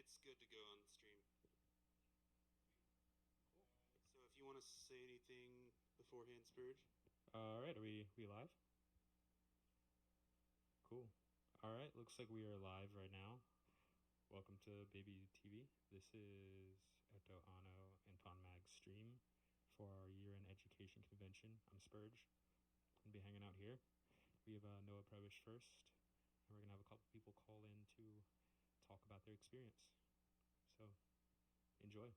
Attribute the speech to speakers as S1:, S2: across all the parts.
S1: It's good to go on the stream. Cool. So if you want to say anything beforehand, Spurge.
S2: Alright, are we live? Cool. Alright, looks like we are live right now. Welcome to Baby TV. This is ETO, Ano, and Ton Mag's stream for our year-end education convention. I'm Spurge. I'm going to be hanging out here. We have Noah Prebish first, and we're going to have a couple people call in to talk about their experience. So, enjoy.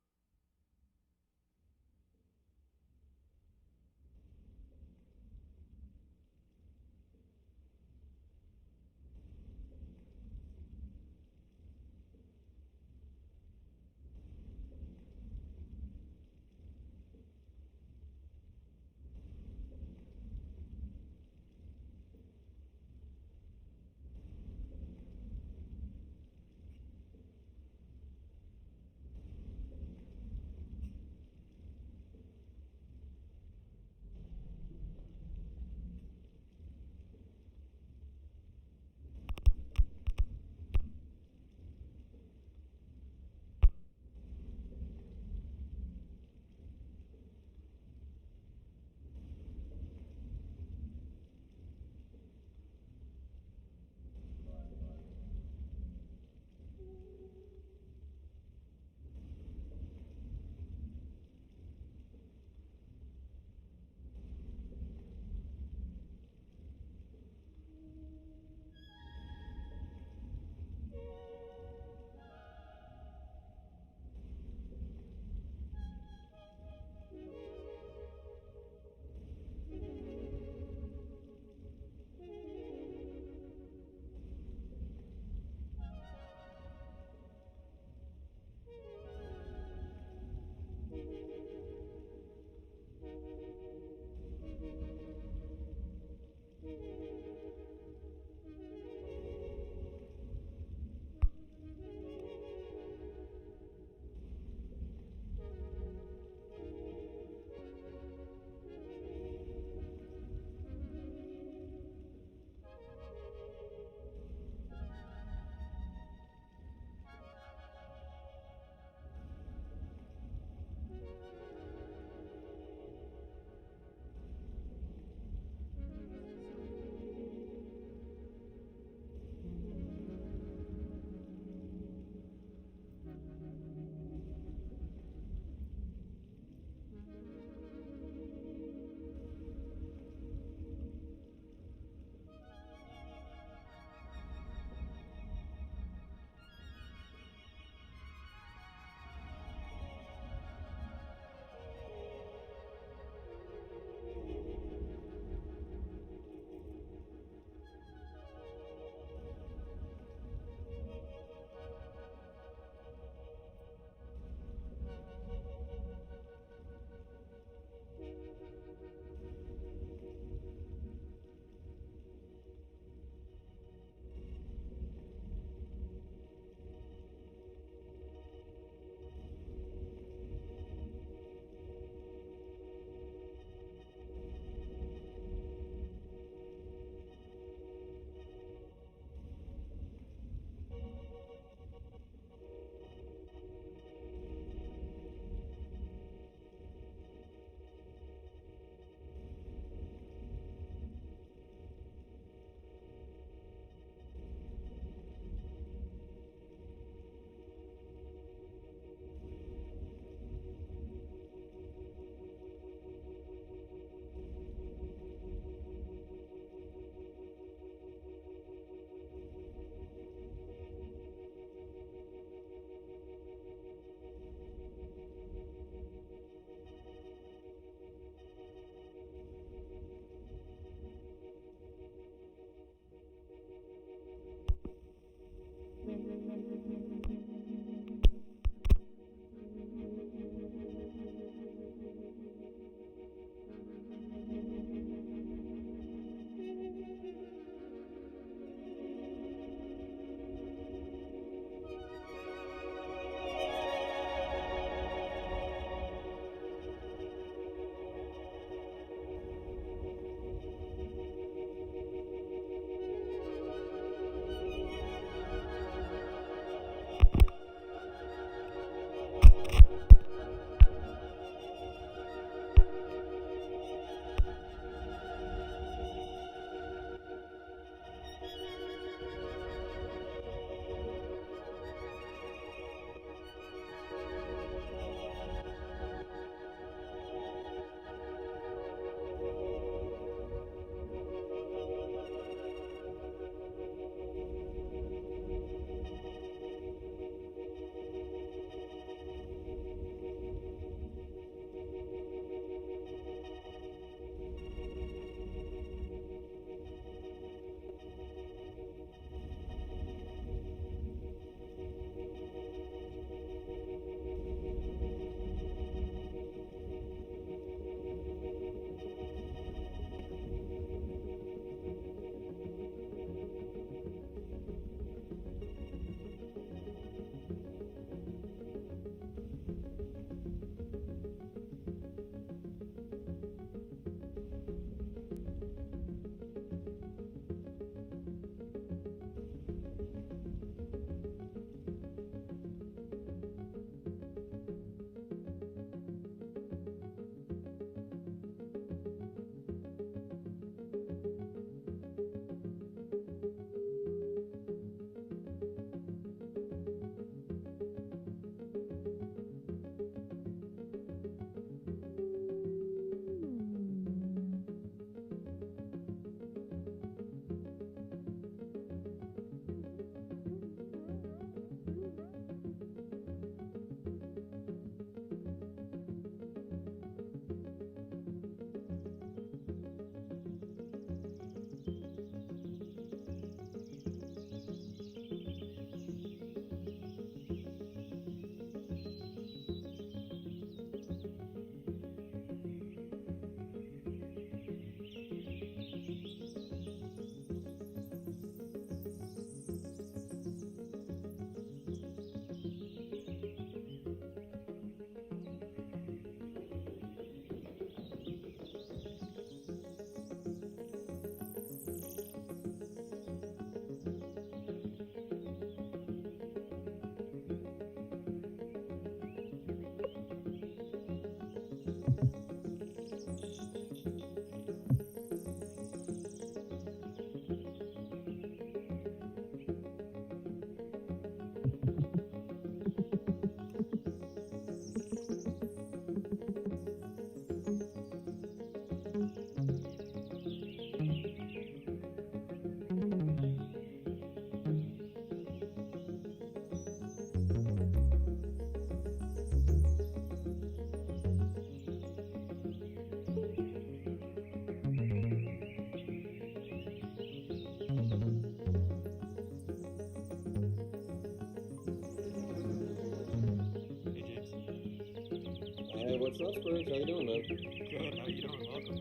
S3: Hey, what's up, Spurs? How you doing, man?
S2: Good. How you doing? Welcome.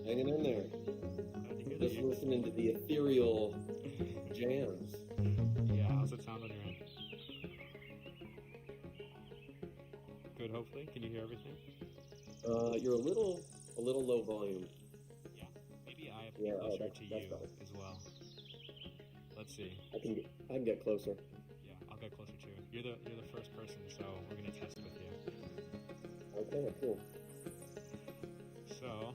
S3: Hanging in there.
S2: Glad to hear
S3: Just
S2: that.
S3: listening to the ethereal jams.
S2: Yeah. How's it sound on your end? Good. Hopefully. Can you hear everything?
S3: You're a little low volume.
S2: Yeah. Maybe I have to
S3: Yeah,
S2: get closer
S3: that's
S2: to you
S3: better.
S2: as well. Let's see.
S3: I can get closer.
S2: Yeah, I'll get closer too. You're the first person, so we're gonna test with you.
S3: Okay, cool.
S2: So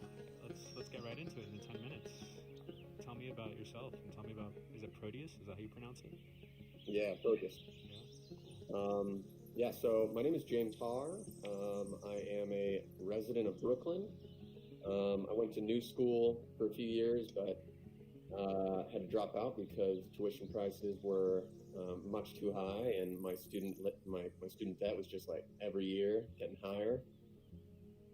S2: let's get right into it in 10 minutes. Tell me about yourself and tell me about, is it Proteus? Is that how you pronounce it?
S3: Yeah, focus.
S2: Yeah.
S3: Yeah, so my name is James Harr. I am a resident of Brooklyn. I went to New School for a few years, but had to drop out because tuition prices were much too high, and my student debt was just like every year getting higher.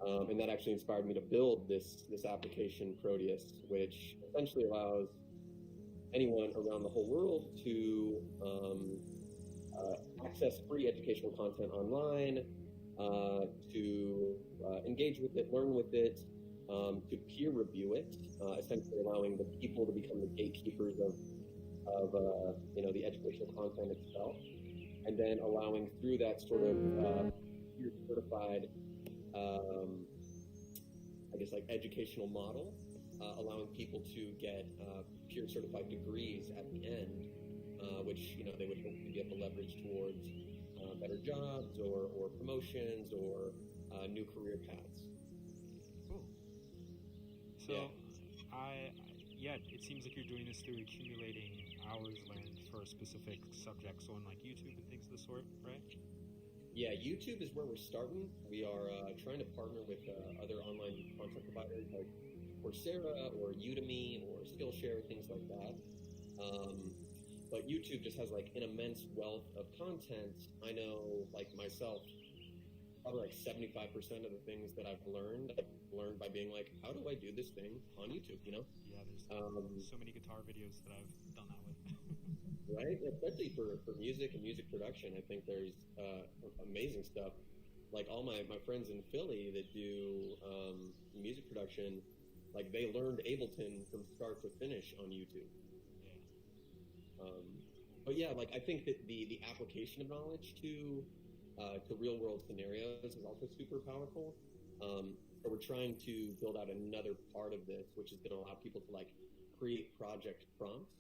S3: And that actually inspired me to build this application, Proteus, which essentially allows anyone around the whole world to access free educational content online, to engage with it, learn with it, to peer review it, essentially allowing the people to become the gatekeepers of the educational content itself, and then allowing through that sort of peer certified, I guess, like educational model, allowing people to get peer certified degrees at the end, which they would hopefully be able to leverage towards better jobs or promotions or new career paths.
S2: Cool. So, it seems like you're doing this through accumulating hours learned for specific subjects on like YouTube and things of the sort, right?
S3: Yeah, YouTube is where we're starting. We are trying to partner with other online content providers like Coursera or Udemy or Skillshare, things like that. But YouTube just has like an immense wealth of content. I know, like myself, probably like 75% of the things that I've learned by being like, how do I do this thing on YouTube?
S2: Yeah, there's so many guitar videos that I've done that with.
S3: Right, especially for music and music production. I think there's amazing stuff. Like all my friends in Philly that do music production, like they learned Ableton from start to finish on YouTube. But yeah, like I think that the application of knowledge to real world scenarios is also super powerful. So we're trying to build out another part of this, which is going to allow people to like create project prompts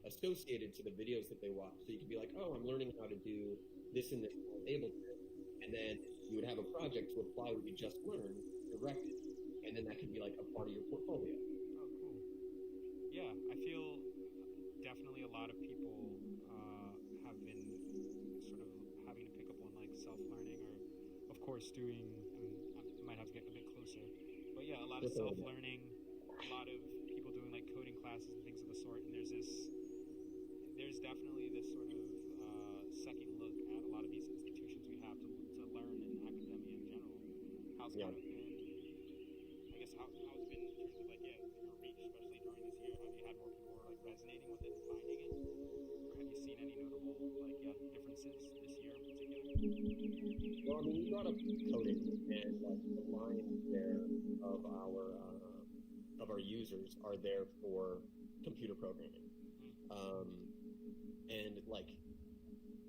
S3: associated to the videos that they watch. So you can be like, oh, I'm learning how to do this and this on Ableton, and then you would have a project to apply what you just learned directly, and then that could be like a part of your portfolio.
S2: Oh, cool. Yeah, I feel definitely a lot of people have been sort of having to pick up on like self-learning, or of course doing, I might have to get a bit closer, but yeah, a lot of self-learning, a lot of people doing like coding classes and things of the sort, and there's definitely this sort of second look at a lot of these institutions we have to learn in academia in general. How's kind of been, I guess, how's it been in terms of like, your reach, especially during this year? Have you had more people who are like resonating with it and finding it? Or have you seen any notable differences this year in particular?
S3: Well, I mean, we brought up coding, and like the lines there of our users are there for computer programming. And like,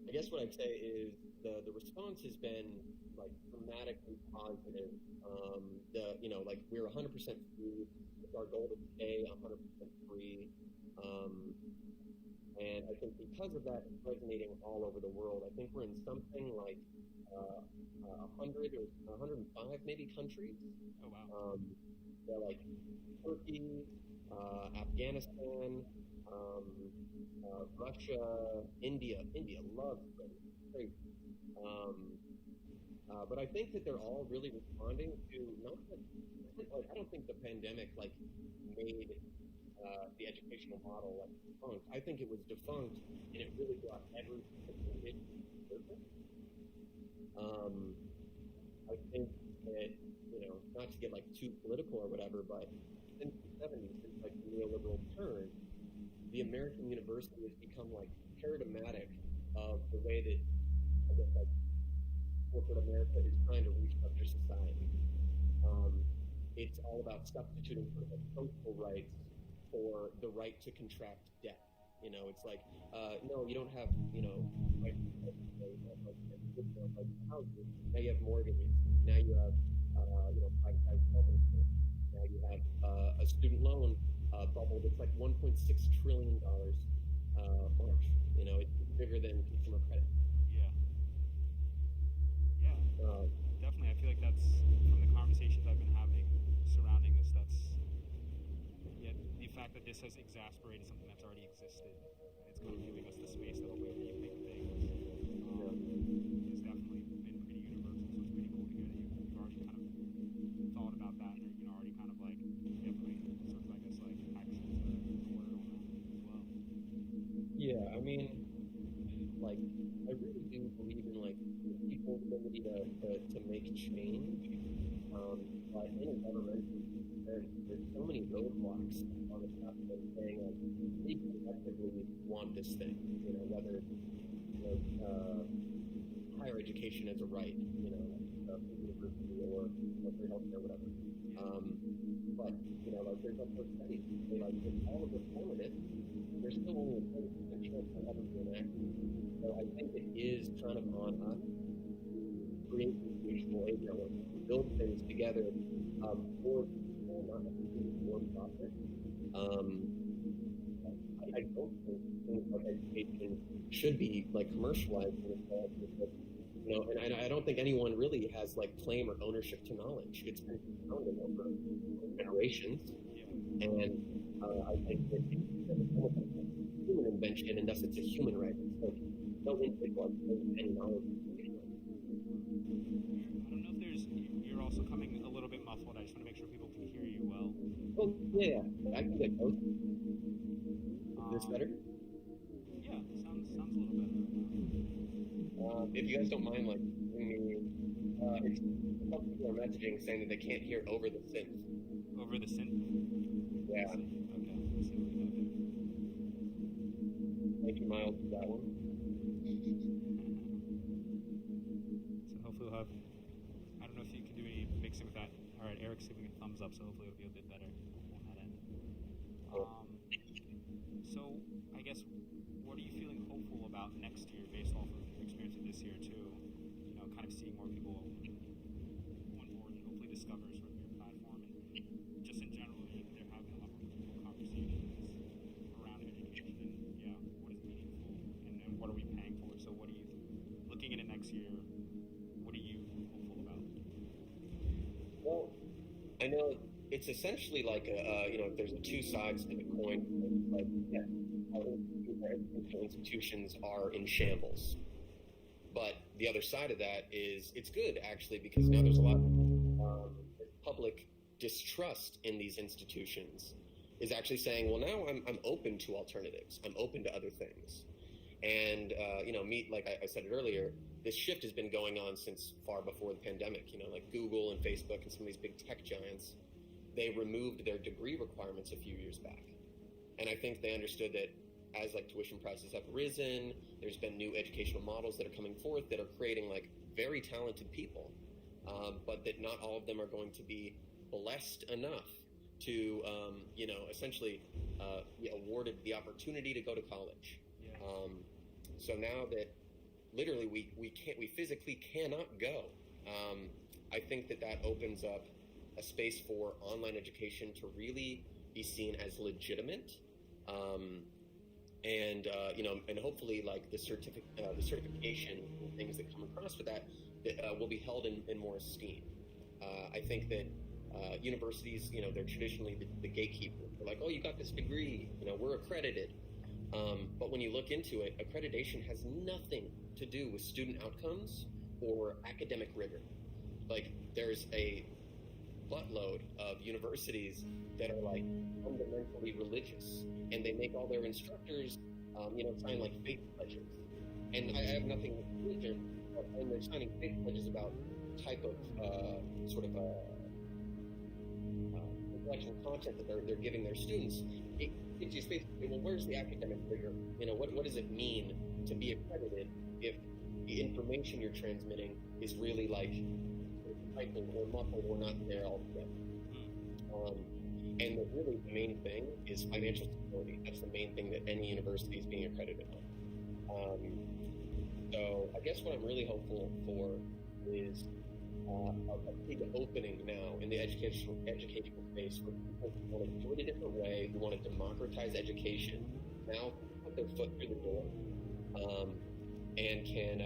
S3: I guess what I'd say is the response has been like dramatically positive. Like we're 100% free. It's our goal to stay 100% free. And I think because of that, it's resonating all over the world. I think we're in something like 100 or 105 maybe countries.
S2: Oh wow.
S3: They're like Turkey, Afghanistan, Russia, India. India loves them. Crazy. But I think that they're all really responding to I don't think the pandemic like made the educational model like defunct. I think it was defunct, and it really brought every single issue to the surface. I think that not to get like too political or whatever, but since the 70s, since like the neoliberal turn, the American university has become like paradigmatic of the way that I guess like corporate America is trying to restructure it's all about substituting sort of social rights for the right to contract debt. It's like, no, you don't have, like houses. Now you have mortgages. Now you have, privatized health insurance. Now you have a student loan bubble that's like $1.6 trillion March. It's bigger than consumer credit.
S2: Yeah, definitely. I feel like that's, from the conversations I've been having surrounding this, the fact that this has exasperated something that's already existed, and it's kind of giving us the space to help rethink things, has definitely been pretty universal. So it's pretty cool to hear that you've already kind of thought about that, and you're already kind of like putting sort of, I guess, like action to word on that as well.
S3: Yeah, I mean, like, I really do believe in like people's ability to make change. But in government, there's so many roadblocks on the path of saying like we collectively want this thing. Whether it's higher education as a right, university or free healthcare, whatever. But like there's also studies say like with all of the formative, there's still only a 30% chance of ever being enacted. So I think it is kind of on us to create this mutual aid network, build things together for not necessarily one process. I don't think things like education should be like commercialized in this way, and I don't think anyone really has like claim or ownership to knowledge. It's been compounded over generations, and I think that it's almost like a human invention, and thus it's a human right. It's like no individual has any knowledge.
S2: I don't know if you're also coming a little bit muffled. I just want to make sure people can hear you well.
S3: Oh, yeah. I can get both. Is this better?
S2: Yeah, sounds a little better right now.
S3: If you guys don't mind, like, some people are messaging saying that they can't hear over the synth.
S2: Over the synth?
S3: Yeah.
S2: Okay, let's see what we have here.
S3: Thank you, Miles, for that one.
S2: So hopefully we'll have, I don't know if you can do any mixing with that. All right, Eric's giving a thumbs up, so hopefully it'll be a bit better on that end. So I guess, what are you feeling hopeful about next year based off of your experience with this year too? Kind of seeing more people on board and hopefully discover sort of your platform, and just in general, they're having a lot more critical conversations around education and what is meaningful and what are we paying for? So what are you looking into next year? What are you hopeful about?
S3: Well, I know it's essentially like there's two sides to the coin. Like, yeah, our institutions are in shambles. But the other side of that is it's good, actually, because now there's a lot of public distrust in these institutions is actually saying, well, now I'm open to alternatives. I'm open to other things. And, like I said it earlier, this shift has been going on since far before the pandemic. Like Google and Facebook and some of these big tech giants, they removed their degree requirements a few years back. And I think they understood that as like tuition prices have risen, there's been new educational models that are coming forth that are creating like very talented people, but that not all of them are going to be blessed enough to, essentially be awarded the opportunity to go to college.
S2: Yeah.
S3: So now that literally we physically cannot go, I think that opens up a space for online education to really be seen as legitimate. And hopefully, like the certification and things that come across with that will be held in more esteem. I think that universities, they're traditionally the gatekeeper. They're like, oh, you got this degree, we're accredited. But when you look into it, accreditation has nothing to do with student outcomes or academic rigor. Like, there's a buttload of universities that are like fundamentally religious, and they make all their instructors, sign like faith pledges. And I have nothing with religion, but when they're signing faith pledges about type of intellectual content that they're giving their students, it's just basically, well, where's the academic rigor? What does it mean to be accredited if the information you're transmitting is really like stifled or muffled or not there altogether? And the main thing is financial stability. That's the main thing that any university is being accredited on. So I guess what I'm really hopeful for is a big opening now in the educational space for people who want to do it a different way, who want to democratize education, now put their foot through the door, and can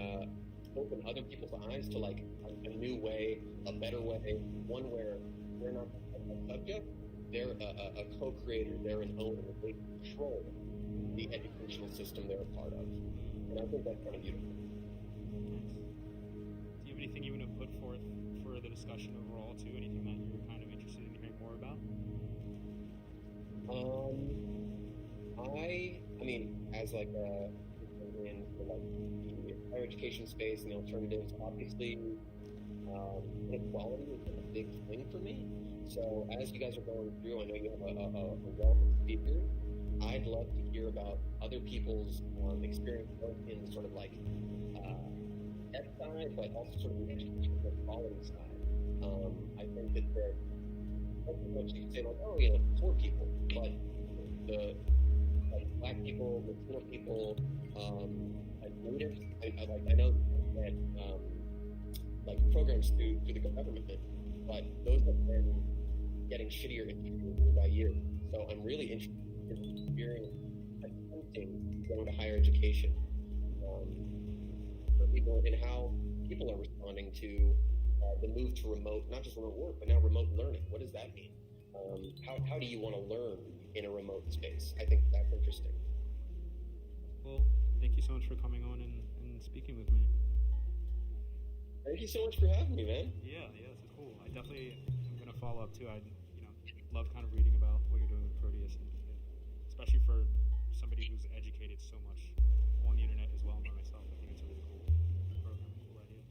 S3: open other people's eyes to like a new way, a better way, one where they're not a subject, they're a co-creator, they're an owner, they control the educational system they're a part of. And I think that's kind of beautiful.
S2: Do you have anything you want to put forth for the discussion overall too? Anything that you're kind of interested in hearing more about?
S3: I mean, as like in like the higher education space and the alternatives, obviously, inequality is a big thing for me. So as you guys are going through, I know you have a wealth of speakers. I'd love to hear about other people's experience both in sort of like ed side, but also sort of the educational quality side. I think that much you can say like, oh, poor people, but the like Black people, Latino people, like natives. I know that like programs through the government, but those have been getting shittier and shittier year by year. So I'm really interested in the experience attempting going to higher education for people and how people are responding to the move to remote, not just remote work, but now remote learning. What does that mean? How do you want to learn in a remote space? I think that's interesting.
S2: Well, thank you so much for coming on and speaking with me.
S3: Thank you so much for having me, man.
S2: Yeah, this is cool. I definitely am going to follow up too. I love kind of reading about what you're doing with Proteus, and especially for somebody who's educated so much on the internet as well by myself. I think it's a really cool program, cool idea.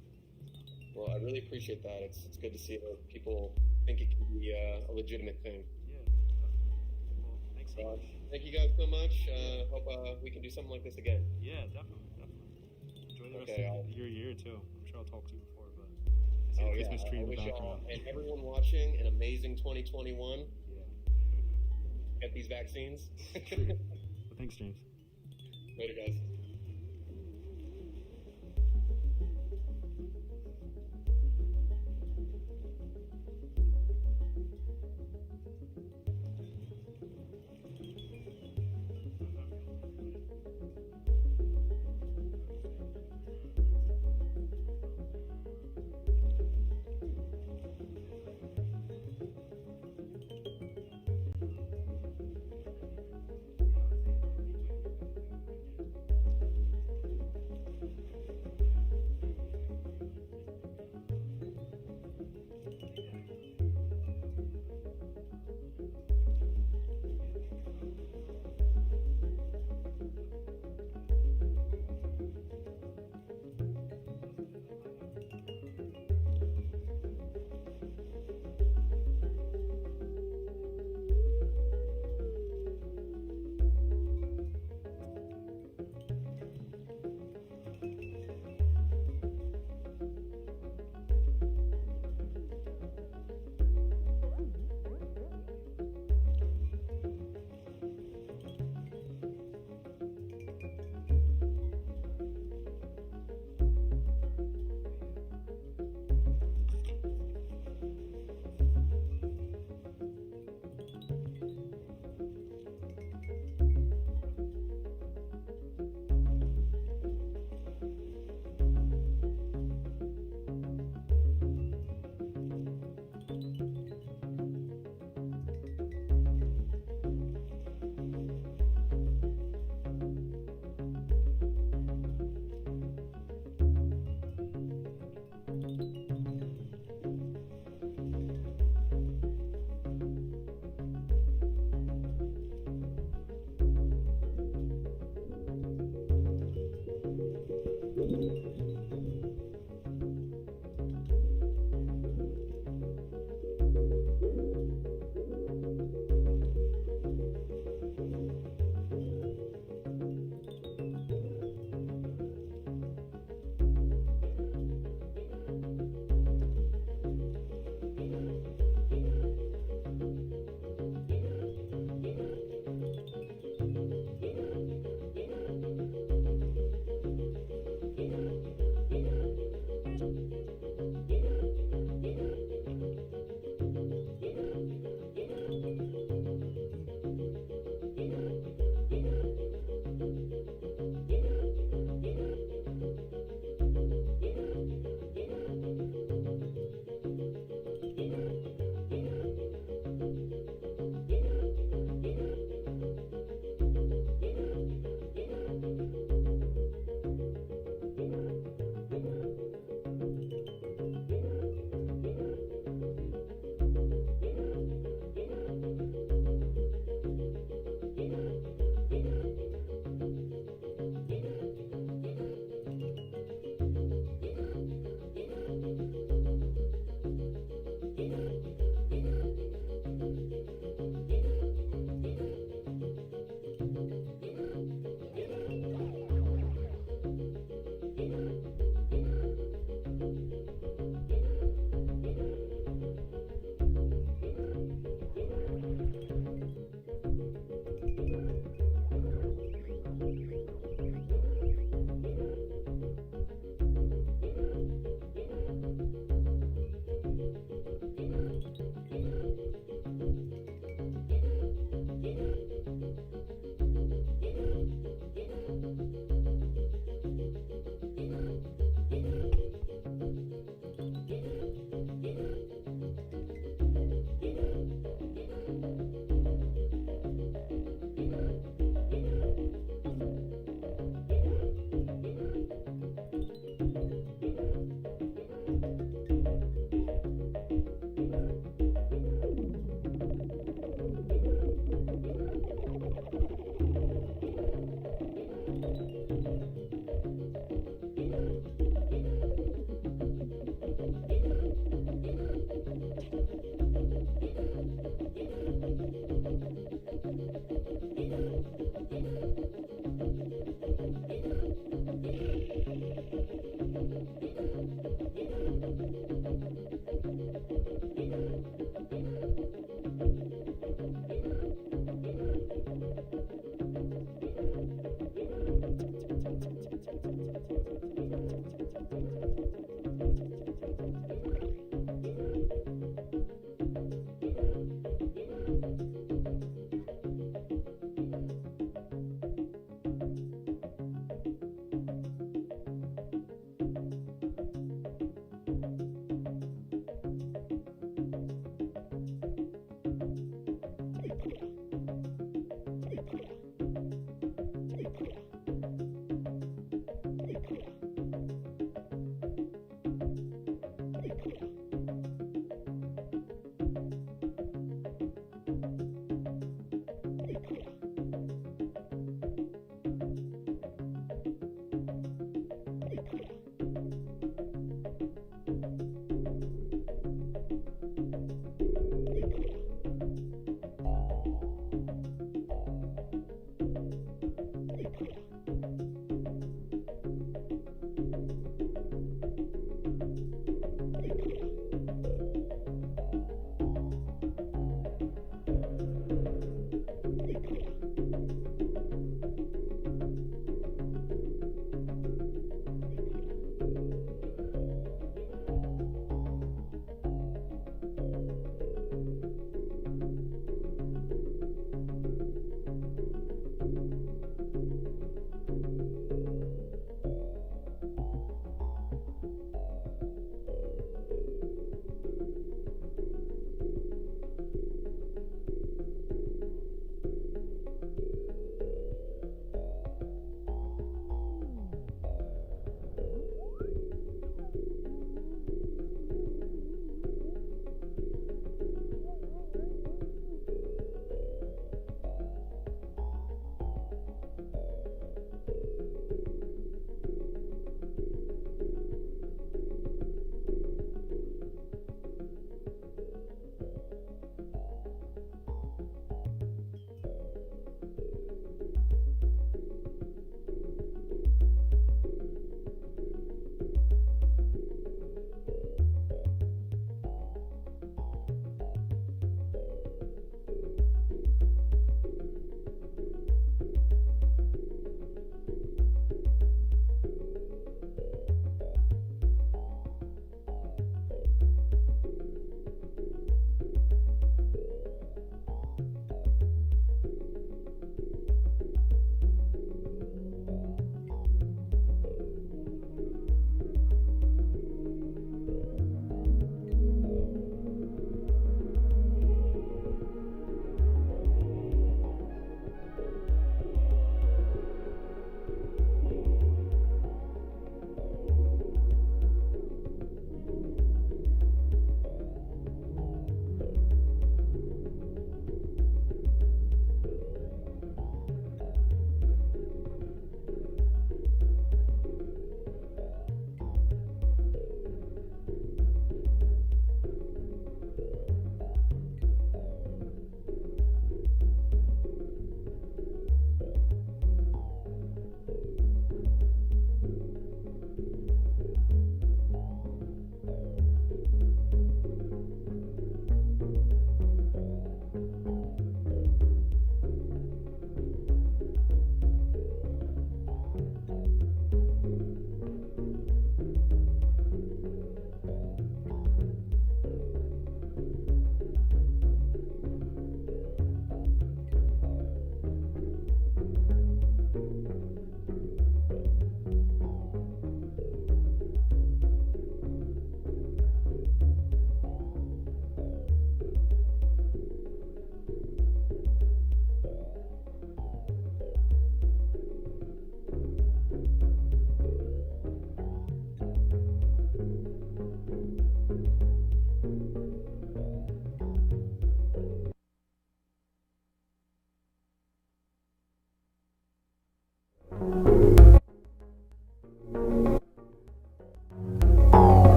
S3: Well, I really appreciate that. It's good to see that people think it can be a legitimate thing.
S2: Yeah, definitely. Well, thanks so much.
S3: Thank you guys so much. Hope we can do something like this again.
S2: Yeah, definitely. Enjoy the rest of your year too. I'm sure I'll talk to you before, but I see the Christmas tree in the background.
S3: And everyone watching an amazing 2021.
S2: Yeah.
S3: Get these vaccines.
S2: True. Well, thanks, James.
S3: Later, guys.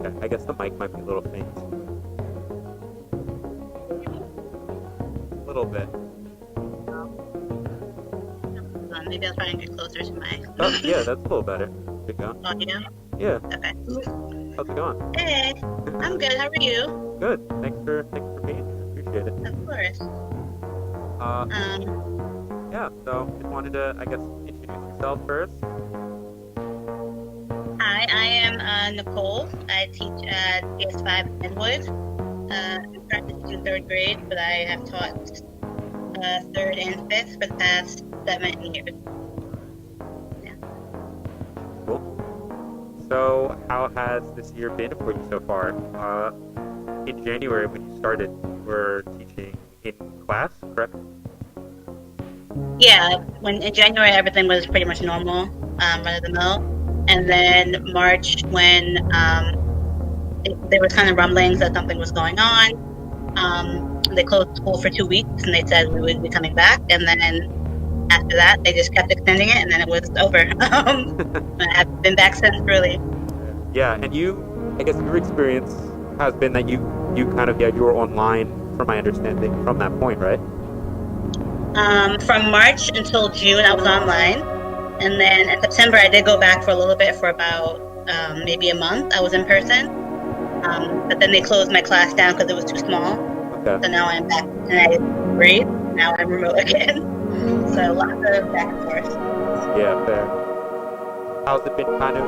S2: Okay, I guess the mic might be a little faint. A little bit.
S4: Maybe I'll try and get closer to my
S2: Oh, yeah, that's a little better. There you go.
S4: audio.
S2: Yeah.
S4: Okay.
S2: How's it going?
S4: Hey, I'm good. How are you?
S2: Good. Thanks for being here. Appreciate it.
S4: Of course.
S2: Yeah, so just wanted to, I guess, introduce yourself first.
S4: Hi, I am Nicole. I teach at PS5 Inwood. I'm currently teaching third grade, but I have taught third and fifth for the past 7 years. Yeah.
S2: Cool. So, how has this year been for you so far? In January, when you started, you were teaching in class, correct?
S4: Yeah, when in January everything was pretty much normal, run of the mill, and then March when there was kind of rumblings that something was going on. They closed school for 2 weeks, and they said we would be coming back, and then after that they just kept extending it, and then it was over. I've been back since, really.
S2: Yeah, and I guess your experience has been that you kind of, you were online, from my understanding, from that point, right?
S4: From March until June, I was online. And then in September, I did go back for a little bit for about maybe a month. I was in person. But then they closed my class down because it was too small.
S2: Okay.
S4: So now I'm back and I breathe. Now I'm remote again. So lots of back and forth.
S2: Yeah, fair. How's it been kind of,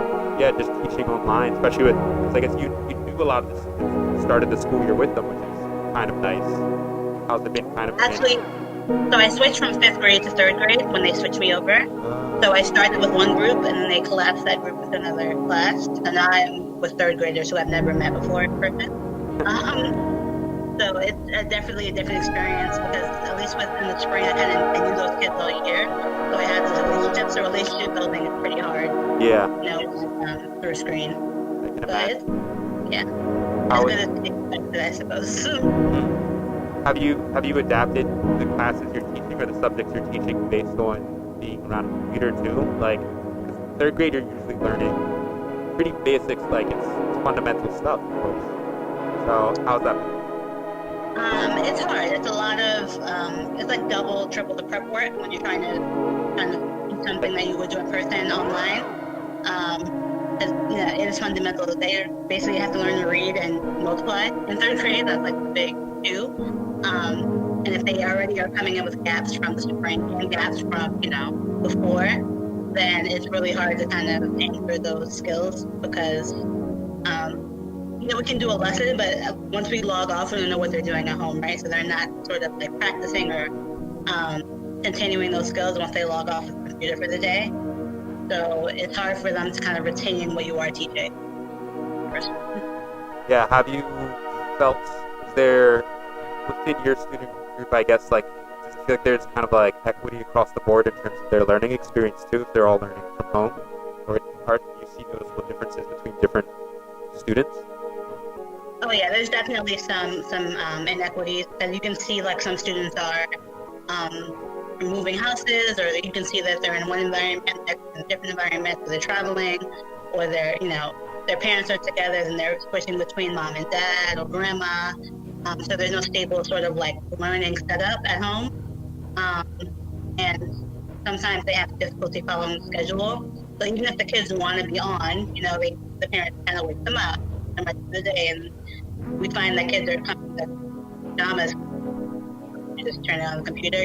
S2: just teaching online, especially with, because I guess you do a lot of this, you started the school year with them, which is kind of nice. How's it been kind of?
S4: Actually, so I switched from 5th grade to 3rd grade when they switched me over. So I started with one group and then they collapsed that group with another class. So now I'm with 3rd graders who I've never met before in person. So it's definitely a different experience because at least in the spring I knew those kids all year. So I had those relationships. So relationship building is pretty hard.
S2: Yeah.
S4: Through a screen.
S2: I can imagine.
S4: Yeah.
S2: How
S4: as good as expected, I suppose.
S2: Have you adapted the classes you're teaching or the subjects you're teaching based on being around a computer too? Like, 3rd grade you're usually learning pretty basics, like it's fundamental stuff, of course. So how's that?
S4: It's hard. It's a lot of it's like double, triple the prep work when you're trying to kind of do something that you would do in person online. It is fundamental. They basically have to learn to read and multiply in 3rd grade. That's like the big two. And if they already are coming in with gaps from the spring and gaps from before, then it's really hard to kind of anchor those skills because we can do a lesson, but once we log off, we don't know what they're doing at home, right? So they're not sort of like practicing or continuing those skills once they log off the computer for the day. So it's hard for them to kind of retain what you are teaching.
S2: Yeah, have you felt, is there, within your student group, I guess, like, does it feel like there's kind of like equity across the board in terms of their learning experience too, if they're all learning from home? Or do you see noticeable differences between different students?
S4: Oh yeah, there's definitely some inequities, and you can see like some students are moving houses, or you can see that they're in one environment, they're in a different environment, or they're traveling, or they're their parents are together and they're switching between mom and dad or grandma. So there's no stable sort of like learning setup at home, and sometimes they have difficulty following the schedule. So even if the kids want to be on, the parents kind of wake them up so much of the day, and we find that kids are coming to pajamas, just turn it on the computer,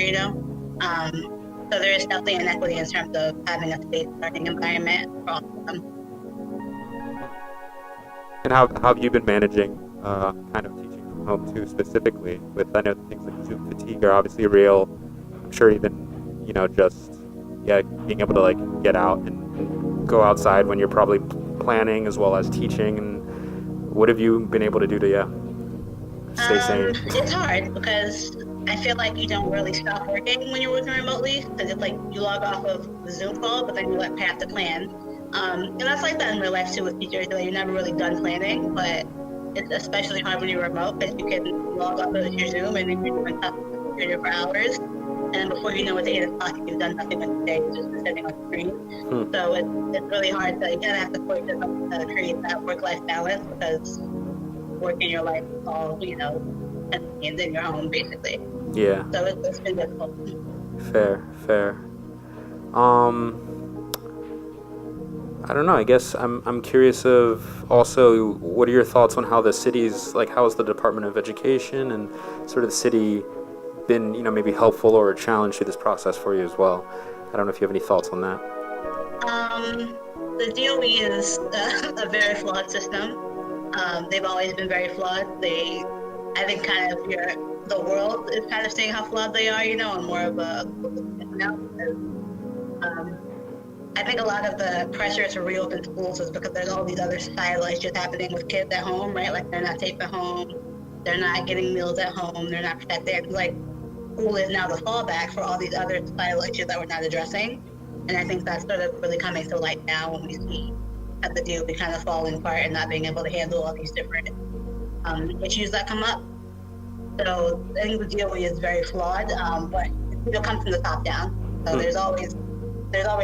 S4: So there is definitely inequity in terms of having a safe learning environment for all of them.
S2: And how have you been managing kind of teaching from home too, specifically with, I know things like Zoom fatigue are obviously real. I'm sure even, just being able to like get out and go outside when you're probably planning as well as teaching. And what have you been able to do to stay sane?
S4: It's hard because I feel like you don't really stop working when you're working remotely, because it's like you log off of the Zoom call, but then you have to plan. And that's like that in real life too with teachers. Like, you're never really done planning, but it's especially hard when you're remote because you can log off of your Zoom and then you're doing stuff for hours. and before you know it's 8 o'clock, you've done nothing with the day, you've just been sitting on the screen. So it's really hard to, you kind of have to create that work-life balance, because work in your life is all, and in your home, basically.
S2: Yeah.
S4: So it's been difficult.
S2: Fair. I don't know. I guess I'm curious of also, what are your thoughts on how the city's, like, how has the Department of Education and sort of the city been, maybe helpful or a challenge to this process for you as well? I don't know if you have any thoughts on that.
S4: The DOE is a very flawed system. They've always been very flawed. I think the world is kind of seeing how flawed they are, on more of a I think a lot of the pressure to reopen schools is because there's all these other societal issues happening with kids at home, right? Like, they're not safe at home, they're not getting meals at home, they're not protected. Like, school is now the fallback for all these other societal issues that we're not addressing. And I think that's sort of really coming to light now when we see that the DOE kind of falling apart and not being able to handle all these different issues that come up. So I think the DOE is very flawed, but it comes from the top down. So there's always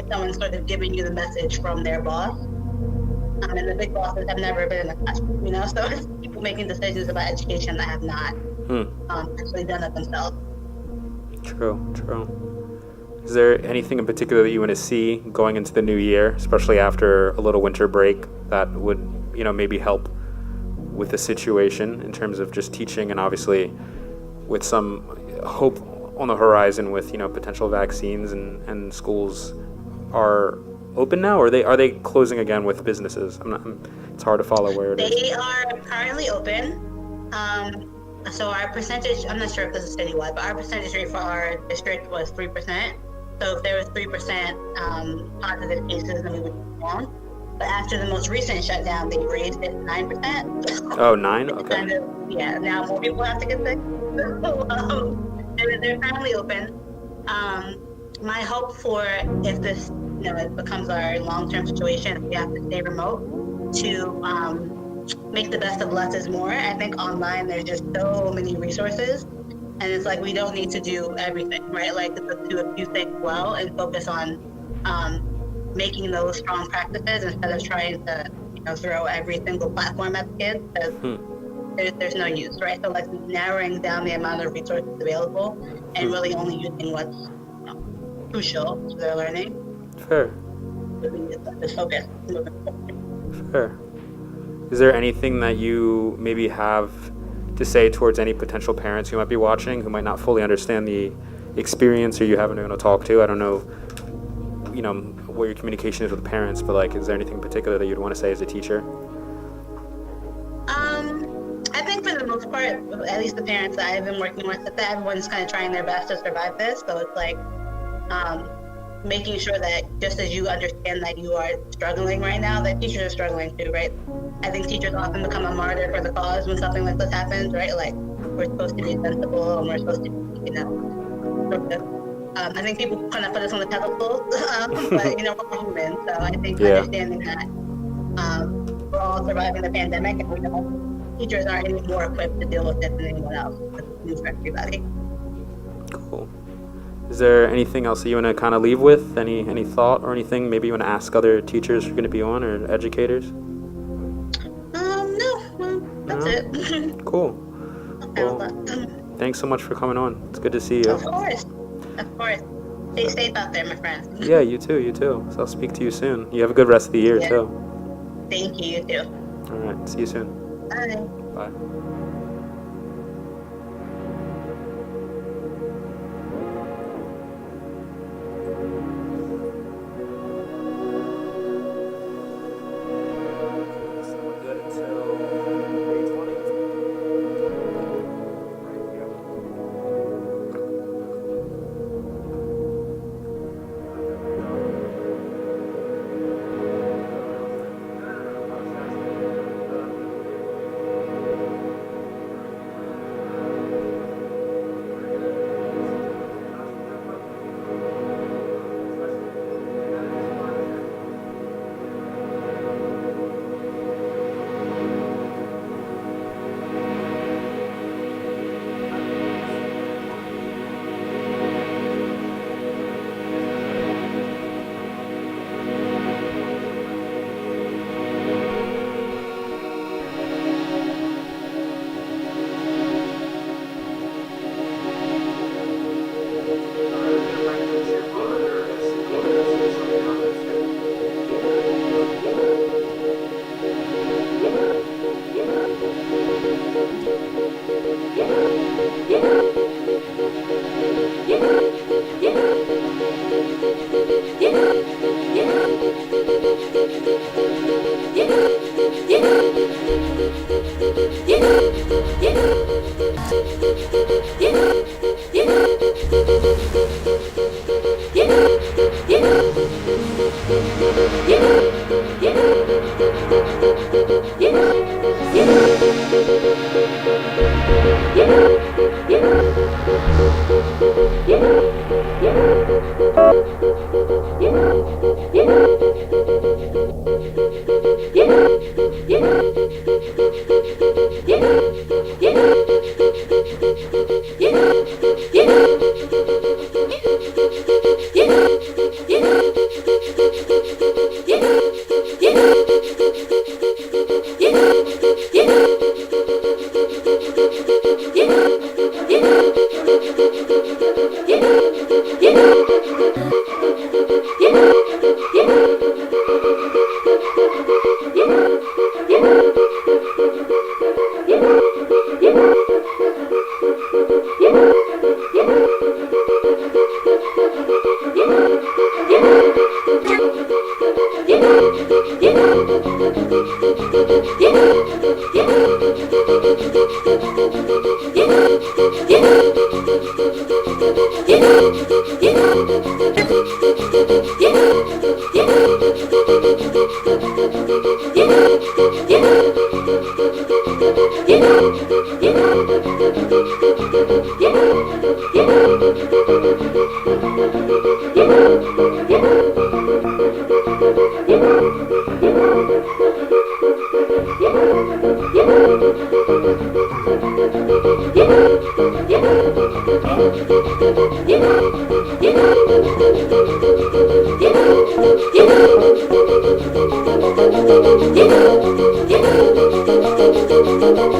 S4: someone sort of giving you the message from their boss. And the big bosses have never been in the classroom, so it's people making decisions about education that have not actually done it themselves.
S2: True. Is there anything in particular that you want to see going into the new year, especially after a little winter break, that would, maybe help with the situation in terms of just teaching, and obviously with some hope on the horizon with, potential vaccines and schools are open now, or are they closing again with businesses? It's hard to follow where it is.
S4: They are currently open. So our percentage, I'm not sure if this is citywide, but our percentage rate for our district was 3%. So if there was 3% positive cases, then we would be down. But after the most recent shutdown, they raised it to 9%.
S2: Oh, 9? Okay.
S4: Now more people have to get sick. So, they're currently open. My hope for, if this, it becomes our long-term situation, if we have to stay remote, to make the best of less is more. I think online there's just so many resources, and it's like we don't need to do everything, right? Like, let's do a few things well and focus on making those strong practices instead of trying to throw every single platform at the kids, because there's no use, right? So, like, narrowing down the amount of resources available and really only using what's crucial to their learning.
S2: Fair.
S4: The focus.
S2: Fair. Is there anything that you maybe have to say towards any potential parents who might be watching, who might not fully understand the experience, or you haven't been able to talk to? I don't know, what your communication is with the parents, but, like, is there anything in particular that you'd want to say as a teacher?
S4: I think for the most part, at least the parents that I've been working with, that everyone's kind of trying their best to survive this. So it's like making sure that just as you understand that you are struggling right now, that teachers are struggling too, right? I think teachers often become a martyr for the cause when something like this happens, right? Like, we're supposed to be sensible and we're supposed to be, I think people kind of put us on the pedestal, but, we're human. So I think understanding that we're all surviving the pandemic, and teachers aren't any more equipped to deal with it than anyone else. It's new for everybody.
S2: Cool. Is there anything else that you want to kind of leave with? Any thought or anything maybe you want to ask other teachers who are going to be on, or educators?
S4: No, that's it.
S2: Cool. Well, thanks so much for coming on. It's good to see you.
S4: Of course. Stay safe out there, my friends.
S2: Yeah, you too. So I'll speak to you soon. You have a good rest of the year, too.
S4: Thank you, you too.
S2: All right, see you soon.
S4: Bye.
S2: Bye.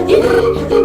S5: Yeah.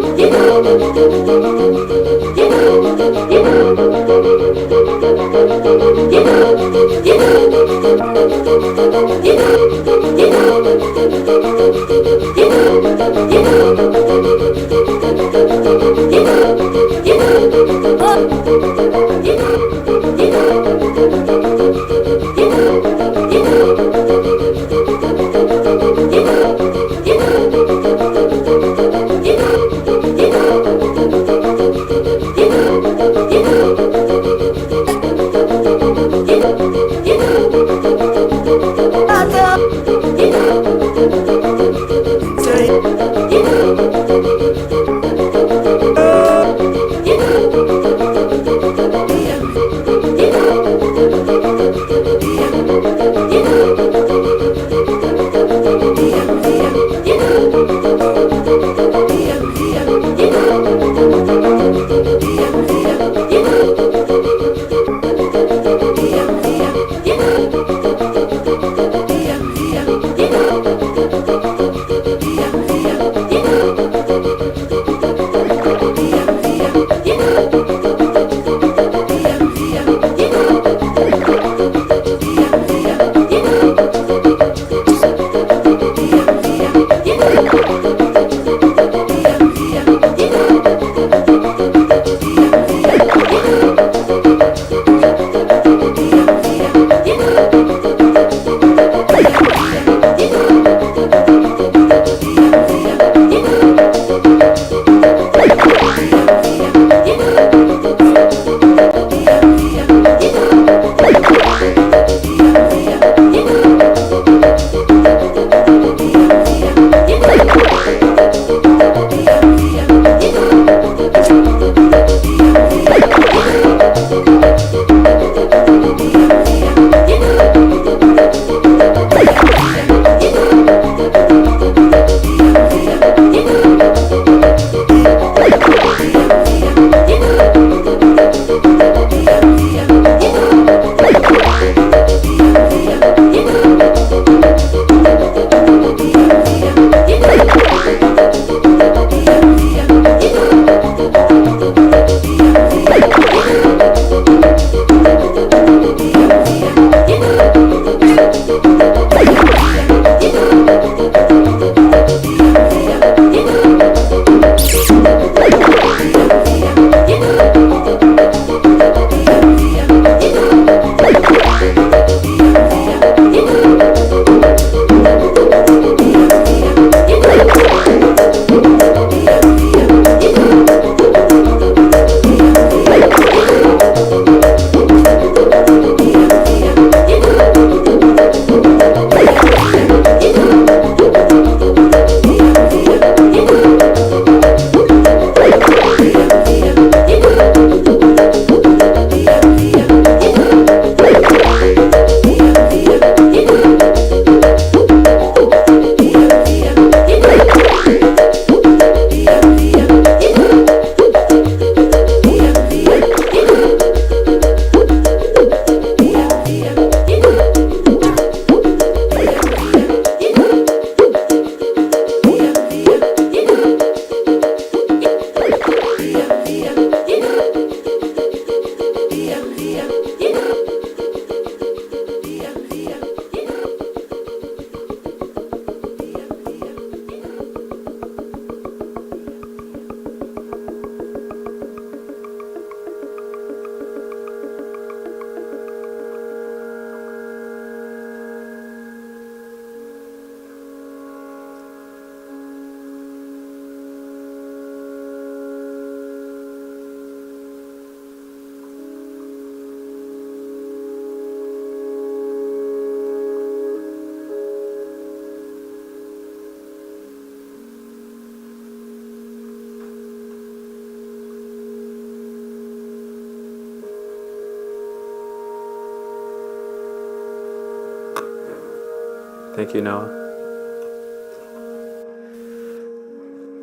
S2: Thank you, Noah.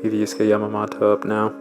S2: Yusuke Yamamoto up now.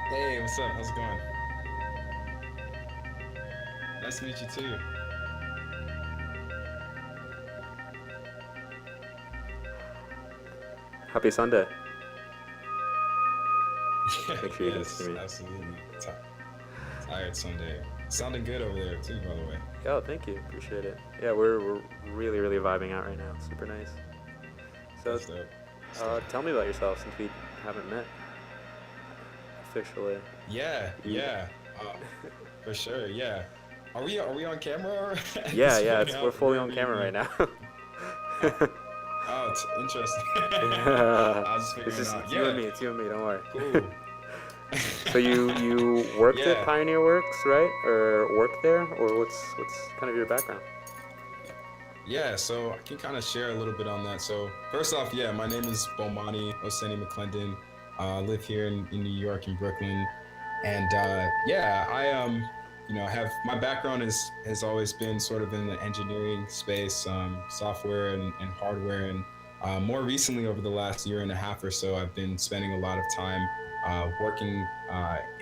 S5: Hey, what's up? How's it going? Nice to meet you too.
S2: Happy Sunday.
S5: Yeah,
S2: Make sure you can
S5: yes,
S2: see me.
S5: absolutely. Tired Sunday. Sounding good over there too, by the way.
S2: Oh, thank you. Appreciate it. Yeah, we're really, really vibing out right now. Super nice. So,
S5: That's dope. That's dope.
S2: tell me about yourself since we haven't met officially.
S5: Yeah, yeah, for sure. Yeah. Are we on camera?
S2: Yeah,
S5: Just
S2: yeah,
S5: figuring
S2: we're
S5: out
S2: fully
S5: where
S2: on
S5: we
S2: camera
S5: meet.
S2: right now.
S5: Oh, it's interesting.
S2: Yeah.
S5: I was just
S2: It's
S5: figuring
S2: just
S5: out.
S2: it's you and me. It's you and me. Don't worry.
S5: Cool.
S2: So you worked
S5: Yeah.
S2: at Pioneer Works, right? Or worked there, or what's kind of your background?
S5: Yeah, so I can kind of share a little bit on that. So first off, yeah, my name is Bomani Oseni McClendon. I live here in New York, in Brooklyn, and yeah, I have my background has always been sort of in the engineering space, software and hardware, and more recently over the last year and a half or so, I've been spending a lot of time working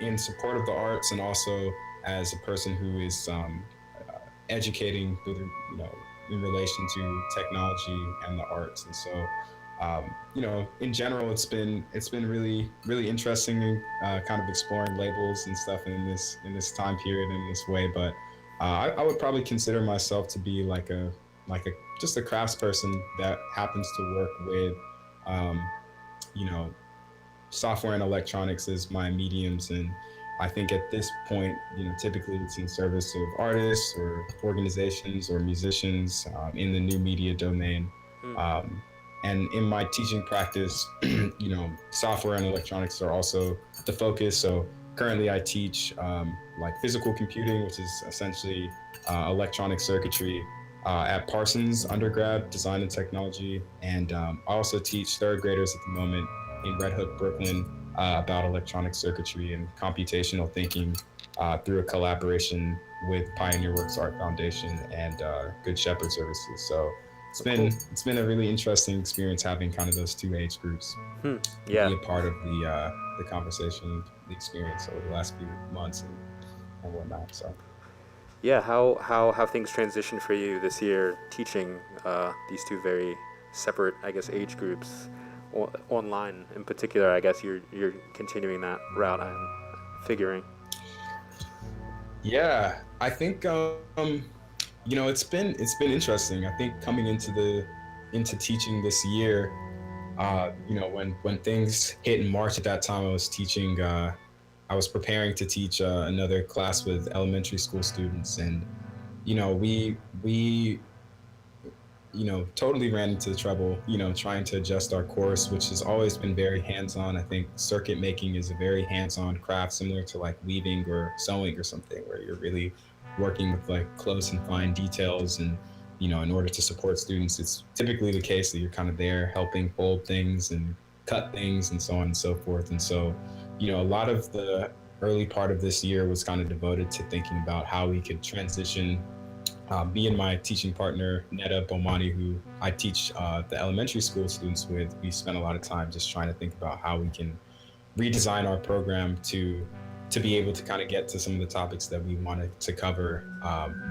S5: in support of the arts and also as a person who is educating with in relation to technology and the arts. And so in general, it's been really interesting, kind of exploring labels and stuff in this time period in this way. But I would probably consider myself to be like a just a craftsperson that happens to work with um, you know software and electronics as my mediums. And I think at this point, typically it's in service of artists or organizations or musicians in the new media domain. Um, and in my teaching practice, software and electronics are also the focus. So currently I teach like physical computing, which is essentially electronic circuitry at Parsons undergrad, design and technology. And I also teach third graders at the moment in Red Hook, Brooklyn, about electronic circuitry and computational thinking through a collaboration with Pioneer Works Art Foundation and Good Shepherd Services. So it's been a really interesting experience having kind of those two age groups
S2: Yeah.
S5: be a part of the conversation, the experience over the last few months and whatnot. So
S2: Yeah, how have things transitioned for you this year teaching these two very separate, I guess, age groups online in particular? I guess you're continuing that route, I'm figuring.
S5: Yeah, I think it's been interesting. I think coming into teaching this year, when things hit in March at that time, I was teaching. I was preparing to teach another class with elementary school students, and we totally ran into trouble, trying to adjust our course, which has always been very hands-on. I think circuit making is a very hands-on craft, similar to like weaving or sewing or something, where you're really working with like close and fine details. And, in order to support students, it's typically the case that you're kind of there helping fold things and cut things and so on and so forth. And so, a lot of the early part of this year was kind of devoted to thinking about how we could transition. Me and my teaching partner, Netta Bomani, who I teach the elementary school students with, we spent a lot of time just trying to think about how we can redesign our program to to be able to kind of get to some of the topics that we wanted to cover,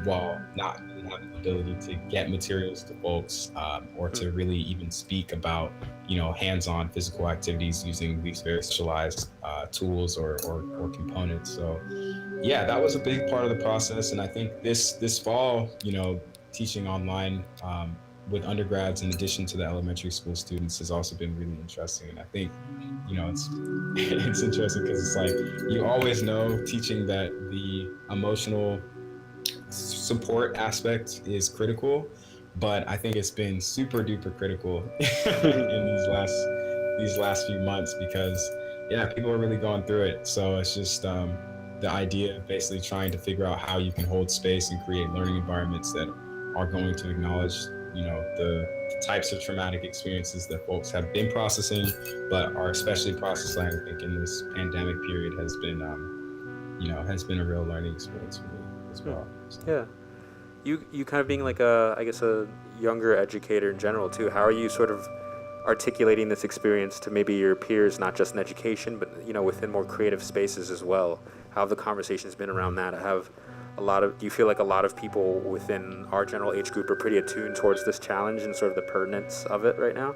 S5: while not really having the ability to get materials to folks, or to really even speak about, hands-on physical activities using these very specialized tools or components. So yeah, that was a big part of the process. And I think this fall, teaching online, with undergrads in addition to the elementary school students has also been really interesting. And I think, it's it's interesting because it's like you always know teaching that the emotional support aspect is critical, but I think it's been super duper critical in these last few months because yeah, people are really going through it. So it's just the idea of basically trying to figure out how you can hold space and create learning environments that are going to acknowledge, the types of traumatic experiences that folks have been processing, but are especially processing, I think, in this pandemic period has been a real learning experience for me as well. So.
S2: Yeah. You kind of being like I guess a younger educator in general too, how are you sort of articulating this experience to maybe your peers, not just in education, but within more creative spaces as well? How have the conversations been around that? Do you feel like a lot of people within our general age group are pretty attuned towards this challenge and sort of the pertinence of it right now?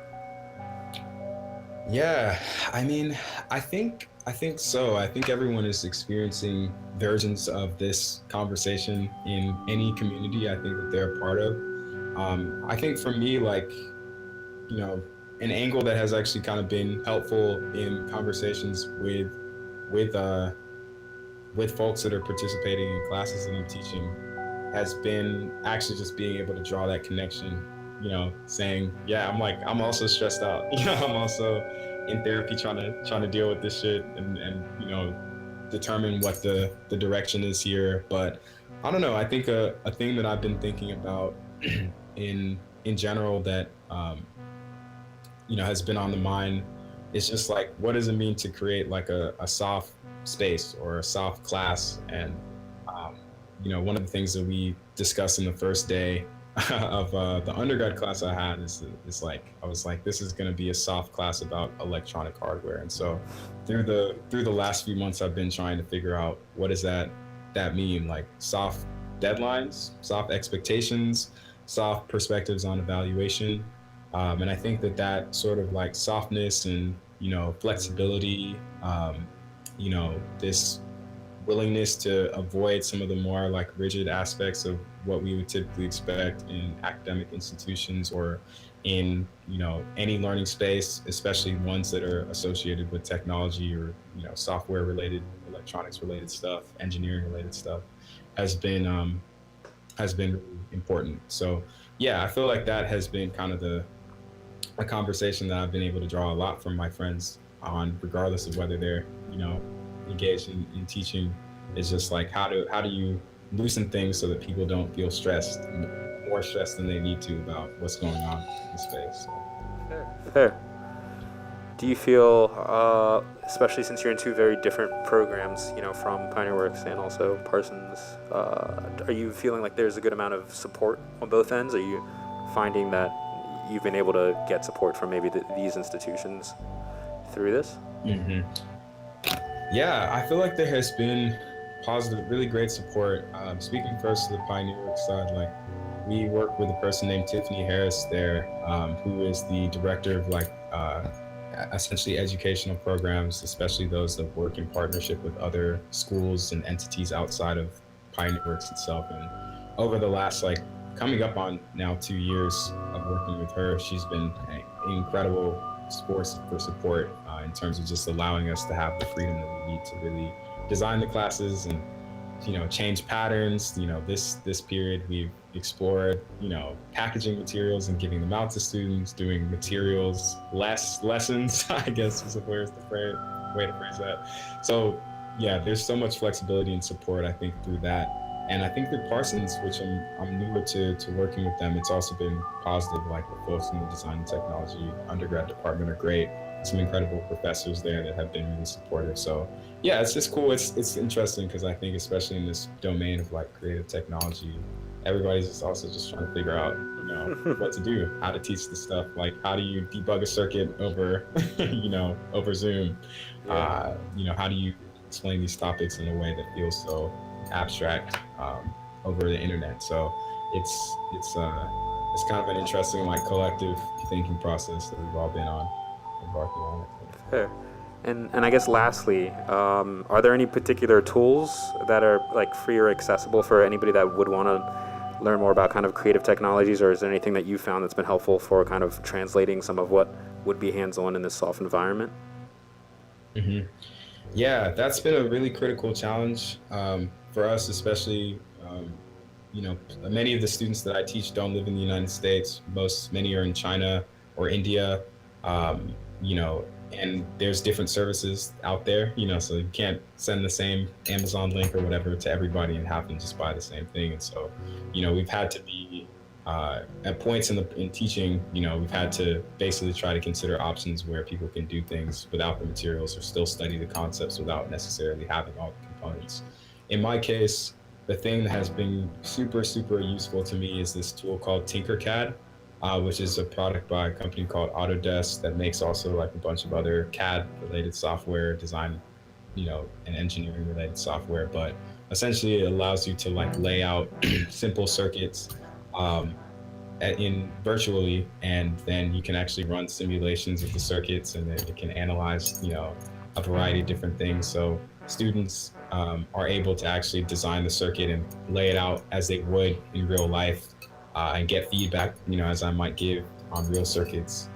S5: Yeah, I mean, I think so. I think everyone is experiencing versions of this conversation in any community I think that they're a part of. I think for me, like, an angle that has actually kind of been helpful in conversations with folks that are participating in classes that I'm teaching has been actually just being able to draw that connection, saying, yeah, I'm also stressed out. I'm also in therapy trying to deal with this shit and determine what the direction is here. But I don't know, I think a thing that I've been thinking about in general that has been on the mind is just like, what does it mean to create like a soft space or a soft class? And one of the things that we discussed in the first day of the undergrad class I had is like, I was like, this is going to be a soft class about electronic hardware. And so through the last few months, I've been trying to figure out what does that mean, like soft deadlines, soft expectations, soft perspectives on evaluation. And I think that sort of like softness and, flexibility, this willingness to avoid some of the more like rigid aspects of what we would typically expect in academic institutions or in, any learning space, especially ones that are associated with technology or, software related, electronics related stuff, engineering related stuff has been important. So yeah, I feel like that has been kind of a conversation that I've been able to draw a lot from my friends on, regardless of whether they're, engaged in teaching. Is just like, how do you loosen things so that people don't feel more stressed than they need to about what's going on in the space. So.
S2: Fair. Do you feel, especially since you're in two very different programs, from PioneerWorks and also Parsons, are you feeling like there's a good amount of support on both ends? Are you finding that you've been able to get support from maybe these institutions through this?
S5: Mm-hmm. Yeah, I feel like there has been positive, really great support. Speaking first to the PioneerWorks side, like we work with a person named Tiffany Harris there, who is the director of essentially educational programs, especially those that work in partnership with other schools and entities outside of PioneerWorks itself. And over the last coming up on now 2 years of working with her, she's been an incredible source for support in terms of just allowing us to have the freedom that we need to really design the classes and change patterns. This period we've explored packaging materials and giving them out to students, doing materials less lessons, I guess is the way to phrase that. So yeah, there's so much flexibility and support, I think, through that. And I think that Parsons, which I'm newer to working with them, it's also been positive. Like the folks in the design and technology undergrad department are great. Some incredible professors there that have been really supportive. So yeah, it's just cool. It's interesting because I think especially in this domain of creative technology, everybody's just also just trying to figure out what to do, how to teach the stuff. Like how do you debug a circuit over over Zoom? Yeah. How do you explain these topics in a way that feels so abstract over the internet. So it's kind of an interesting like collective thinking process that we've all been on embarking on.
S2: Fair. And I guess lastly, are there any particular tools that are like free or accessible for anybody that would want to learn more about kind of creative technologies, or is there anything that you found that's been helpful for kind of translating some of what would be hands-on in this soft environment?
S5: Mm-hmm. Yeah, that's been a really critical challenge for us, especially. You know, many of the students that I teach don't live in the United States. Many are in China or India. Um, you know, and there's different services out there. You know, so you can't send the same Amazon link or whatever to everybody and have them just buy the same thing. And so, you know, we've had to be at points in teaching. You know, we've had to basically try to consider options where people can do things without the materials or still study the concepts without necessarily having all the components. In my case, the thing that has been super, super useful to me is this tool called Tinkercad, which is a product by a company called Autodesk that makes also like a bunch of other CAD related software, design, you know, and engineering related software. But essentially it allows you to like lay out simple circuits um, in virtually, and then you can actually run simulations of the circuits, and then it can analyze, you know, a variety of different things. So students are able to actually design the circuit and lay it out as they would in real life, and get feedback, you know, as I might give on real circuits,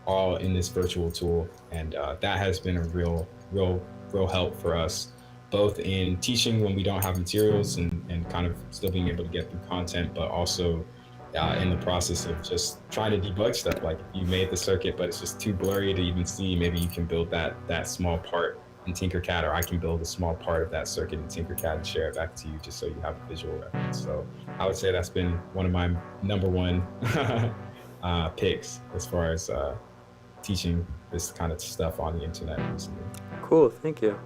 S5: all in this virtual tool. And that has been a real help for us, both in teaching when we don't have materials and kind of still being able to get through content, but also in the process of just trying to debug stuff. Like if you made the circuit, but it's just too blurry to even see, maybe you can build that small part in Tinkercad, or I can build a small part of that circuit in Tinkercad and share it back to you just so you have a visual reference. So I would say that's been one of my number one picks as far as teaching this kind of stuff on the internet recently.
S2: Cool, thank you.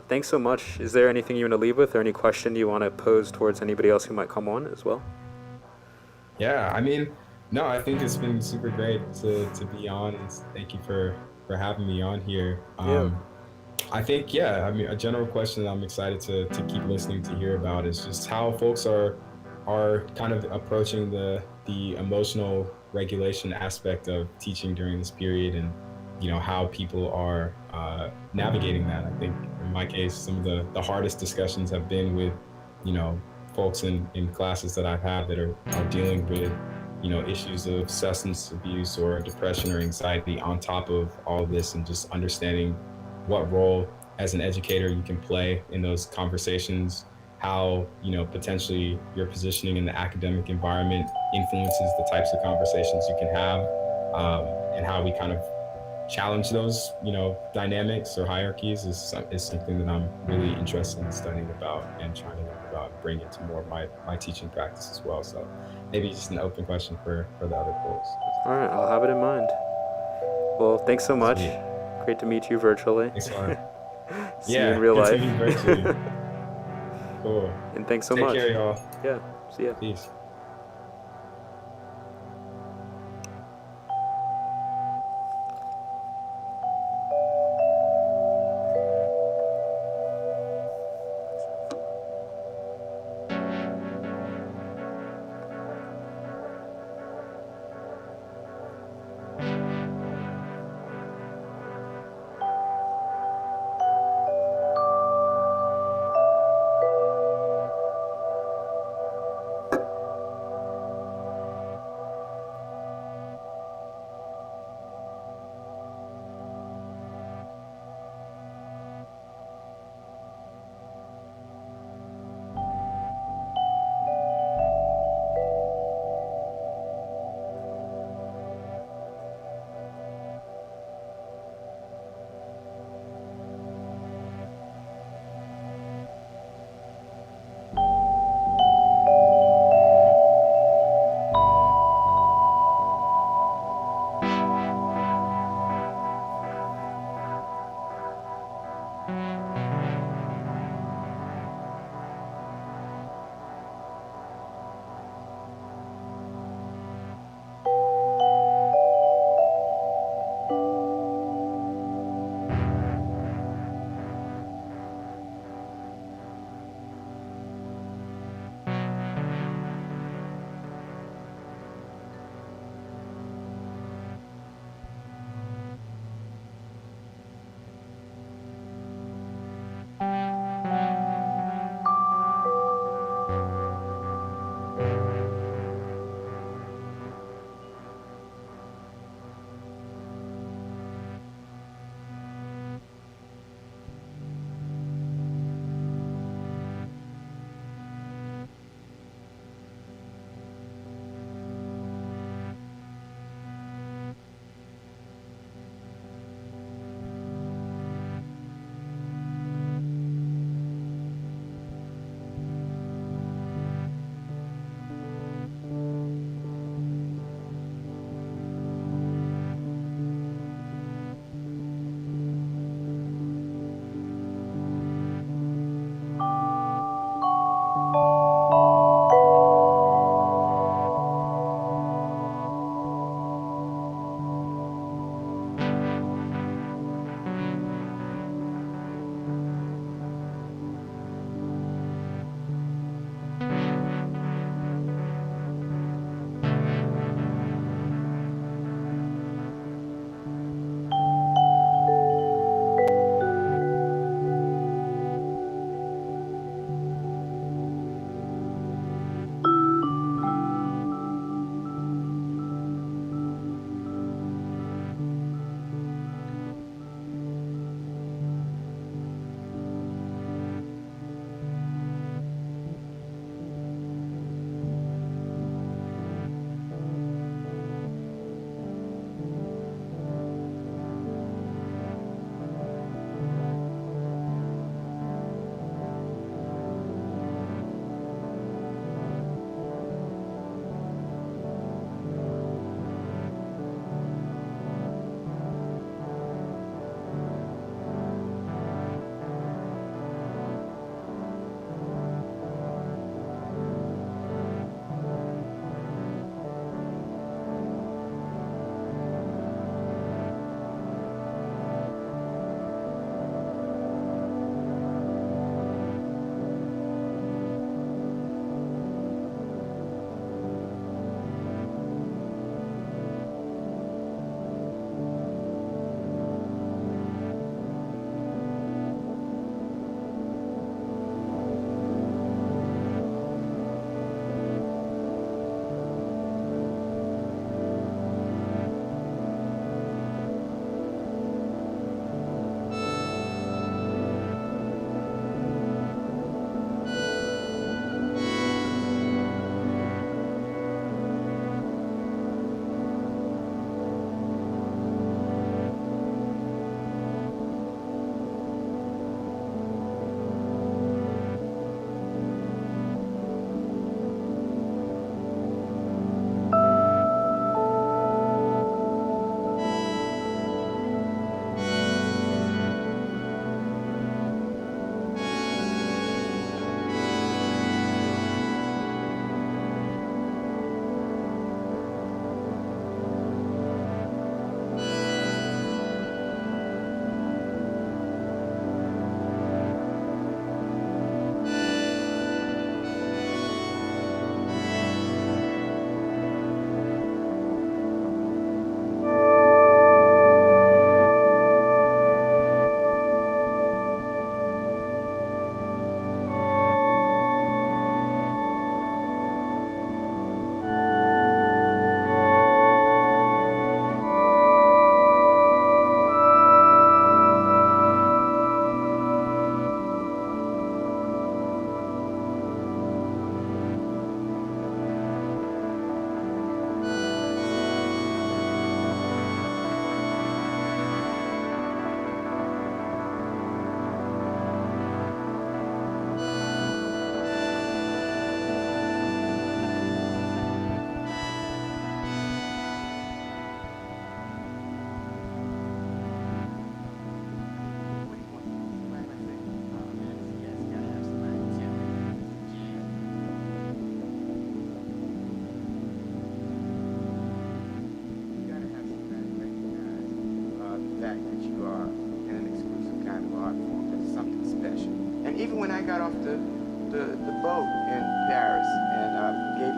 S2: Thanks so much. Is there anything you want to leave with, or any question you want to pose towards anybody else who might come on as well?
S5: Yeah, I mean, no, I think it's been super great to be on. Thank you for having me on here. I think, yeah, I mean, a general question that I'm excited to keep listening to hear about is just how folks are kind of approaching the emotional regulation aspect of teaching during this period, and, you know, how people are navigating that. I think in my case, some of the hardest discussions have been with, you know, folks in classes that I've had that are dealing with, you know, issues of substance abuse or depression or anxiety on top of all of this, and just understanding what role as an educator you can play in those conversations, how, you know, potentially your positioning in the academic environment influences the types of conversations you can have, and how we kind of challenge those, you know, dynamics or hierarchies is something that I'm really interested in studying about and trying to learn about and bring into more of my teaching practice as well. So maybe just an open question for the other folks.
S2: All right, I'll have it in mind. Well, thanks so much.
S5: Sweet.
S2: Great to meet you virtually.
S5: Thanks a lot.
S2: See you in real life.
S5: To meet virtually. Cool.
S2: And thanks so
S5: Take
S2: much.
S5: Take care, y'all.
S2: Yeah, see ya.
S5: Peace.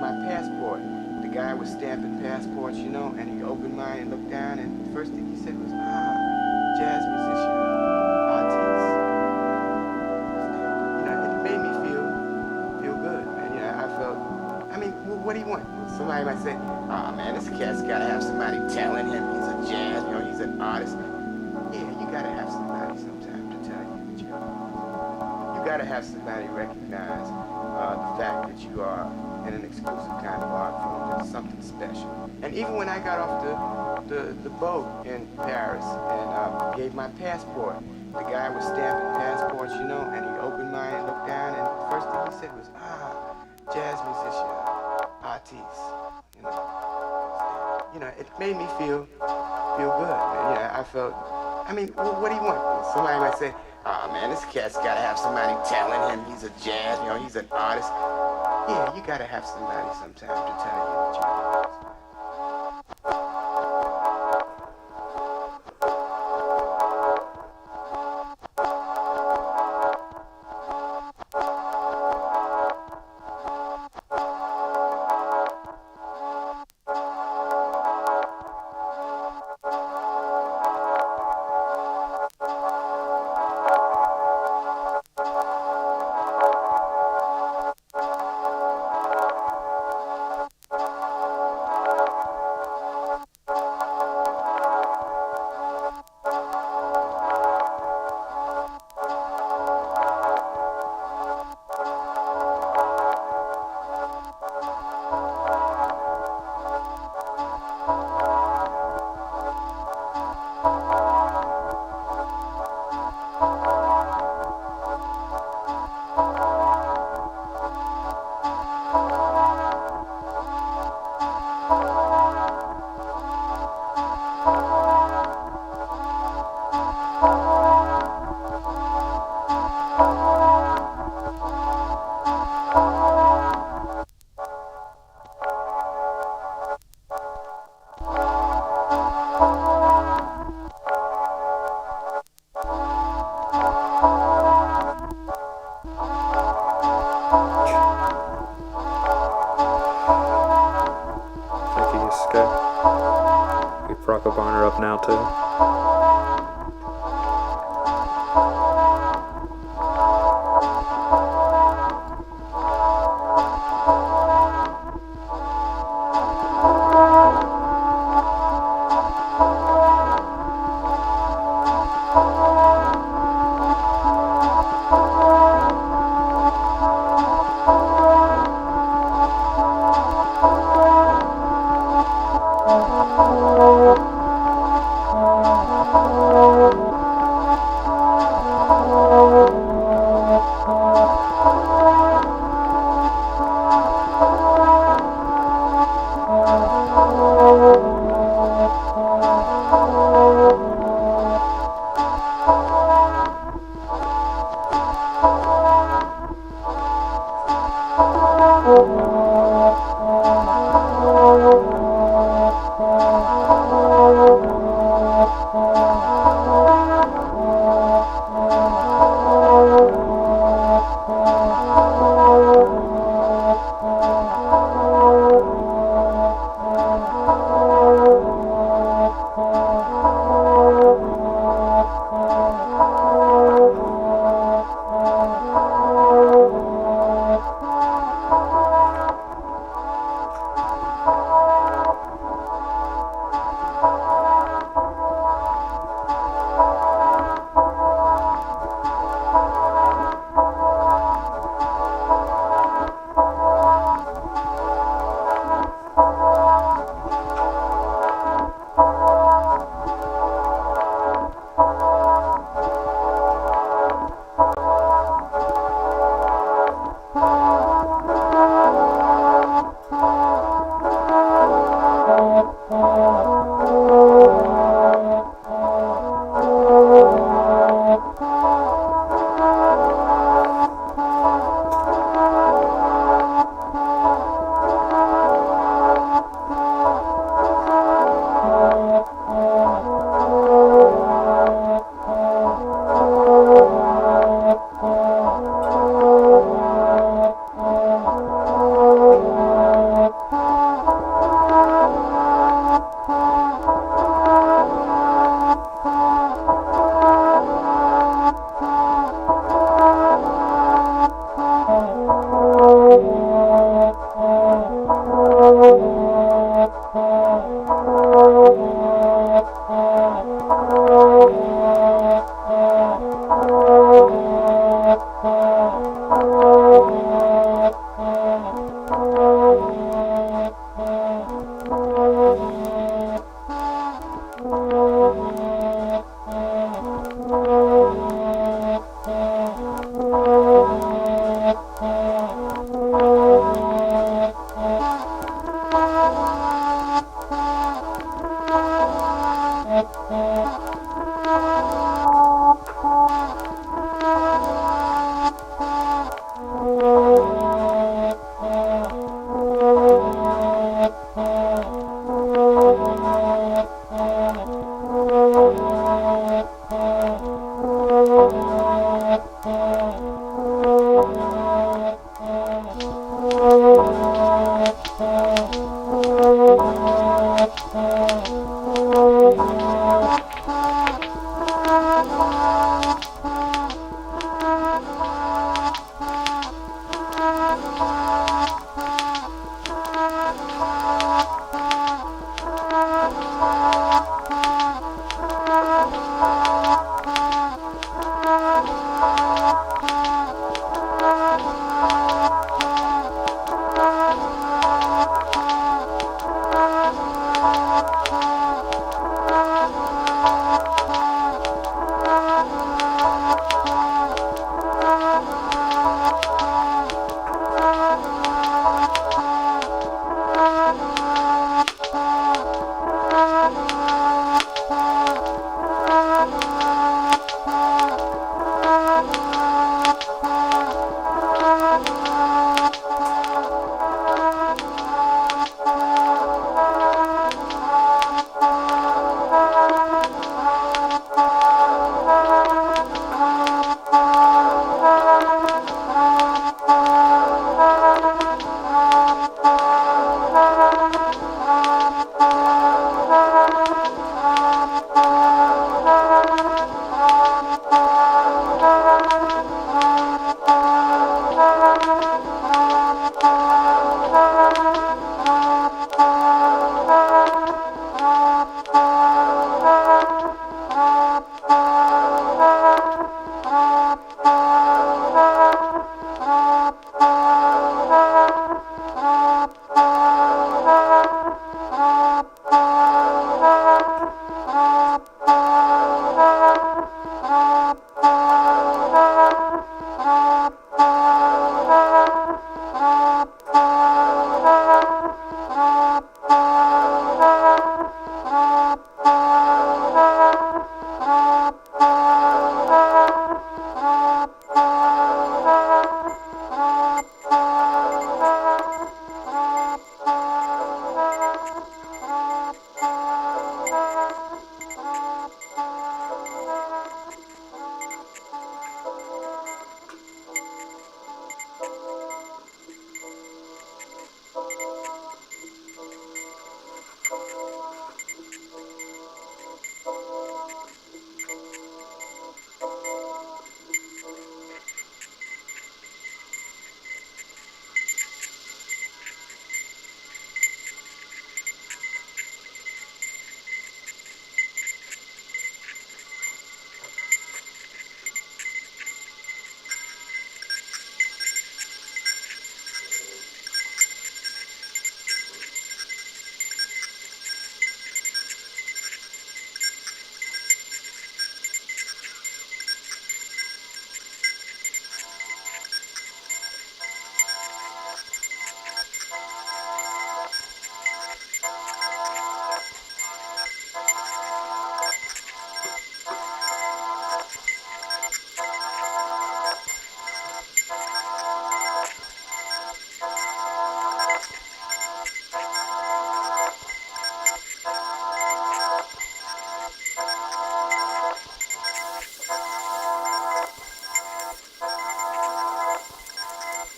S6: my passport. The guy was stamping passports, you know, and he opened mine and looked down, and the first thing he said was, jazz musician, artiste. You know, it made me feel good, man. You know, I felt, I mean, what do you want? Somebody might say, oh man, this cat's gotta have somebody telling him he's a jazz, you know, he's an artist. Yeah, you gotta have somebody sometime to tell you that you're an artist. You gotta have somebody recognize the fact that you are in an exclusive kind of art form. There's something special. And even when I got off the boat in Paris and gave my passport, the guy was stamping passports, you know, and he opened mine and looked down, and the first thing he said was, jazz musician, artiste, you know. You know, it made me feel good, man. You know, I felt, I mean, what do you want? Somebody might say, oh man, this cat's gotta have somebody telling him he's a jazz, you know, he's an artist. Yeah, you gotta have somebody sometime to tell you that you're an artist.
S2: Up now too.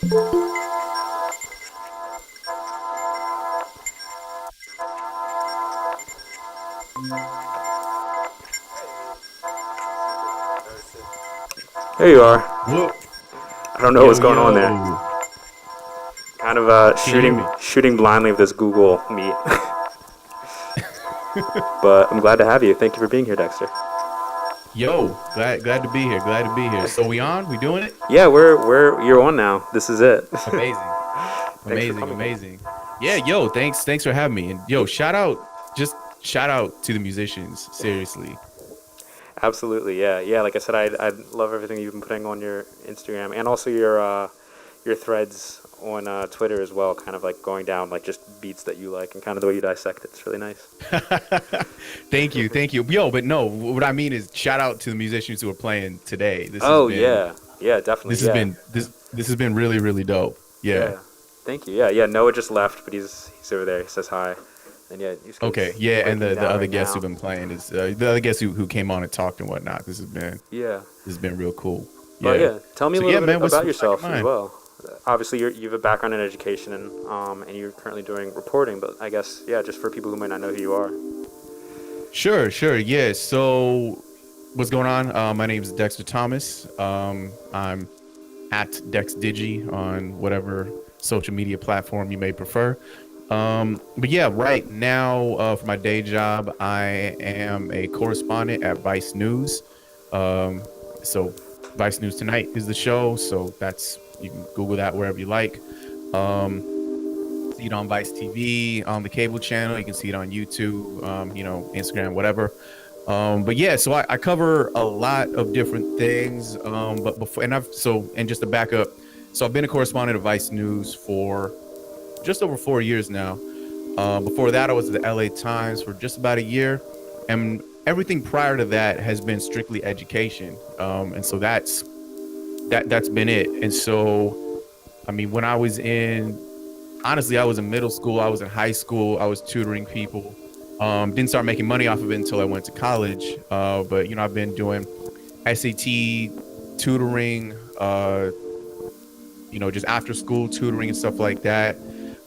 S7: There you are.
S8: Whoa.
S7: I don't know what's going on there.
S8: Yo.
S7: Kind of
S8: Can you hear me?
S7: shooting blindly with this Google Meet. But I'm glad to have you. Thank you for being here, Dexter.
S8: Yo, glad to be here. Glad to be here. So we on? We doing it?
S7: Yeah, you're on now. This is it.
S8: Amazing. Amazing. Yeah, yo, thanks for having me. And yo, shout out to the musicians, seriously.
S7: Absolutely, yeah. Like I said, I love everything you've been putting on your Instagram and also your threads on Twitter as well. Kind of like going down like just beats that you like and kind of the way you dissect it. It's really nice.
S8: Thank you. Yo, but no, what I mean is shout out to the musicians who are playing today.
S7: Yeah, definitely.
S8: This has been really, really dope. Yeah.
S7: Thank you. Yeah. Noah just left, but he's over there. He says hi. And yeah,
S8: okay, yeah, and the other guests who've been playing is the other guests who came on and talked and whatnot. This has been real cool. Yeah,
S7: but tell me a little bit about yourself as well. Obviously, you have a background in education and you're currently doing reporting. But I guess just for people who might not know who you are.
S8: Sure, yeah. So, what's going on? My name is Dexter Thomas. I'm at DexDigi on whatever social media platform you may prefer. But yeah, right now, for my day job, I am a correspondent at Vice News. So Vice News Tonight is the show. So you can Google that wherever you like. See it on Vice TV, on the cable channel. You can see it on YouTube, Instagram, whatever. But yeah, so I cover a lot of different things. But before, and just to back up, so I've been a correspondent of Vice News for just over 4 years now. Before that, I was at the LA Times for just about a year, and everything prior to that has been strictly education. And so that's been it. And so, I mean, when I was in middle school, I was in high school, I was tutoring people. Didn't start making money off of it until I went to college. But I've been doing SAT tutoring, just after school tutoring and stuff like that.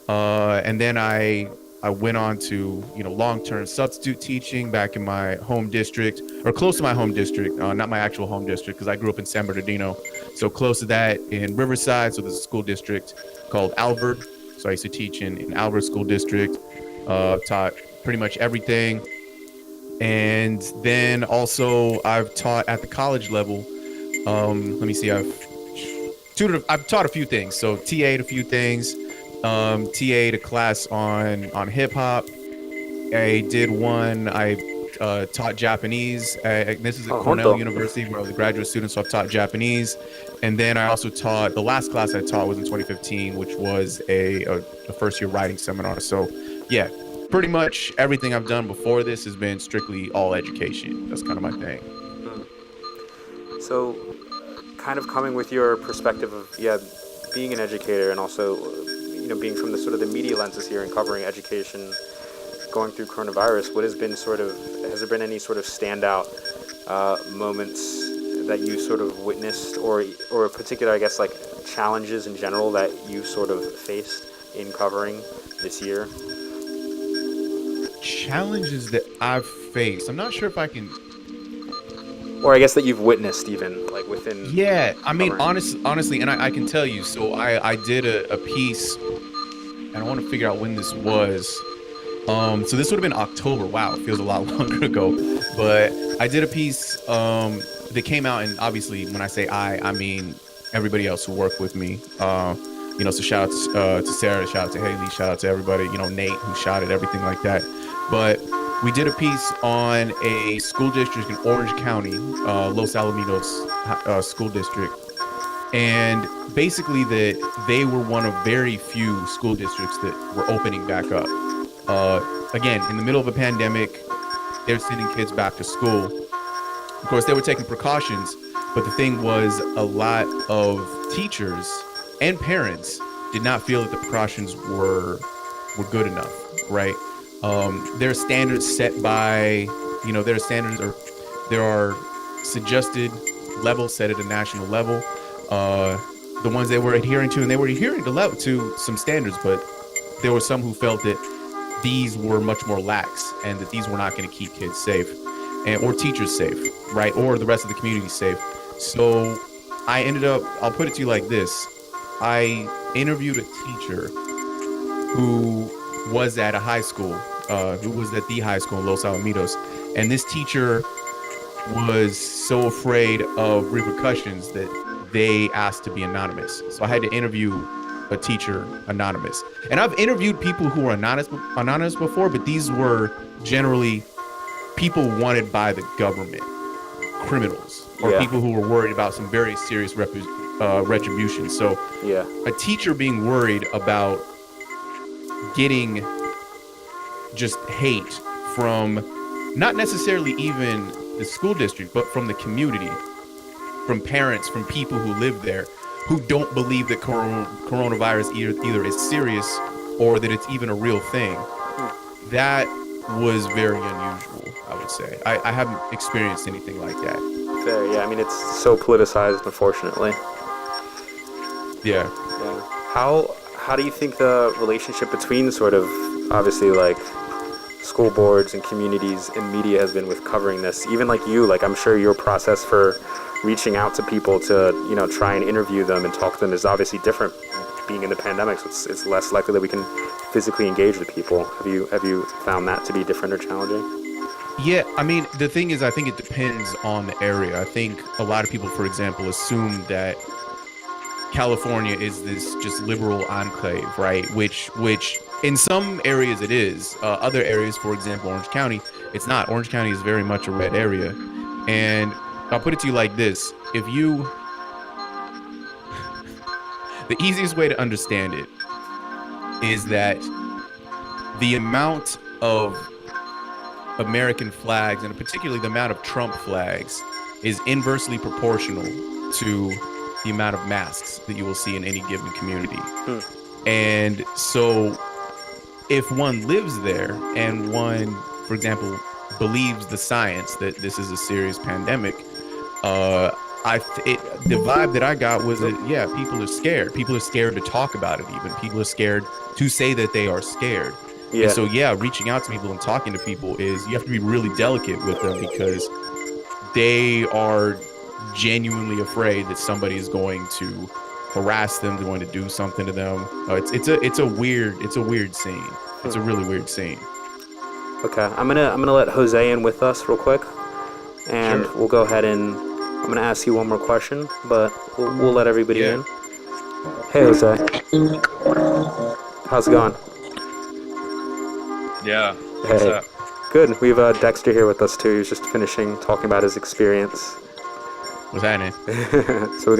S8: And then I went on to, long-term substitute teaching back in my home district, or close to my home district, not my actual home district, because I grew up in San Bernardino. So close to that in Riverside. So there's a school district called Albert. So I used to teach in Albert School District, taught pretty much everything. And then also I've taught at the college level. Let me see, I've taught a few things. So TA'd a few things. TA'd a class on hip hop. I did one. I taught Japanese. This is at Cornell University, where I was a graduate student, so I've taught Japanese. And then I also taught, the last class I taught was in 2015, which was a first year writing seminar. So yeah, pretty much everything I've done before this has been strictly all education. That's kind of my thing.
S7: So kind of coming with your perspective of being an educator and also being from the sort of the media lenses here and covering education going through coronavirus, has there been any sort of standout moments that you sort of witnessed or particular, I guess, like challenges in general that you sort of faced in covering this year?
S8: Challenges that I've faced. I'm not sure if I can...
S7: Or I guess that you've witnessed even, like within...
S8: Yeah, I mean, honestly, and I can tell you, so I did a piece, and I want to figure out when this was. So this would have been October. Wow, it feels a lot longer ago. But I did a piece that came out, and obviously, when I say I mean everybody else who worked with me. So shout out to Sarah, shout out to Haley, shout out to everybody, Nate who shot it, everything like that. But we did a piece on a school district in Orange County, Los Alamitos school district. And basically that they were one of very few school districts that were opening back up. Again, in the middle of a pandemic, they're sending kids back to school. Of course, they were taking precautions, but the thing was a lot of teachers and parents did not feel that the precautions were good enough, right? There are standards set by, there are suggested levels set at a national level. the ones they were adhering to, and they were adhering to some standards, but there were some who felt that these were much more lax and that these were not going to keep kids safe or teachers safe, right? Or the rest of the community safe. So I ended up, I'll put it to you like this. I interviewed a teacher who was at a high school, who was at the high school in Los Alamitos. And this teacher was so afraid of repercussions that they asked to be anonymous. So I had to interview a teacher anonymous. And I've interviewed people who were anonymous before, but these were generally people wanted by the government, criminals, or people who were worried about some very serious retribution. So a teacher being worried about getting just hate from not necessarily even the school district, but from the community, from parents, from people who live there, who don't believe that coronavirus either is serious or that it's even a real thing. That was very unusual, I would say. I haven't experienced anything like that.
S7: Fair, yeah. I mean, it's so politicized, unfortunately.
S8: Yeah.
S7: How do you think the relationship between sort of, obviously, like, school boards and communities and media has been with covering this? Even like you, like, I'm sure your process for reaching out to people to, you know, try and interview them and talk to them is obviously different being in the pandemic, so it's less likely that we can physically engage with people. Have you found that to be different or challenging?
S8: Yeah, I mean, the thing is, I think it depends on the area. I think a lot of people, for example, assume that California is this just liberal enclave, right? Which in some areas it is. Other areas, for example, Orange County, it's not. Orange County is very much a red area. And I'll put it to you like this. The easiest way to understand it is that the amount of American flags, and particularly the amount of Trump flags, is inversely proportional to the amount of masks that you will see in any given community. And so if one lives there and one, for example, believes the science that this is a serious pandemic, the vibe that I got was that, yeah, people are scared. People are scared to talk about it even. People are scared to say that they are scared. Yeah. And so, yeah, reaching out to people and talking to people is, you have to be really delicate with them because they are genuinely afraid that somebody is going to harass them, going to do something to them. It's a weird scene. It's a really weird scene.
S7: Okay, I'm gonna let Jose in with us real quick, and we'll go ahead and I'm gonna ask you one more question, but we'll let everybody in. Hey, Jose, how's it going?
S9: Yeah.
S7: What's up? Good. We have Dexter here with us too. He's just finishing talking about his experience.
S8: What's happening?
S7: So we're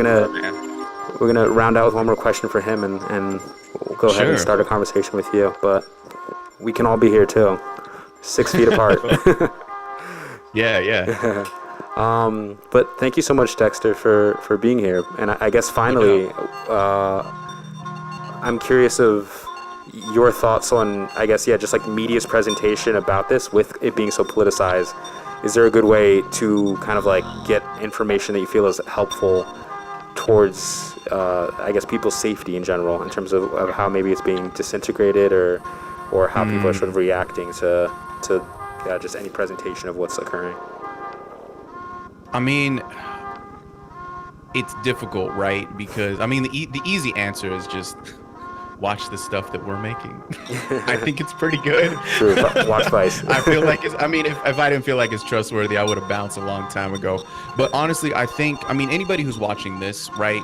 S7: gonna round out with one more question for him, and we'll go ahead and start a conversation with you. But we can all be here too, 6 feet apart.
S8: Yeah.
S7: But thank you so much, Dexter, for being here. And I guess finally, I'm curious of your thoughts on, I guess, just like media's presentation about this, with it being so politicized. Is there a good way to kind of like get information that you feel is helpful towards, I guess, people's safety in general, in terms of how maybe it's being disintegrated or how people are sort of reacting to just any presentation of what's occurring?
S8: I mean, it's difficult, right? Because, I mean, the easy answer is just watch the stuff that we're making. I think it's pretty good.
S7: True. Watch Vice.
S8: I feel like if I didn't feel like it's trustworthy, I would have bounced a long time ago. But honestly, anybody who's watching this, right,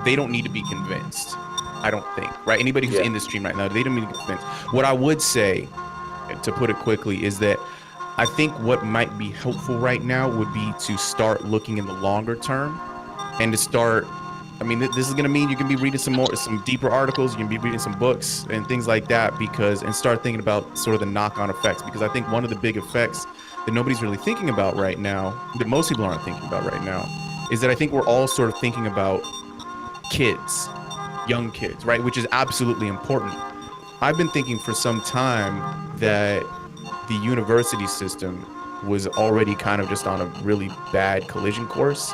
S8: they don't need to be convinced. I don't think, right? Anybody who's in this stream right now, they don't need to be convinced. What I would say, to put it quickly, is that I think what might be helpful right now would be to start looking in the longer term, and to start, I mean, this is going to mean you can be reading some deeper articles, you can be reading some books and things like that, and start thinking about sort of the knock-on effects. Because I think one of the big effects that nobody's really thinking about right now, that most people aren't thinking about right now, is that I think we're all sort of thinking about kids, young kids, right? Which is absolutely important. I've been thinking for some time that the university system was already kind of just on a really bad collision course.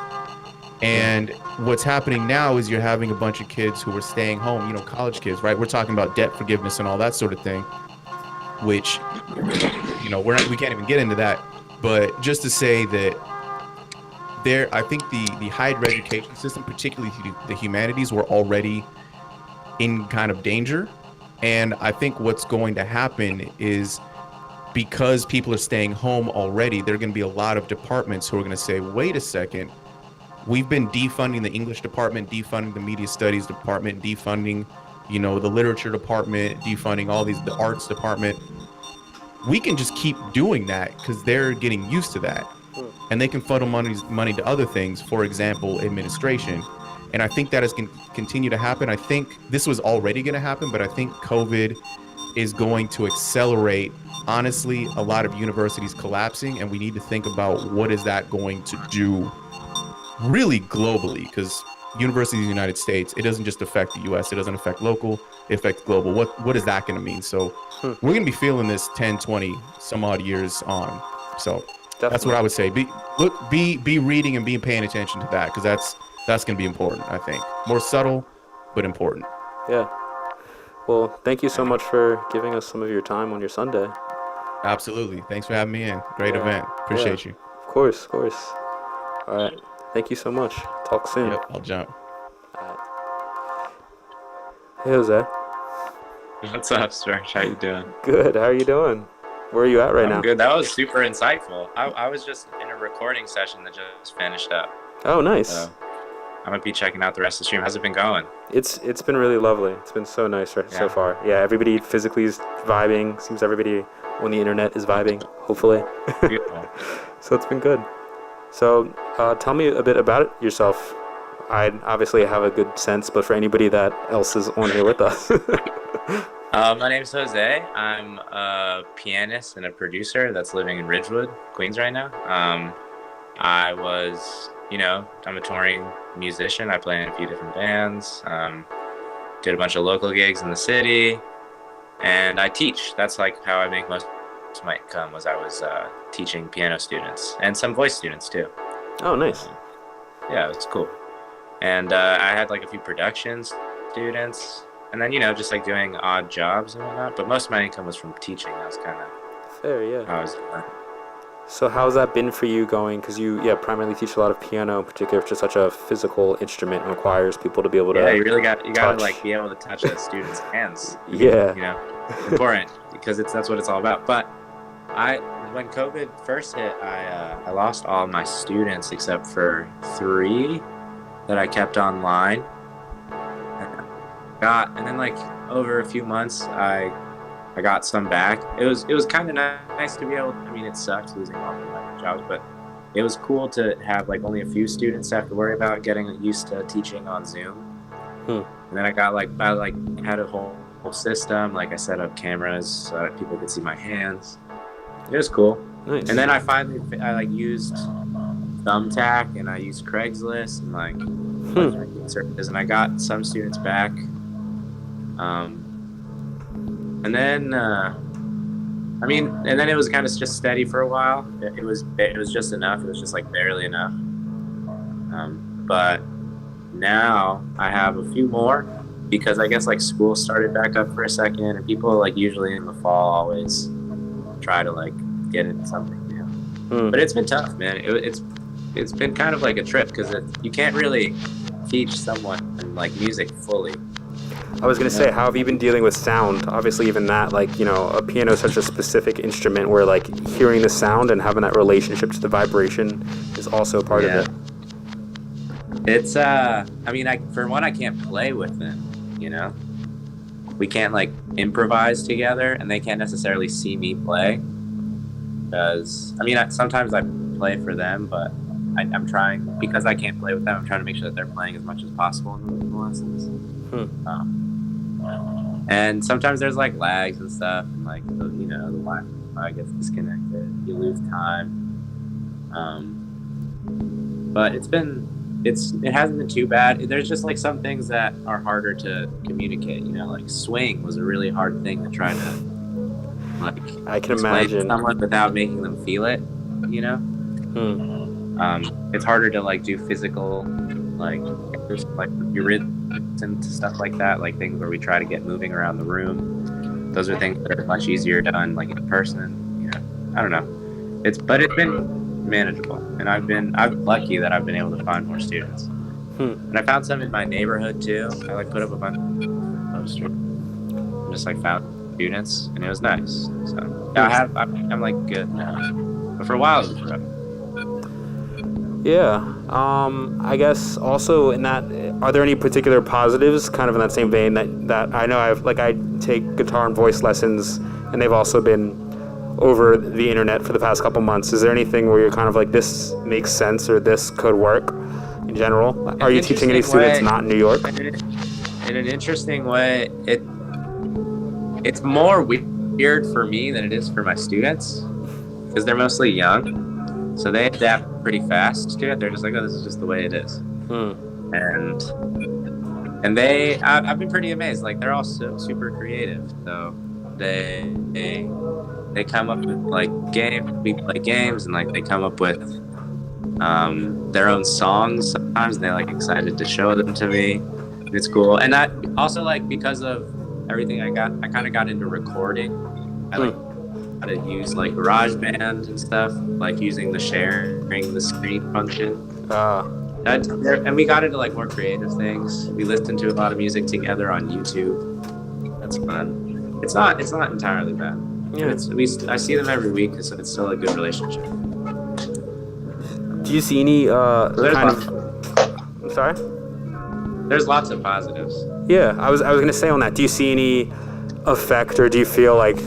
S8: And what's happening now is you're having a bunch of kids who are staying home, college kids, right? We're talking about debt forgiveness and all that sort of thing, which, we can't even get into that. But just to say that I think the higher education system, particularly the humanities, were already in kind of danger. And I think what's going to happen is, because people are staying home already, there are going to be a lot of departments who are going to say, wait a second, we've been defunding the English department, defunding the media studies department, defunding, the literature department, defunding the arts department. We can just keep doing that because they're getting used to that. And they can funnel money to other things, for example, administration. And I think that is going to continue to happen. I think this was already going to happen, but I think COVID is going to accelerate, honestly, a lot of universities collapsing. And we need to think about what is that going to do really globally, because universities in the United States, it doesn't just affect the US, it doesn't affect local, it affects global. What is that going to mean? So we're going to be feeling this 10, 20, some odd years on. So that's what I would say. Be reading and be paying attention to that, because that's going to be important, I think. More subtle, but important.
S7: Yeah. Well, thank you so much for giving us some of your time on your Sunday.
S8: Absolutely. Thanks for having me in. Great event. Appreciate you.
S7: Of course. All right. Thank you so much. Talk soon.
S8: Yep, I'll jump.
S7: All right. Hey, Jose.
S9: What's up, Serge? How you doing?
S7: Good. How are you doing? Where are you at right now?
S9: I'm good. That was super insightful. I was just in a recording session that just finished up.
S7: Oh, nice.
S9: So I'm going to be checking out the rest of the stream. How's it been going?
S7: It's been really lovely. It's been so nice so far. Yeah, everybody physically is vibing. Seems everybody on the internet is vibing, hopefully.
S9: Beautiful.
S7: So it's been good. So tell me a bit about yourself. I obviously have a good sense, but for anybody that else is on here with us.
S9: My name's Jose. I'm a pianist and a producer that's living in Ridgewood, Queens right now. I'm a touring musician. I play in a few different bands. Did a bunch of local gigs in the city, and I teach. That's like how I make most of my income. Was I was teaching piano students and some voice students too.
S7: Oh, nice.
S9: Yeah, it's cool. And I had like a few production students, and then just like doing odd jobs and whatnot. But most of my income was from teaching. That was kind of
S7: fair, yeah.
S9: How I was.
S7: So how's that been for you going? Because you, primarily teach a lot of piano, in particular, which is such a physical instrument and requires people to be able to.
S9: Yeah, you gotta like be able to touch the students' hands.
S7: Yeah.
S9: Important because that's what it's all about. But when COVID first hit, I lost all my students except for 3 that I kept online. And then like over a few months, I got some back. It was kind of nice to be able. I mean, it sucks losing all of my jobs, but it was cool to have like only a few students to have to worry about, getting used to teaching on Zoom. And then I had a whole system. Like I set up cameras so that people could see my hands. It was cool.
S7: Nice.
S9: And then I used Thumbtack and I used Craigslist and services, and I got some students back. And then it was kind of just steady for a while. It was just enough. It was just like barely enough. But now I have a few more because I guess like school started back up for a second, and people like usually in the fall always try to like get into something new. But it's been tough, man. It's been kind of like a trip because you can't really teach someone like music fully.
S7: I was going to say, how have you been dealing with sound? Obviously, even that, like, a piano is such a specific instrument where, like, hearing the sound and having that relationship to the vibration is also part of it.
S9: It's, for one, I can't play with them, We can't, like, improvise together, and they can't necessarily see me play. Because, sometimes I play for them, but I'm trying, because I can't play with them, I'm trying to make sure that they're playing as much as possible in the lessons. And sometimes there's like lags and stuff, and like the Wi-Fi gets disconnected, you lose time. But it hasn't been too bad. There's just like some things that are harder to communicate. Like swing was a really hard thing to try to like.
S7: I can imagine
S9: someone without making them feel it. It's harder to like do physical like you listen to stuff like that, like things where we try to get moving around the room. Those are things that are much easier done like in person. You know, I don't know. It's been manageable, and I'm lucky that I've been able to find more students. And I found some in my neighborhood too. I like put up a bunch of posters, and just like found students, and it was nice. So yeah, I'm like good now, but for a while it was rough.
S7: Yeah. I guess also in that, are there any particular positives, kind of in that same vein, that I know I take guitar and voice lessons, and they've also been over the internet for the past couple months. Is there anything where you're kind of like, this makes sense or this could work in general? Are you teaching any students not in New York?
S9: In an interesting way, it's more weird for me than it is for my students, because they're mostly young. So they adapt pretty fast to it. They're just like, oh, this is just the way it is. And I've been pretty amazed. Like, they're all super creative. So they come up with like we play games, and like they come up with their own songs sometimes. They're like excited to show them to me. And it's cool. And I also, like, because of everything I kind of got into recording. I like how to use like GarageBand and stuff, like using the sharing the screen function. And we got into like more creative things. We listened to a lot of music together on YouTube. That's fun. It's not entirely bad. Yeah. I see them every week, so it's still a good relationship.
S7: Do you see any I'm sorry?
S9: There's lots of positives.
S7: Yeah, I was gonna say on that. Do you see any effect, or do you feel like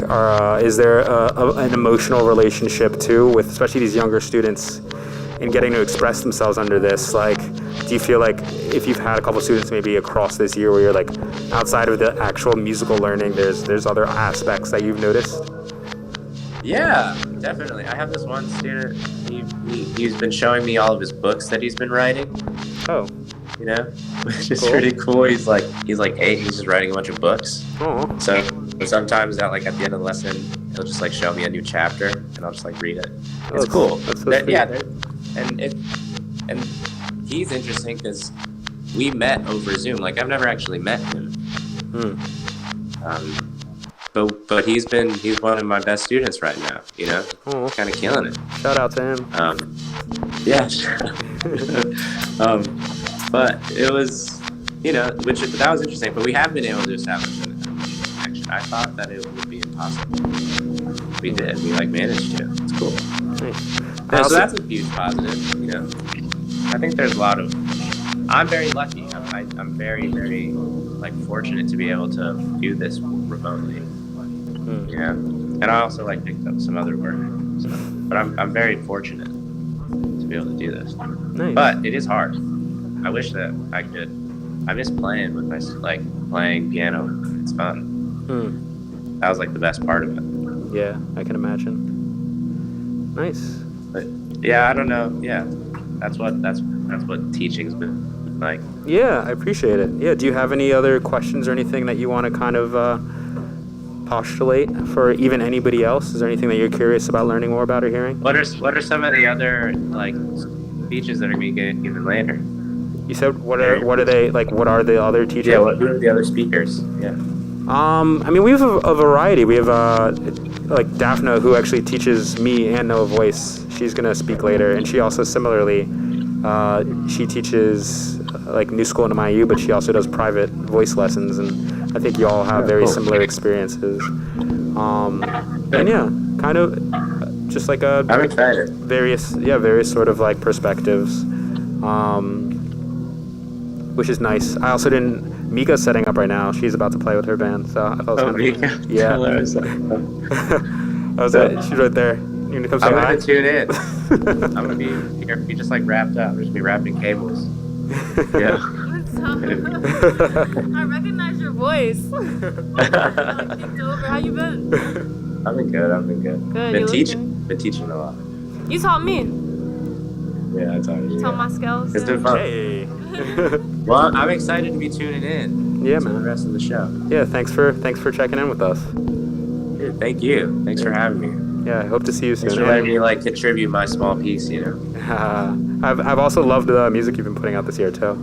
S7: is there an emotional relationship too with especially these younger students in getting to express themselves under this? Like, do you feel like if you've had a couple students maybe across this year where you're like, outside of the actual musical learning, there's other aspects that you've noticed?
S9: Yeah, definitely. I have this one student. He's been showing me all of his books that he's been writing.
S7: Oh.
S9: You know, which is pretty cool. He's like 8. He's just writing a bunch of books.
S7: Oh.
S9: So sometimes at the end of the lesson, he'll just like show me a new chapter, and I'll just like read it. It's cool.
S7: That's so
S9: and he's interesting because we met over Zoom. Like, I've never actually met him. But he's one of my best students right now. You know, kind of killing it.
S7: Shout out to him.
S9: Yeah. But it was, you know, that was interesting. But we have been able to establish an connection. I thought that it would be impossible. We did. We managed to. It's cool. So that's a huge positive. You know, I think there's a lot of. I'm very lucky. I'm very, very fortunate to be able to do this remotely. You know, and I also picked up some other work. So, but I'm very fortunate to be able to do this.
S7: Nice.
S9: But it is hard. I wish that I could. I miss playing with my playing piano. It's fun. That was the best part of it.
S7: Yeah, I can imagine. Nice.
S9: But yeah, I don't know. Yeah, that's what teaching's been like.
S7: Yeah, I appreciate it. Yeah, do you have any other questions or anything that you want to kind of postulate for even anybody else? Is there anything that you're curious about learning more about or hearing?
S9: What are some of the other speeches that are going to get given later?
S7: You said what are they what are the other teachers?
S9: Yeah, who are the other speakers? Yeah.
S7: I mean, we have a variety. We have Daphne, who actually teaches me and Noah voice. She's gonna speak later, and she also similarly, she teaches new school in MIU, but she also does private voice lessons, and I think you all have very similar experiences. And yeah, kind of just
S9: I'm excited.
S7: Various sort of perspectives. Which is nice. I also didn't. Mika's setting up right now. She's about to play with her band, so I thought.
S9: Mika.
S7: Yeah. She's right there. You gonna come say hi?
S9: I'm gonna tune in. I'm gonna be here. Be just wrapped up. I'm just gonna be wrapping cables. Yeah.
S10: What's up? I recognize your voice. How you been?
S9: I've been good.
S10: Good.
S9: Been teaching a lot.
S10: You taught me.
S9: Yeah, I taught you.
S10: Taught my skills.
S9: It's been fun.
S7: Hey.
S9: Well, I'm excited to be tuning in.
S7: Yeah,
S9: to
S7: man.
S9: the rest of the show.
S7: Yeah, thanks for checking in with us.
S9: Dude, thank you. Thanks for having me.
S7: Yeah, I hope to see you soon.
S9: Thanks for letting me contribute my small piece. You know.
S7: I've also loved the music you've been putting out this year too.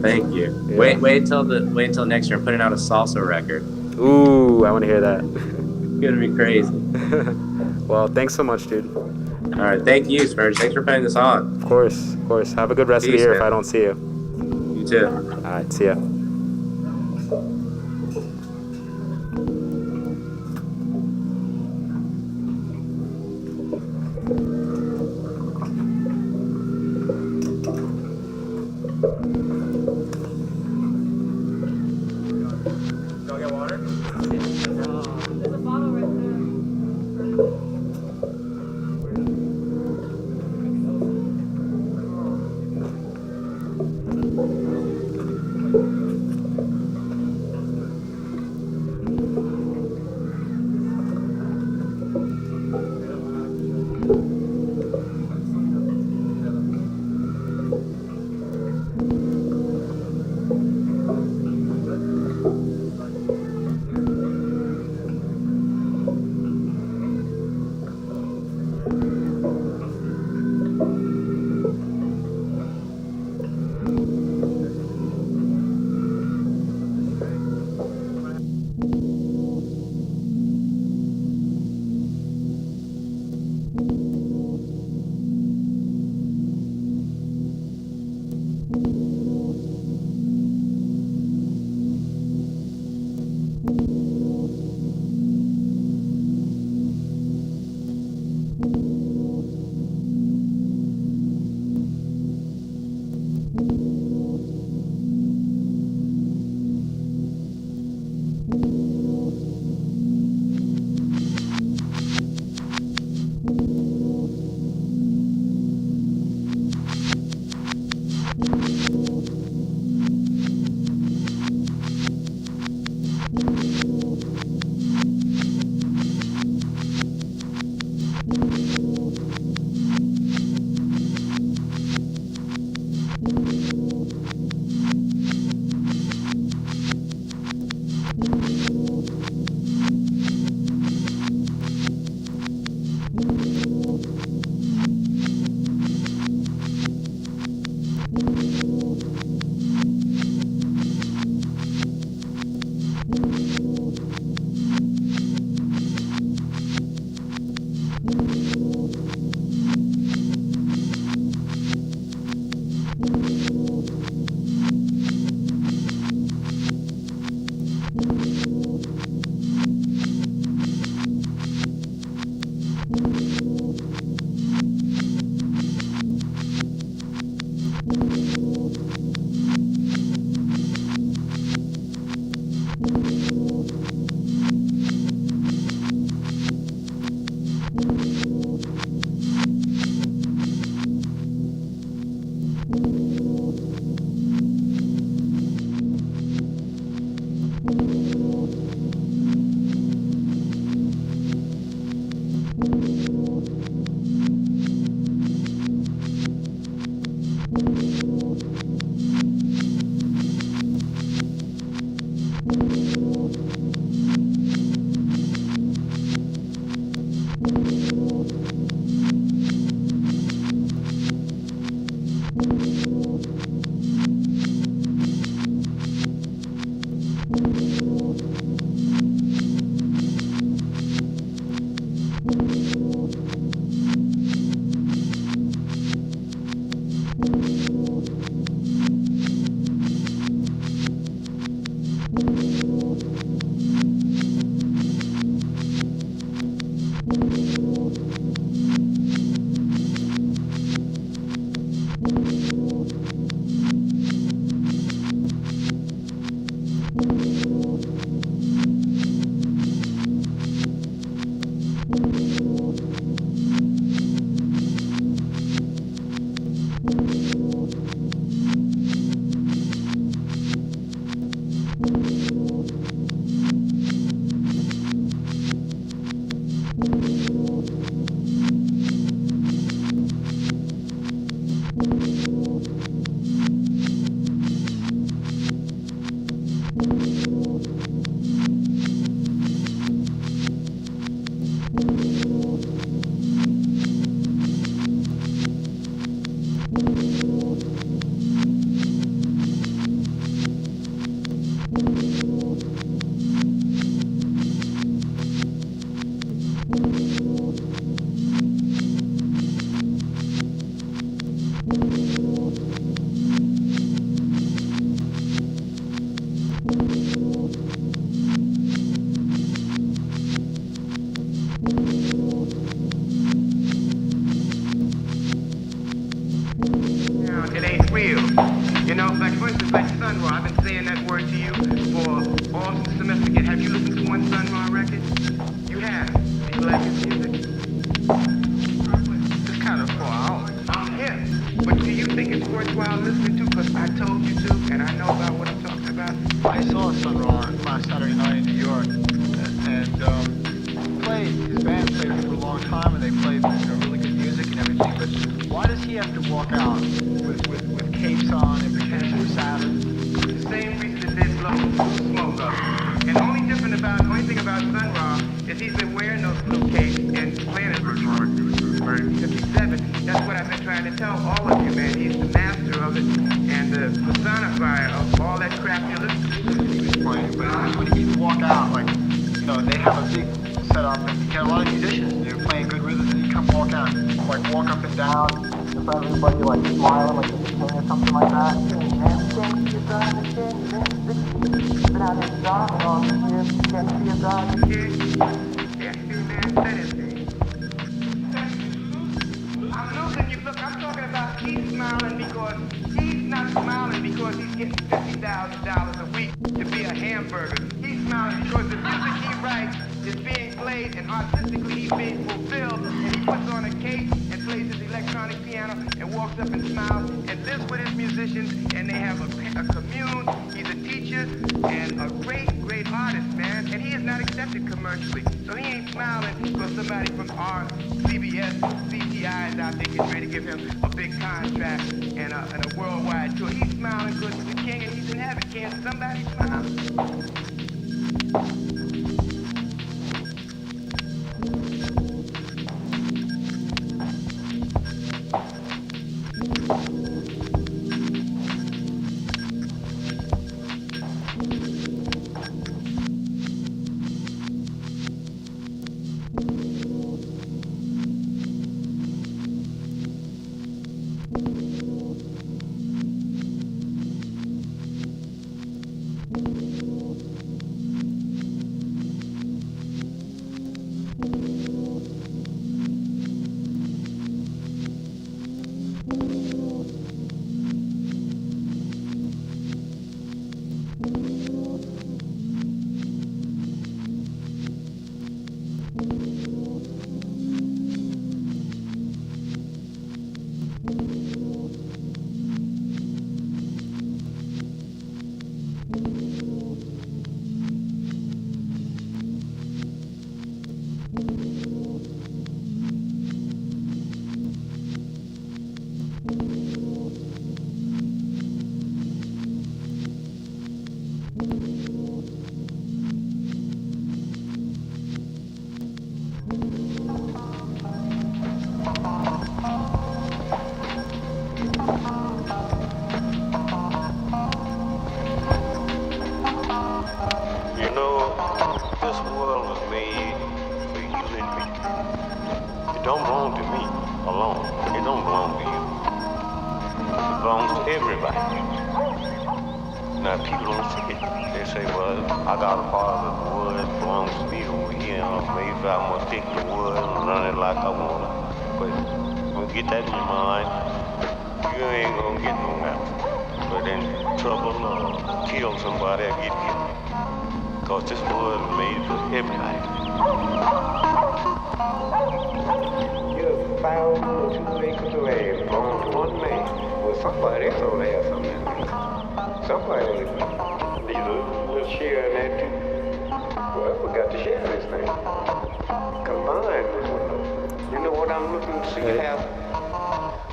S9: Thank you.
S7: Yeah.
S9: Wait until next year. I'm putting out a salsa record.
S7: Ooh, I want to hear that.
S9: It's gonna be crazy.
S7: Well, thanks so much, dude.
S9: All right, thank you, Spurge. Thanks for putting this on.
S7: Of course, of course. Have a good rest of the
S9: Peace,
S7: year
S9: man.
S7: if I don't see you.
S9: You too.
S7: All right, see ya.
S10: Go get water? There's a bottle right there.
S6: have you listened to one Sun Ra record? You have. Do you like his music? It's kind of far out. I'm hip. But do you think it's worthwhile listening to? Because I told you to, and I know about what I'm talking about.
S11: I saw Sun Ra last Saturday night in New York, and his band played for a long time, and they played really good music and everything. But why does he have to walk out with capes on and pretend to be Sabbath?
S6: The same reason that they blow smoke up. And the only thing about Sun Ra is he's been wearing those blue capes and playing it for 57. That's what I've been trying to tell all of you, man. He's the master of it and the personifier of all that crap you listen to.
S11: He was playing, but when he'd walk out, like, they have a big setup, and you get a lot of musicians, and they're playing good rhythms, and you come walk out, like walk up and down in front of everybody, like smiling, like he's or something like that.
S6: I'm losing you. Look, I'm talking about he's smiling because he's not smiling because he's getting $50,000 a week to be a hamburger. He's smiling because the music he writes is being played and artistically he's being fulfilled, and he puts on a cape and plays his electronic piano and walks up and smiles and lives with his musicians, and they have a commune. He's a teacher and a great artist, man, and he is not accepted commercially. So he ain't smiling because somebody from our CBS or CTI is out there getting ready to give him a big contract and a worldwide tour. He's smiling because he's the king and he's in heaven. Can't somebody smile?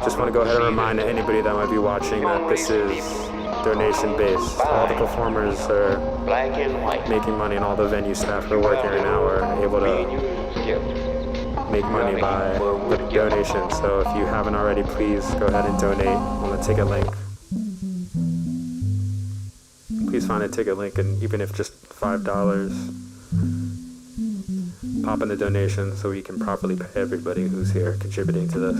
S7: Just want to go ahead and remind anybody that might be watching that this is donation based. All the performers are making money, and all the venue staff who are working right now are able to make money by the donation. So if you haven't already, please go ahead and donate on the ticket link. Please find a ticket link, and even if just $5, pop in the donation so we can properly pay everybody who's here contributing to this.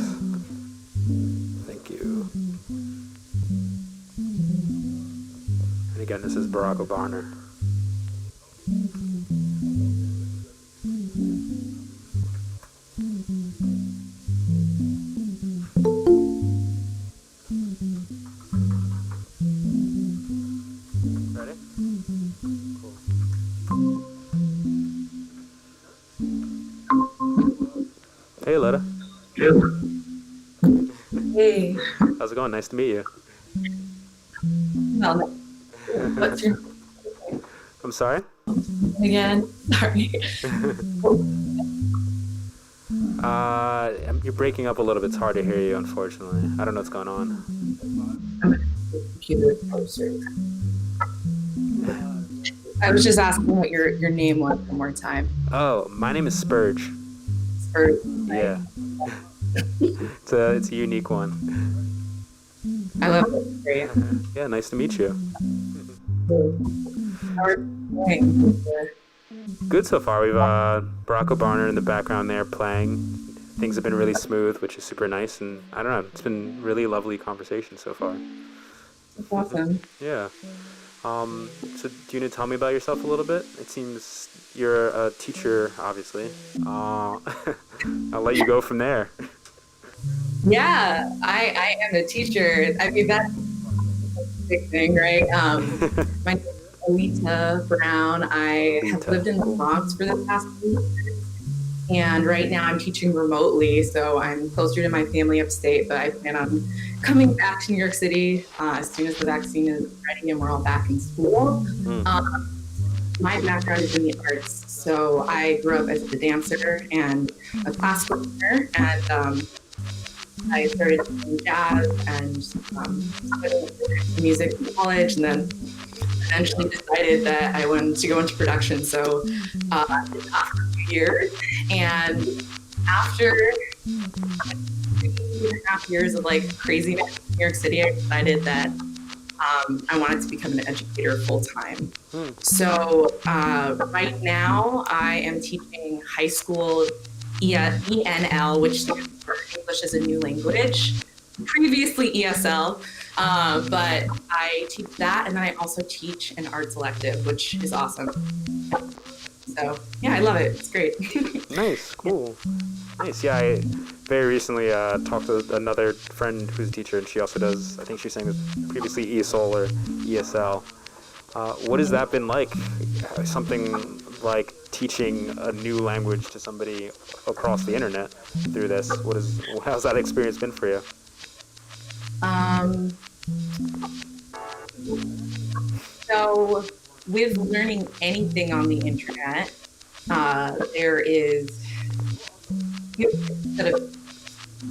S7: Thank you. And again, this is Barack Obama. Ready? Cool. Hey, Letta.
S12: Hey.
S7: How's it going? Nice to meet you.
S12: Well, what's your
S7: I'm sorry?
S12: again? Sorry.
S7: You're breaking up a little bit. It's hard to hear you, unfortunately. I don't know what's going on.
S12: Computer poster. I was just asking what your name was one more time.
S7: Oh, my name is Spurge.
S12: Spurge.
S7: Yeah. It's a unique one.
S12: I love it. Great.
S7: Yeah, nice to meet you.
S12: How are you doing?
S7: Good so far. We've Barack Obama in the background there playing. Things have been really smooth, which is super nice, and I don't know, it's been really lovely conversation so far.
S12: That's awesome.
S7: Yeah. So do you want to tell me about yourself a little bit? It seems you're a teacher, obviously. I'll let you go from there.
S12: Yeah, I am a teacher. I mean, that's a big thing, right? My name is Alita Brown. I have lived in the Bronx for the past week. And right now I'm teaching remotely, so I'm closer to my family upstate, but I plan on coming back to New York City as soon as the vaccine is ready and we're all back in school. My background is in the arts, so I grew up as a dancer and a classical singer, and I started playing jazz and studying music in college, and then eventually decided that I wanted to go into production. So I did that for a few years, and after 2.5 years of like craziness in New York City, I decided that I wanted to become an educator full time. So right now I am teaching high school ENL, which stands for English as a New Language, previously ESL, but I teach that, and then I also teach an arts elective, which is awesome. So yeah, I love it. It's great.
S7: Nice, cool. Nice. Yeah, I very recently talked to another friend who's a teacher, and she also does, I think she was saying previously ESOL or ESL. What has that been like? Something like teaching a new language to somebody across the internet through this. How's that experience been for you?
S12: So with learning anything on the internet, there is that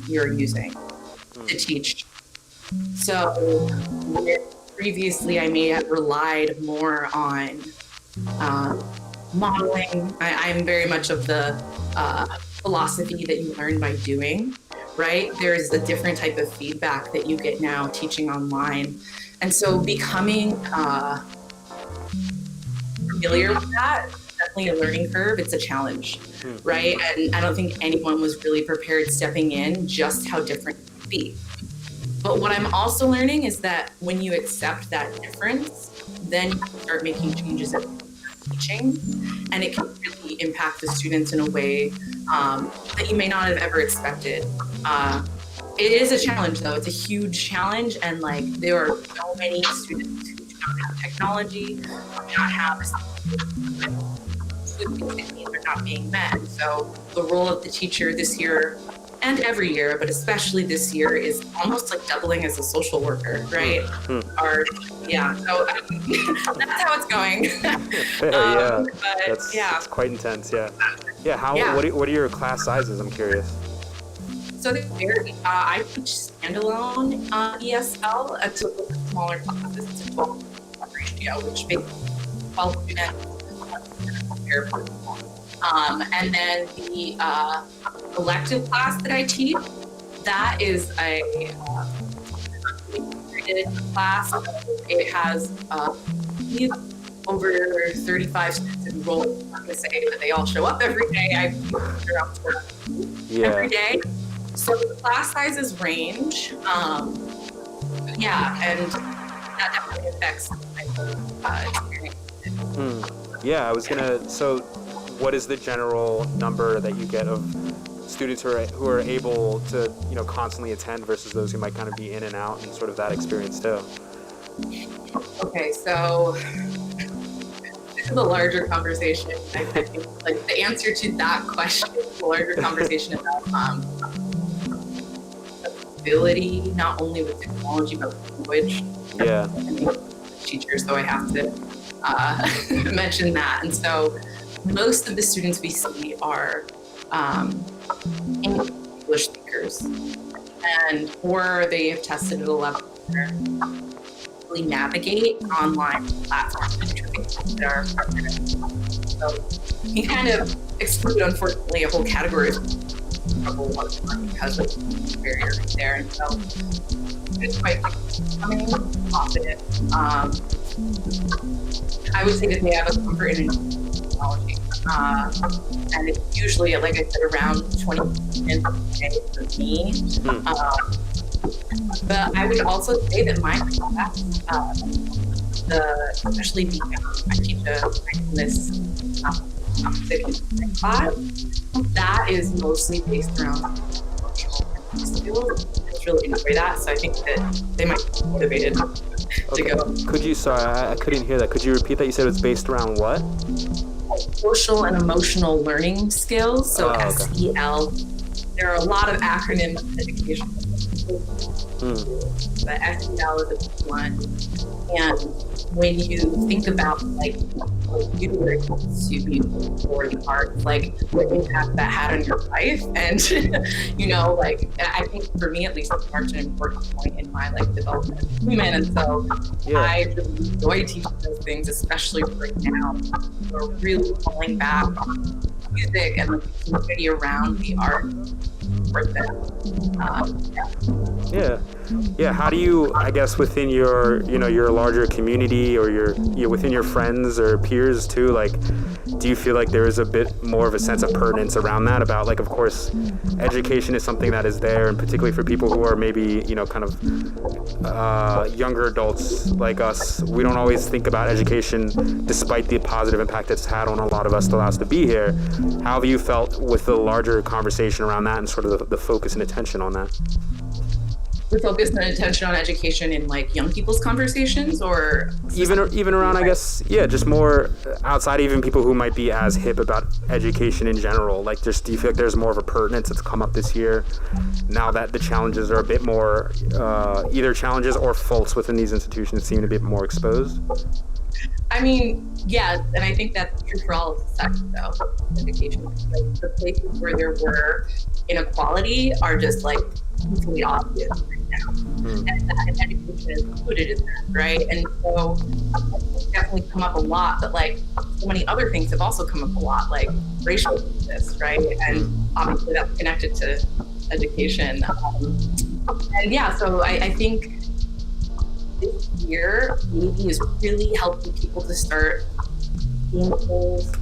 S12: you're using to teach. So previously I may have relied more on modeling. I'm very much of the philosophy that you learn by doing, right? There's a different type of feedback that you get now teaching online. And so becoming familiar with that is definitely a learning curve. It's a challenge, right? And I don't think anyone was really prepared stepping in just how different it would be. But what I'm also learning is that when you accept that difference, then you start making changes in teaching, and it can really impact the students in a way that you may not have ever expected. It is a challenge, though. It's a huge challenge, and like there are so many students who do not have technology, do not have needs are not being met. So the role of the teacher this year and every year, but especially this year, is almost like doubling as a social worker, right? So that's how it's going.
S7: Yeah,
S12: but
S7: that's quite intense. Yeah. What are your class sizes? I'm curious.
S12: So they vary. I teach standalone ESL at smaller classes. It's a 12 ratio, which makes 12 students per person. And then the elective class that I teach, that is a graded class. It has over 35 students enrolled. I'm not going to say that they all show up every day. I teach around 12 every day. So the class sizes range. And that definitely affects my experience.
S7: Yeah, I was gonna. So, what is the general number that you get of students who are able to constantly attend versus those who might kind of be in and out, and sort of that experience too?
S12: Okay, so this to the larger conversation, I think like the answer to that question, the larger conversation about ability, not only with technology but with language.
S7: Yeah.
S12: I'm a teacher, so I have to mention that. And so most of the students we see are English speakers, and or they have tested at a level where really navigate online platforms and interfaces that are so you kind of exclude, unfortunately, a whole category of trouble because of the barrier right there. And so it's quite becoming confident. I would say that they have a comfort in technology. And it's usually, like I said, around 20 minutes a day for me. But I would also say that my class, especially the I teach a mindfulness class, that is mostly based around emotional skills. I just really enjoy that, so I think that they might be motivated to go.
S7: Could you, sorry, I couldn't hear that. Could you repeat that? You said it's based around what?
S12: Social and emotional learning skills, so
S7: okay.
S12: SEL. There are a lot of acronyms in education. But SEL is a big one. And when you think about like you were exposed to for the arts, like what impact that had on your life, and you know, like I think for me at least, it's marked an important point in my like development as a human. And so I really enjoy teaching those things, especially right now. We're really falling back on music and the community around the art for them.
S7: Yeah. How do you, I guess, within your, you know, your larger community or your within your friends or peers too, like, do you feel like there is a bit more of a sense of pertinence around that? About like, of course, education is something that is there, and particularly for people who are maybe, you know, kind of younger adults like us, we don't always think about education, despite the positive impact it's had on a lot of us to allow us to be here. How have you felt with the larger conversation around that and sort of the focus and attention on that?
S12: The focus and attention on education in like young people's conversations, or
S7: even around, I guess, just more outside, even people who might be as hip about education in general. Like, just do you feel like there's more of a pertinence that's come up this year now that the challenges are a bit more either challenges or faults within these institutions seem to be a bit more exposed?
S12: I mean, yeah, and I think that's true for all of sectors, though. Education, like the places where there were inequality are just like completely obvious right now, and that education is included in that, right? And so it's definitely come up a lot, but like so many other things have also come up a lot, like racial justice, right? And obviously that's connected to education. And yeah, so I think this year maybe is really helping people to start seeing things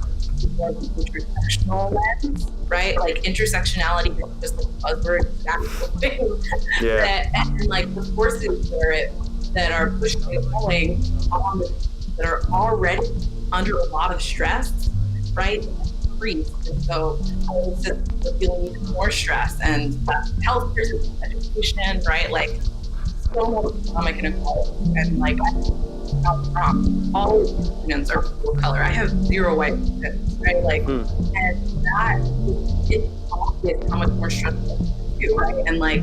S12: more of an intersectional lens, right? Like intersectionality is just like a buzzword, and like the forces that are pushing and pulling on that are already under a lot of stress, right? Increase. And so we're feeling even more stress, and healthcare system, education, right? Like so much economic inequality, and like all students are people of color. I have 0 white students, right? Like, and that it's obvious how much more stressful to do, right? And like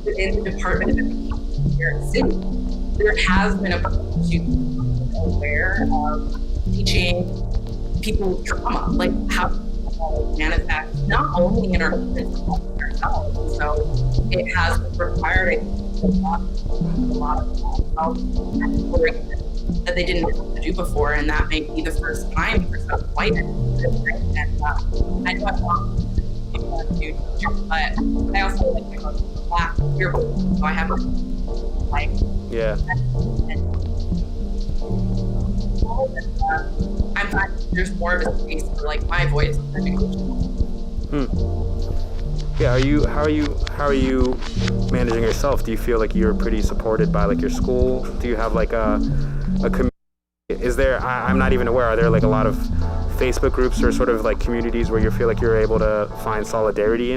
S12: within the Department of Education here in the city, there has been a push to be aware of teaching people with trauma, like how to manifest not only in our students but also in ourselves. So it has required a lot of self-exploration that they didn't have to do before, and that may be the first time for some white educators, right? And I know I'm not a new teacher, but I also like to go to class here, so I have like I'm glad there's more of a space for like my voice in education.
S7: Yeah, how are you managing yourself? Do you feel like you're pretty supported by like your school? Do you have like a community? Is there, I'm not even aware, are there like a lot of Facebook groups or sort of like communities where you feel like you're able to find solidarity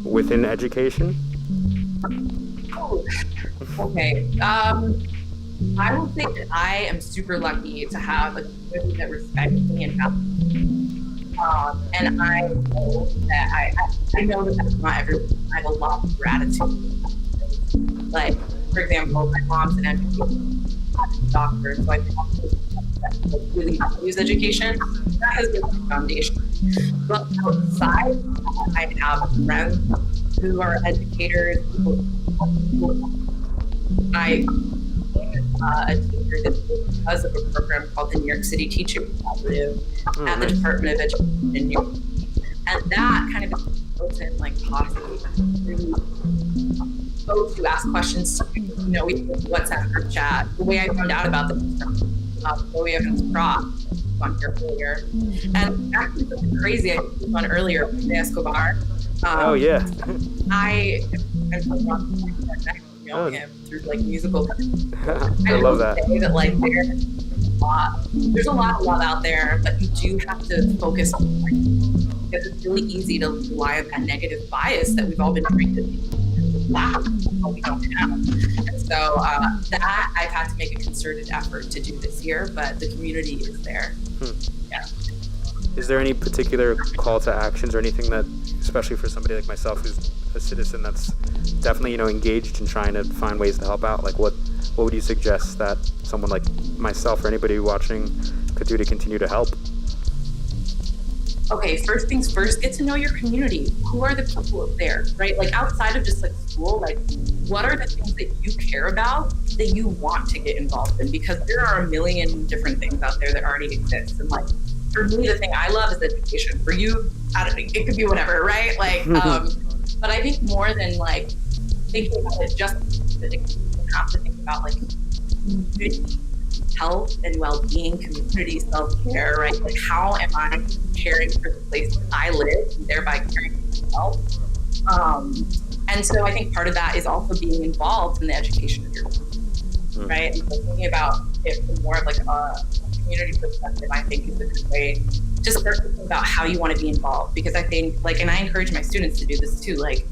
S7: within education?
S12: Oh, okay. I will say that I am super lucky to have a community that respects me and values me. And I know that I know that that's not everyone. I have a lot of gratitude. Like, for example, my mom's an education doctor, so I think that really values education. That has been my foundation. But outside, I have friends who are educators. I a teacher because of a program called the New York City Teacher Collaborative at the Department of Education in New York. And that kind of built in like possibly through folks who ask questions, we do WhatsApp group chat. The way I found out about this from Chloe Evans Cross on here earlier. And actually something crazy I was on earlier with the Escobar.
S7: Oh yeah.
S12: I'm know him through like musical.
S7: I love that.
S12: Say that like there's a lot of love out there, but you do have to focus on because it's really easy to rely on that negative bias that we've all been trained to laugh what we don't have. And so that I've had to make a concerted effort to do this year, but the community is there. Yeah.
S7: Is there any particular call to actions or anything that, especially for somebody like myself who's a citizen that's definitely, engaged in trying to find ways to help out? Like what would you suggest that someone like myself or anybody watching could do to continue to help?
S12: Okay, first things first, get to know your community. Who are the people up there, right? Like outside of just like school, like what are the things that you care about that you want to get involved in? Because there are a million different things out there that already exist. And like, for me, the thing I love is education. For you, I don't think it could be whatever, right? Like, but I think more than like thinking about it, just you have to think about like community health and well-being, community self-care, right? Like how am I caring for the place that I live and thereby caring for myself? And so I think part of that is also being involved in the education of your community, right? And so thinking about it from more of like a community perspective, I think is a good way to start thinking about how you want to be involved. Because I think like, and I encourage my students to do this too, like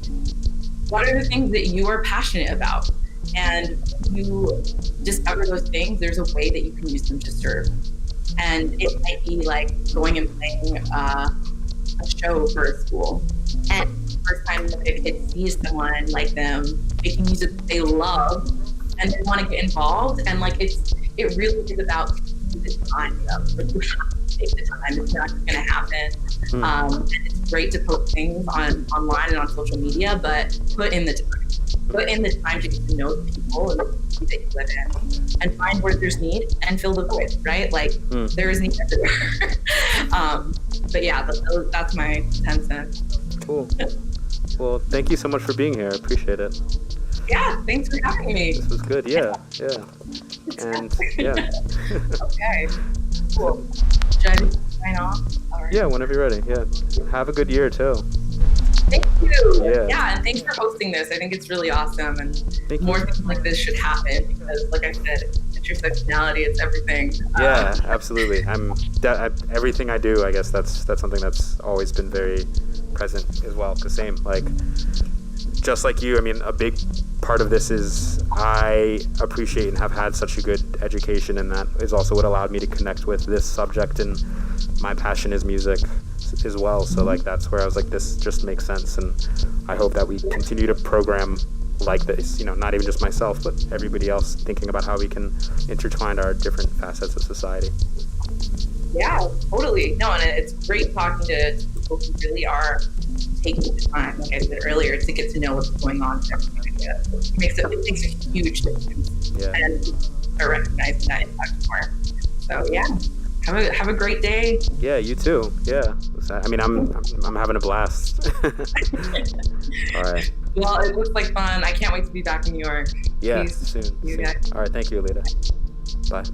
S12: what are the things that you are passionate about? And you discover those things, there's a way that you can use them to serve. And it might be like going and playing a show for a school. And the first time that a kid sees someone like them making music that they love and they want to get involved. And like it really is about the time though. Like you have to take the time. It's not going to happen. And it's great to post things online and on social media, but put in the time. Put in the time to get to know the people and the community that you live in and find where there's need and fill the void, right? Like there is need everywhere. But yeah, that's my 10 cents.
S7: Cool. Well, thank you so much for being here. I appreciate it.
S12: Yeah, thanks for having me.
S7: This was good. Yeah. And yeah.
S12: Okay, cool. Should I just sign off? All right.
S7: Yeah, whenever you're ready. Yeah. Have a good year too.
S12: Thank you.
S7: Yeah,
S12: and thanks for hosting this. I think it's really awesome, and more things like this should happen because, like I said, intersectionality, it's everything.
S7: Yeah, absolutely. Everything I do, I guess that's something that's always been very present as well. Cause same, like, just like you, I mean, a big part of this is I appreciate and have had such a good education, and that is also what allowed me to connect with this subject, and my passion is music as well. So like that's where I was like, this just makes sense, and I hope that we continue to program like this, not even just myself but everybody else, thinking about how we can intertwine our different facets of society.
S12: Yeah, totally. No, and it's great talking to people who really are taking the time, like I said earlier, to get to know what's going on in their community. It makes a huge difference.
S7: Yeah.
S12: And I recognize that impact more. So yeah. Have a great day.
S7: Yeah, you too. Yeah. I mean, I'm having a blast. All right.
S12: Well, it looks like fun. I can't wait to be back in New York.
S7: Yeah,
S12: Peace.
S7: soon. All right. Thank you, Alita. Bye.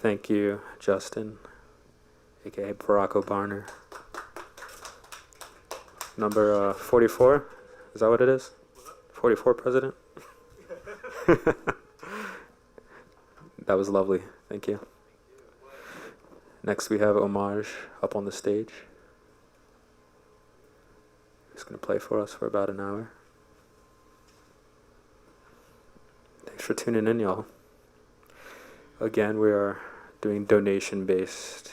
S7: Thank you, Justin, aka Barack Obama. Number 44, is that what it is? 44 president? That was lovely, thank you. Next we have Homage up on the stage. He's going to play for us for about an hour. Thanks for tuning in, y'all. Again, we are doing donation-based,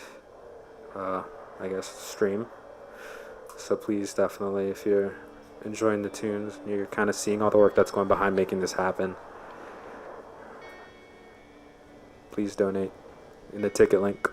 S7: stream. So please, definitely, if you're enjoying the tunes, and you're kind of seeing all the work that's going behind making this happen, please donate in the ticket link.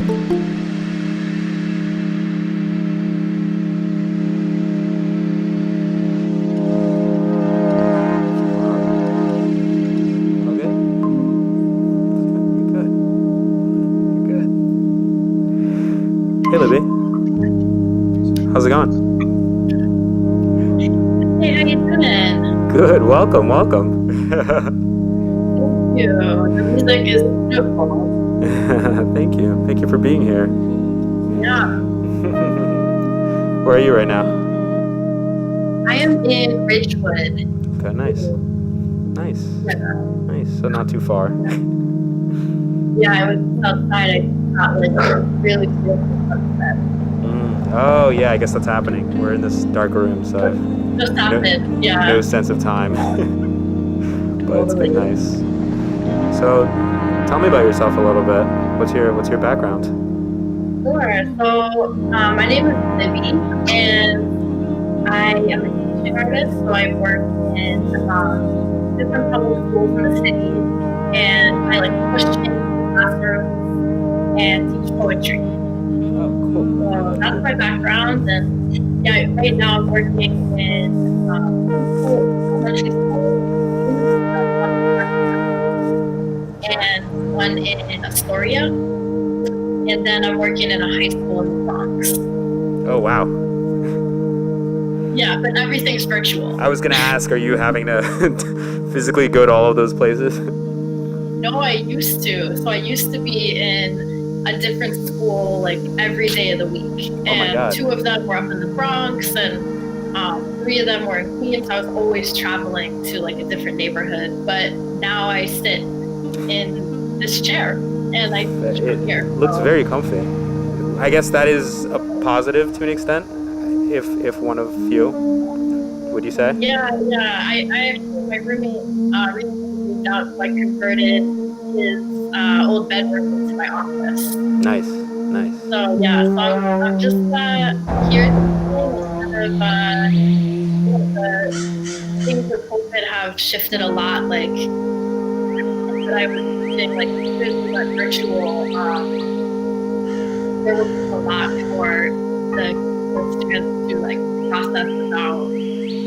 S7: Hey, Libby. How's it going?
S4: Hey, how you doing?
S7: Good. Welcome. Welcome.
S4: Thank you. The music is beautiful.
S7: Thank you. Thank you for being here.
S4: Yeah.
S7: Where are you right now?
S4: I am in Ridgewood.
S7: Okay, nice. Nice.
S4: Yeah.
S7: Nice. So not too far.
S4: Yeah, I was outside. I got like really beautiful sunset.
S7: Oh, yeah, I guess that's happening. We're in this dark room, so I've
S4: Just happened, yeah.
S7: no sense of time. But it's been nice. So tell me about yourself a little bit. What's your background?
S4: Sure. So my name is Libby, and I am a teaching artist. So I work in different public schools in the city, and I like push into classrooms and teach poetry.
S7: Oh, cool.
S4: So that's my background, and yeah, right now I'm working in elementary school and one in Astoria, and then I'm working in a high school in the Bronx.
S7: Oh, wow.
S4: Yeah, but everything's virtual.
S7: I was going to ask, are you having to physically go to all of those places?
S4: No, I used to. So I used to be in a different school like every day of the week. And 2 of them were up in the Bronx, and 3 of them were in Queens. I was always traveling to like a different neighborhood. But now I sit in this chair and I teach from here.
S7: Looks very comfy. I guess that is a positive to an extent, if one of few, would you say?
S4: Yeah. I actually, my roommate recently moved out, so I converted his old bedroom into my office.
S7: Nice.
S4: So yeah, so I'm just here kind of the things with COVID have shifted a lot. Like that I was using, like this went virtual. There was a lot for the students to like process about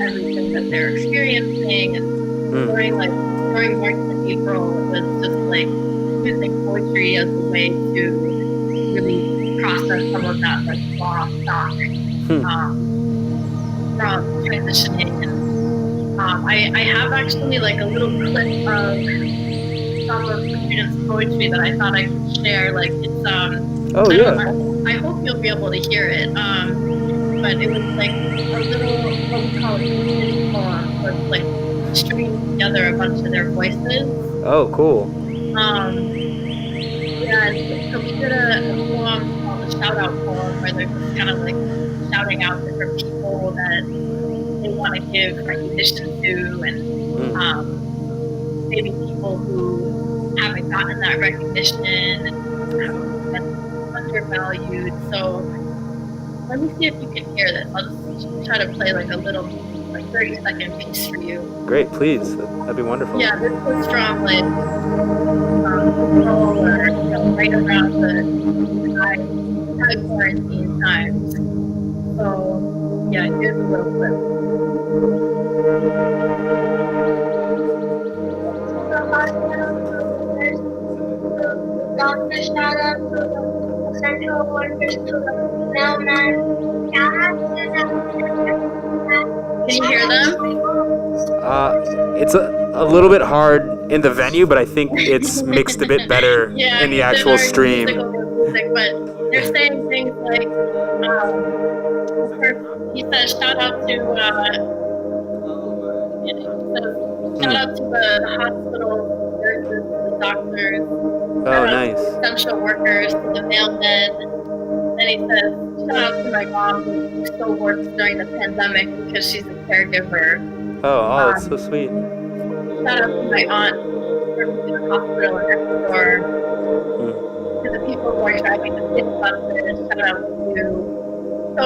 S4: everything that they're experiencing, and during March and April, it was just like using poetry as a way to really process some of that like raw stock from transitioning. And I have actually like a little clip of some of the students' poetry that I thought I could share. Like it's
S7: oh yeah.
S4: I hope you'll be able to hear it. But it was like a little what we call a community poem, so it's like stringing together a bunch of their voices.
S7: Oh, cool.
S4: Yeah, so we did a poem called a shout out poem where they're just kind of like shouting out different people that they want to give recognition to, and maybe people who haven't gotten that recognition and have been undervalued. So let me see if you can hear this. I'll just try to play like a little, like 30-second piece for you.
S7: Great, please. That'd be wonderful.
S4: Yeah, this was from like April or right around the high quarantine times. So yeah, here's a little clip. Doctor, shout out to the essential workers, to the mailman. Can you hear them?
S7: It's a little bit hard in the venue, but I think it's mixed a bit better in the actual stream.
S4: Music, but they're saying things like, he says, shout out to, shout out to the hospitals, nurses, the doctors.
S7: Oh, nice.
S4: Essential workers, to the mailmen. Then he says, shout out to my mom who still works during the pandemic because she's a caregiver.
S7: Oh, that's so sweet.
S4: Shout out to my aunt who works in the hospital in Ecuador. To the people who are driving the city buses, shout out to you. So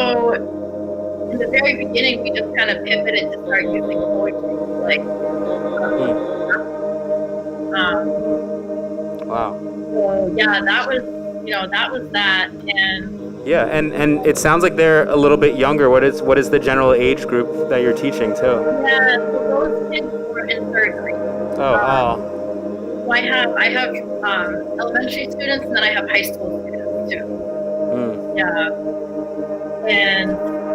S4: in the very beginning, we just kind of pivoted to start using poetry. Like,
S7: wow.
S4: So yeah, that was that was that. And
S7: Yeah, and it sounds like they're a little bit younger. What is the general age group that you're teaching too?
S4: yeah, so those kids were in third grade.
S7: Oh,
S4: So I have elementary students, and then I have high school students too. Yeah. And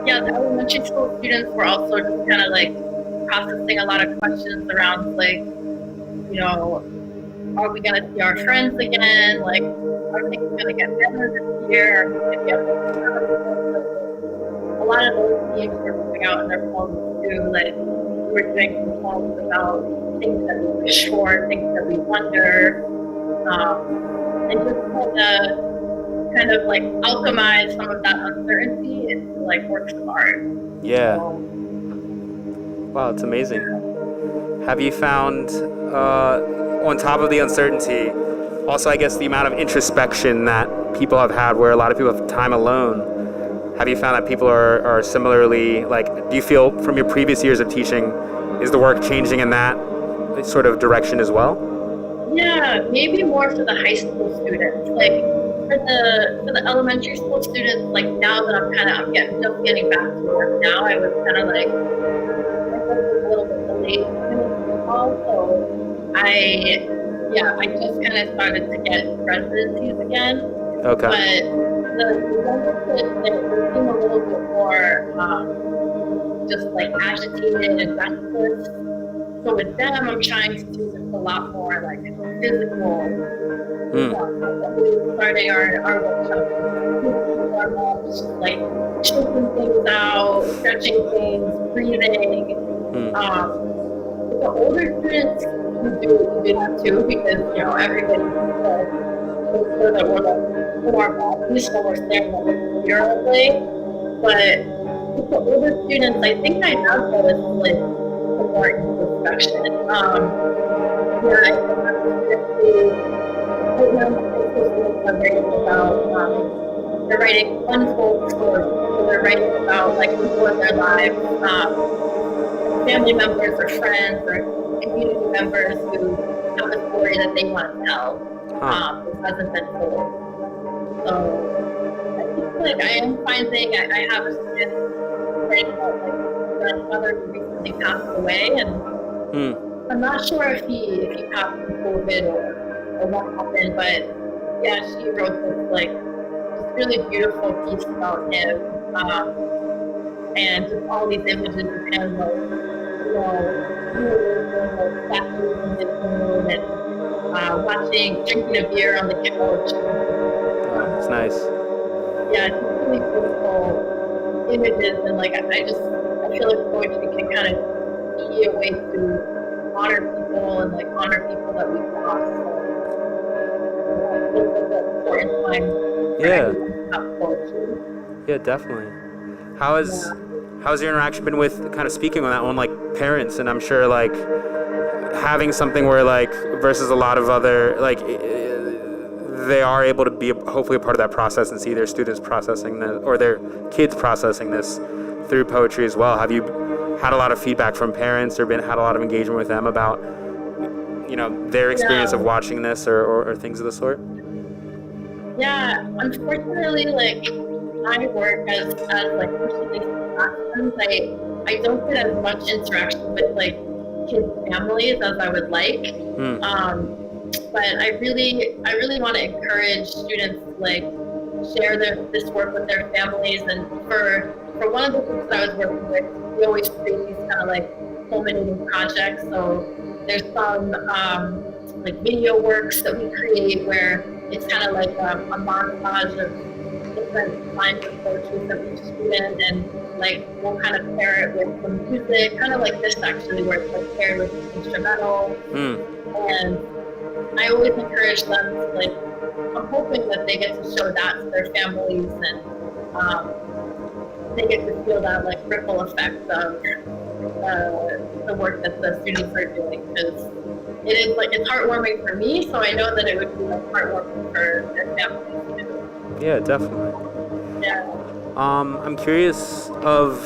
S4: yeah, the elementary school students were also just kind of like processing a lot of questions around like, are we gonna see our friends again? Like, are things gonna get better this year? A lot of those teams were coming out in their poems too. Like, we were doing some poems about things that we wish for, things that we wonder, and just kind of like alchemize some of that uncertainty into like works of art.
S7: yeah. Wow, it's amazing. Have you found, on top of the uncertainty, also I guess the amount of introspection that people have had, where a lot of people have time alone? Have you found that people are similarly, like, do you feel from your previous years of teaching, is the work changing in that sort of direction as well?
S4: Yeah, maybe more for the high school students. Like for the elementary school students, like now that I'm getting back to work now, I was kind of like a little bit delayed so I just kind of started to get residencies again.
S7: Okay.
S4: But the younger kids, they seem a little bit more just like agitated and restless. So with them, I'm trying to do just a lot more like physical stuff. We're starting our workshop, just like shaking things out, stretching things, breathing. The older students can do that too, because everybody makes sure that we're like in our bodies when we're staring at the computer all day. But with the older students, I think I have noticed like more introspection. They're writing untold stories. So they're writing about like people in their lives, family members or friends or community members who have a story that they want to tell that hasn't been told. So I think like I am finding I have a student writing about like a grandmother who recently passed away, and I'm not sure if he passed from COVID or what happened, but yeah, she wrote this like really beautiful piece about him, and just all these images of him, like statues in his room and drinking a beer on the couch.
S7: It's nice.
S4: Yeah, it's really beautiful images, and like I feel like poetry can kind of be a way to honor people and like honor people that we've lost. So it's an important time.
S7: Yeah. Yeah, definitely. How's your interaction been with kind of speaking on that one, like parents? And I'm sure like having something where like versus a lot of other like they are able to be hopefully a part of that process and see their students processing this or their kids processing this through poetry as well. Have you had a lot of feedback from parents or had a lot of engagement with them about their experience of watching this or things of the sort?
S4: Yeah, unfortunately, like my work as like personally classrooms, I don't get as much interaction with like kids' families as I would like. But I really want to encourage students to like share this work with their families. And for one of the groups that I was working with, we always create these kind of like culminating projects. So there's some like video works that we create where it's kind of like a montage of different lines of poetry from each student, and like we'll kind of pair it with some music, kind of like this actually, where it's like paired with an instrumental. And I always encourage them to like, I'm hoping that they get to show that to their families, and they get to feel that like ripple effect of the work that the students are doing, because it is like, it's heartwarming for me, so I know that it would be like heartwarming for their families too.
S7: Yeah, definitely.
S4: Yeah.
S7: I'm curious of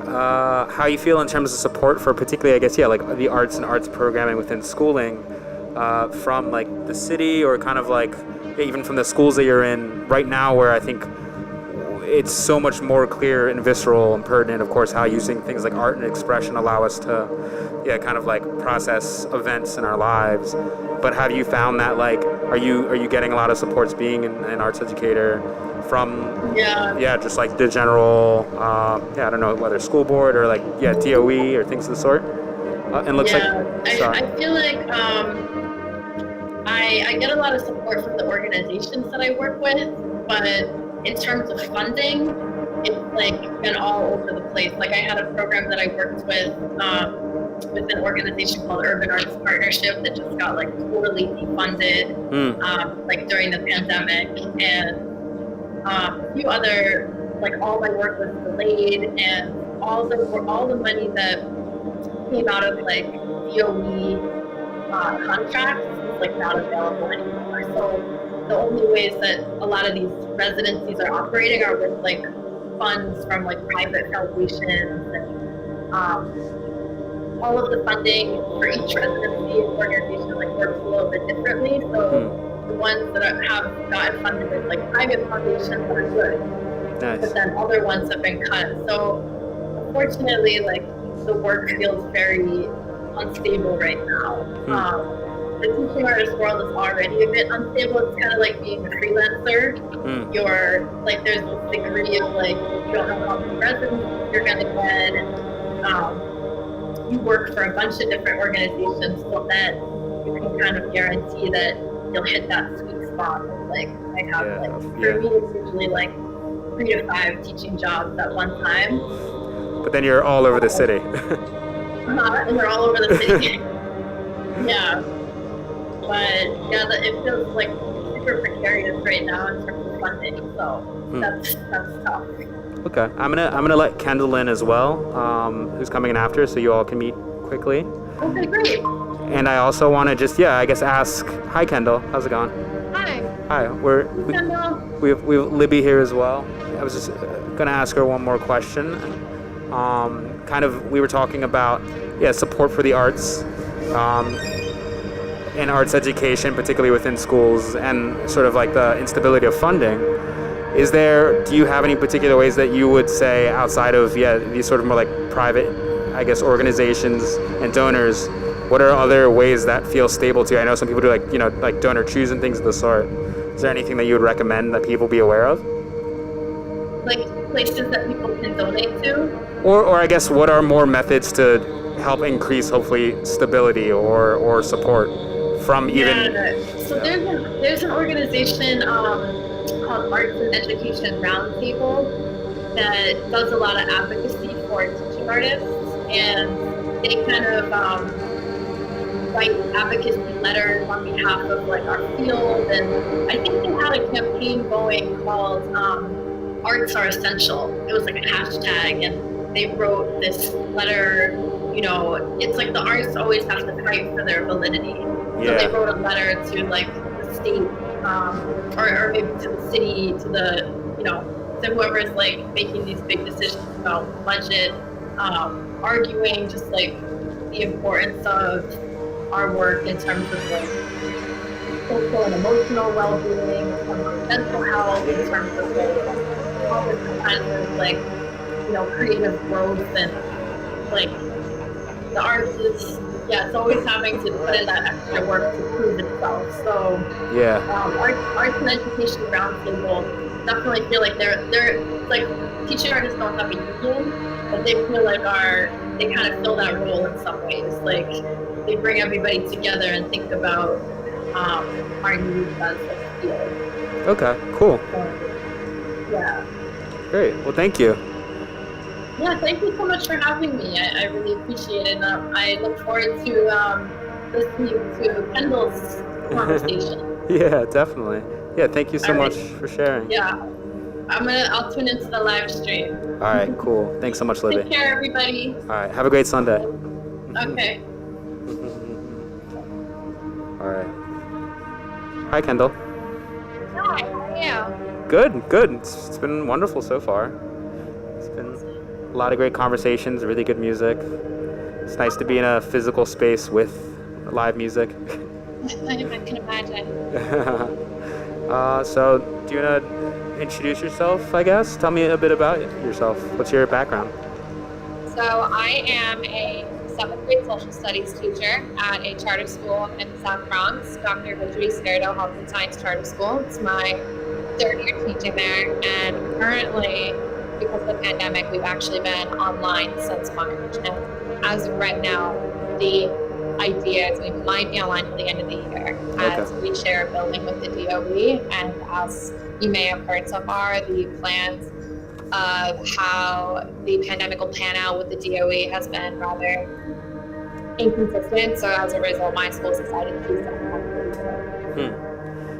S7: how you feel in terms of support for particularly, I guess, like the arts and arts programming within schooling. from like the city or kind of like even from the schools that you're in right now, where I think it's so much more clear and visceral and pertinent, of course, how using things like art and expression allow us to, kind of like process events in our lives. But have you found that, like, are you getting a lot of supports being an arts educator from, just like the general, I don't know, whether school board or like, TOE or things of the sort? And looks like,
S13: I feel like I get a lot of support from the organizations that I work with, but in terms of funding, it's like been all over the place. Like I had a program that I worked with an organization called Urban Arts Partnership that just got like totally defunded, like during the pandemic, and a few other, like all my work was delayed, and all the money that came out of like DOE contracts is like not available anymore. So the only ways that a lot of these residencies are operating are with like funds from like private foundations, and all of the funding for each residency organization like works a little bit differently. So the ones that have gotten funded with like private foundations are good, but then other ones have been cut. So unfortunately, like the work feels very unstable right now. The teaching artist world is already a bit unstable. It's kind of like being a freelancer. You're like, there's this degree of like, you don't know how many residencies you're gonna get, and you work for a bunch of different organizations so that you can kind of guarantee that you'll hit that sweet spot. Like I have for me it's usually like 3 to 5 teaching jobs at one time.
S7: But then you're all over the city.
S13: And we're all over the city. Yeah. But it feels like super precarious right now in terms of funding, so that's tough.
S7: Okay, I'm gonna let Kendall in as well, who's coming in after, so you all can meet quickly.
S13: Okay, great.
S7: And I also want to just ask. Hi, Kendall. How's it going?
S13: Hi.
S7: Hi.
S13: Kendall.
S7: We have Libby here as well. I was just gonna ask her one more question. We were talking about support for the arts. In arts education, particularly within schools, and sort of like the instability of funding. Do you have any particular ways that you would say, outside of these sort of more like private, I guess, organizations and donors, what are other ways that feel stable to you? I know some people do like donor choose and things of the sort. Is there anything that you would recommend that people be aware of?
S13: Like places that people can donate to?
S7: Or I guess, what are more methods to help increase, hopefully, stability or support from even...
S13: So there's an organization called Arts and Education Roundtable that does a lot of advocacy for teaching artists, and they kind of write advocacy letters on behalf of like our field, and I think they had a campaign going called Arts Are Essential. It was like a hashtag, and they wrote this letter. It's like the arts always have to fight for their validity. So they wrote a letter to like the state, or maybe to the city, to the, to whoever's like making these big decisions about budget, arguing just like the importance of our work in terms of like social and emotional well-being, in terms of mental health, in terms of like all different kinds of like, creative growth, and like the arts is, it's always having to put in that extra work to prove itself. So Arts and Education Roundtable definitely feel like they're like, teaching artists don't have a union, but they feel like they kind of fill that role in some ways. Like they bring everybody together and think about our needs as a field.
S7: Okay, cool.
S13: So,
S7: Great. Well, thank you.
S13: Yeah, thank you so much for having me. I really appreciate it. I look forward to listening to Kendall's conversation.
S7: Yeah, definitely. Yeah, thank you so much for sharing.
S13: Yeah, I'll tune into the live stream.
S7: All right, cool. Thanks so much, Libby.
S13: Take care, everybody.
S7: All right, have a great Sunday.
S13: Okay.
S7: All right. Hi, Kendall.
S10: Hi, how are you?
S7: Good. It's been wonderful so far. It's been a lot of great conversations, really good music. It's nice to be in a physical space with live music.
S13: I can imagine.
S7: So, do you want to introduce yourself, I guess? Tell me a bit about yourself. What's your background?
S13: So I am a 7th grade social studies teacher at a charter school in the South Bronx, Dr. Vijay Scardo Health and Science Charter School. It's my 3rd year teaching there, and currently, because of the pandemic, we've actually been online since March. And as of right now, the idea is we might be online till the end of the year, as we share a building with the DOE, and as you may have heard so far, the plans of how the pandemic will pan out with the DOE has been rather inconsistent. So as a result, my school's decided to do something.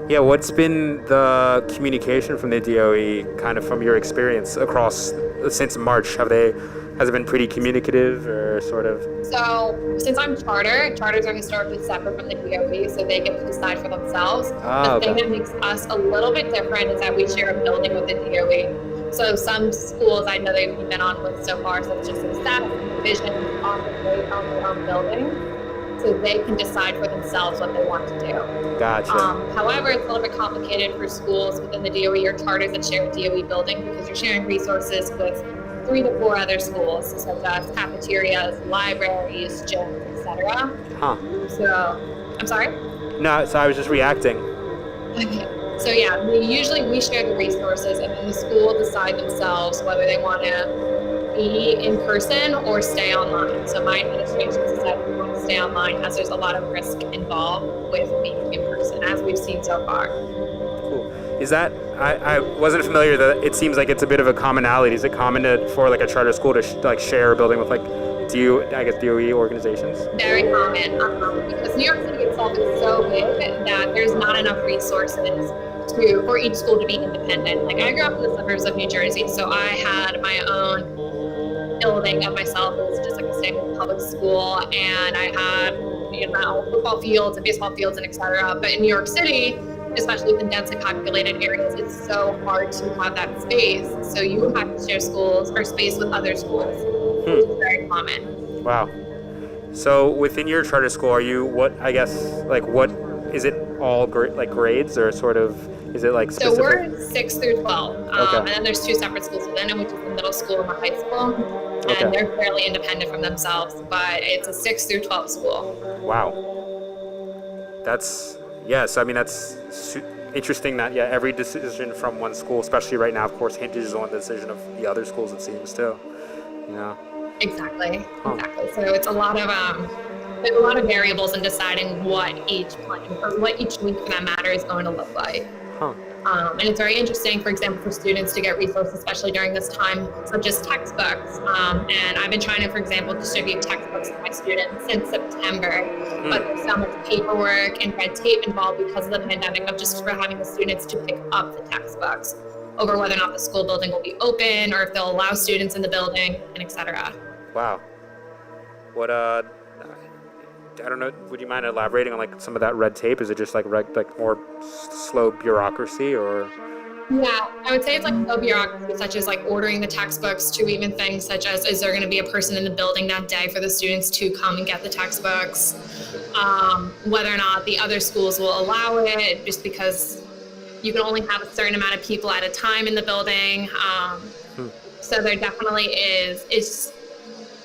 S7: Yeah, what's been the communication from the DOE, kind of from your experience across since March? Has it been pretty communicative or sort of?
S13: So since I'm charters are historically separate from the DOE, so they get to decide for themselves. The thing that makes us a little bit different is that we share a building with the DOE. So some schools I know they've been on with so far, so it's just a staff division on their own building, so they can decide for themselves what they want to do.
S7: Gotcha.
S13: However, it's a little bit complicated for schools within the DOE or charters that share a DOE building, because you're sharing resources with 3 to 4 other schools, such as cafeterias, libraries, gyms, etc. So, I'm sorry?
S7: No, so I was just reacting.
S13: Okay. So yeah, we share the resources, and then the school will decide themselves whether they want to be in person or stay online. So my administration decided we want to stay online, as there's a lot of risk involved with being in person, as we've seen so far.
S7: Cool. Is that, I wasn't familiar that it seems like it's a bit of a commonality. Is it common for like a charter school to share a building with like DOE organizations?
S13: Very common, because New York City itself is so big that there's not enough resources for each school to be independent. Like, I grew up in the suburbs of New Jersey, so I had my own building of myself. It was just like a standard public school, and I had football fields and baseball fields and etc. But in New York City, especially within densely populated areas, it's so hard to have that space. So you have to share schools or space with other schools, which is very common.
S7: Wow. So within your charter school, are you what is it all grades, or sort of, is it like specific?
S13: So we're 6 through 12, and then there's 2 separate schools within it, which is the middle school and the high school, and they're fairly independent from themselves, but it's a 6 through 12 school.
S7: Wow. That's interesting that, every decision from one school, especially right now, of course, hinges on the decision of the other schools, it seems, too.
S13: Exactly. So it's a lot of there's a lot of variables in deciding what each plan, or what each week for that matter, is going to look like. And it's very interesting, for example, for students to get resources, especially during this time, such as textbooks. And I've been trying to, for example, distribute textbooks to my students since September, but there's so much paperwork and red tape involved because of the pandemic, of just for having the students to pick up the textbooks, over whether or not the school building will be open, or if they'll allow students in the building, and etc.
S7: Wow. What I don't know. Would you mind elaborating on like some of that red tape? Is it just like more slow bureaucracy, or?
S13: Yeah, I would say it's like slow bureaucracy, such as like ordering the textbooks, to even things such as, is there going to be a person in the building that day for the students to come and get the textbooks? Whether or not the other schools will allow it, just because you can only have a certain amount of people at a time in the building. So there definitely is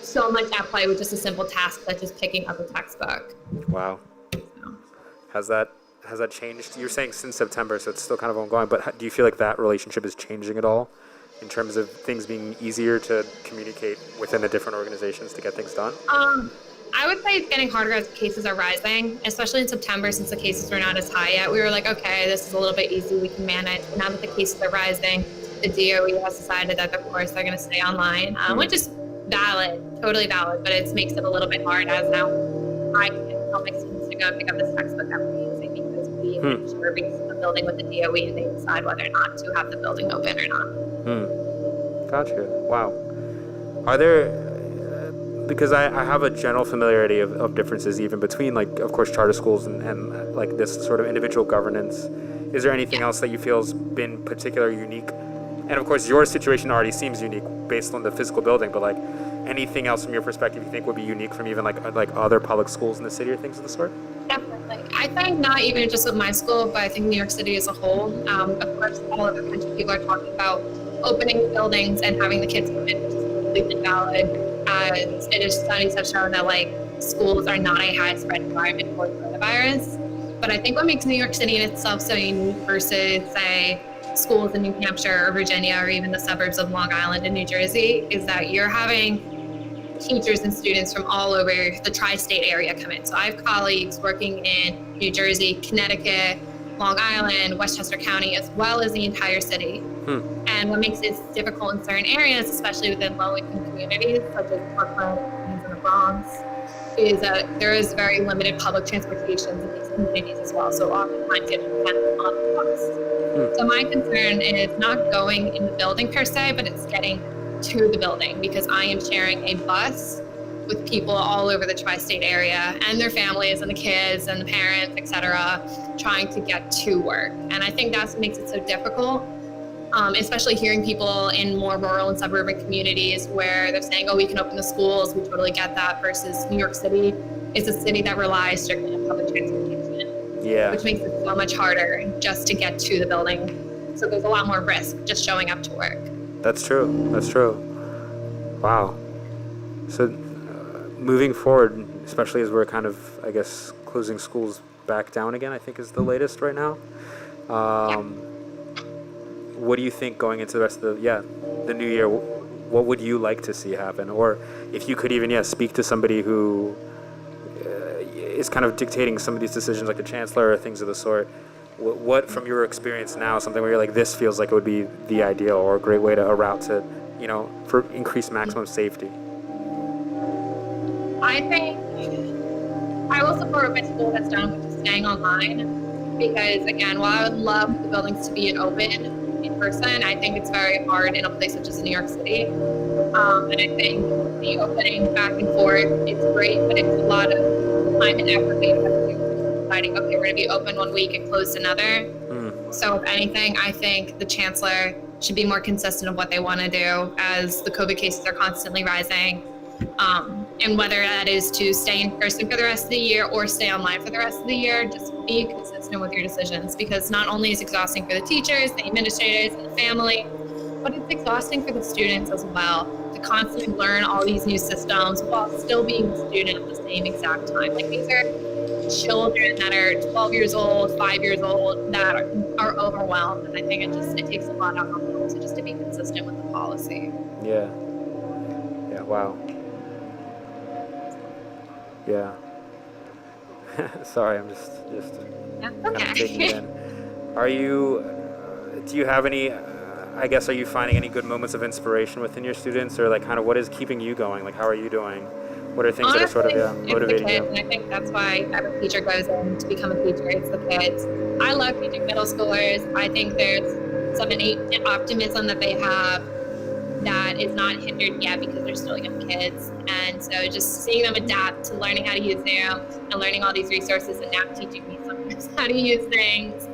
S13: so much at play with just a simple task such as picking up a textbook.
S7: Wow. Has that changed? You're saying since September, so it's still kind of ongoing, but do you feel like that relationship is changing at all in terms of things being easier to communicate within the different organizations to get things done?
S13: I would say it's getting harder as cases are rising, especially in September, since the cases were not as high yet. We were like, okay, this is a little bit easy, we can manage. But now that the cases are rising, the DOE has decided that, of course, they're going to stay online, which is valid, totally valid, but it makes it a little bit hard, as now I can tell my students to go and pick up this textbook after using, because we share a building with the DOE, and they decide whether or not to have the building open or not.
S7: Gotcha. Wow. Are there, because I have a general familiarity of differences even between, like, of course, charter schools and like this sort of individual governance. Is there anything else that you feel has been particularly unique? And of course, your situation already seems unique based on the physical building, but like anything else from your perspective you think would be unique from even like other public schools in the city or things of the sort?
S13: Definitely.
S14: I think not even just with my school, but I think New York City as a whole. Of course, all over the country, people are talking about opening buildings and having the kids come in, which is completely valid. As it is, studies have shown that like schools are not a high spread environment for coronavirus. But I think what makes New York City in itself so unique versus, say, schools in New Hampshire or Virginia or even the suburbs of Long Island and New Jersey is that you're having teachers and students from all over the tri-state area come in. So I have colleagues working in New Jersey, Connecticut, Long Island, Westchester County, as well as the entire city. And what makes it difficult in certain areas, especially within low-income communities, such as Brooklyn and the Bronx, is that there is very limited public transportation in these communities as well. So oftentimes you have to depend on the bus. So my concern is not going in the building per se, but it's getting to the building, because I am sharing a bus with people all over the tri-state area and their families and the kids and the parents, etc., trying to get to work. And I think that's what makes it so difficult, especially hearing people in more rural and suburban communities where they're saying, oh, we can open the schools, we totally get that, versus New York City is a city that relies strictly on public transportation, which makes it so much harder just to get to the building. So there's a lot more risk just showing up to work.
S7: That's true. Wow. So moving forward, especially as we're kind of, I guess, closing schools back down again, I think is the latest right now. What do you think going into the rest of the new year? What would you like to see happen? Or if you could even, speak to somebody who is kind of dictating some of these decisions, like the chancellor or things of the sort. What, from your experience now, something where you're like, this feels like it would be the ideal or a great way to a route to, for increased maximum safety?
S14: I think I will support what my school has done, which is staying online, because again, while I would love the buildings to be open in person, I think it's very hard in a place such as New York City. And I think the opening back and forth, it's great, but it's a lot of time and effort that you have to do. Deciding, okay, we're going to be open one week and closed another. So if anything, I think the chancellor should be more consistent of what they want to do, as the COVID cases are constantly rising. And whether that is to stay in person for the rest of the year or stay online for the rest of the year, just be consistent with your decisions, because not only is it exhausting for the teachers, the administrators, and the family, but it's exhausting for the students as well, to constantly learn all these new systems while still being a student at the same exact time. Like, these are children that are 12 years old, 5 years old, that are overwhelmed. And I think it takes a lot out of them. So just to be consistent with the policy.
S7: Yeah, wow. Yeah. Sorry, I'm just kind of taking it in. Do you have any, I guess, are you finding any good moments of inspiration within your students, or like kind of what is keeping you going? Like, how are you doing? What are things
S14: Honestly,
S7: that are sort of motivating
S14: it's the
S7: you?
S14: kids, and I think that's why every teacher goes in to become a teacher. It's the kids. I love teaching middle schoolers. I think there's some innate optimism that they have that is not hindered yet because they're still young kids. And so just seeing them adapt to learning how to use Zoom and learning all these resources, and now teaching me sometimes how to use things,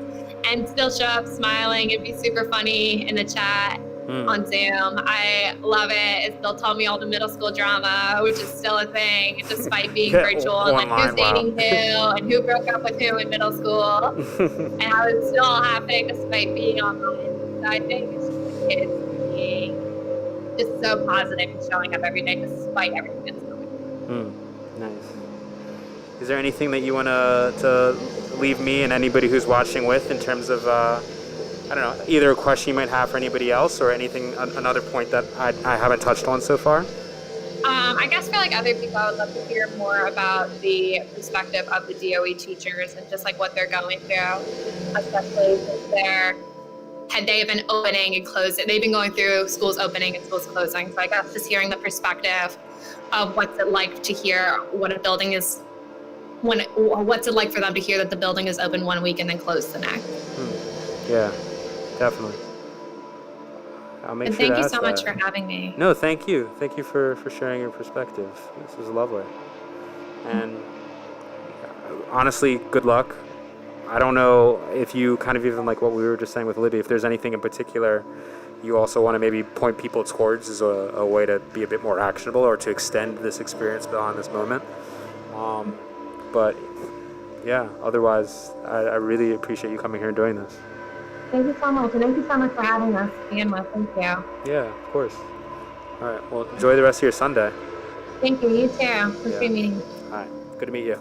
S14: and still show up smiling and be super funny in the chat on Zoom. I love it. They'll tell me all the middle school drama, which is still a thing, despite being virtual, and like who's dating who, and who broke up with who in middle school, and how it's still all happening despite being online. So I think it's just the kids being just so positive and showing up every day despite everything that's going.
S7: Nice. Is there anything that you want to leave me and anybody who's watching with, in terms of I don't know, either a question you might have for anybody else, or anything, another point that I haven't touched on so far?
S14: I guess for like other people, I would love to hear more about the perspective of the DOE teachers and just like what they're going through, especially since they've been opening and closing. They've been going through schools opening and schools closing. So I guess just hearing the perspective of what's it like to hear what a building is, what's it like for them to hear that the building is open one week and then closed the next.
S7: Yeah, definitely. I'll make
S14: and
S7: sure
S14: thank
S7: to
S14: you
S7: ask
S14: so much
S7: that.
S14: for having me.
S7: No, thank you. Thank you for sharing your perspective. This was lovely. And honestly, good luck. I don't know if you kind of, even like what we were just saying with Libby, if there's anything in particular you also want to maybe point people towards as a way to be a bit more actionable or to extend this experience beyond this moment. But yeah, otherwise, I really appreciate you coming here and doing this.
S14: Thank you so much. And thank you so much for having us to begin with. Thank you.
S7: Yeah, of course. All right. Well, enjoy the rest of your Sunday.
S14: Thank you. You too. It was great meeting you.
S7: All right. Good to meet you.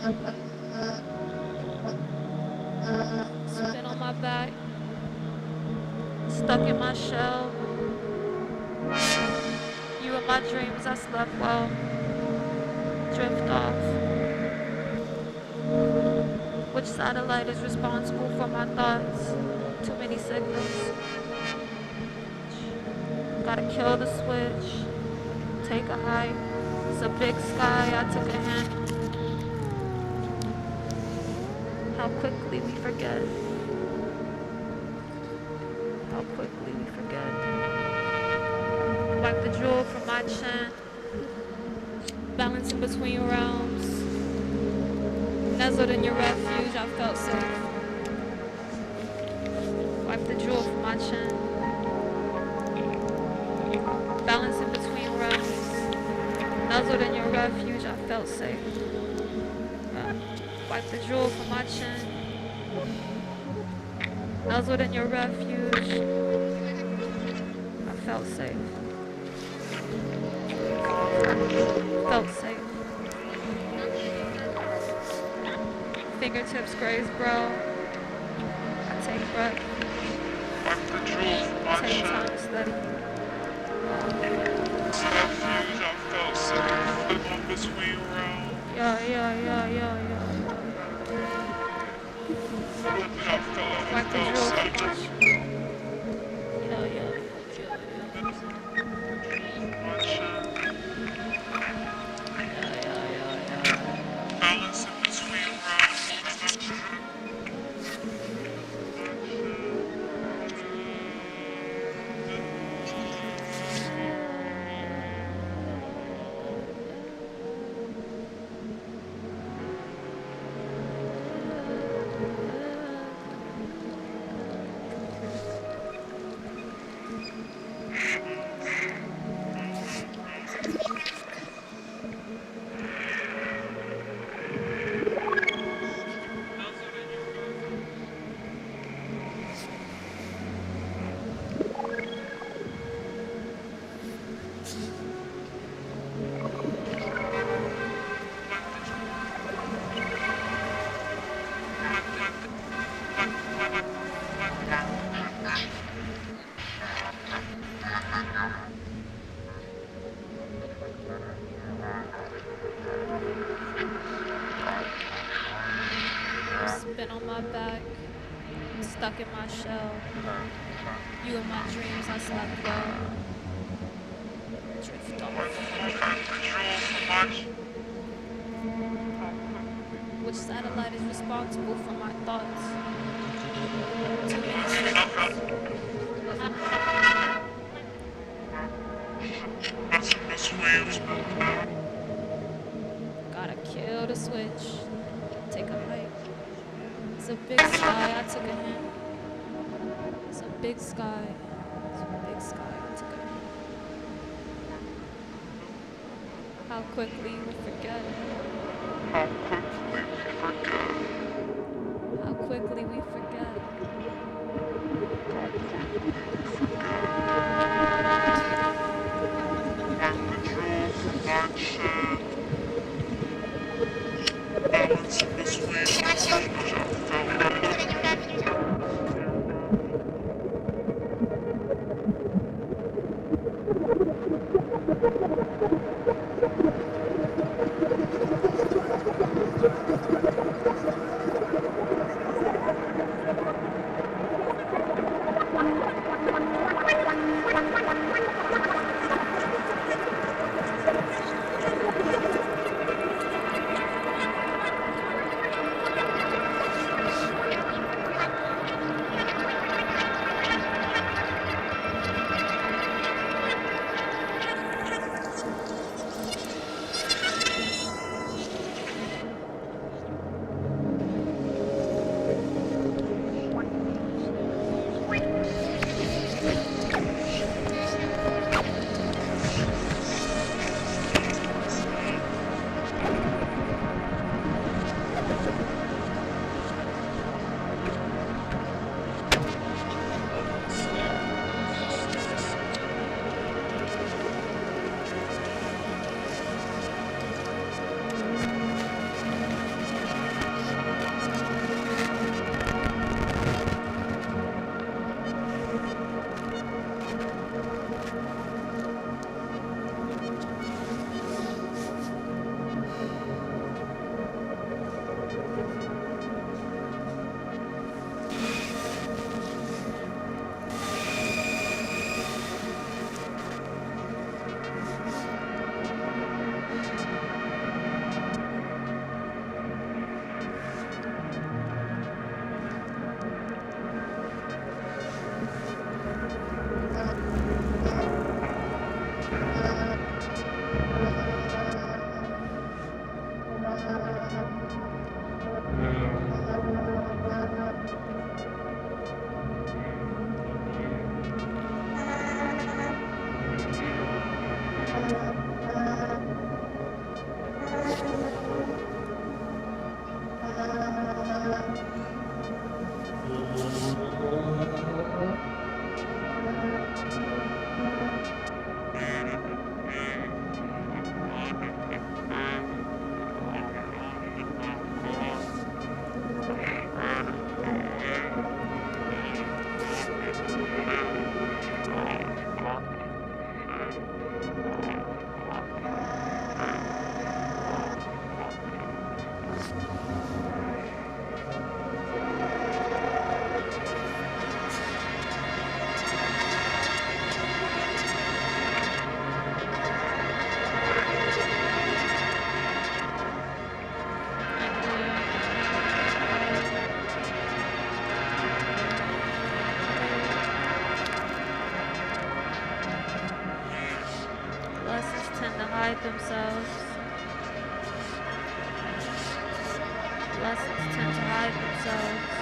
S10: Spin on my back, stuck in my shell. You in my dreams, I slept well. Drift off. Which satellite is responsible for my thoughts? Too many signals. Gotta kill the switch. Take a hike. It's a big sky, I took a hint. How quickly we forget. How quickly we forget. Wipe the jewel from my chin. Balancing between realms. Nuzzled in your refuge, I felt safe. Wipe the jewel from my chin. Balancing between realms. Nuzzled in your refuge, I felt safe. Wipe the jewel from my chin. Nuzzled in your refuge, I felt safe. Felt safe. Fingertips graze brow. I take breath. Take time to study. Yeah. Wipe the jewel from my chin. Yeah.
S15: Balance in between rounds.
S10: Spin on my back, stuck in my shell. You in my dreams, I slept well. Drift off. Which satellite is responsible for my thoughts? Too many signals. Gotta kill the switch. Take a hike. It's a big sky, I took a hint. It's a big sky. It's a big sky, I took a hint. How quickly we forget.
S15: How quickly we forget.
S10: How quickly we forget.
S15: Wipe the jewel from my chin. Balance in between rounds.
S10: Lessons tend to hide themselves. Lessons tend to hide themselves.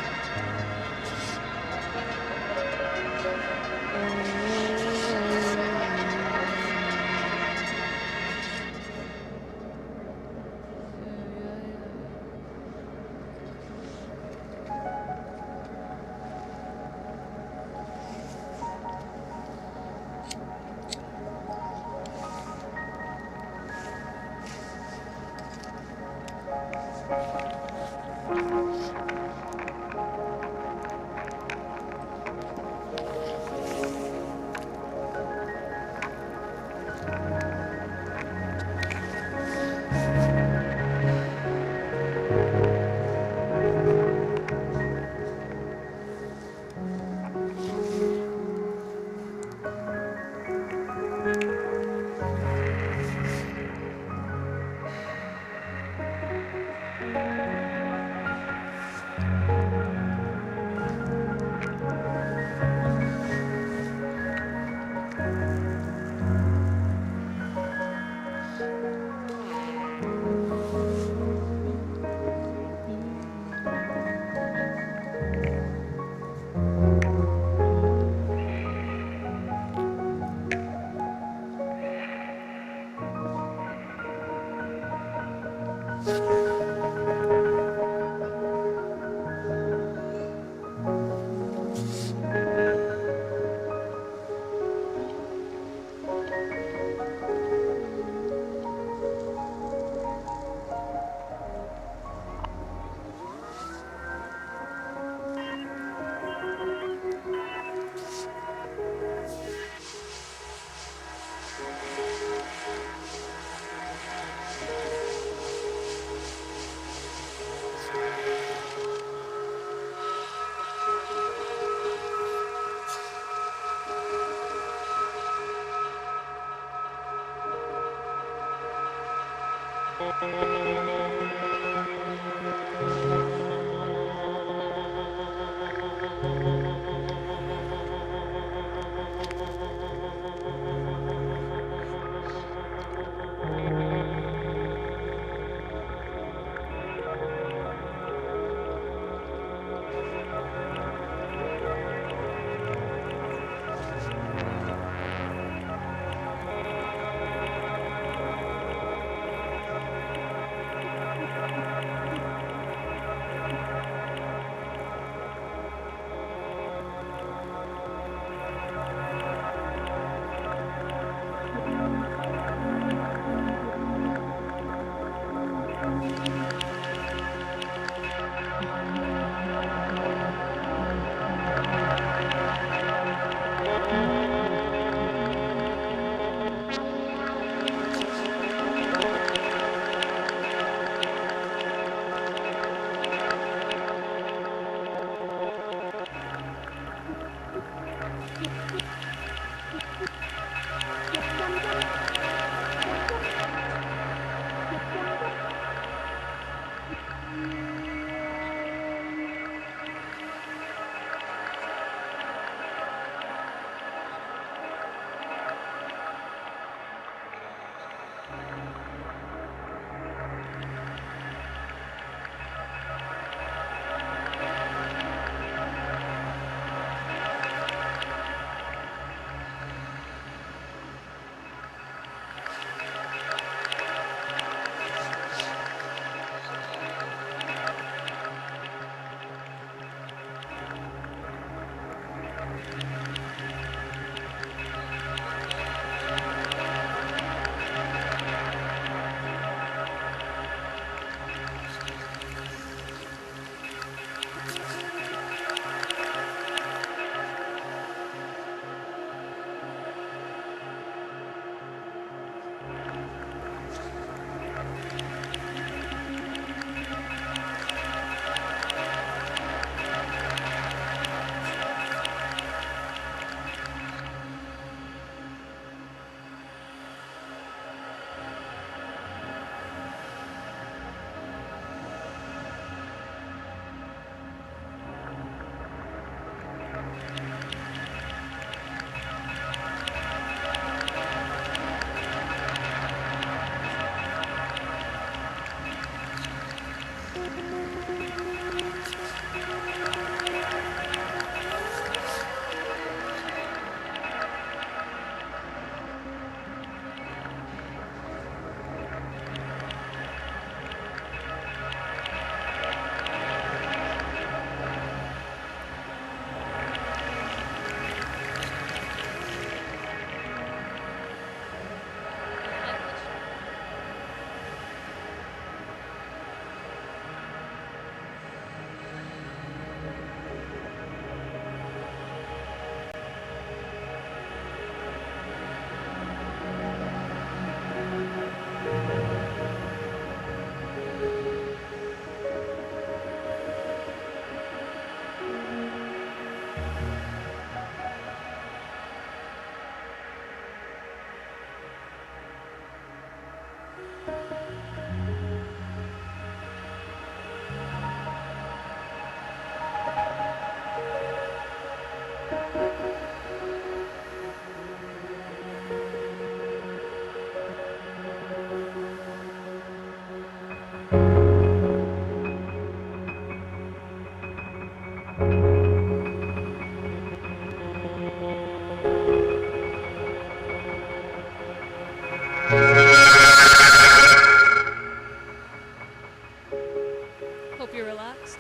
S10: Hope you're relaxed.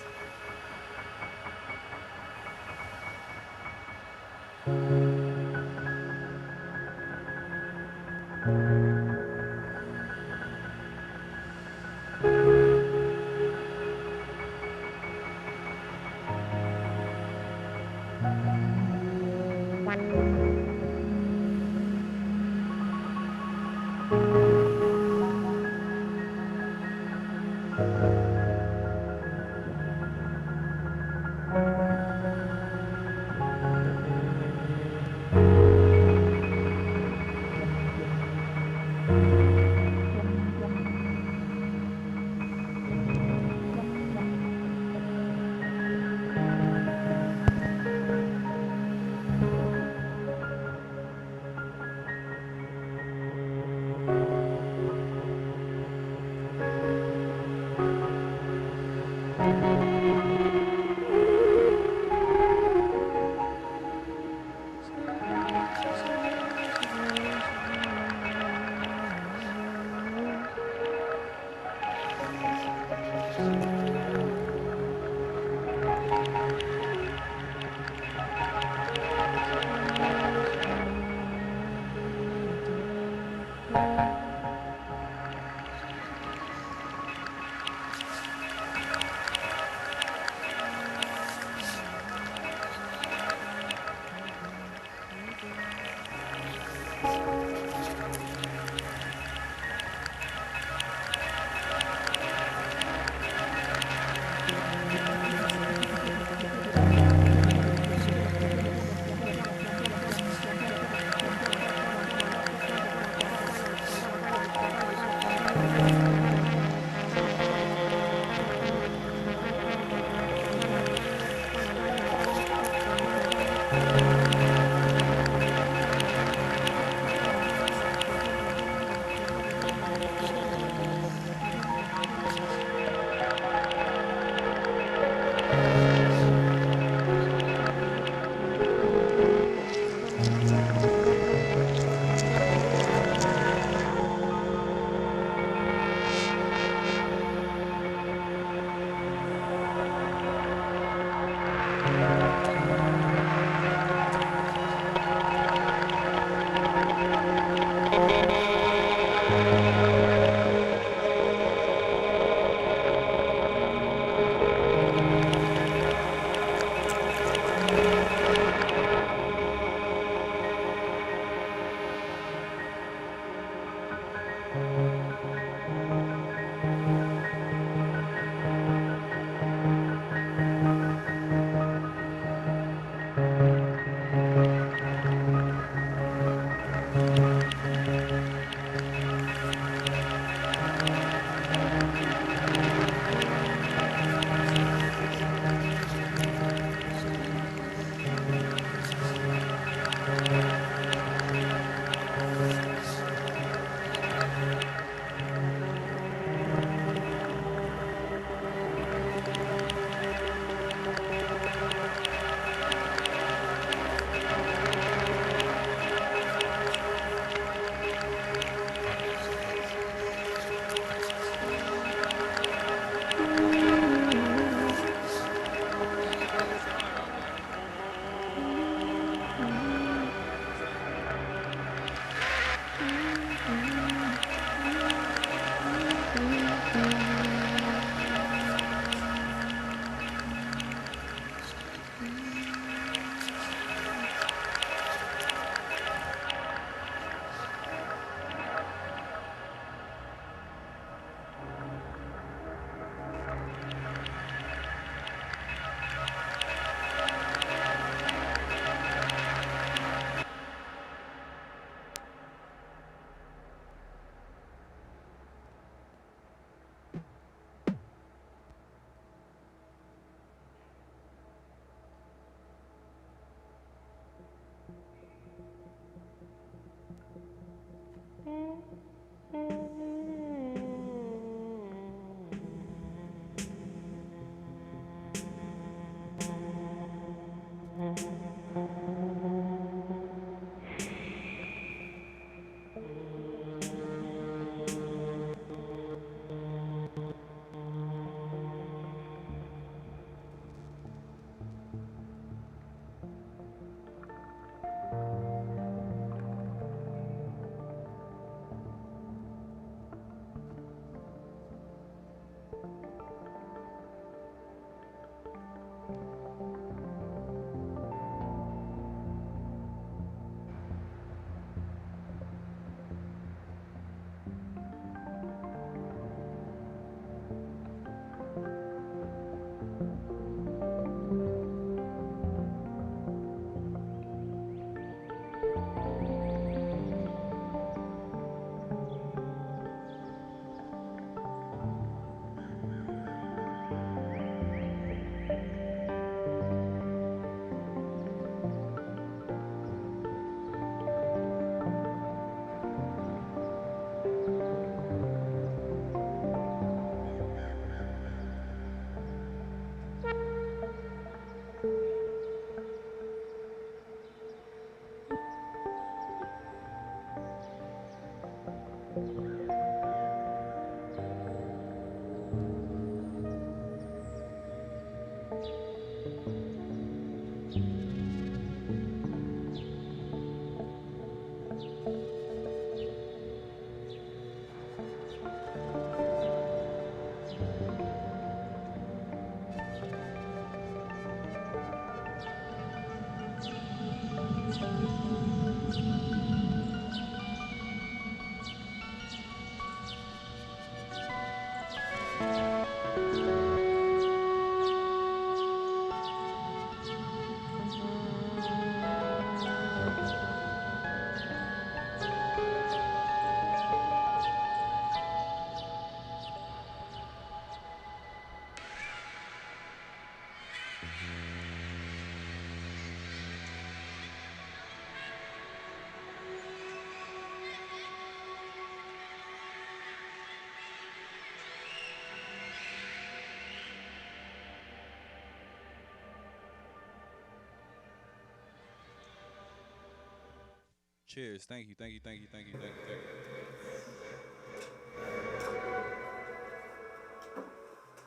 S16: Cheers. Thank you. Thank you. Thank you. Thank you. Thank you. Thank you.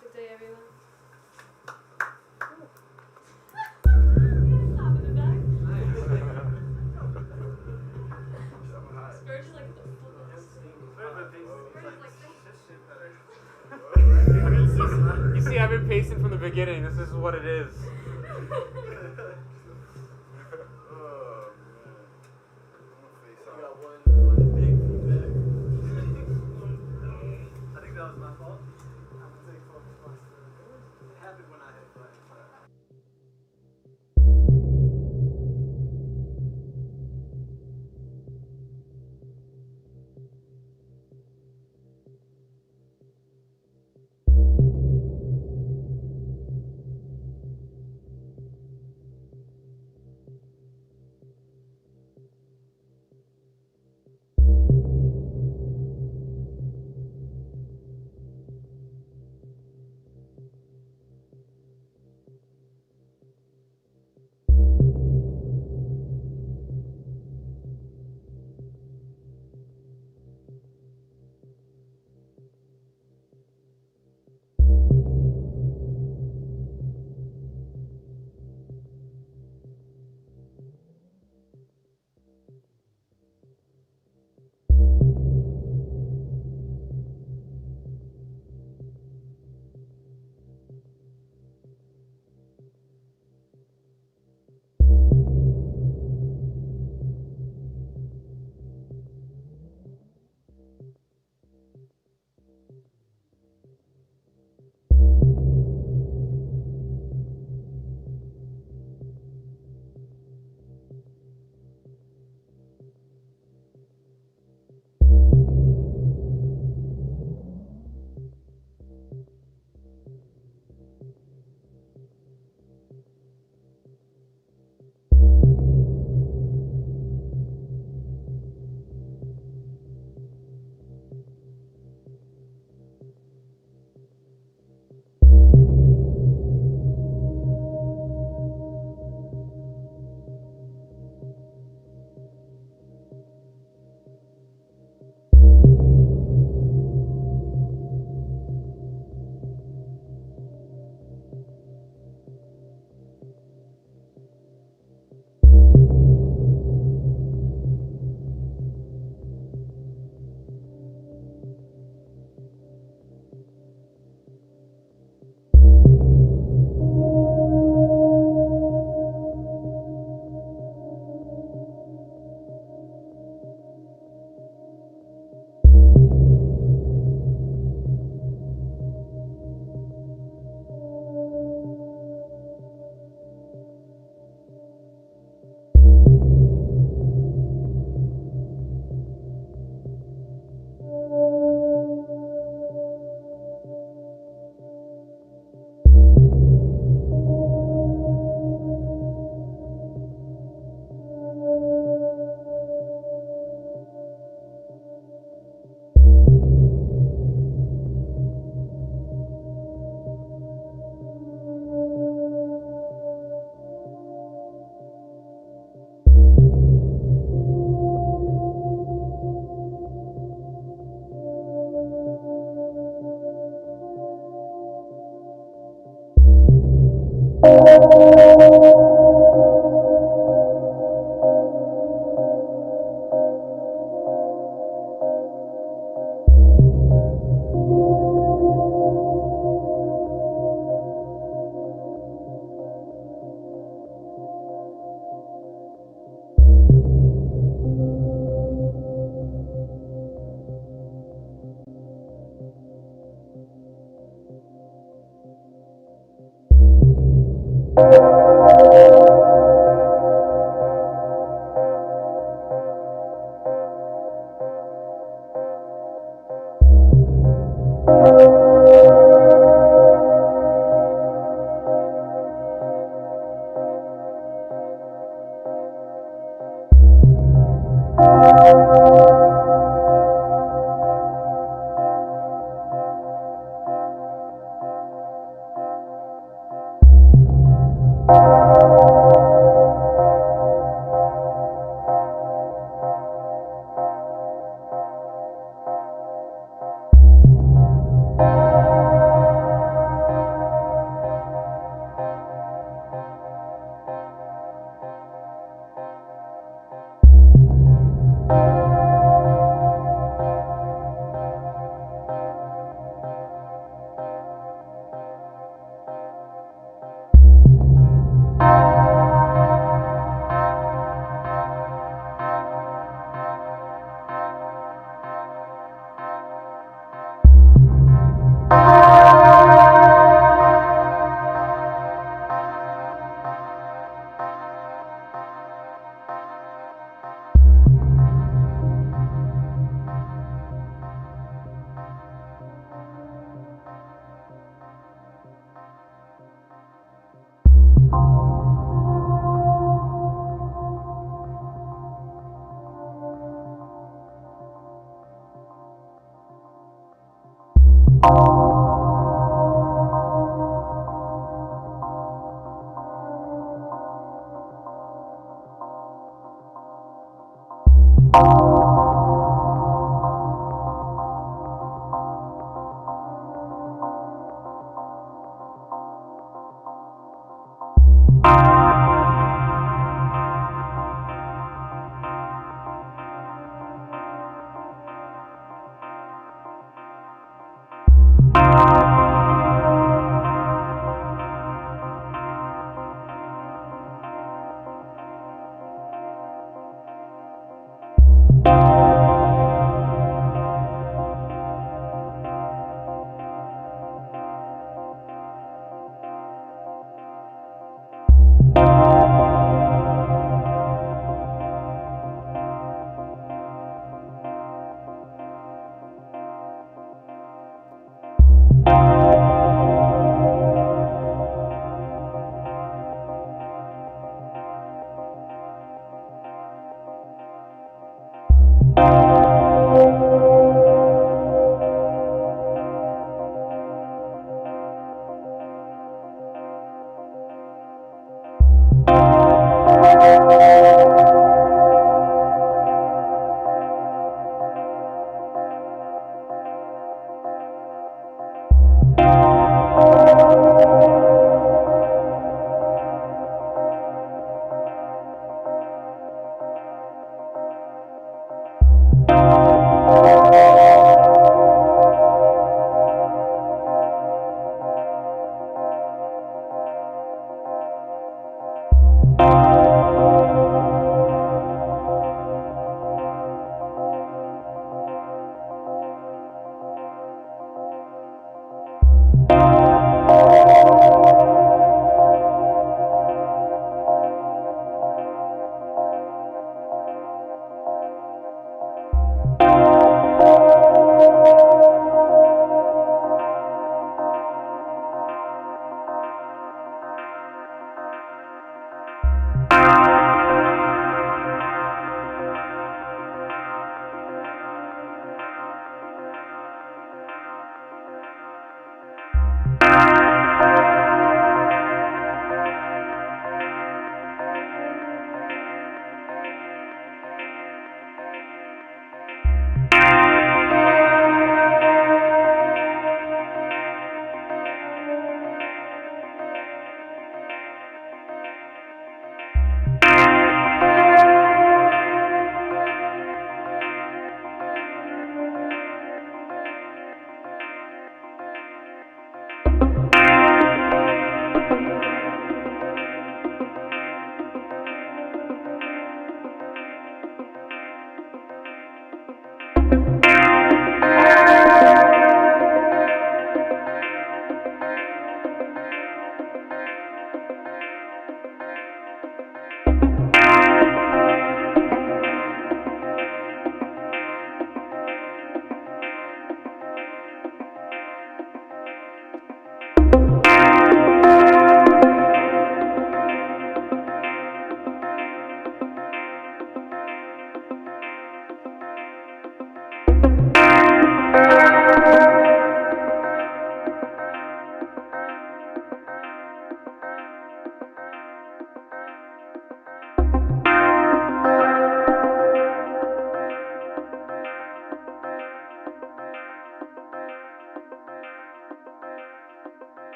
S10: Good day, everyone. Spurge is like the fullest.
S7: see, I've been pacing from the beginning. This is what it is.
S11: I think that was my fault. I'm gonna take full responsibility. It happened when I had fun.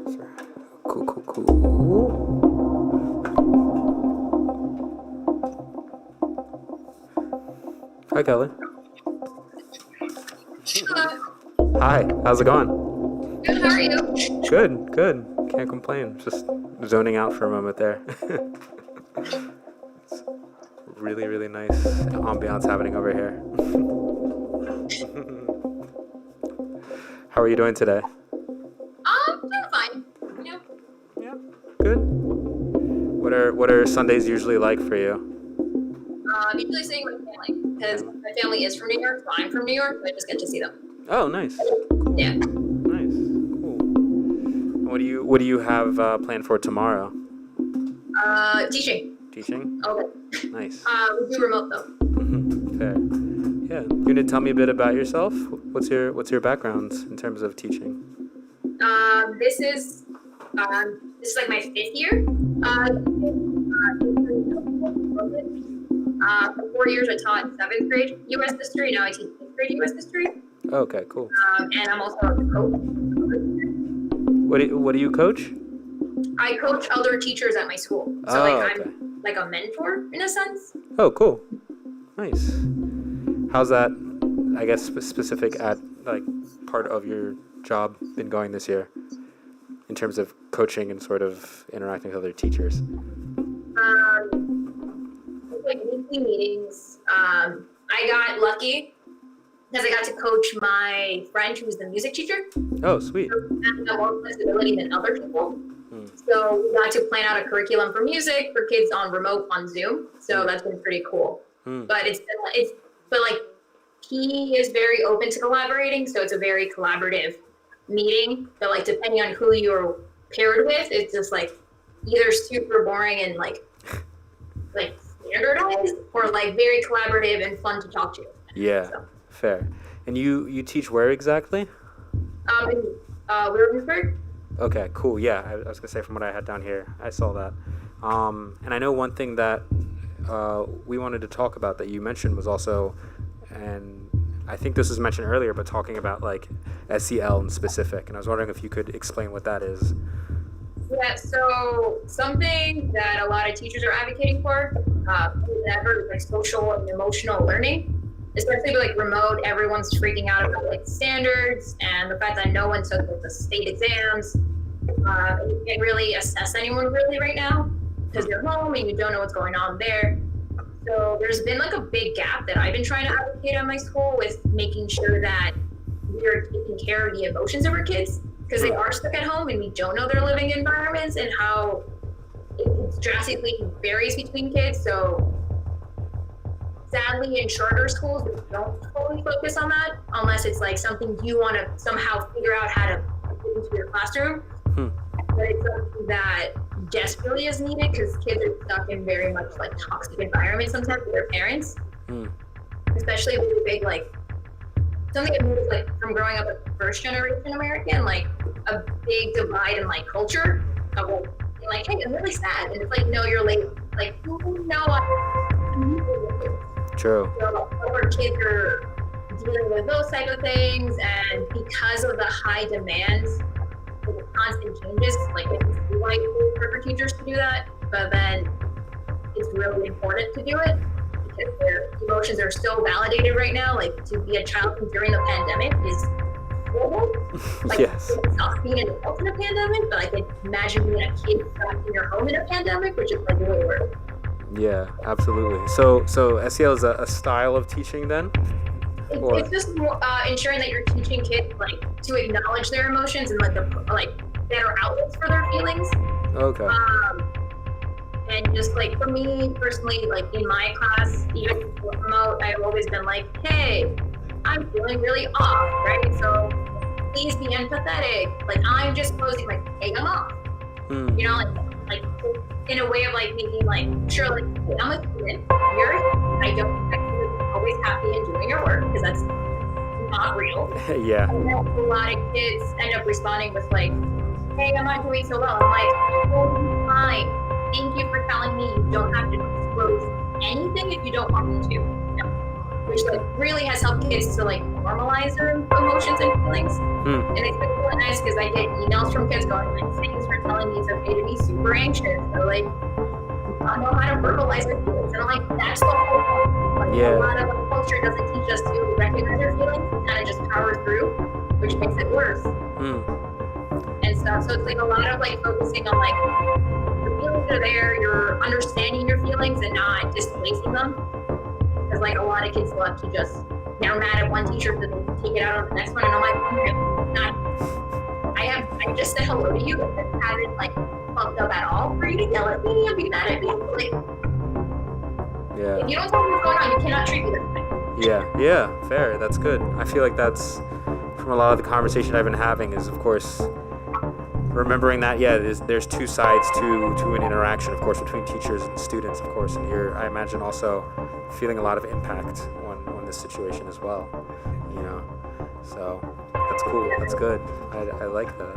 S7: Cool. Hi, Kelly. Hi, how's it going?
S14: Good, how are you?
S7: Good. Can't complain. Just zoning out for a moment there. It's really nice ambiance happening over here. How are you doing today?
S14: Doing fine. Yeah.
S7: Good. What are Sundays usually like for you?
S14: I'm usually seeing my family because my family is from New York, so I'm from New York, so I just get to see them.
S7: Oh, nice.
S14: Yeah.
S7: Nice. Cool. What do you have planned for tomorrow?
S14: Teaching.
S7: Teaching?
S14: Okay.
S7: Nice.
S14: We do remote though.
S7: Fair. Yeah. You want to tell me a bit about yourself? What's your background in terms of teaching?
S14: This is like my 5th year. For 4 years, I taught 7th grade U.S. history. Now I teach 5th grade U.S. history.
S7: Okay, cool.
S14: And I'm also a coach.
S7: What do you coach?
S14: I coach other teachers at my school. So I'm like a mentor in a sense.
S7: Oh, cool. Nice. How's that, I guess, specific at like part of your job been going this year in terms of coaching and sort of interacting with other teachers?
S14: Like weekly meetings. I got lucky because I got to coach my friend who's the music teacher.
S7: Oh, sweet.
S14: And have more flexibility than other people. So we got to plan out a curriculum for music for kids on remote on Zoom. So that's been pretty cool. But but like he is very open to collaborating, so it's a very collaborative meeting. But like depending on who you're paired with, it's just like either super boring and like standardized, or like very collaborative and fun to talk to.
S7: Yeah, fair. And you teach where exactly?
S14: In Williamsburg.
S7: Okay, cool. Yeah, I was gonna say from what I had down here, I saw that. And I know one thing that we wanted to talk about that you mentioned was also, and I think this was mentioned earlier, but talking about like SEL in specific. And I was wondering if you could explain what that is.
S14: Yeah, so something that a lot of teachers are advocating for, whenever like social and emotional learning, especially with like remote, everyone's freaking out about like standards and the fact that no one took like, the state exams. You can't really assess anyone really right now because you're home and you don't know what's going on there. So there's been like a big gap that I've been trying to advocate at my school with making sure that we're taking care of the emotions of our kids, because they are stuck at home and we don't know their living environments and how it drastically varies between kids. So sadly, in charter schools, we don't fully focus on that unless it's like something you want to somehow figure out how to put into your classroom. But it's something that desperately is needed because kids are stuck in very much like toxic environments sometimes with their parents, especially with big like something that moves like from growing up as first generation American, like a big divide in like culture of like hey, I'm really sad, and it's like no, you're late. Like no, I'm
S7: True.
S14: So our kids are dealing with those type of things, and because of the high demands, the constant changes, like it's likely for teachers to do that, but then it's really important to do it because their emotions are so validated right now. Like to be a child during the pandemic is horrible. Like
S7: yes.
S14: It's not being an adult in a pandemic, but I could imagine being a kid trapped in your home in a pandemic, which is like way worse.
S7: Yeah, absolutely. So SEL is a style of teaching then?
S14: It's just ensuring that you're teaching kids like to acknowledge their emotions and like better outlets for their feelings.
S7: Okay.
S14: And just like for me personally, like in my class, even remote, I've always been like, hey, I'm feeling really off, right? So please be empathetic. Like I'm just posing like, hey, I'm off. You know, like in a way of like making like sure, like hey, I'm a student here. I don't expect you to be always happy and doing your work because that's not real.
S7: Yeah.
S14: And then a lot of kids end up responding with like, hey, I'm not doing so well. I'm like, totally fine. Thank you for telling me you don't have to disclose anything if you don't want me to. which like really has helped kids to like normalize their emotions and feelings. And it's been really nice because I get emails from kids going like, thanks for telling me it's okay to be super anxious, or like I don't know how to verbalize their feelings. And I'm like, that's the whole point. Like, a lot of the culture doesn't teach us to recognize our feelings, kind of just power through, which makes it worse. And stuff. So it's like a lot of like focusing on like the feelings are there, you're understanding your feelings and not displacing them. Because like a lot of kids love to just, they're mad at one teacher, so they take it out on the next one, and I'm like, I just said hello to you, and haven't like fucked up at all for you to yell at me and be mad at me. Like, if you don't tell me what's going on, you cannot treat me this way.
S7: Yeah, fair. That's good. I feel like that's from a lot of the conversation I've been having is, of course, remembering that, there's two sides to an interaction, of course, between teachers and students, of course, and you're, I imagine, also feeling a lot of impact on this situation as well, you know, so that's cool, that's good, I like that.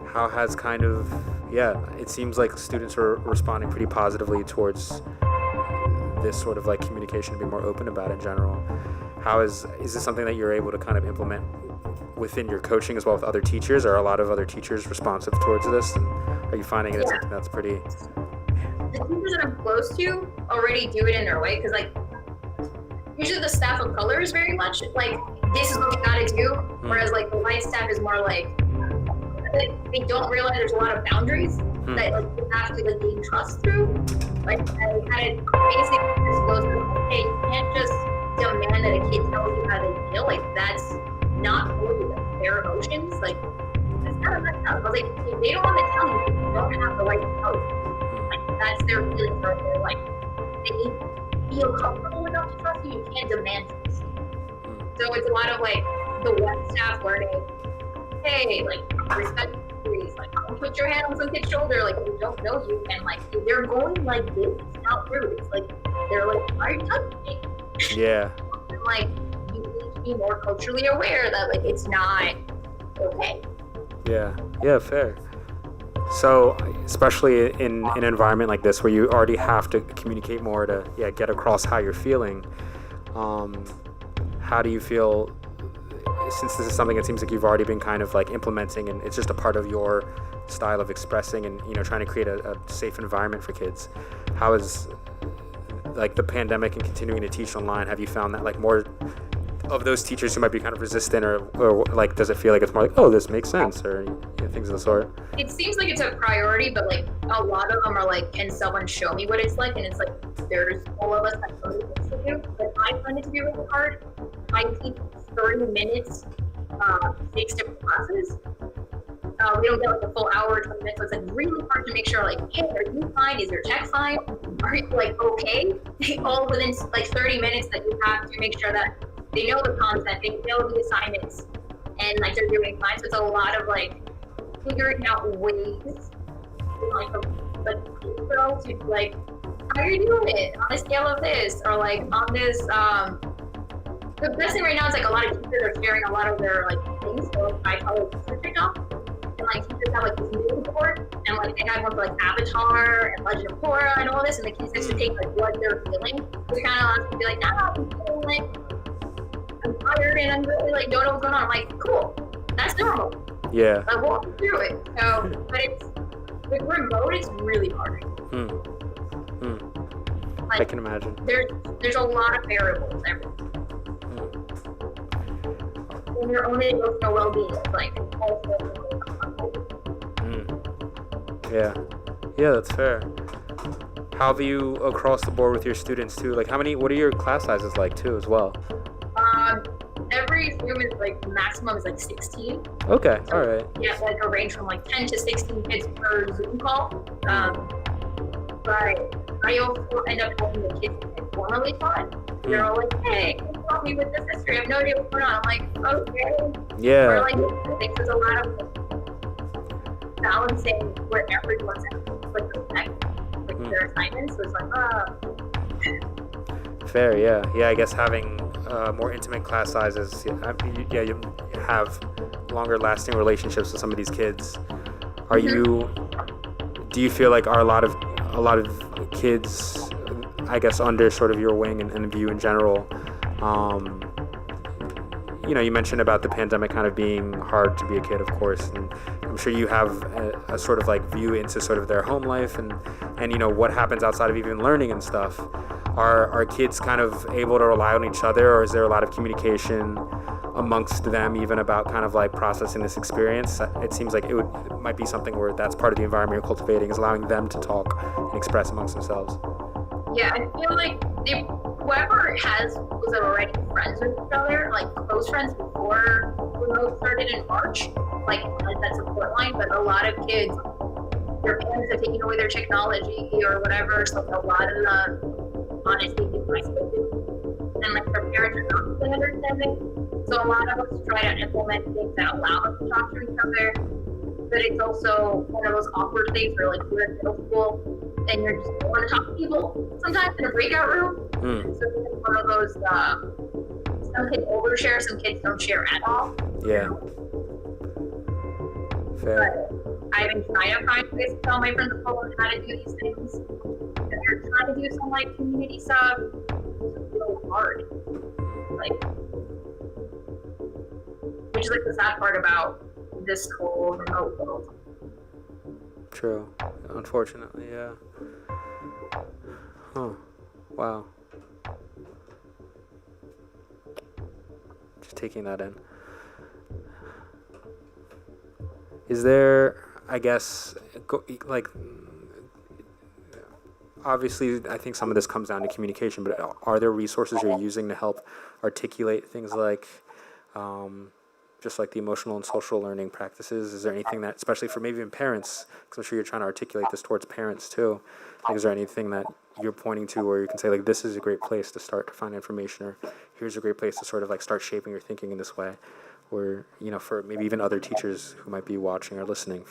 S7: How has kind of, it seems like students are responding pretty positively towards this sort of like communication, to be more open about it in general. How is this something that you're able to kind of implement within your coaching as well with other teachers? Are a lot of other teachers responsive towards this? And are you finding it's something that's pretty...
S14: The teachers that I'm close to already do it in their way, because like usually the staff of color is very much like, this is what we gotta do, whereas like the white staff is more like, they don't realize there's a lot of boundaries that like you have to like gain trust through. Like I kind of basically just goes through, hey, you can't just demand that a kid tells you how they feel. Like that's not really their emotions. Like that's kind of messed up. I was like, if they don't want to tell you, you don't have the right to tell you. Like that's their feelings right there. Like they feel comfortable enough to trust you. You can't demand trust. So it's a lot of like the white staff learning, hey, like respect boundaries. Like don't put your hand on some kid's shoulder. Like they don't know you, and like if they're going like this, it's not rude. It's like they're like, why are you touching me?
S7: Yeah.
S14: And like you need to be more culturally aware that like it's not okay.
S7: Yeah, fair. So especially in an environment like this where you already have to communicate more to get across how you're feeling, how do you feel, since this is something it seems like you've already been kind of like implementing and it's just a part of your style of expressing and, you know, trying to create a safe environment for kids, how is like the pandemic and continuing to teach online, have you found that like more of those teachers who might be kind of resistant or like does it feel like it's more like, oh, this makes sense, or things of the sort?
S14: It seems like it's a priority, but like a lot of them are like, can someone show me what it's like? And it's like, there's all of us that know things to do, but I find it to be really hard. I teach 30 minutes, 6 different classes. We don't get like a full hour or 20 minutes, so it's like really hard to make sure like, hey, are you fine? Is your tech fine? Are you like okay? All within like 30 minutes that you have to make sure that they know the content, they know the assignments, and like they're doing fine. So it's a lot of like figuring out ways like to like, how are you doing it on a scale of this, or like on this the best thing right now is like a lot of teachers are sharing a lot of their like things, so I call it research right now. And like teachers have like this mood board, and like they have one for like Avatar and Legend of Korra and all this, and the kids have to take like what they're feeling. So it kind of allows them to be like, nah, I'm feeling like I'm tired and I'm really like don't know what's going on. I'm like, cool, that's normal.
S7: Yeah.
S14: Like walk through it. So, but it's with remote, it's really hard. Like,
S7: I can imagine.
S14: There's a lot of variables everywhere. And your own emotional well-being is like also.
S7: Yeah, that's fair. How have you across the board with your students too? Like what are your class sizes like too as well?
S14: Every Zoom is like maximum is like 16.
S7: Okay,
S14: so,
S7: all right.
S14: Yeah, like a range from like 10 to 16 kids per Zoom call. But I also end up helping the kids formally taught. They're all like, hey, can you help me with this history? I have no idea what's going on. I'm like, okay.
S7: Yeah.
S14: Or like, I think there's a lot of balancing where everyone's like their assignments. So it's like,
S7: Fair, yeah. I guess having more intimate class sizes, you have longer lasting relationships with some of these kids. Do you feel like are a lot of kids I guess, under sort of your wing and view in general. You mentioned about the pandemic kind of being hard to be a kid, of course, and I'm sure you have a sort of like view into sort of their home life and what happens outside of even learning and stuff. Are kids kind of able to rely on each other, or is there a lot of communication amongst them even about kind of like processing this experience? It seems like it might be something where that's part of the environment you're cultivating, is allowing them to talk and express amongst themselves.
S13: Yeah, I feel like whoever was already friends with each other, like close friends before remote started in March, like had that support line, but a lot of kids, their parents have taken away their technology or whatever, so a lot of the honesty is isolated. And like their parents are not really understanding. So a lot of us try to implement things that allow us to talk to each other. But it's also one of those awkward things where like you're in middle school and you just don't want to talk to people sometimes in a breakout room. So it's one of those, some kids overshare, some kids don't share at all.
S7: Yeah. Fair.
S13: But I've been trying to find ways to tell my principal how to do these things. If you're trying to do some like community stuff, it's really hard. Like, which is like the sad part about this whole remote world.
S7: True. Unfortunately, yeah. Huh. Wow. Just taking that in. Is there, I guess, like, obviously, I think some of this comes down to communication, but are there resources you're using to help articulate things like, just like the emotional and social learning practices? Is there anything that, especially for maybe even parents, because I'm sure you're trying to articulate this towards parents too, like, is there anything that you're pointing to where you can say, like, this is a great place to start to find information, or here's a great place to sort of like start shaping your thinking in this way? Or, for maybe even other teachers who might be watching or listening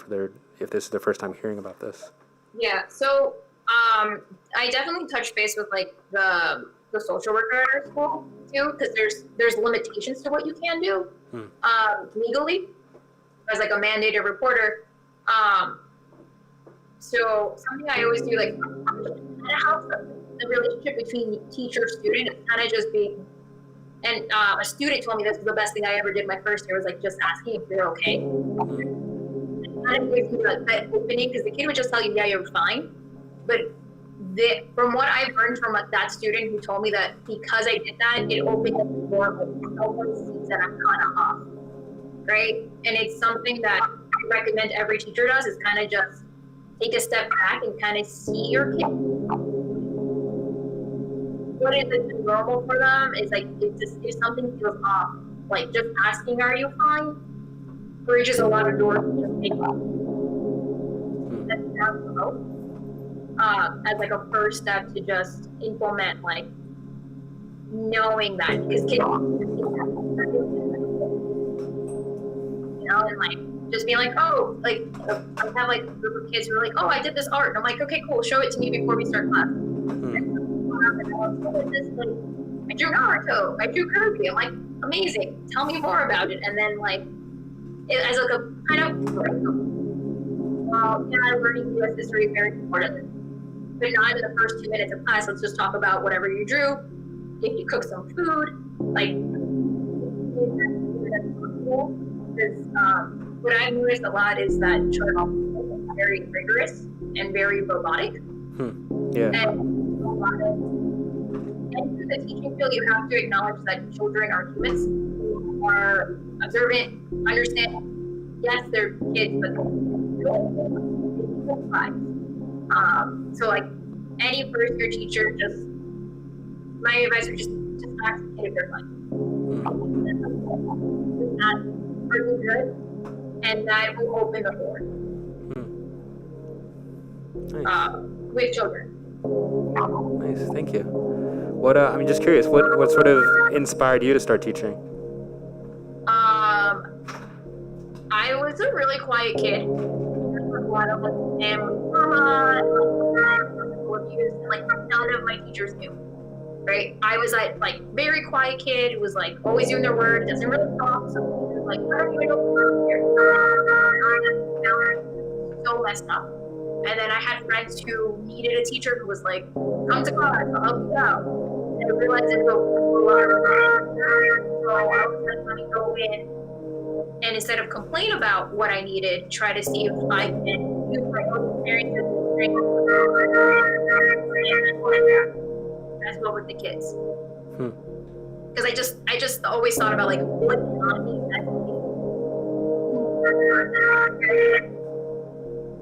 S7: if this is their first time hearing about this.
S13: Yeah, so I definitely touched base with like the social worker at our school too, because there's limitations to what you can do legally as like a mandated reporter. So something I always do, like, how the relationship between teacher student is kind of just being. And a student told me this was the best thing I ever did my first year, was like just asking if you're okay. It kind of gives you that opening, because the kid would just tell you, yeah, you're fine. But from what I've learned from that student who told me that because I did that, it opened up the door of someone sees that I'm kind of off, right? And it's something that I recommend every teacher does, is kind of just take a step back and kind of see your kid. What is it normal for them is like, if something feels off, like just asking, are you fine? Bridges a lot of doors to just take off. As like a first step to just implement, like knowing that, because kids, and like just being like, oh, like I have like a group of kids who are like, oh, I did this art, and I'm like, okay, cool, show it to me before we start class. I drew Naruto, I drew Kirby. I'm like, amazing, tell me more about it. And then like, as like a kind of learning U.S. history is very important, but not in the first 2 minutes of class. Let's just talk about whatever you drew. If you cook some food, like, because what I've noticed a lot is that children are very rigorous and very robotic.
S7: Yeah.
S13: And a lot of, and through the teaching field, you have to acknowledge that children are humans, who are observant, understand. Yes, they're kids, but so like any first year teacher, just my advice would just ask the kid if they're fine. That's pretty good, and that will open the door.
S7: Nice.
S13: With children.
S7: Nice, thank you. What I'm just curious, what sort of inspired you to start teaching?
S13: I was a really quiet kid. A lot of like family drama, abuse, and like none of my teachers knew. Right? I was like very quiet kid who was like always doing their work, doesn't really talk. So like, I don't even know what I'm here. So messed up.
S14: And then I had friends who needed a teacher who was like, come to class, I'll help you out. And I realized it was a lot of so I was like, let me go in and instead of complain about what I needed, try to see if I can use my own experiences as well with the kids. Because I just always thought about like what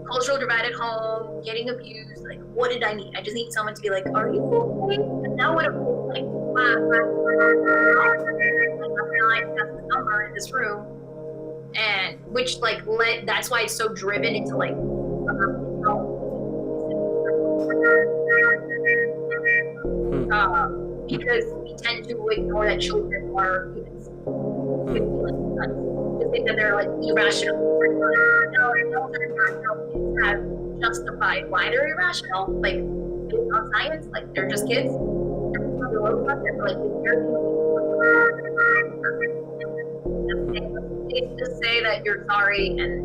S14: cultural divide at home, getting abused, like what did I need? I just need someone to be like, are you okay? And now when I'm like, that's the number in this room. And which like that's why it's so driven into like because we tend to ignore that children are humans. Just think that they're like irrational. Kids have justified why they're irrational, like based on science, like they're just kids. Like just say that you're sorry and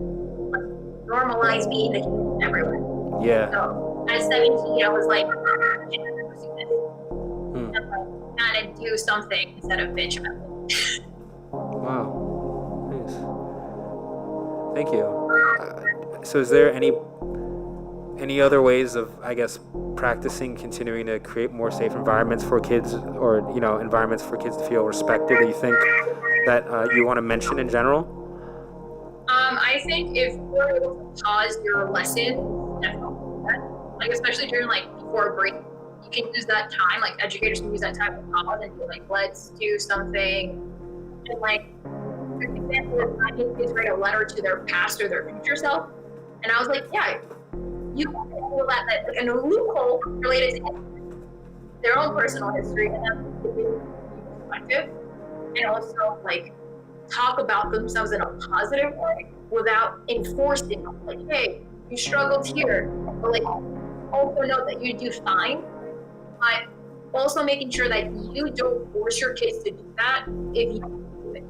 S14: like, normalize being a human everywhere.
S7: Yeah.
S14: So at 17, I was like, kind of do something instead of bitch about it.
S7: Wow. Nice. Thank you. So is there any other ways of, I guess, practicing, continuing to create more safe environments for kids, or, you know, environments for kids to feel respected that you think that you want to mention in general?
S14: I think if you're able to pause your lesson, definitely, like especially during like before a break, you can use that time, like educators can use that time to pause and be like, let's do something. And like, for example, I think kids write a letter to their past or their future self. And I was like, yeah, you can feel that like a loophole related to their own personal history and then perspective. And also like talk about themselves in a positive way without enforcing them. Like, hey, you struggled here. But like also know that you do fine. But also making sure that you don't force your kids to do that if you don't do it.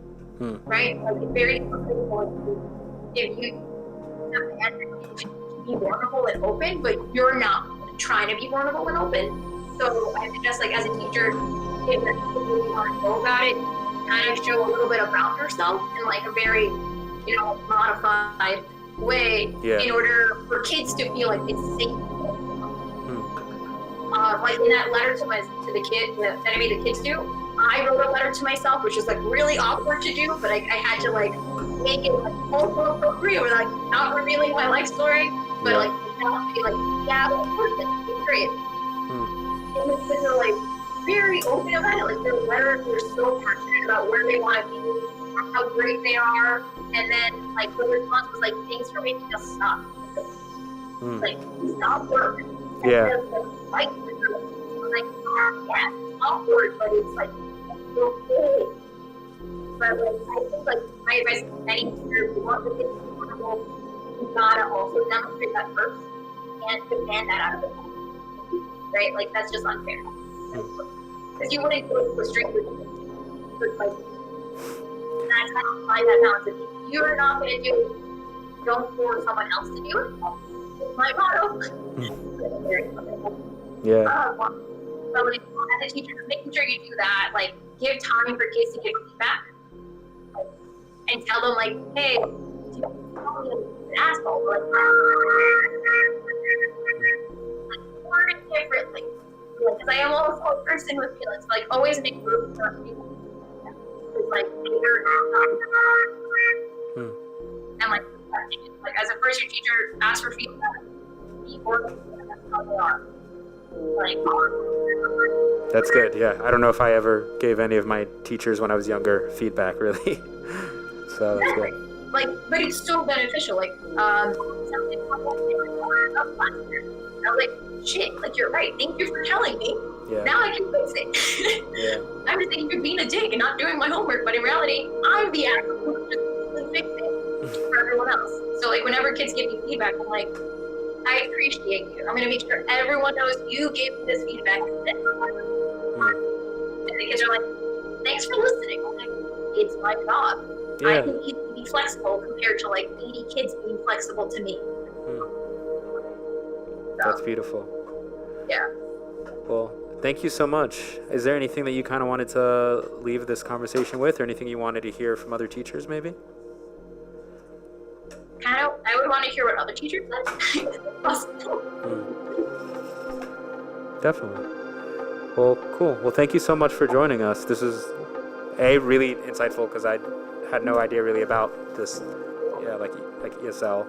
S14: Right? Like it's very difficult if you be vulnerable and open, but you're not trying to be vulnerable and open. So I suggest like as a teacher, if you want to know about it, kind of show a little bit about yourself in like a very, you know, modified way in order for kids to feel like it's safe. Like in that letter to the kid that I made the kids do, I wrote a letter to myself, which was like really awkward to do, but I had to like make it like also appropriate, or like not revealing my life story, but like be like, yeah, of course, it's great. And the kids are like very open about it. Like their letters, they're so passionate about where they want to be, how great they are, and then like the response was like, thanks for making us stop. Like stop work.
S7: Yeah.
S14: Like, yeah, it's awkward, but it's like okay. But like I think like my advice to any teacher, if you want the kids to be vulnerable, you gotta also demonstrate that first and demand that out of them. Right? Like that's just unfair. Because you wouldn't go to a stranger with like that's how to find that balance. If you're not gonna do it, don't force someone else to do it. It's my motto.
S7: Yeah.
S14: So like, as a teacher, making sure you do that, like give time for kids to give feedback, like, and tell them like, hey, you're an asshole, but like word it differently. Because I am also a person with feelings, like always make room for people. It's like and like as a first year teacher, ask for feedback. Be organized. That's how they are. Like,
S7: that's good. Yeah, I don't know if I ever gave any of my teachers when I was younger feedback, really. So that's good.
S14: Like, but it's so beneficial. Like, something last year. I was like, shit, like you're right. Thank you for telling me.
S7: Yeah.
S14: Now I can fix it.
S7: Yeah.
S14: I was thinking you're being a dick and not doing my homework, but in reality, I'm the asshole who just fix it for everyone else. So like, whenever kids give me feedback, I'm like, I appreciate you. I'm gonna make sure everyone knows you gave me this feedback. And the kids are like, thanks for listening. I'm like, it's my job.
S7: Yeah.
S14: I can easily be flexible compared to like 80 kids being flexible to me.
S7: That's beautiful.
S14: Yeah.
S7: Well, thank you so much. Is there anything that you kind of wanted to leave this conversation with, or anything you wanted to hear from other teachers, maybe?
S14: I would want to hear what other teachers said. If possible.
S7: Definitely. Well, cool. Well, thank you so much for joining us. This is really insightful because I had no idea really about this, like ESL.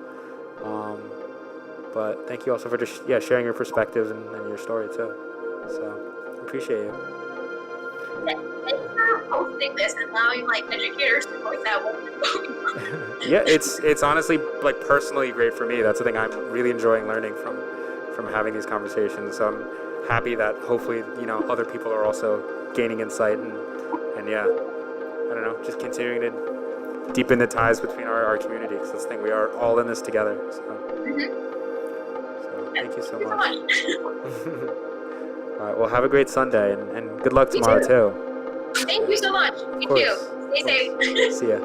S7: But thank you also for just sharing your perspective and your story too. So appreciate you.
S14: Thank you for hosting this and allowing like educators to voice out what we're going on.
S7: Yeah, it's honestly like personally great for me. That's the thing I'm really enjoying learning from having these conversations. So I'm happy that hopefully other people are also gaining insight and yeah, I don't know, just continuing to deepen the ties between our community, because that's the thing, we are all in this together. So, so thank you so much. All right, well, have a great Sunday and good luck tomorrow too.
S14: Thank you so much. You too. Stay safe.
S7: See ya.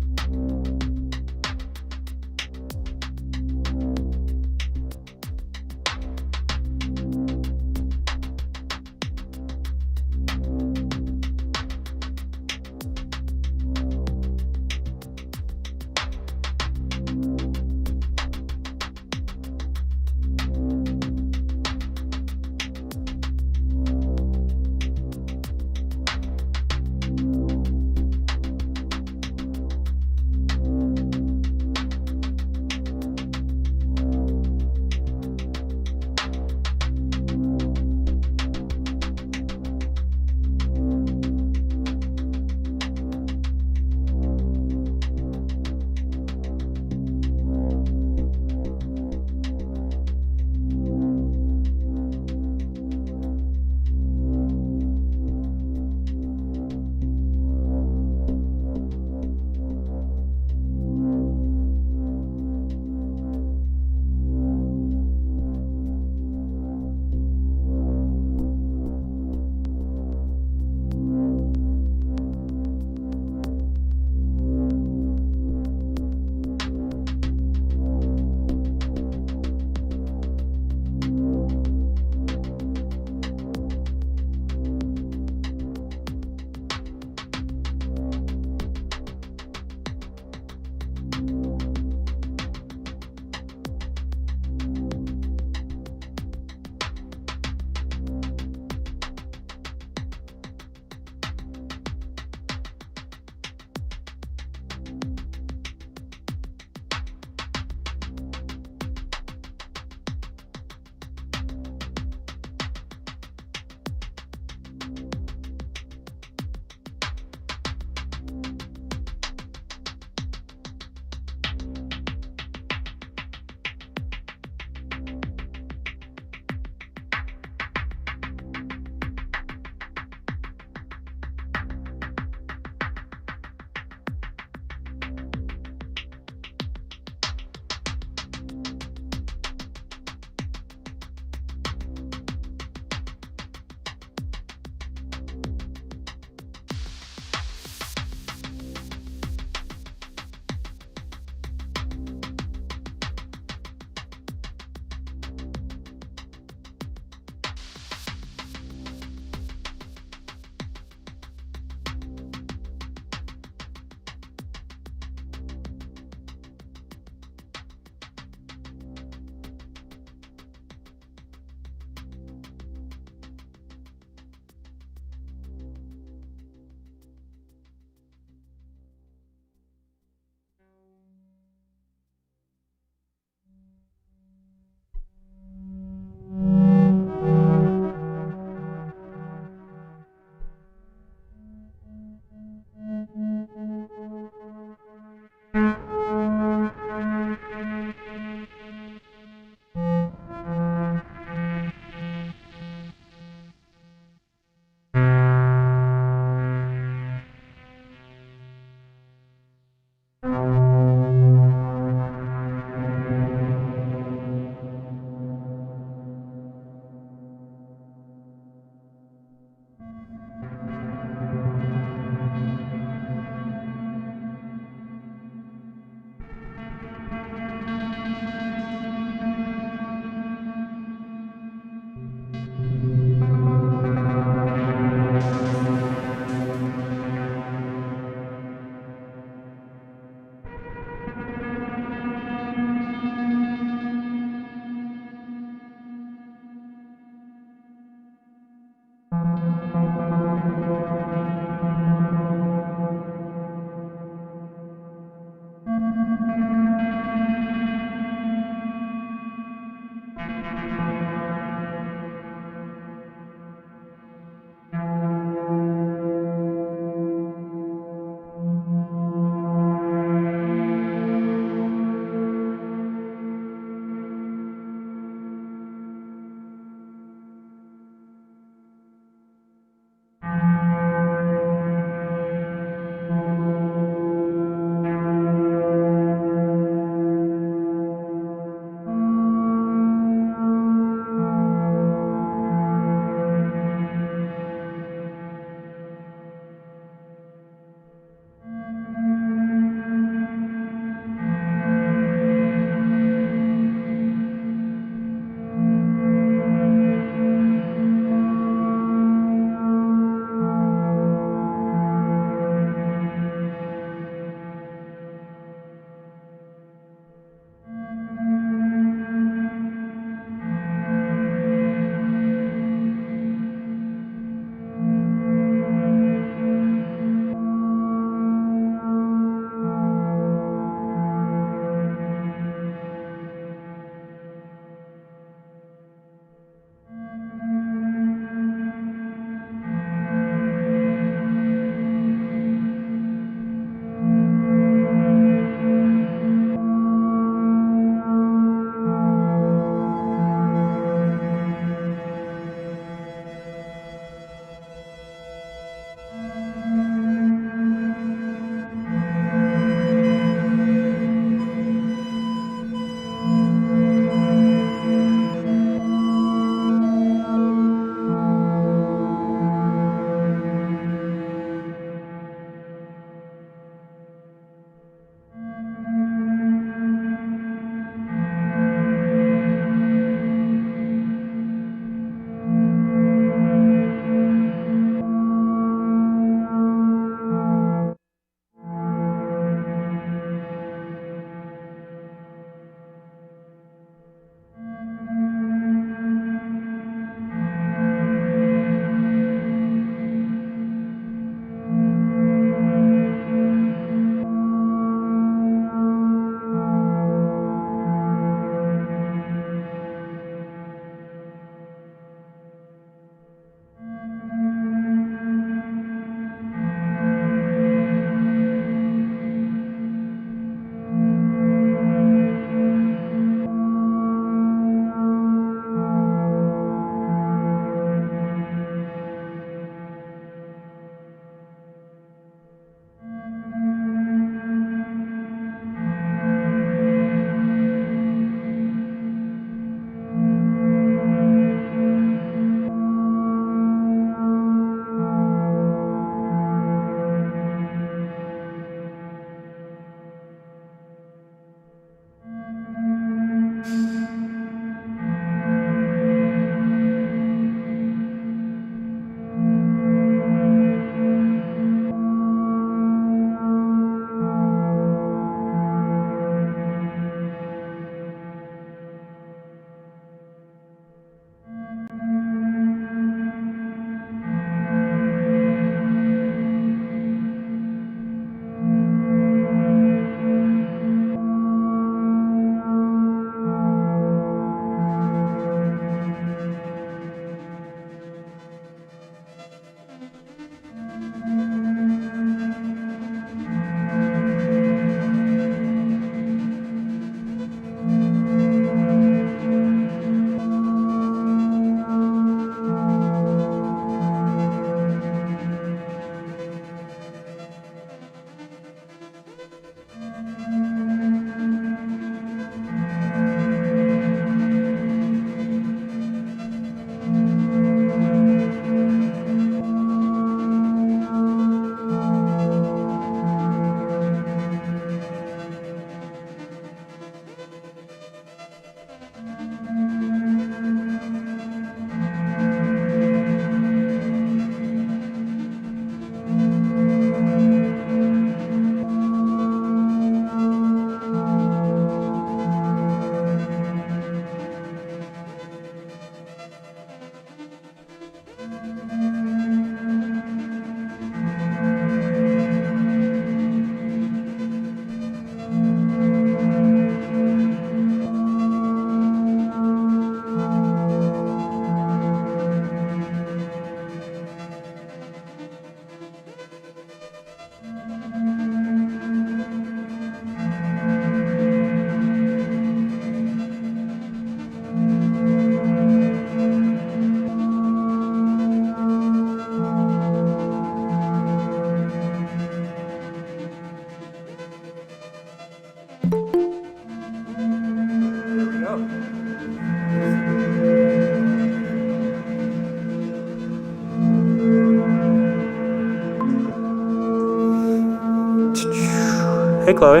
S7: Hey, Chloe.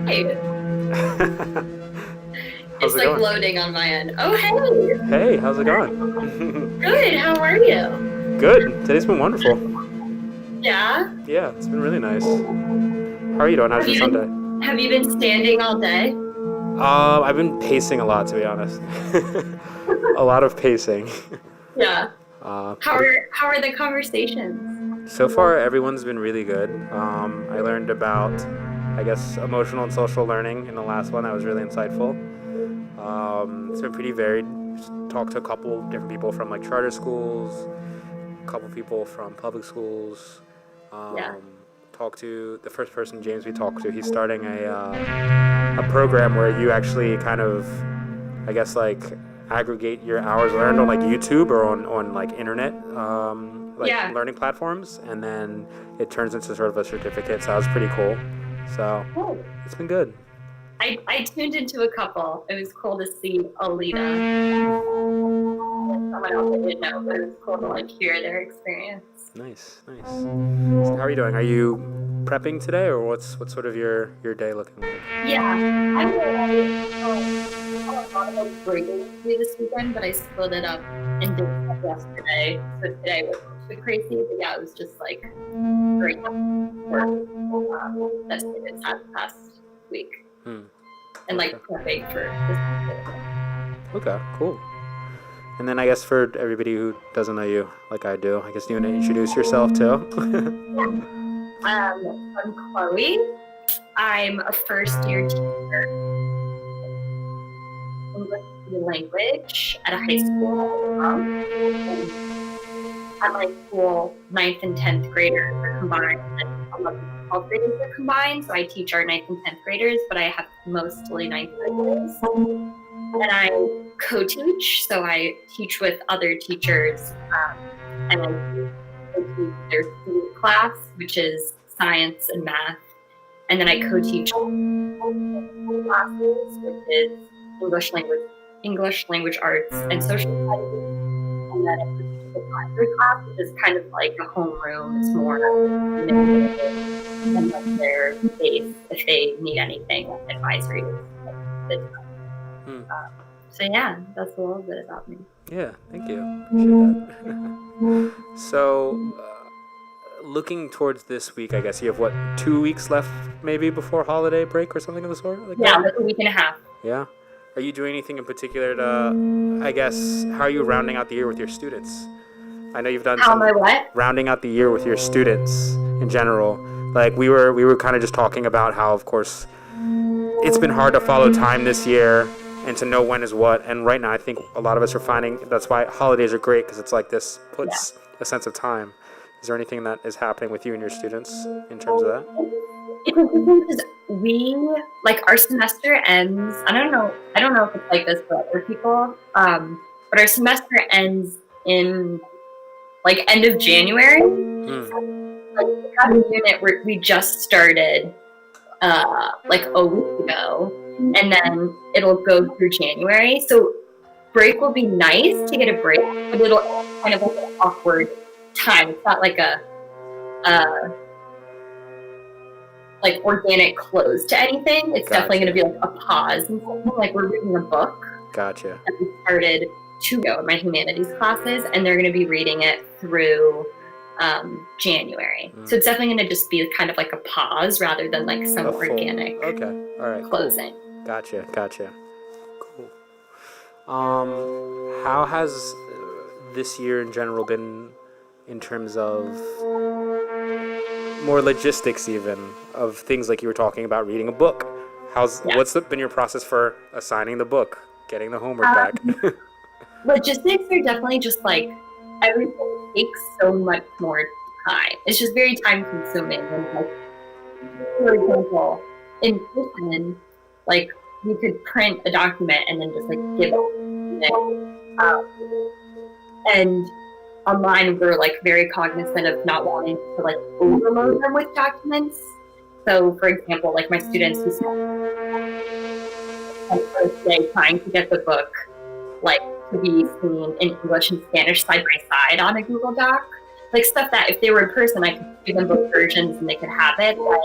S17: Hey.
S7: How's
S17: It's
S7: it
S17: like
S7: going?
S17: loading on my end. Oh, hey.
S7: Hey, how's it going?
S17: Good. How are you?
S7: Good. Today's been wonderful.
S17: Yeah.
S7: Yeah, it's been really nice. How are you doing? How's your Sunday?
S17: Have you been standing all day?
S7: I've been pacing a lot, to be honest. A lot of pacing.
S17: Yeah.
S7: Uh,
S17: How are the conversations?
S7: So far, everyone's been really good. I learned about, I guess, emotional and social learning in the last one. That was really insightful. It's been pretty varied. Just talked to a couple different people from like charter schools, a couple people from public schools. Talked to the first person, James, we talked to. He's starting a program where you actually kind of, I guess, like aggregate your hours learned on like YouTube or on like internet learning platforms, and then it turns into sort of a certificate. So that was pretty cool. So it's been good.
S17: I tuned into a couple. It was cool to see Alita. Someone else I didn't know, but it was cool to like hear their experience.
S7: Nice. So how are you doing? Are you prepping today, or what's sort of your day looking like?
S17: Yeah, I'm really a lot of breaking this weekend, but I split it up and did stuff yesterday. So today was a bit crazy, but yeah, it was just like great work that's been had the past week. And like prepping for this.
S7: Okay, cool. And then I guess for everybody who doesn't know you like I do, I guess you want to introduce yourself too.
S17: I'm Chloe. I'm a first-year teacher English language at a high school. At my school, 9th and 10th graders are combined, and 11th and 12th graders are combined. So I teach our 9th and 10th graders, but I have mostly 9th graders. And I co-teach, so I teach with other teachers, and I teach their student class, which is science and math. And then I co-teach classes, which is English language arts and social studies. And then I co-teach the advisory class, which is kind of like a homeroom. It's more and like their base if they need anything, like advisory. So yeah, that's a little bit about me.
S7: Yeah, thank you. Appreciate that. So, looking towards this week, I guess you have 2 weeks left, maybe before holiday break or something of the sort. Like
S17: like a week and a half.
S7: Yeah. Are you doing anything in particular to, I guess, how are you rounding out the year with your students? I know you've done rounding out the year with your students in general. Like we were kind of just talking about how, of course, it's been hard to follow time this year and to know when is what. And right now, I think a lot of us are finding that's why holidays are great, because it's like this puts a sense of time. Is there anything that is happening with you and your students in terms of that?
S17: It's interesting because we, like, our semester ends, I don't know if it's like this for other people, but our semester ends in, like, end of January. Like, we have a unit where we just started, like, a week ago, and then it'll go through January. So break will be nice to get a break, but it'll kind of like an awkward time. It's not like a like organic close to anything. It's definitely going to be like a pause and something. Like we're reading a book.
S7: Gotcha.
S17: That we started 2 ago in my humanities classes, and they're going to be reading it through January. So it's definitely going to just be kind of like a pause rather than like some organic closing.
S7: Cool. Gotcha. Cool. How has this year in general been in terms of more logistics, even of things like you were talking about reading a book? What's been your process for assigning the book, getting the homework back?
S17: Logistics are definitely just like everything takes so much more time. It's just very time consuming. And like, for example, in person, like we could print a document and then just like give it. And online, we're like very cognizant of not wanting to like overload them with documents. So, for example, like my students who spent first day trying to get the book like to be seen in English and Spanish side by side on a Google Doc, like stuff that if they were in person, I could give them both versions and they could have it. But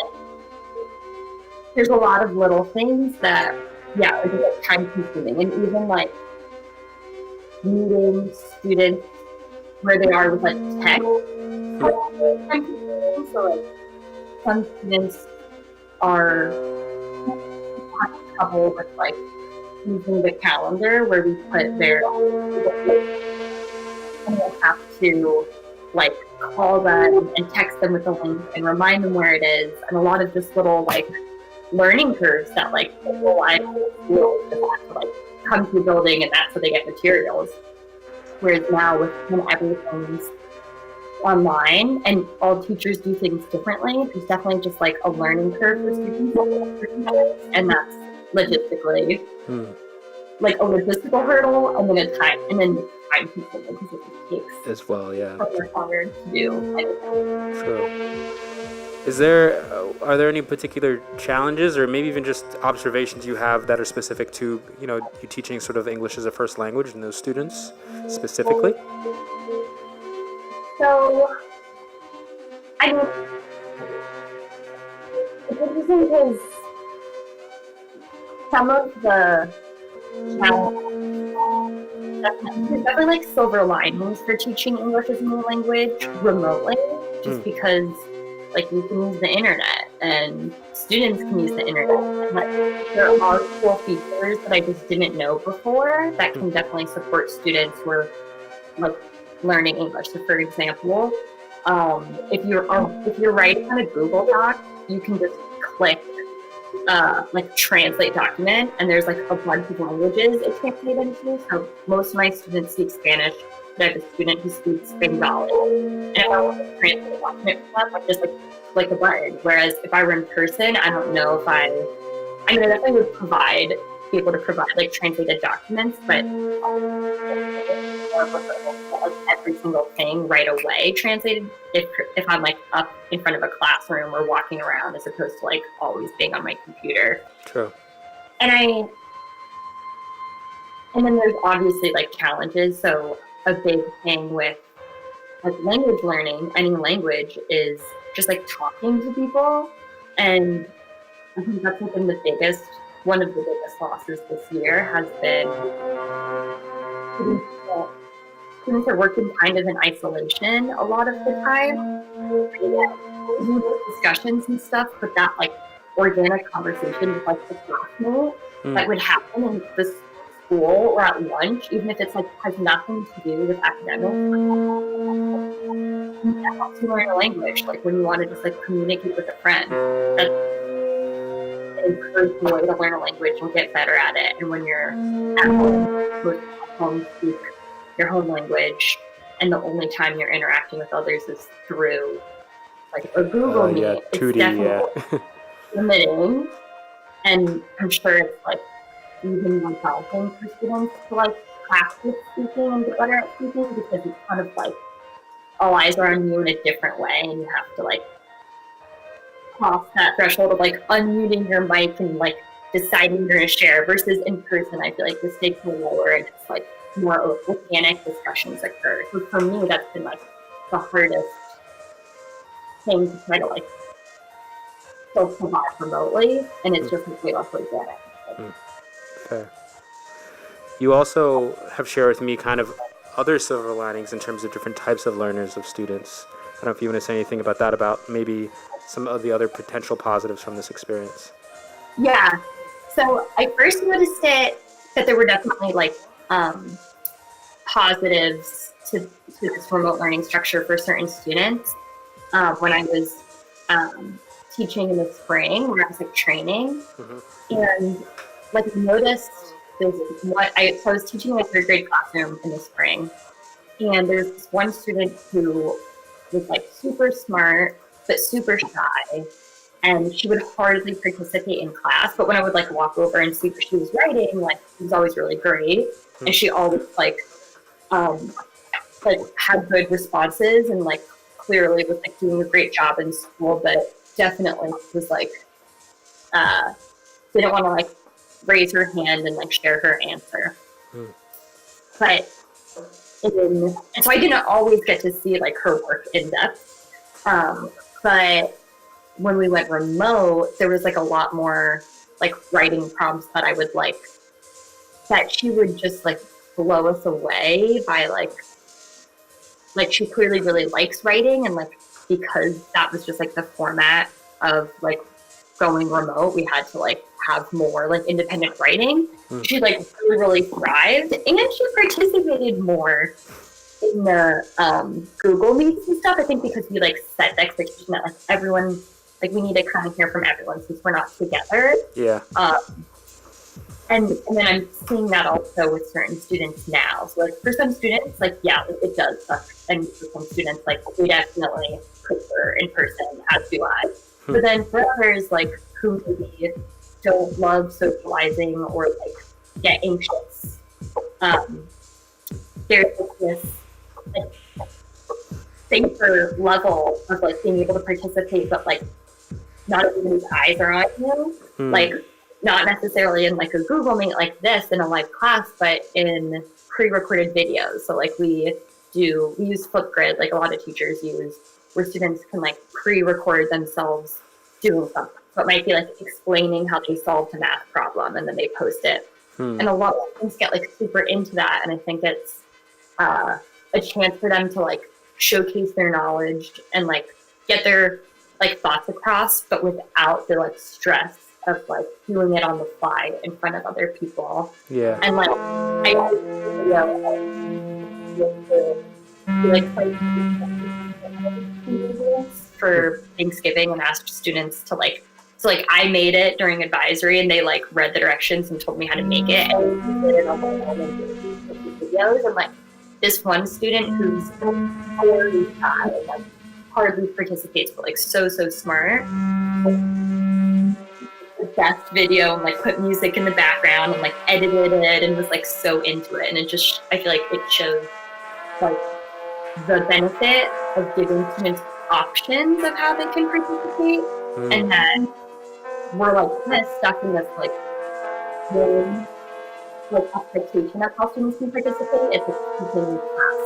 S17: there's a lot of little things that, yeah, are just like time consuming, and even like meeting students where they are with like tech. So like some students are having trouble with like using the calendar where we put their, and we'll have to like call them and text them with a link and remind them where it is, and a lot of just little like learning curves that like people like schools just have to like come to the building and that's how they get materials. Whereas now with when everything's online and all teachers do things differently, there's definitely just like a learning curve for students, and that's logistically like a logistical hurdle, and then time consuming because it takes
S7: as well. Yeah.
S17: so much longer to do anything.
S7: True. Are there any particular challenges, or maybe even just observations you have that are specific to, you know, you teaching sort of English as a first language and those students specifically?
S17: So, I mean, it's interesting because some of the there's definitely like silver linings for teaching English as a new language remotely, just because like you can use the internet and students can use the internet. And, like, there are cool features that I just didn't know before that can definitely support students who are like learning English. So for example, if you're writing on a Google Doc, you can just click like translate document, and there's like a bunch of languages it translates into. So most of my students speak Spanish. I have a student who speaks Bengali, and if I want to translate a document for them, I just like click a button. Whereas if I were in person, I don't know if I definitely would be able to provide like translated documents, but every single thing right away translated if I'm like up in front of a classroom or walking around, as opposed to like always being on my computer.
S7: True.
S17: And then there's obviously like challenges. So a big thing with like language learning, any language, is just like talking to people. And I think that's like one of the biggest losses this year has been students are working kind of in isolation a lot of the time. We do discussions and stuff, but that like organic conversation with like the classmate that would happen in the school or at lunch, even if it's like has nothing to do with academics. That helps you learn a language, like when you want to just like communicate with a friend. That's an encouraging way to learn a language and get better at it. And when you're at home, most home speak your home language, and the only time you're interacting with others is through like a Google Meet.
S7: Yeah,
S17: it's
S7: 2D,
S17: definitely limiting, and I'm sure it's like even more challenging for students to like practice speaking and get better at speaking, because it's kind of like all eyes are on you in a different way, and you have to like cross that threshold of like unmuting your mic and like deciding you're going to share, versus in person. I feel like the stakes are lower and it's like more organic discussions occur. So for me, that's been like the hardest thing to try to like still provide remotely, and it's just way less organic.
S7: Fair. You also have shared with me kind of other silver linings in terms of different types of learners, of students. I don't know if you want to say anything about that, about maybe some of the other potential positives from this experience.
S17: Yeah. So I first noticed that there were definitely like positives to this remote learning structure for certain students. When I was teaching in the spring, where I was like training, and like I noticed this. So I was teaching in a third grade classroom in the spring, and there's this one student who was like super smart but super shy, and she would hardly participate in class. But when I would like walk over and see what she was writing, like it was always really great, and she always like had good responses, and like clearly was like doing a great job in school, but definitely was like didn't want to like raise her hand and like share her answer. But and so I didn't always get to see like her work in depth. But when we went remote, there was like a lot more like writing prompts that I would like, that she would just like blow us away by like she clearly really likes writing, and like because that was just like the format of like going remote, we had to like have more like independent writing. She like really thrived, and she participated more in the Google Meets and stuff. I think because we like set the expectation that like everyone, like we need to kind of hear from everyone since we're not together.
S7: Yeah.
S17: And then I'm seeing that also with certain students now. So like for some students, like yeah, it does suck. And for some students, like we definitely prefer in person, as do I. But then for others, like who maybe don't love socializing or like get anxious, there's like this like safer level of like being able to participate, but like not everybody's eyes are on you. Like not necessarily in like a Google Meet like this in a live class, but in pre-recorded videos. So like we use Flipgrid, like a lot of teachers use, where students can like pre-record themselves doing something. So it might be like explaining how they solved a math problem, and then they post it. And a lot of students get like super into that, and I think it's a chance for them to like showcase their knowledge and like get their like thoughts across, but without the like stress of like doing it on the fly in front of other people.
S7: Yeah.
S17: And like I for Thanksgiving and asked students to like, so like I made it during advisory, and they like read the directions and told me how to make it, and we did it on my own and videos. And like this one student who's totally shy, like hardly participates, but like so smart, the best video, and like put music in the background and like edited it and was like so into it. And it just, I feel like it shows like the benefit of giving students options of how they can participate. And then we're like kind of stuck in this like really like expectation of how students can participate if it's continuing class.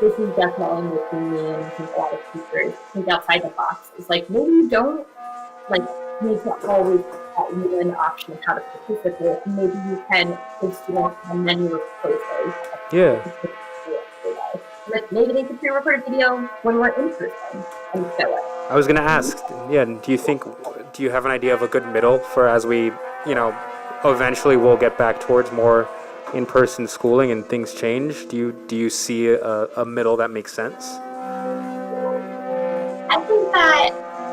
S17: This is definitely making me, and I think a lot of teachers think outside the box. It's like, maybe you don't like need to always have an option of how to participate. Maybe you can give students a menu of choices.
S7: Yeah.
S17: Like maybe they could pre-record a video when we're in person and show it.
S7: I was gonna ask, yeah, do you have an idea of a good middle for as we, you know, eventually we'll get back towards more in-person schooling and things change? Do you see a middle that makes sense?
S17: I think that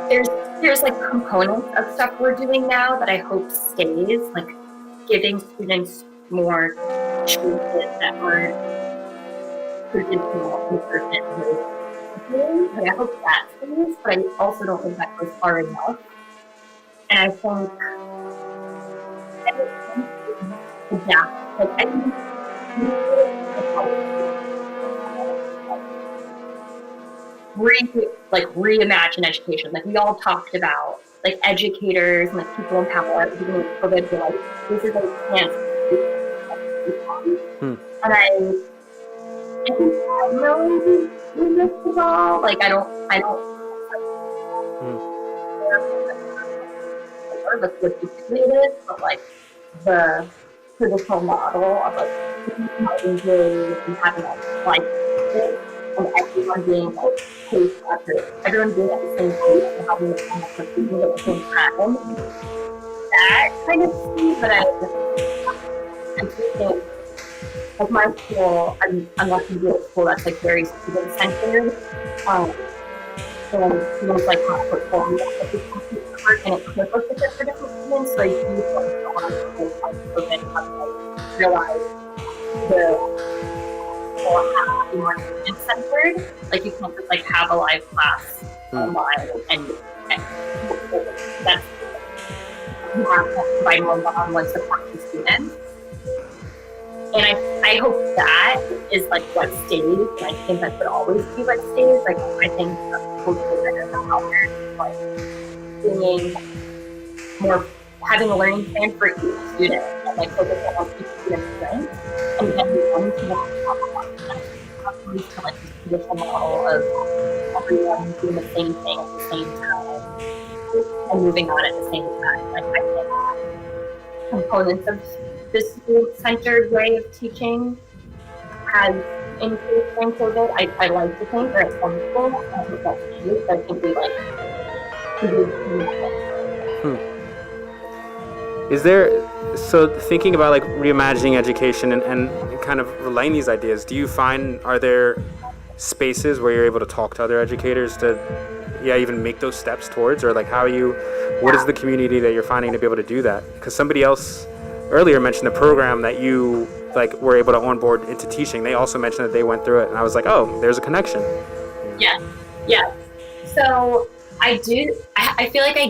S17: there's like components of stuff we're doing now that I hope stays, like giving students more choices that aren't traditional in-person ways. But I hope that stays, but I also don't think that goes far enough. And I think adapt. Like I think reimagine education. Like we all talked about, like educators and like people in power at the beginning of COVID were like, this is a chance to and I think I'm really in this at all. Like I don't regardless of what degree it is, but like the traditional model of like having grades and having like and everyone being like paced after everyone being at the same pace and having the kind of completing at the same time. That kind of see, but I think like my school, I'm lucky to be at a school that's like very student centered. And students like have portfolio and it could look different for different students. So I do think a lot of schools have like realized the school has to be more student centered. Like you can't just like have a live class online and that's you have to provide more one-on-one support to students. And I hope that is like what stays, and I think that would always be what stays. Like I think hopefully better than how they're like being more, having a learning plan for each student and like focusing on each student's strengths and getting them to opposed to like this traditional model of everyone doing the same thing at the same time and moving on at the same time. Like I think components of this student-centered way of teaching has increased during COVID. I like to think, or at some school, I think that's true, but I think we like to do
S7: Is there, so thinking about like reimagining education and kind of relaying these ideas, do you find, are there spaces where you're able to talk to other educators to, even make those steps towards, or like how you, what is the community that you're finding to be able to do that? Because somebody else earlier mentioned a program that you like were able to onboard into teaching. They also mentioned that they went through it, and I was like, oh, there's a connection.
S17: Yeah. So I do. I feel like I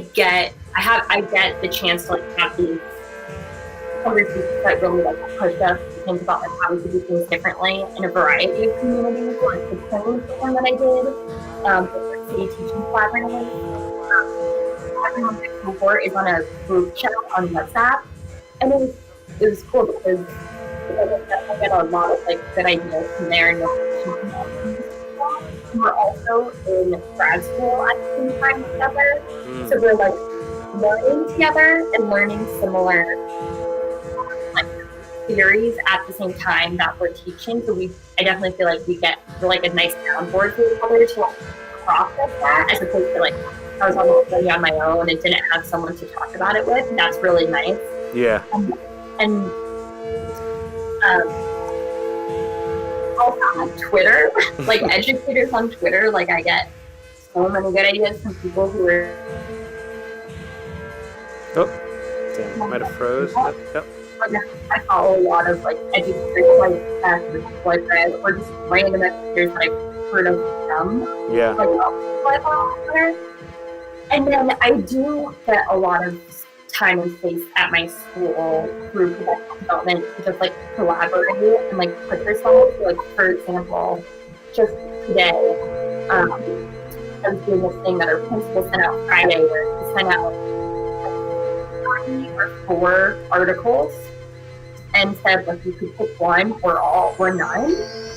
S17: get the chance to like have these conversations that really like push us to think about like how we could do things differently in a variety of communities. Like the training program that I did, the City Teaching Collaborative. Everyone in the cohort is on a group chat on WhatsApp, and it was cool because I get a lot of like good ideas from there and we're also in grad school at the same time together. So we're like learning together and learning similar like theories at the same time that we're teaching. So I definitely feel like we're like a nice soundboard for each other to like process that, as opposed to like I was on the study on my own and didn't have someone to talk about it with. And that's really nice.
S7: Yeah.
S17: And also on Twitter, like educators on Twitter, like I get so many good ideas from people who are.
S7: Oh, damn, I might have froze. Yep.
S17: I follow a lot of like educators, like boyfriend, or just random educators that I've heard of them.
S7: Yeah.
S17: Like on Twitter. And then I do get a lot of time and space at my school through professional development to just like collaborate and like put yourself. Like for example, just today, I was doing this thing that our principal sent out Friday, where he sent out 3 or 4 articles and said like you could pick one or all or none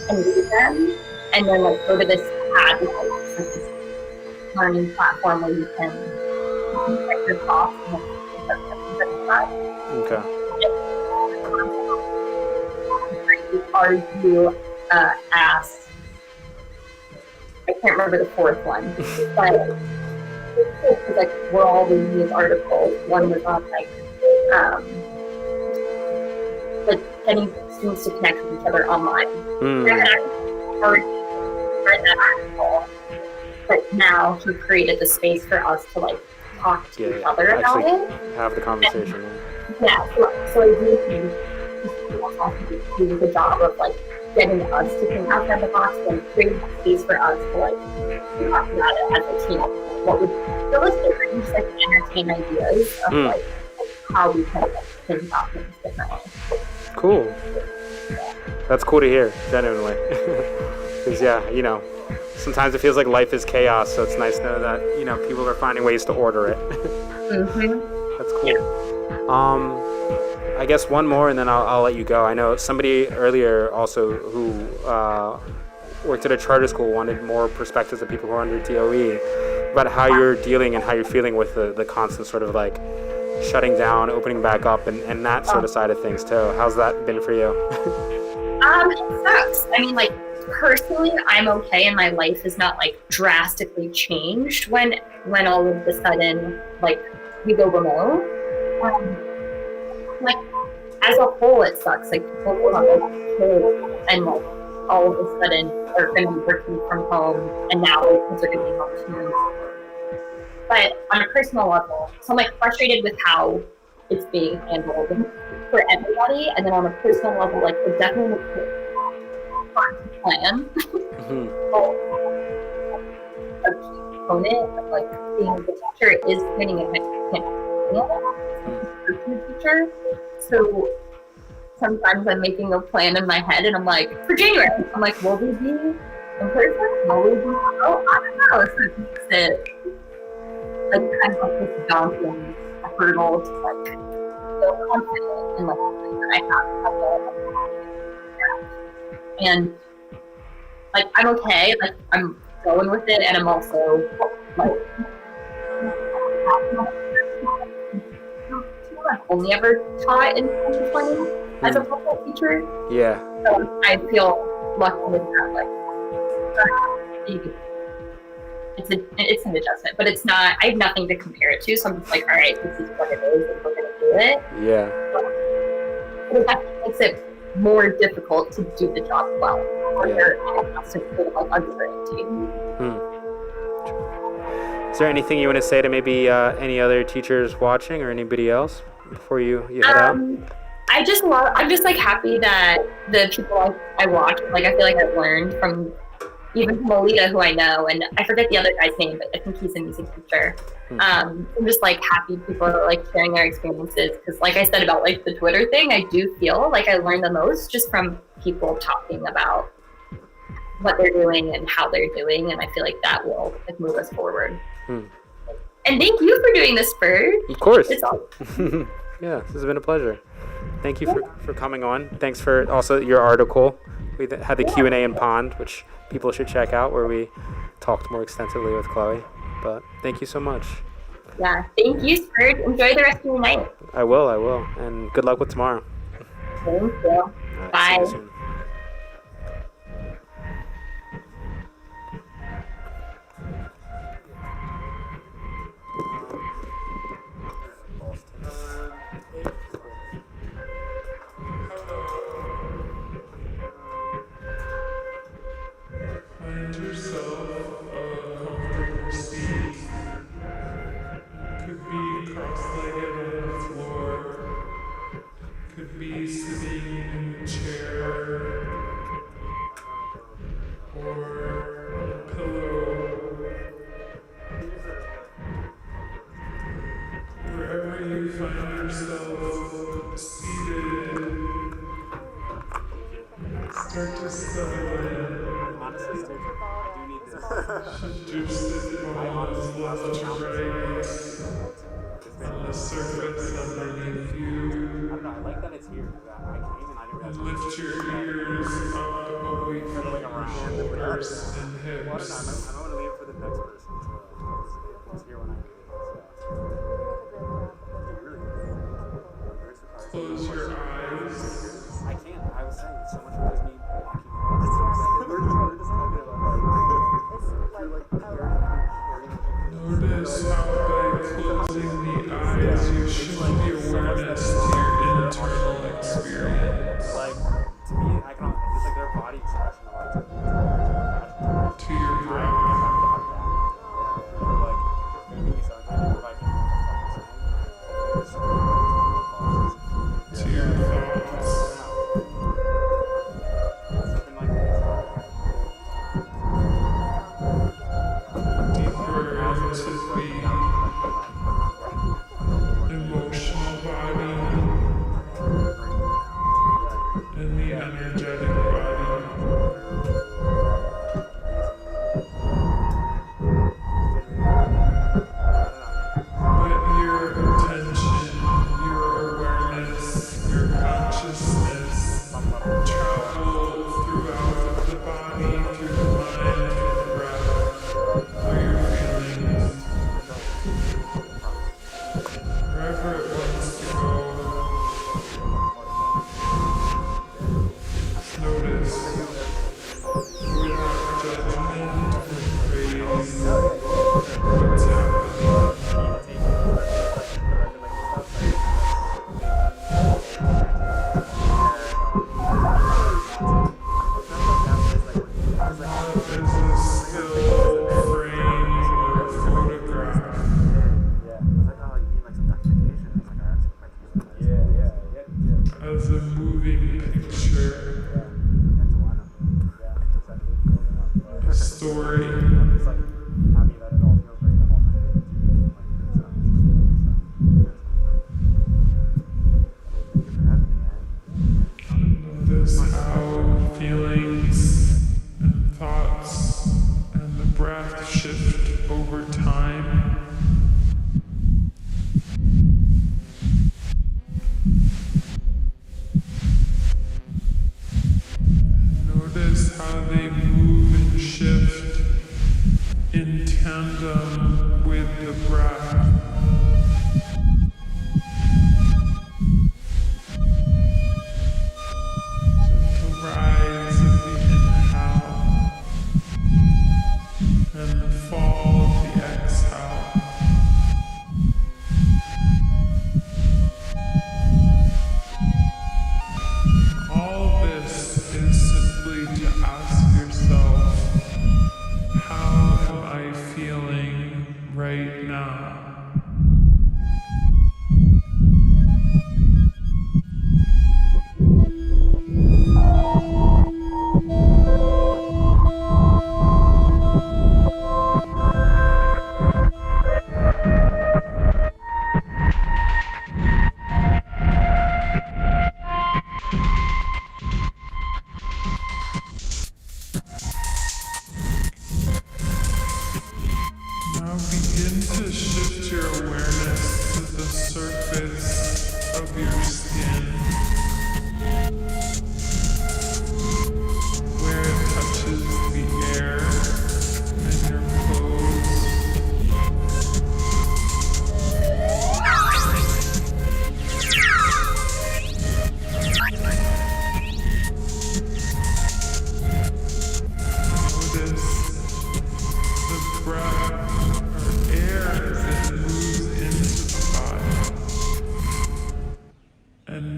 S17: and read them, and then like go to this pad, this learning platform where you can check your thoughts and
S7: okay.
S17: Are you asked? I can't remember the 4th one, but it's like we're all reading these articles. One was on like getting students to connect with each other online. And I already read that article, but now he created the space for us to like talk to each other about it.
S7: Have the conversation.
S17: So I do think people also do a good job of like getting us to think outside the box and creating space for us to like talk about it as a team. What would realistic and just like entertain ideas of like how we can like, think about things differently.
S7: Cool. That's cool to hear, genuinely. Because sometimes it feels like life is chaos, so it's nice to know that, people are finding ways to order it. That's cool. I guess one more and then I'll let you go. I know somebody earlier also who worked at a charter school wanted more perspectives of people who are under DOE about how you're dealing and how you're feeling with the constant sort of like shutting down, opening back up, and that sort of side of things too. How's that been for you?
S17: It sucks. I mean, like, personally, I'm okay, and my life is not like drastically changed when all of a sudden, like, we go remote. Like, as a whole, it sucks. Like, people who have like kids and like all of a sudden are going to be working from home, and now kids are going to be home too. But on a personal level, so I'm like frustrated with how it's being handled for everybody, and then on a personal level, like, it definitely hard to plan. A key component of like being the teacher is planning it. I can't be a teacher, so sometimes I'm making a plan in my head, and I'm like, for January, I'm like, will we be in person? Will we be remote? I don't know. So it makes it like kind of like this daunting hurdle to like feel confident in like something that I have. And like I'm okay, like I'm going with it, and I'm also like I've only ever taught in 2020 as a public teacher.
S7: Yeah.
S17: So I feel lucky with that. Like, it's an adjustment, but it's not. I have nothing to compare it to, so I'm just like, all right, this is what it is, and we're gonna do it.
S7: Yeah.
S17: But that makes it more difficult to do the job well. Or you're sort of like uncertainty.
S7: Is there anything you want to say to maybe any other teachers watching or anybody else before you head out?
S17: I'm just like happy that the people I watch, like I feel like I've learned from, even from Alita, who I know, and I forget the other guy's name, but I think he's a music teacher. I'm just like happy people are like sharing their experiences, because like I said about like the Twitter thing, I do feel like I learned the most just from people talking about what they're doing and how they're doing, and I feel like that will like move us forward. And thank you for doing this, Bird.
S7: Of course.
S17: It's awesome.
S7: Yeah, this has been a pleasure. Thank you for coming on. Thanks for also your article. We had the Q&A in Pond, which people should check out, where we talked more extensively with Chloe. But thank you so much.
S17: Yeah, thank you, Bird. Enjoy the rest of your night.
S7: I will. And good luck with tomorrow.
S17: Thank you.
S7: Right,
S17: bye.
S7: See you soon.
S18: Find yourself a comfortable seat. Could be cross-legged on the floor. Could be sitting in a chair. Or on a pillow. Wherever you find yourself seated, start to settle in. Should your sit bones left to right on the surface underneath you. And lift your ears up away from your shoulders and hips. Close your eyes. I can't. I was saying so much of me. Notice how by closing the eyes you shift the awareness to your internal experience. Like, to me, I can it's like their body expression a lot of times. To your breath. To your thoughts. Deeper into the emotional body and the energetic body. Let your attention, your awareness, your consciousness travel throughout the body, through the mind, through the breath, through your feelings. Wherever it wants to go, just notice without judgment or praise what's happening. Not as a still frame or photograph.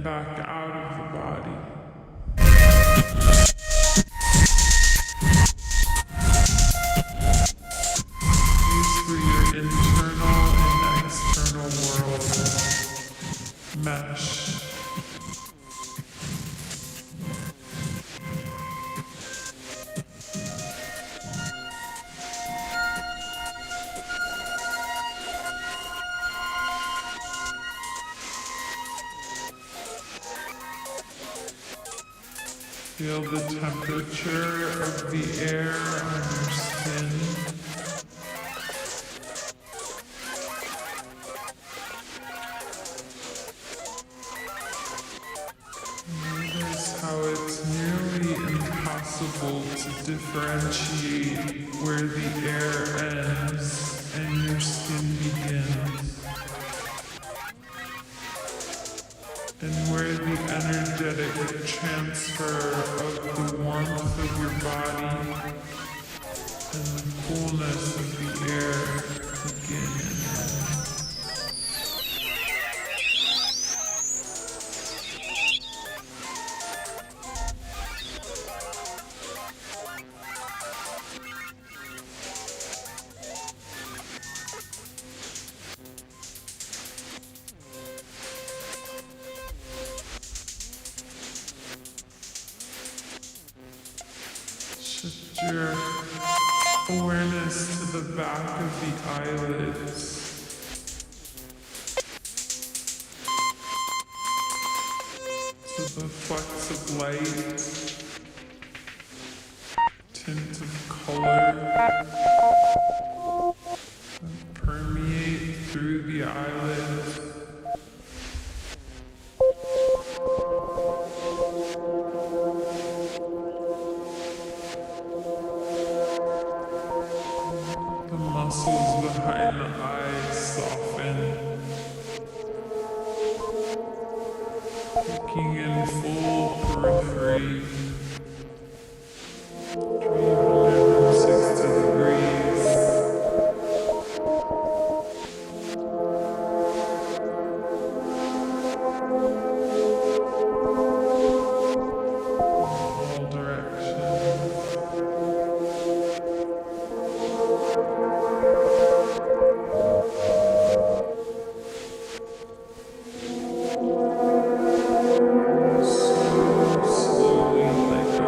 S18: and back out of the body. These for your internal and external worlds mesh. Feel the temperature of the air on your skin. Notice how it's nearly impossible to differentiate where the air ends and your skin begins, and where the energetic transfer of the warmth of your body and the coolness of the air begin. Shift your awareness to the back of the eyelids. To the flecks of light, tint of color that permeate through the eyelids. The muscles behind the eyes soften, taking in full periphery, 360 degrees. All directions. Slowly, like a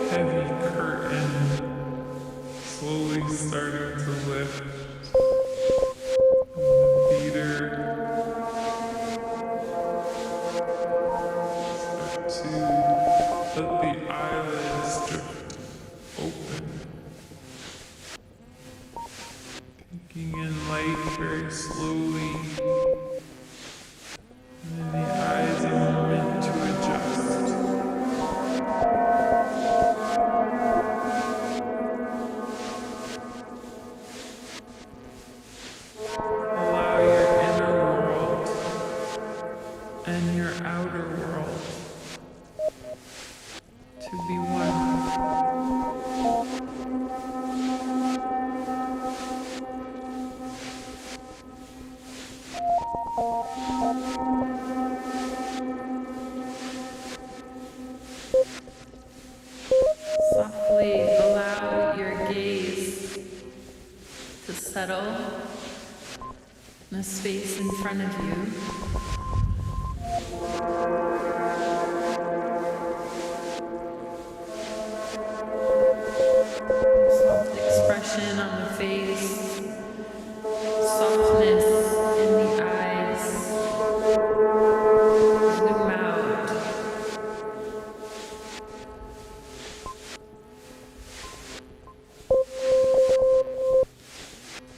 S18: heavy curtain, slowly starting to lift. And the beater start to let the eyelids drift open, taking in light very slowly. And then the eyes a moment to adjust. Allow your inner world and your outer world to be one.
S19: Softly allow your gaze to settle in the space in front of you. Soft expression on the face, softness in the eyes. Zoom out.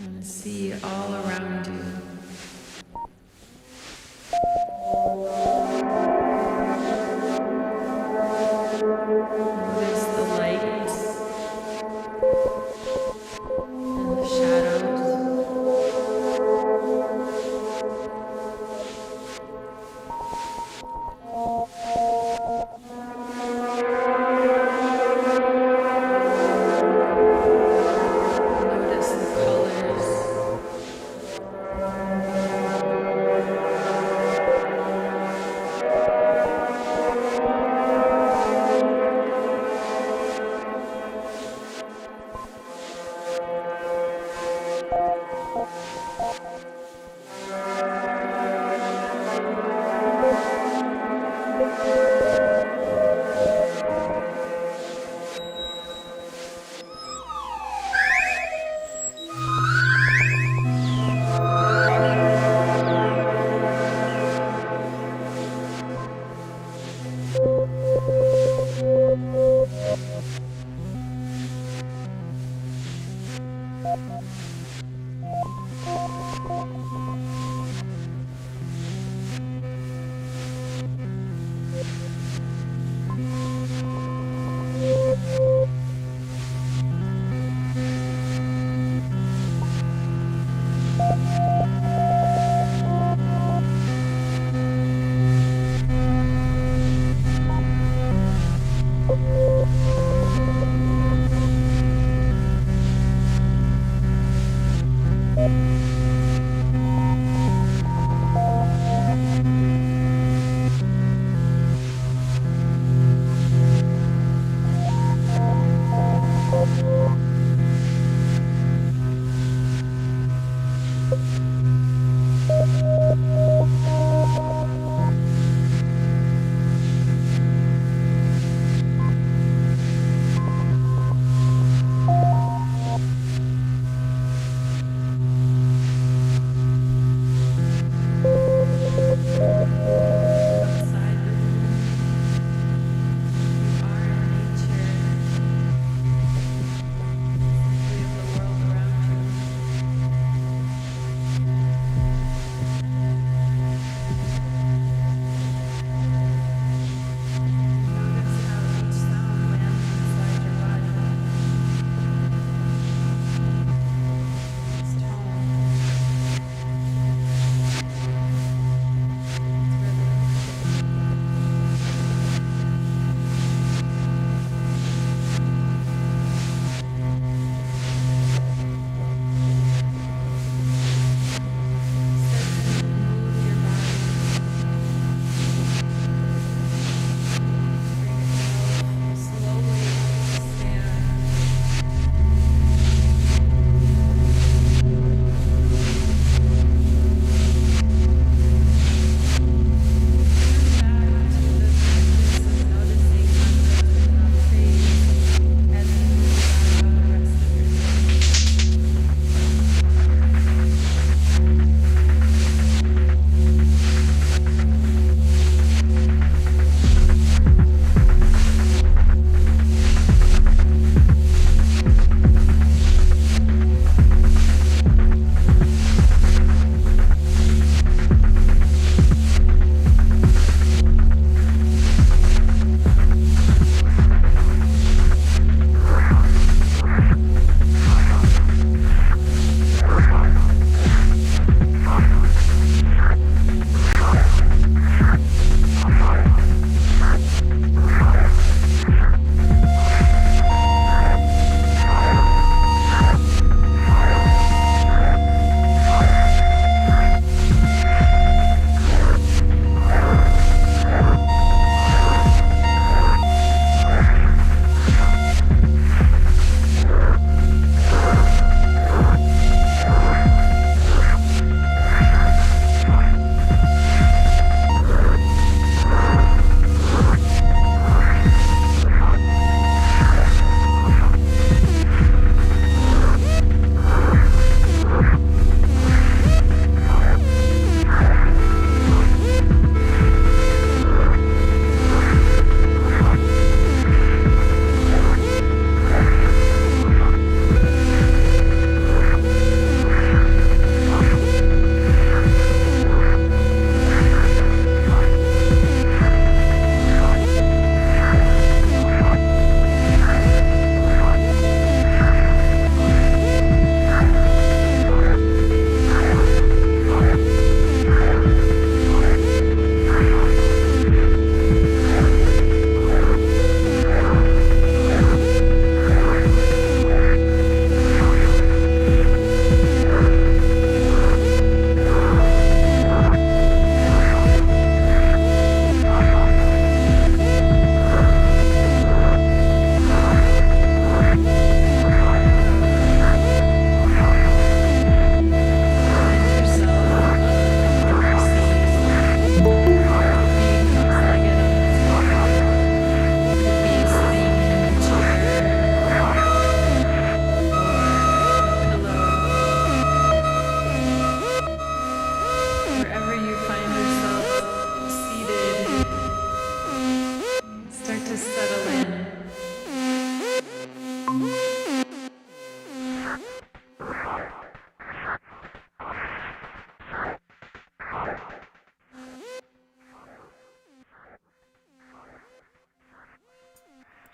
S19: And see all around you. Notice the light.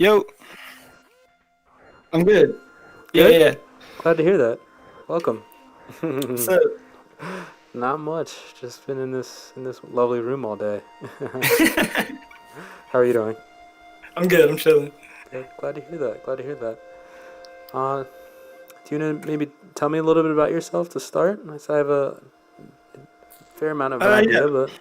S20: Yo, I'm good. Yeah,
S7: Good?
S20: yeah.
S7: Glad to hear that. Welcome.
S20: What's up?
S7: Not much. Just been in this lovely room all day. How are you doing?
S20: I'm good. I'm chilling.
S7: Good. Glad to hear that. Glad to hear that. Do you want to maybe tell me a little bit about yourself to start? I have a fair amount of an idea,
S20: Yeah,
S7: but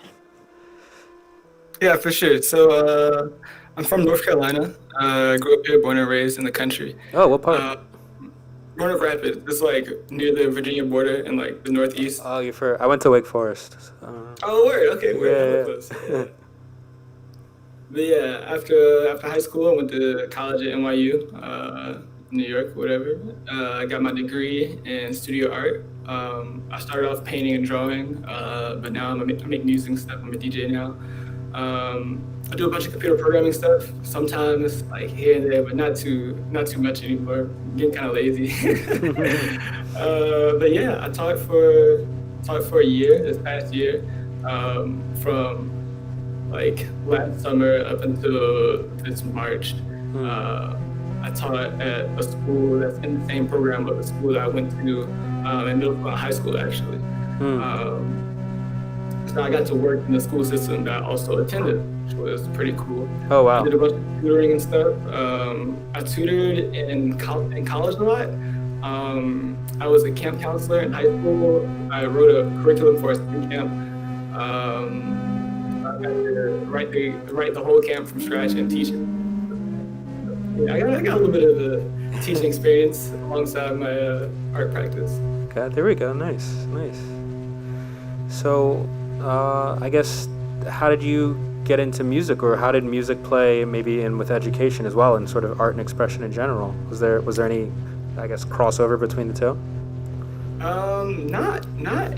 S20: yeah, for sure. So, I'm from North Carolina. Grew up here, born and raised in the country.
S7: oh, what part?
S20: Born of Rapids. It's like near the Virginia border in like the Northeast.
S7: Oh, I went to Wake Forest.
S20: Oh, word. Okay, word. Hella
S7: Yeah.
S20: close. Yeah. But yeah, after high school, I went to college at NYU, New York, whatever. I got my degree in studio art. I started off painting and drawing, but now I make music and stuff. I'm a DJ now. I do a bunch of computer programming stuff. Sometimes, like here and there, but not too much anymore. I'm getting kind of lazy. But yeah, I taught for a year this past year, from like last summer up until this March. I taught at a school that's in the same program of the school that I went to in middle school and high school, actually. So I got to work in the school system that I also attended, which was pretty cool.
S7: Oh, wow.
S20: I did a bunch of tutoring and stuff. I tutored in college a lot. I was a camp counselor in high school. I wrote a curriculum for a spring camp. I got to write the whole camp from scratch and teach it. Yeah, I got a little bit of the teaching experience alongside my art practice.
S7: Okay, there we go. Nice. So, I guess, how did you get into music, or how did music play maybe in with education as well, and sort of art and expression in general? Was there any, I guess, crossover between the two?
S20: Not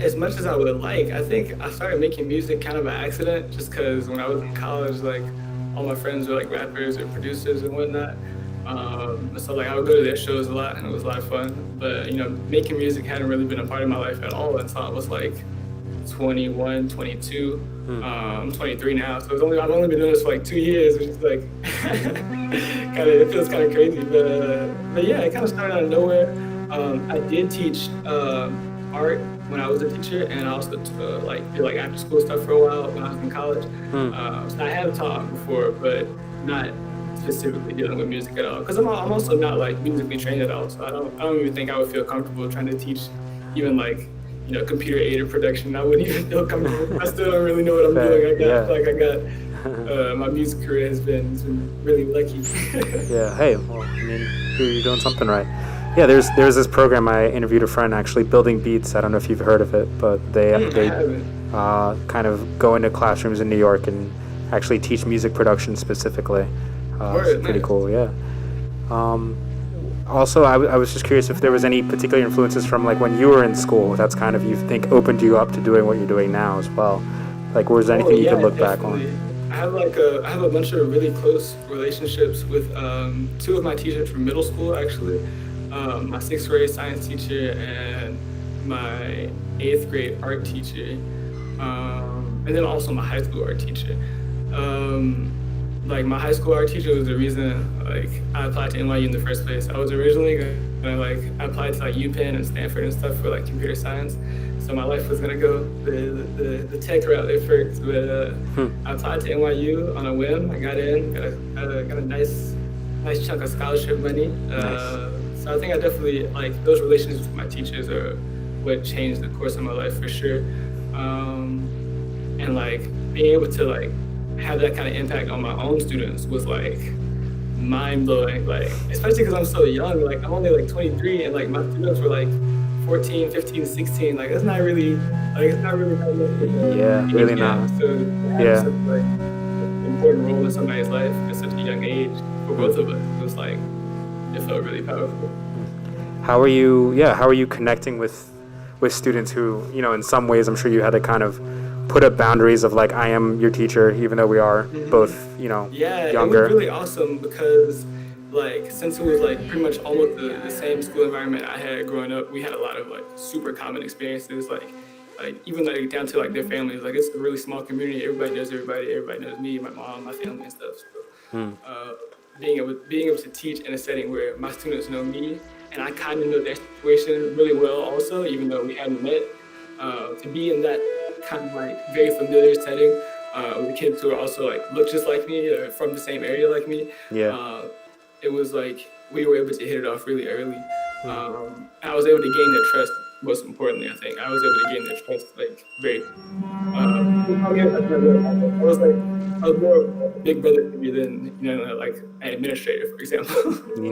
S20: as much as I would like. I think I started making music kind of by accident, just because when I was in college, like all my friends were like rappers or producers and whatnot. So like I would go to their shows a lot, and it was a lot of fun. But making music hadn't really been a part of my life at all until I was like 21, 22. I'm 23 now, so I've only been doing this for like 2 years, which is like it feels kind of crazy. But yeah, it kind of started out of nowhere. I did teach art when I was a teacher, and I also did like after school stuff for a while when I was in college. So I have taught before, but not specifically dealing with music at all. Because I'm also not like musically trained at all, so I don't even think I would feel comfortable trying to teach even like computer aided production. I wouldn't even feel comfortable. I still don't really know what I'm doing. My music career has been really lucky.
S7: Yeah. Hey, well, I mean, you're doing something right. Yeah, there's this program. I interviewed a friend actually, Building Beats. I don't know if you've heard of it, but they kind of go into classrooms in New York and actually teach music production specifically. It's pretty cool. Yeah. Also, I was just curious if there was any particular influences from like when you were in school that's kind of you think opened you up to doing what you're doing now as well. Like, was there anything you could look
S20: definitely.
S7: back on?
S20: I have a bunch of really close relationships with two of my teachers from middle school, actually. My 6th grade science teacher and my 8th grade art teacher, and then also my high school art teacher. Like my high school art teacher was the reason like I applied to NYU in the first place. I was originally gonna I applied to like UPenn and Stanford and stuff for like computer science. So my life was gonna go the tech route at first, but I applied to NYU on a whim. I got in, got a nice chunk of scholarship money. So I think I definitely like those relationships with my teachers are what changed the course of my life for sure. And like being able to like have that kind of impact on my own students was like mind blowing. Like especially because I'm so young. Like I'm only like 23, and like my students were like 14, 15, 16. Like it's not really that much.
S7: Yeah, really not.
S20: So to have such like important role in somebody's life at such a young age for both of us, it was like it felt really powerful.
S7: How are you connecting with students who, in some ways I'm sure you had to kind of put up boundaries of like, I am your teacher, even though we are both, younger.
S20: It was really awesome because like since it was like pretty much almost the same school environment I had growing up, we had a lot of like super common experiences, like even like down to like their families. Like it's a really small community. Everybody knows everybody. Everybody knows me, my mom, my family, and stuff. So, being able to teach in a setting where my students know me and I kind of know their situation really well also, even though we hadn't met. To be in that kind of like very familiar setting with the kids who are also like look just like me or from the same area like me.
S7: Yeah.
S20: It was like we were able to hit it off really early. I was able to gain their trust. Most importantly, I think I was able to gain their trust like very. I was more of a big brother to me than like an administrator, for example.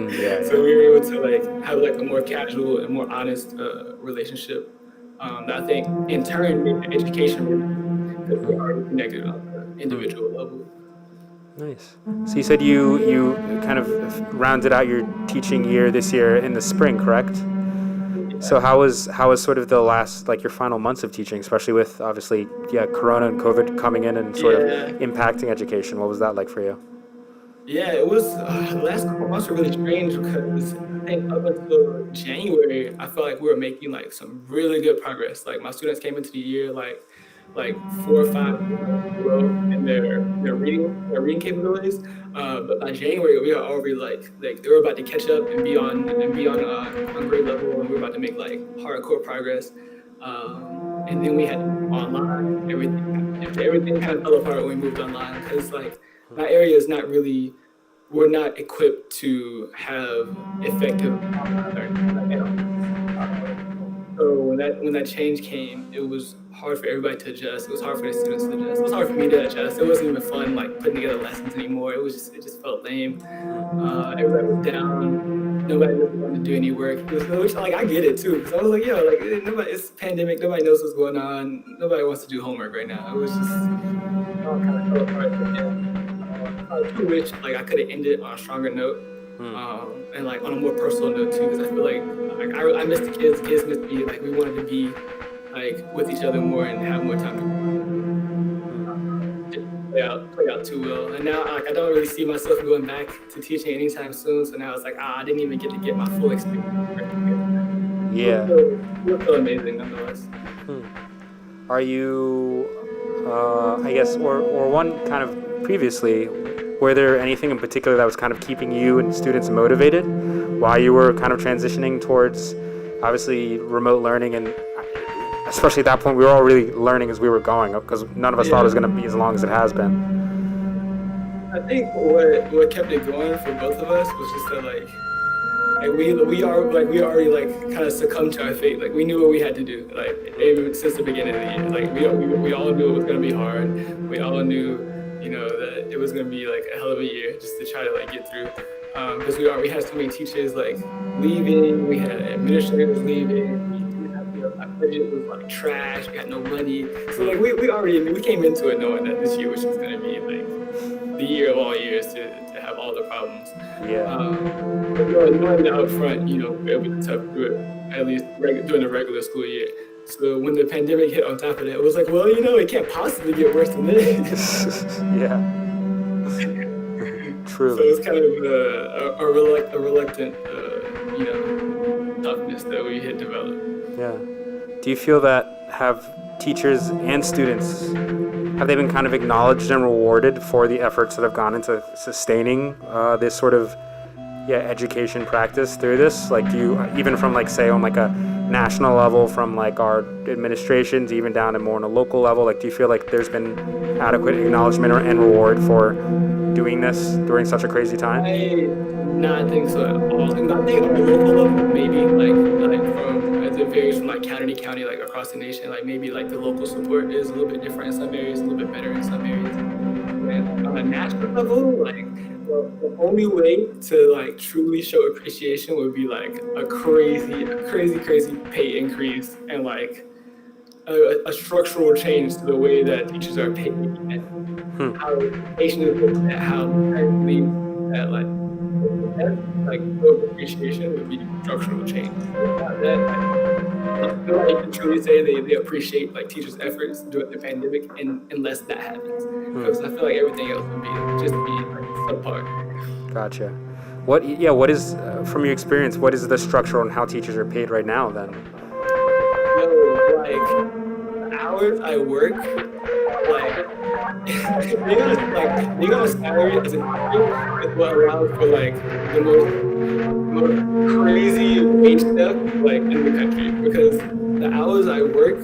S7: Yeah.
S20: So we were able to like have like a more casual and more honest relationship. That I think in turn made the education because we already connected on the individual level.
S7: Nice. So you said you kind of rounded out your teaching year this year in the spring, correct? So how was sort of the last, like your final months of teaching, especially with obviously Corona and COVID coming in and sort of impacting education? What was that like for you?
S20: Yeah, it was the last couple months were really strange because I think up until January, I felt like we were making like some really good progress. Like my students came into the year like 4 or 5 below in their reading capabilities. But by January, we were already like they were about to catch up and be on grade level, and we were about to make like hardcore progress. And then we had online. Everything kind of fell apart when we moved online because like my area is not really. We're not equipped to have effective online learning. So when that change came, it was hard for everybody to adjust. It was hard for the students to adjust. It was hard for me to adjust. It wasn't even fun like putting together lessons anymore. It just felt lame. Everybody was down. Nobody really wanted to do any work. Which like I get it too, because I was like, yo, like it's a pandemic. Nobody knows what's going on. Nobody wants to do homework right now. It was just all kind of fell apart. I do wish like I could have ended on a stronger note, and like on a more personal note too, because I feel like I miss the kids missed me. Like we wanted to be like with each other more and have more time to play out too well. And now like I don't really see myself going back to teaching anytime soon. So now it's like I didn't even get to get my full experience.
S7: Yeah.
S20: It feel amazing nonetheless.
S7: Are you, I guess, or one kind of previously, were there anything in particular that was kind of keeping you and students motivated while you were kind of transitioning towards obviously remote learning? And especially at that point, we were all really learning as we were going, because none of us thought it was going to be as long as it has been.
S20: I think what kept it going for both of us was just that like we already like kind of succumbed to our fate. Like we knew what we had to do. Like even since the beginning of the year, like we all knew it was going to be hard. We all knew, that it was going to be like a hell of a year just to try to like get through. Because we had so many teachers like leaving. We had administrators leaving. Our budget was like trash. We had no money. So like we came into it knowing that this year was just going to be like the year of all years to have all the problems. But knowing that up front, we're able to tough through it, at least during the regular school year. So when the pandemic hit on top of that, it was like, well, it can't possibly get worse than this.
S7: Yeah. Truly.
S20: So it's kind of a reluctant, toughness that we had developed.
S7: Yeah. Do you feel that have teachers and students, have they been kind of acknowledged and rewarded for the efforts that have gone into sustaining this sort of education practice through this? Like, do you, even from like say on like a national level, from like our administrations, even down to more on a local level, like do you feel like there's been adequate acknowledgement and reward for doing this during such a crazy time?
S20: I think so at all. I think on a local level, maybe like from as it varies from like county to county, like across the nation, like maybe like the local support is a little bit different in some areas, a little bit better in some areas. And on a national level, like the only way to like truly show appreciation would be like a crazy pay increase and like a structural change to the way that teachers are paid and how education is looked at, how tightly that like real appreciation would be structural change. I feel like you can truly say they appreciate like teachers' efforts during the pandemic, and unless that happens, because I feel like everything else would be like subpar.
S7: Gotcha. What is from your experience? What is the structure on how teachers are paid right now? Then.
S20: Like the hours I work, like being on a salary as a teacher is what allows for like the most crazy wage stuff like in the country because the hours I work,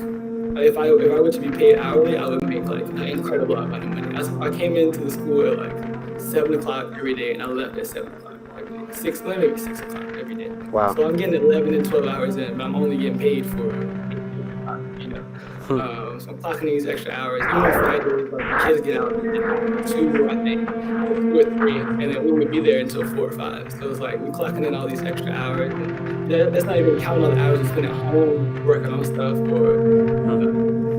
S20: if I were to be paid hourly, I would make like an incredible amount of money. I came into the school at like 7 o'clock every day, and I left at 7 o'clock every day. Maybe 6 o'clock every day.
S7: Wow.
S20: So I'm getting 11 and 12 hours in, but I'm only getting paid for 8 o'clock, you know. So I'm clocking these extra hours. Even on Fridays, like the kids get out at 2, I think, or 2 or 3, and then we would be there until 4 or 5. So it's like we're clocking in all these extra hours, and that's not even counting all the hours we spend at home working on stuff or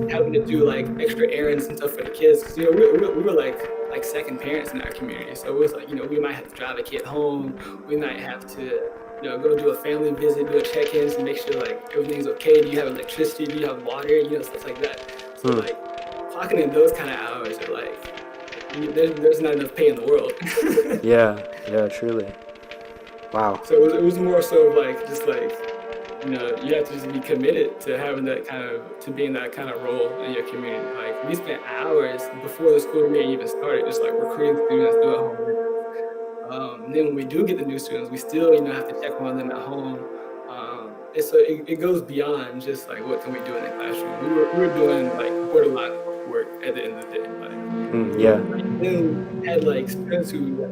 S20: having to do like extra errands and stuff for the kids. 'Cause, you know, we were like second parents in our community. So it was like, you know, we might have to drive a kid home. We might have to, you know, go do a family visit, do a check-in to make sure like everything's okay. Do you have electricity? Do you have water? You know, stuff like that. So like clocking in those kind of hours are like, there's not enough pay in the world.
S7: Yeah, truly. Wow.
S20: So it was more so of like, just like, you know, you have to just be committed to having that kind of, to being that kind of role in your community. Like we spent hours before the school year even started, just like recruiting students, doing homework. And then when we do get the new students, we still, you know, have to check on them at home. And so it goes beyond just like what can we do in the classroom. We were doing like borderline work at the end of the day. Like,
S7: yeah.
S20: Then had like students who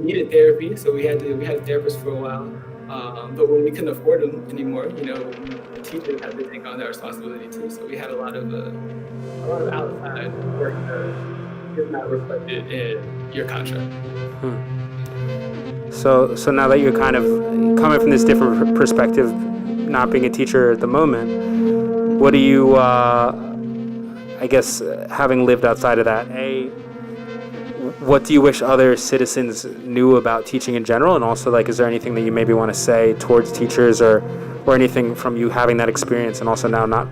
S20: needed therapy, so we had a therapist for a while. But when we couldn't afford them anymore, you know, the teachers had to take on that responsibility too. So we had a lot of outside work that is not reflected in your contract.
S7: So now that you're kind of coming from this different perspective, not being a teacher at the moment, what do you, I guess, having lived outside of that, what do you wish other citizens knew about teaching in general? And also, like, is there anything that you maybe want to say towards teachers or anything from you having that experience and also now not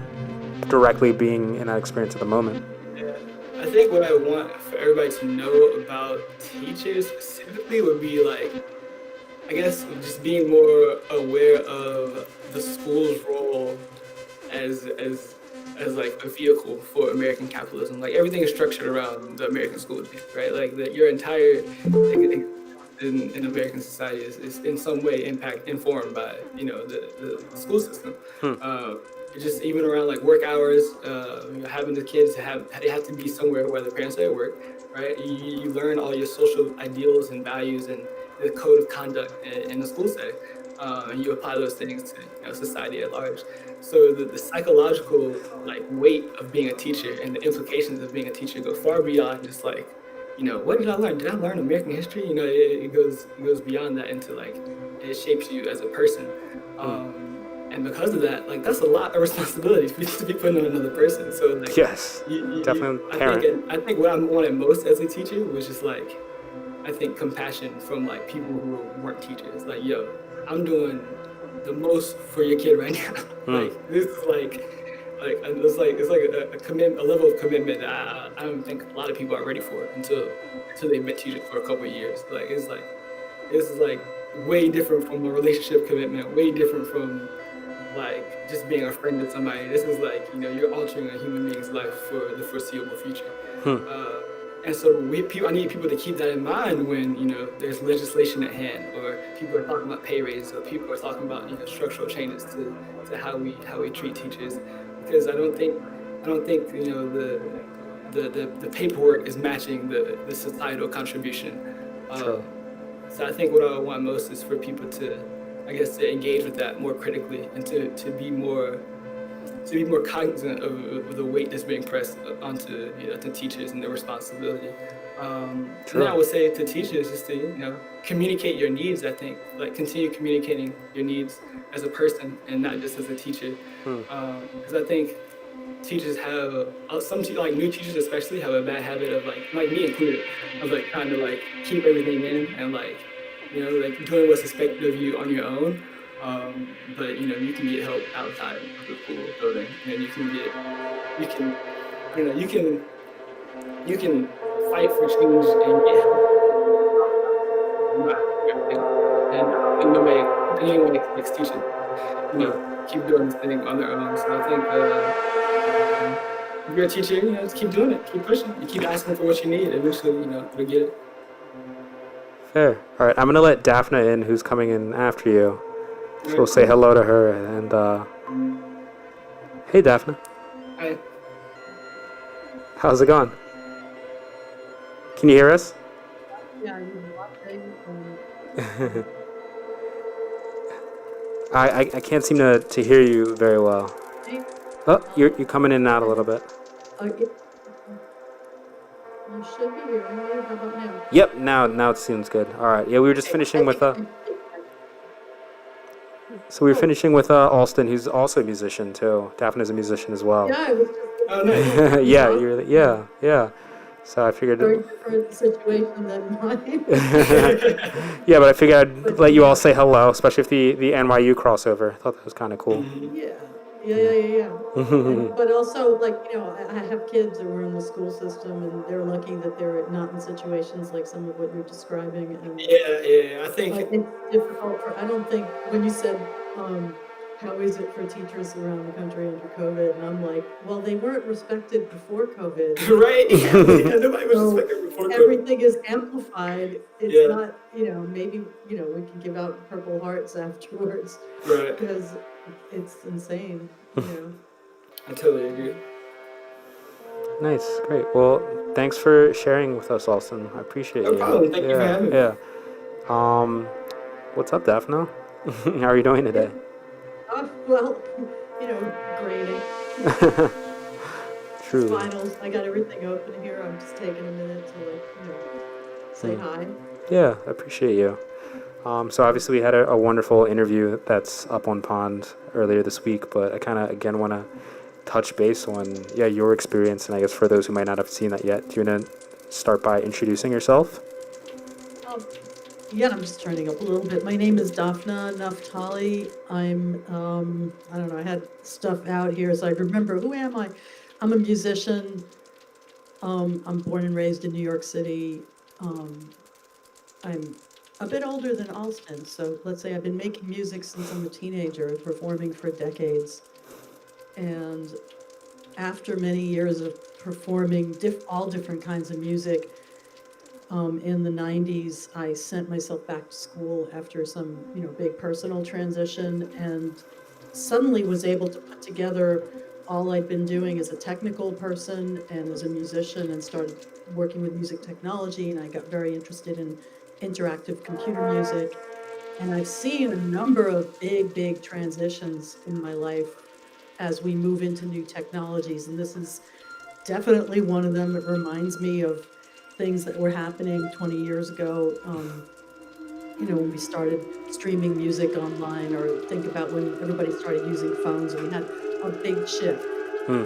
S7: directly being in that experience at the moment?
S20: Yeah. I think what I want for everybody to know about teachers specifically would be like, I guess just being more aware of the school's role as like a vehicle for American capitalism. Like everything is structured around the American school district, right? Like your entire in American society is in some way informed by, you know, the school system. Just even around like work hours, having the kids they have to be somewhere where the parents are at work, right? You learn all your social ideals and values and the code of conduct in the school setting, and you apply those things to, you know, society at large. So the psychological like weight of being a teacher and the implications of being a teacher go far beyond just like, you know, what did I learn? Did I learn American history? You know, it goes beyond that into like, it shapes you as a person. And because of that, like that's a lot of responsibility to be putting on another person. So like,
S7: yes, definitely parent.
S20: I think what I wanted most as a teacher was just like, I think compassion from like people who weren't teachers. Like, yo, I'm doing the most for your kid right now. Like this is like a level of commitment that I don't think a lot of people are ready for until they've been teaching for a couple of years. Like this is like way different from a relationship commitment, way different from like just being a friend to somebody. This is like, you know, you're altering a human being's life for the foreseeable future. And so I need people to keep that in mind when, you know, there's legislation at hand, or people are talking about pay raises, or people are talking about, you know, structural changes to how we treat teachers. Because I don't think you know the paperwork is matching the societal contribution.
S7: Sure.
S20: So I think what I want most is for people to, I guess, to engage with that more critically and to be more cognizant of the weight that's being pressed onto, you know, to teachers and their responsibility. And then I would say to teachers just to, you know, communicate your needs. I think like continue communicating your needs as a person and not just as a teacher. Because I think teachers have like new teachers especially have a bad habit of like me included, of like trying to like keep everything in and like, you know, like doing what's expected of you on your own. But you know, you can get help outside of the school building, and you can fight for change and get help. And nobody expects teachers, you know, keep doing this thing on their own. So I think if you're a teacher, just keep doing it, keep pushing, you keep asking for what you need. Eventually, you'll get it.
S7: Fair. All right, I'm gonna let Daphne in, who's coming in after you. So
S20: Alright,
S7: we'll say
S20: cool.
S7: hello to her. And hey, Daphne,
S20: Hi.
S7: how's it going? Can you hear us?
S21: Yeah, you're watching.
S7: I can't seem to hear you very well. Oh, you're coming in and out a little bit.
S21: You should be hearing me. How about now?
S7: Yep, now it seems good. All right. Yeah, we were just finishing with So we were finishing with Alston, who's also a musician too. Daphne's a musician as well.
S21: Yeah, I was just.
S20: Oh, nice.
S7: Yeah. So I figured.
S21: Very different situation than mine.
S7: Yeah, but I figured I'd let you all say hello, especially if the NYU crossover. I thought that was kind of cool.
S21: Yeah. But also, I have kids who are in the school system, and they're lucky that they're not in situations like some of what you're describing. And
S20: Yeah. I think
S21: it's difficult for. I don't think when you said, how is it for teachers around the country under COVID? And I'm like, well, they weren't respected before COVID.
S20: Right? Yeah, nobody was respected before COVID.
S21: Everything is amplified. It's
S20: Yeah.
S21: not, maybe, we can give out Purple Hearts afterwards.
S20: Right.
S21: Because it's insane,
S20: I totally agree.
S7: Nice, great. Well, thanks for sharing with us, Alston. I appreciate
S20: No
S7: you.
S20: problem. Thank you for having me.
S7: Yeah. What's up, Daphne? How are you doing today?
S21: Well, grading.
S7: Truly.
S21: Finals. I got everything open here. I'm just taking a minute to, say hi.
S7: Yeah, I appreciate you. So obviously we had a wonderful interview that's up on Pond earlier this week, but I kind of again want to touch base on your experience, and I guess for those who might not have seen that yet, do you want to start by introducing yourself?
S21: Yeah, I'm just turning up a little bit. My name is Daphna Naftali. I'm, I don't know, I had stuff out here so I remember, who am I? I'm a musician. I'm born and raised in New York City. I'm a bit older than Alston, so let's say I've been making music since I'm a teenager, performing for decades. And after many years of performing all different kinds of music, in the 90s, I sent myself back to school after some, big personal transition, and suddenly was able to put together all I'd been doing as a technical person and as a musician, and started working with music technology, and I got very interested in interactive computer music. And I've seen a number of big transitions in my life as we move into new technologies, and this is definitely one of them. It reminds me of things that were happening 20 years ago, when we started streaming music online, or think about when everybody started using phones and we had a big shift. I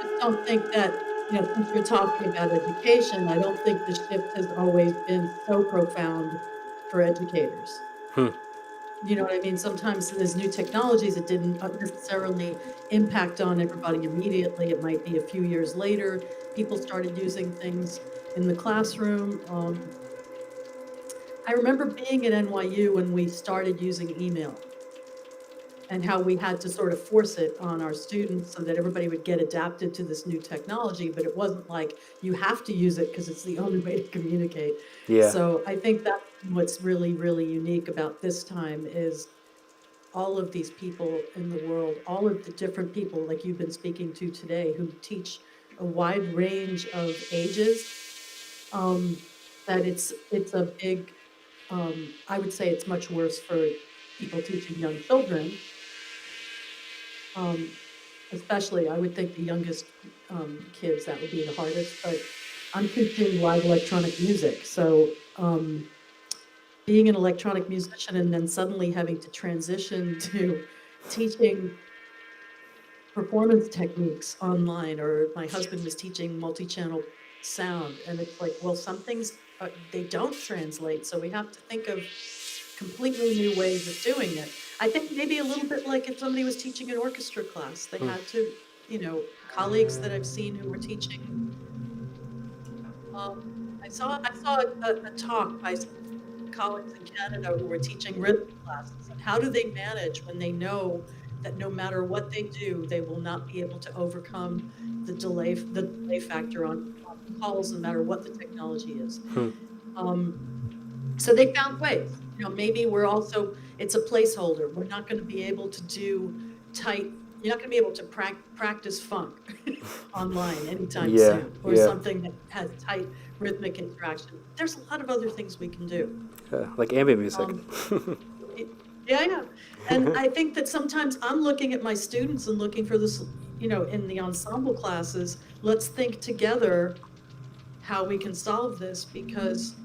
S21: just don't think that, since you're talking about education, I don't think the shift has always been so profound for educators. You know what I mean? Sometimes there's new technologies that didn't necessarily impact on everybody immediately. It might be a few years later, people started using things in the classroom. I remember being at NYU when we started using email, and how we had to sort of force it on our students so that everybody would get adapted to this new technology, but it wasn't like you have to use it because it's the only way to communicate.
S7: Yeah.
S21: So I think that's what's really, really unique about this time is all of these people in the world, all of the different people like you've been speaking to today who teach a wide range of ages, that it's a big, I would say it's much worse for people teaching young children. Especially, I would think the youngest kids, that would be the hardest, but I'm teaching live electronic music. So being an electronic musician and then suddenly having to transition to teaching performance techniques online, or my husband was teaching multi-channel sound, and it's like, well, some things, they don't translate, so we have to think of completely new ways of doing it. I think maybe a little bit like if somebody was teaching an orchestra class, they had to, colleagues that I've seen who were teaching. I saw a talk by some colleagues in Canada who were teaching rhythm classes. And how do they manage when they know that no matter what they do, they will not be able to overcome the delay factor on calls, no matter what the technology is. So they found ways. Maybe it's a placeholder. We're not going to be able to do you're not going to be able to practice funk online anytime soon, or something that has tight rhythmic interaction. There's a lot of other things we can do.
S7: Like ambient music.
S21: Yeah, I know. And I think that sometimes I'm looking at my students and looking for this, in the ensemble classes, let's think together how we can solve this, because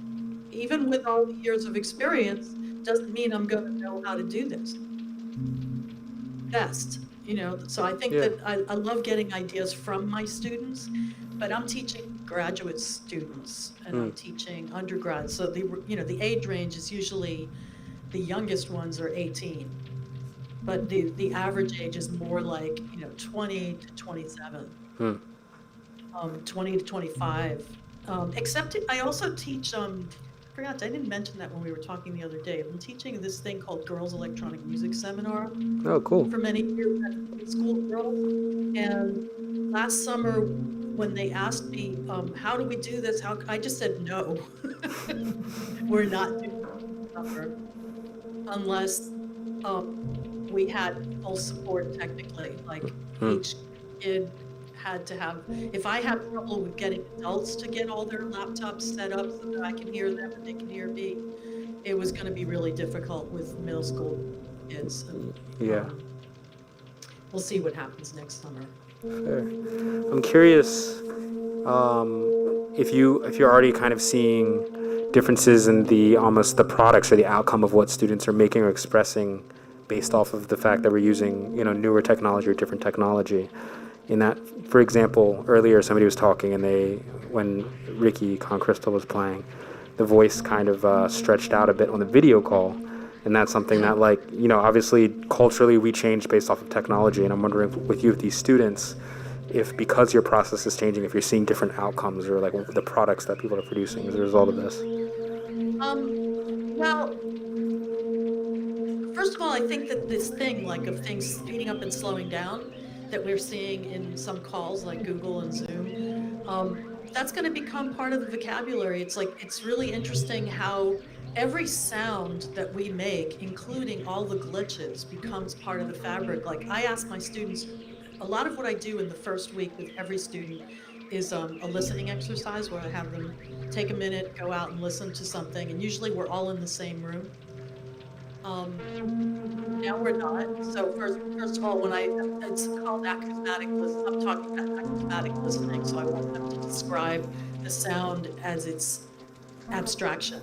S21: even with all the years of experience, doesn't mean I'm going to know how to do this best. So I think that I love getting ideas from my students, but I'm teaching graduate students and I'm teaching undergrads. So the age range is usually, the youngest ones are 18, but the average age is more like 20 to 27, 20 to 25. Except I also teach. I didn't mention that when we were talking the other day. I'm teaching this thing called Girls Electronic Music Seminar.
S7: Oh, cool.
S21: For many years at school girls. And last summer, when they asked me, how do we do this? I just said no. We're not doing it this summer unless we had full support technically. Like each kid had to have, if I have trouble with getting adults to get all their laptops set up so that I can hear them and they can hear me, it was going to be really difficult with middle school kids. And, we'll see what happens next summer.
S7: Fair. I'm curious if you're already kind of seeing differences in the products or the outcome of what students are making or expressing based off of the fact that we're using newer technology or different technology. In that, for example, earlier somebody was talking and when Ricky Concrystal was playing, the voice kind of stretched out a bit on the video call. And that's something that, obviously culturally we change based off of technology. And I'm wondering with these students, if because your process is changing, if you're seeing different outcomes or the products that people are producing as a result of this.
S21: Well, first of all, I think that this thing, of things speeding up and slowing down that we're seeing in some calls like Google and Zoom, that's going to become part of the vocabulary. It's really interesting how every sound that we make, including all the glitches, becomes part of the fabric. I ask my students, a lot of what I do in the first week with every student is a listening exercise where I have them take a minute, go out and listen to something. And usually we're all in the same room. Now we're not. So first of all, it's called acousmatic listening. I'm talking about acousmatic listening. So I want them to describe the sound as its abstraction.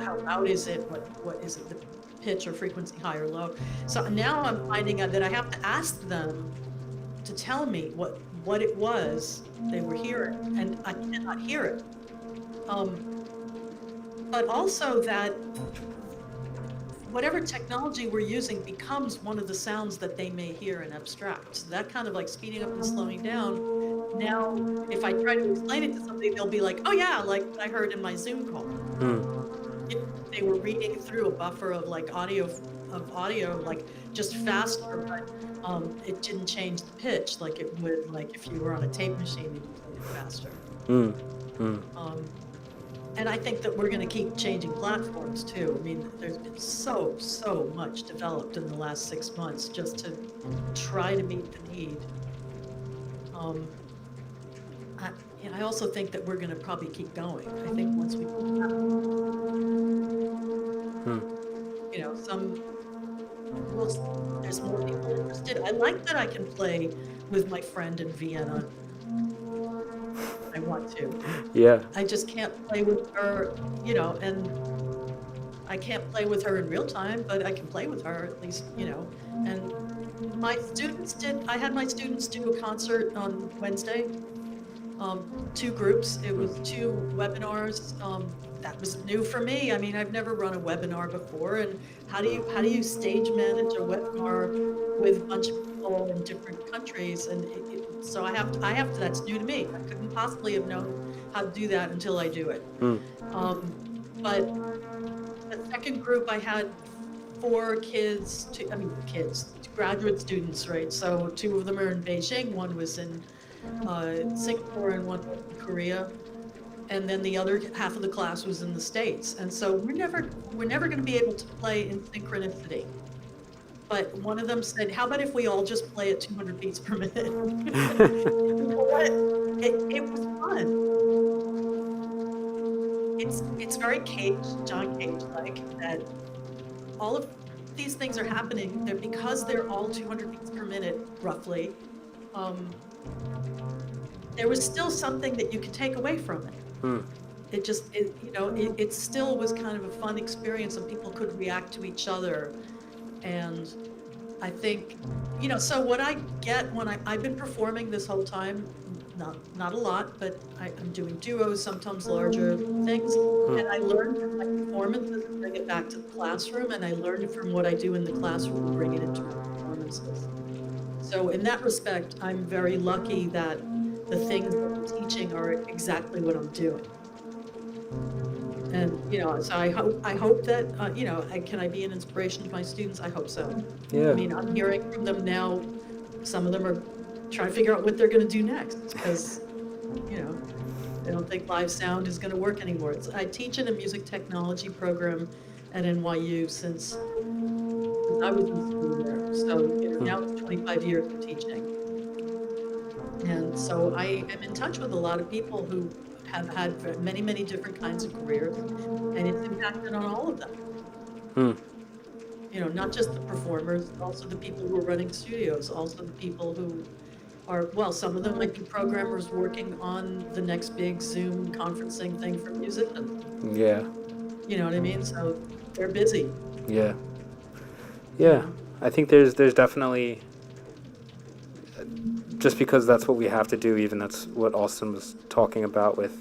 S21: How loud is it? What is it? The pitch or frequency, high or low? So now I'm finding out that I have to ask them to tell me what it was they were hearing, and I cannot hear it. But also that whatever technology we're using becomes one of the sounds that they may hear and abstract. So that kind of speeding up and slowing down. Now, if I try to explain it to somebody, they'll be like, oh yeah, like what I heard in my Zoom call. They were reading through a buffer of audio, just faster, but it didn't change the pitch like it would, if you were on a tape machine and you played it faster. And I think that we're going to keep changing platforms too. I mean, there's been so much developed in the last 6 months just to try to meet the need. I also think that we're going to probably keep going. I think once we there's more people interested. I like that I can play with my friend in Vienna. I want to.
S7: Yeah.
S21: I just can't play with her, and I can't play with her in real time, but I can play with her at least, and I had my students do a concert on Wednesday, 2 groups. It was 2 webinars. That was new for me. I mean, I've never run a webinar before, and how do you stage manage a webinar with a bunch of people in different countries? And so I have to, that's new to me. I couldn't possibly have known how to do that until I do it. But the second group, I had 4 kids, graduate students, right? So 2 of them are in Beijing, one was in Singapore, and one was in Korea. And then the other half of the class was in the States. And so we're never going to be able to play in synchronicity. But one of them said, how about if we all just play at 200 beats per minute? You know what? It was fun. It's very John Cage-like, that all of these things are happening because they're all 200 beats per minute, roughly. There was still something that you could take away from it. It still was kind of a fun experience, and people could react to each other. And I think, so what I get when I've been performing this whole time, not a lot, but I'm doing duos, sometimes larger things, and I learn from my performances and bring it back to the classroom, and I learn from what I do in the classroom and bring it into my performances. So in that respect, I'm very lucky that the things that I'm teaching are exactly what I'm doing. And, so I hope that, can I be an inspiration to my students? I hope so.
S7: Yeah.
S21: I mean, I'm hearing from them now, some of them are trying to figure out what they're going to do next, because, they don't think live sound is going to work anymore. I teach in a music technology program at NYU since I was in school there. So, now it's 25 years of teaching. And so I am in touch with a lot of people who have had many, many different kinds of careers, and it's impacted on all of them. Not just the performers, also the people who are running studios, also the people who are, well, some of them might be programmers working on the next big Zoom conferencing thing for musicians.
S7: Yeah.
S21: You know what I mean? So they're busy.
S7: Yeah. Yeah. I think there's definitely, just because that's what we have to do, even that's what Austin was talking about with,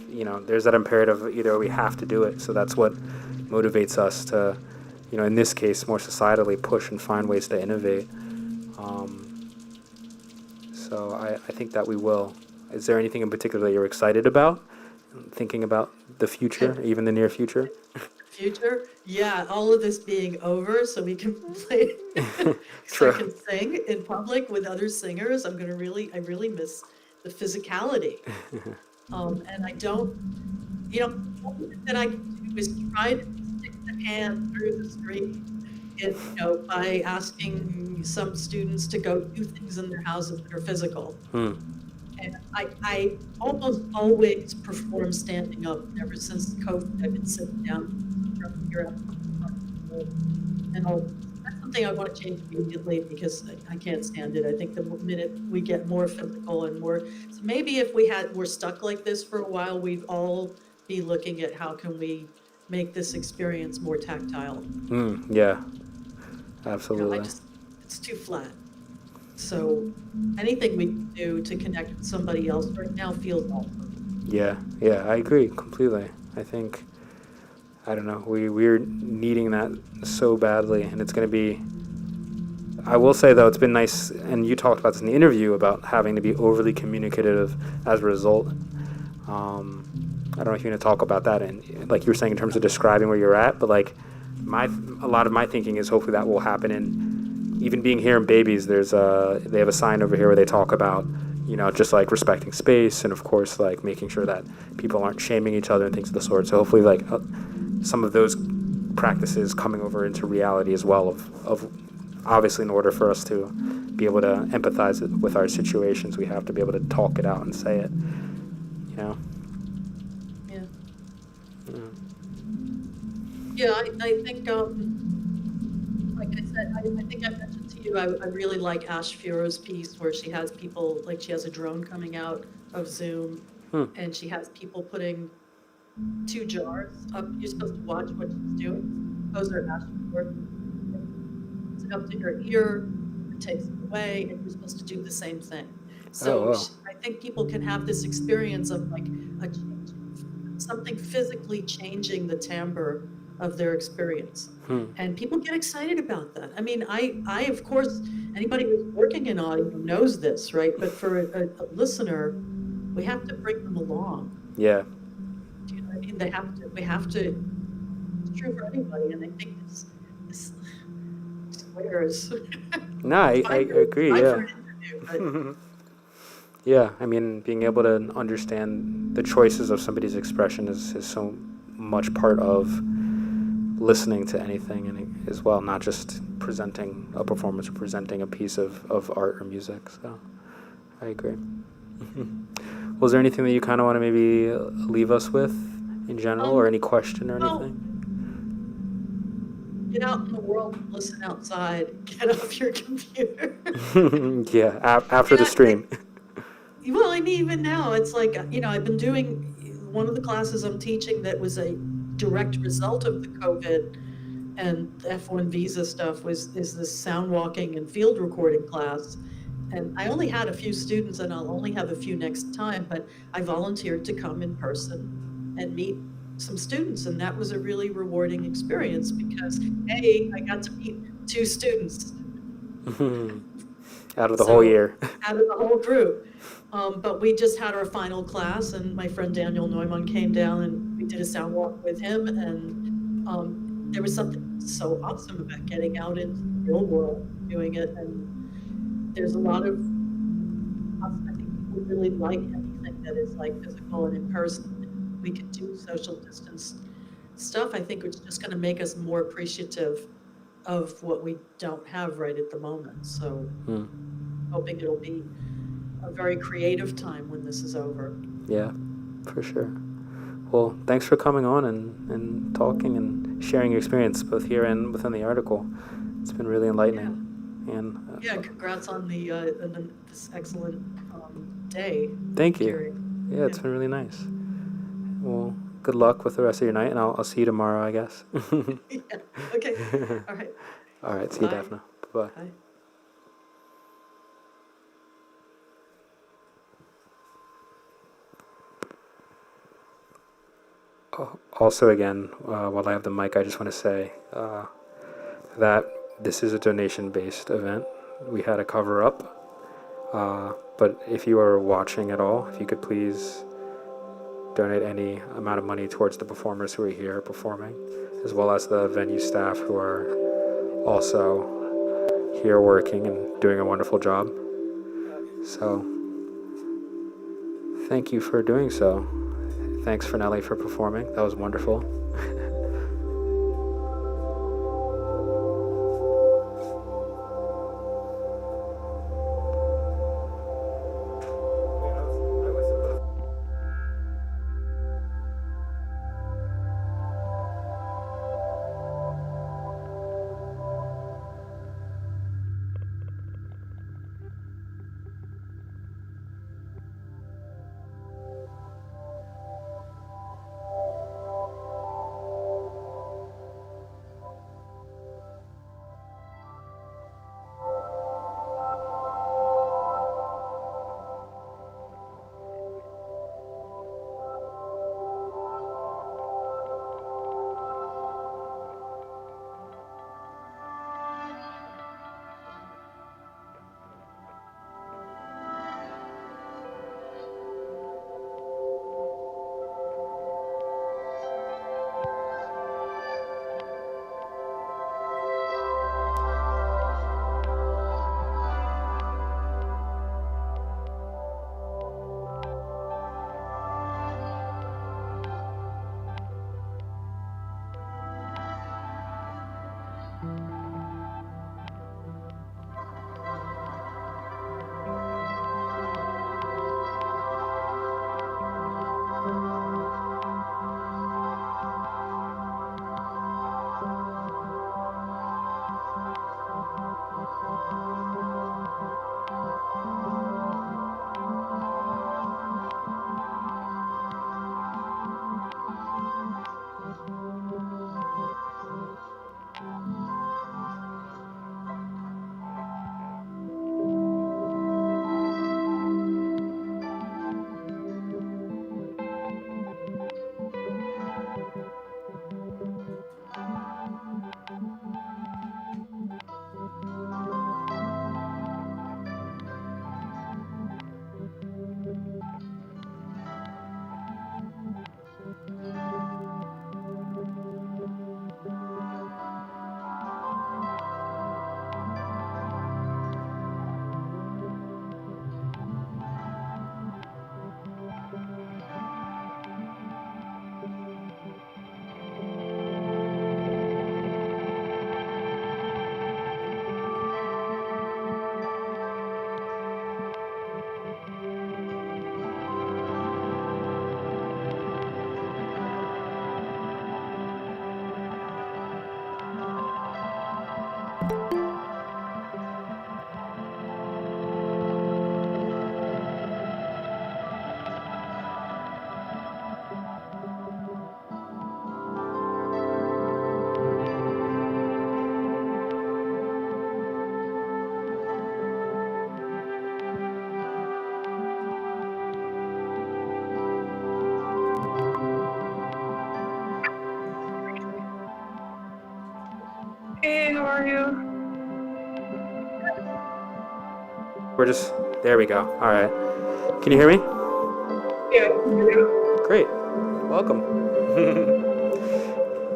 S7: there's that imperative of either we have to do it. So that's what motivates us to, in this case, more societally push and find ways to innovate. So I think that we will. Is there anything in particular that you're excited about? Thinking about the future, even the near future?
S21: Future? Yeah, all of this being over so we can play, so I can sing in public with other singers. I really miss the physicality. And I don't, something that I can do is try to stick the hand through the screen, and, by asking some students to go do things in their houses that are physical. And I almost always perform standing up. Ever since COVID, I've been sitting down from here up. And that's something I want to change immediately, because I can't stand it. I think the minute we get more physical and more, so maybe if we're stuck like this for a while, we'd all be looking at how can we make this experience more tactile.
S7: Yeah, absolutely.
S21: It's too flat. So anything we can do to connect with somebody else right now feels awesome.
S7: Yeah, I agree completely. I think, I don't know, we're needing that so badly, and it's going to be, I will say though, it's been nice, and you talked about this in the interview, about having to be overly communicative as a result. I don't know if you're going to talk about that, and like you were saying, in terms of describing where you're at, but like a lot of my thinking is hopefully that will happen. And even being here in Babies, they have a sign over here where they talk about, just like respecting space, and of course like making sure that people aren't shaming each other and things of the sort. So hopefully like some of those practices coming over into reality as well, of obviously in order for us to be able to empathize with our situations, we have to be able to talk it out and say it,
S21: Yeah, I think, like I said, I think I mentioned to you, I really like Ash Furo's piece where she has people, like she has a drone coming out of Zoom, and she has people putting 2 jars up. You're supposed to watch what she's doing. Those are Ash Furo. It's up to her ear, it takes it away, and you're supposed to do the same thing. So I think people can have this experience of like something physically changing the timbre of their experience. And people get excited about that. I mean, I of course, anybody who's working in audio knows this, right? But for a listener, we have to bring them along.
S7: Yeah.
S21: Do you know what I mean? We have to, it's true for anybody. And I think swears.
S7: No, I agree.
S21: Fine
S7: Yeah.
S21: for an interview,
S7: Yeah, I mean, being able to understand the choices of somebody's expression is so much part of listening to anything, and as well, not just presenting a performance or presenting a piece of art or music. So I agree. Was there anything that you kind of want to maybe leave us with in general, or any question or
S21: well,
S7: anything?
S21: get out in the world, listen outside, get off your computer.
S7: Yeah, after the stream.
S21: Well, and even now, it's like, I've been doing one of the classes I'm teaching that was a direct result of the COVID and the F1 visa stuff is this sound walking and field recording class. And I only had a few students, and I'll only have a few next time, but I volunteered to come in person and meet some students. And that was a really rewarding experience because, A, I got to meet 2 students.
S7: Out of the whole year.
S21: Out of the whole group. But we just had our final class, and my friend Daniel Neumann came down, and we did a sound walk with him. And there was something so awesome about getting out into the real world, doing it. And there's a lot of, I think people really like anything that is like physical and in person. We could do social distance stuff. I think it's just going to make us more appreciative of what we don't have right at the moment. So hoping it'll be a very creative time when this is over.
S7: Yeah, for sure. Well, thanks for coming on and talking and sharing your experience both here and within the article. It's been really enlightening. And
S21: Congrats on this excellent day.
S7: thank you. Yeah, it's been really nice. Well, good luck with the rest of your night, and I'll see you tomorrow, I guess.
S21: Yeah. Okay. All right.
S7: All right. See you, Daphne. Bye-bye.
S21: Bye.
S7: Also, again, while I have the mic, I just want to say that this is a donation-based event. We had a cover-up, but if you are watching at all, if you could please donate any amount of money towards the performers who are here performing, as well as the venue staff who are also here working and doing a wonderful job. So, thank you for doing so. Thanks, Fernelli, for performing. That was wonderful.
S1: Hey, how are you?
S7: There we go. All right. Can you hear me?
S1: Yeah, I can hear you.
S7: Great. Welcome.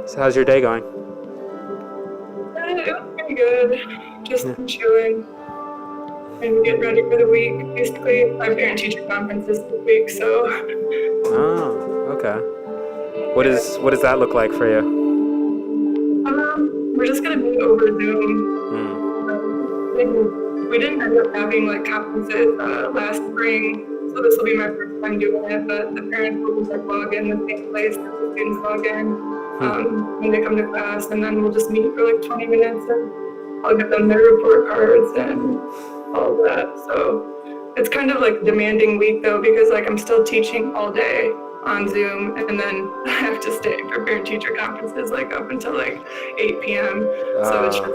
S7: So how's your day going?
S1: It was pretty good. Just chilling and getting ready for the week. Basically, my parent-teacher conference is this week, so.
S7: Oh, okay. What does that look like for you?
S1: We're just gonna be over Zoom. We didn't end up having like conferences last spring, so this will be my first time doing it. But the parents will just like log in the same place that the students log in when they come to class, and then we'll just meet for like 20 minutes, and I'll give them their report cards and all of that. So it's kind of like a demanding week though, because like I'm still teaching all day on Zoom, and then I have to stay for parent-teacher conferences like up until like 8 p.m. So it's just,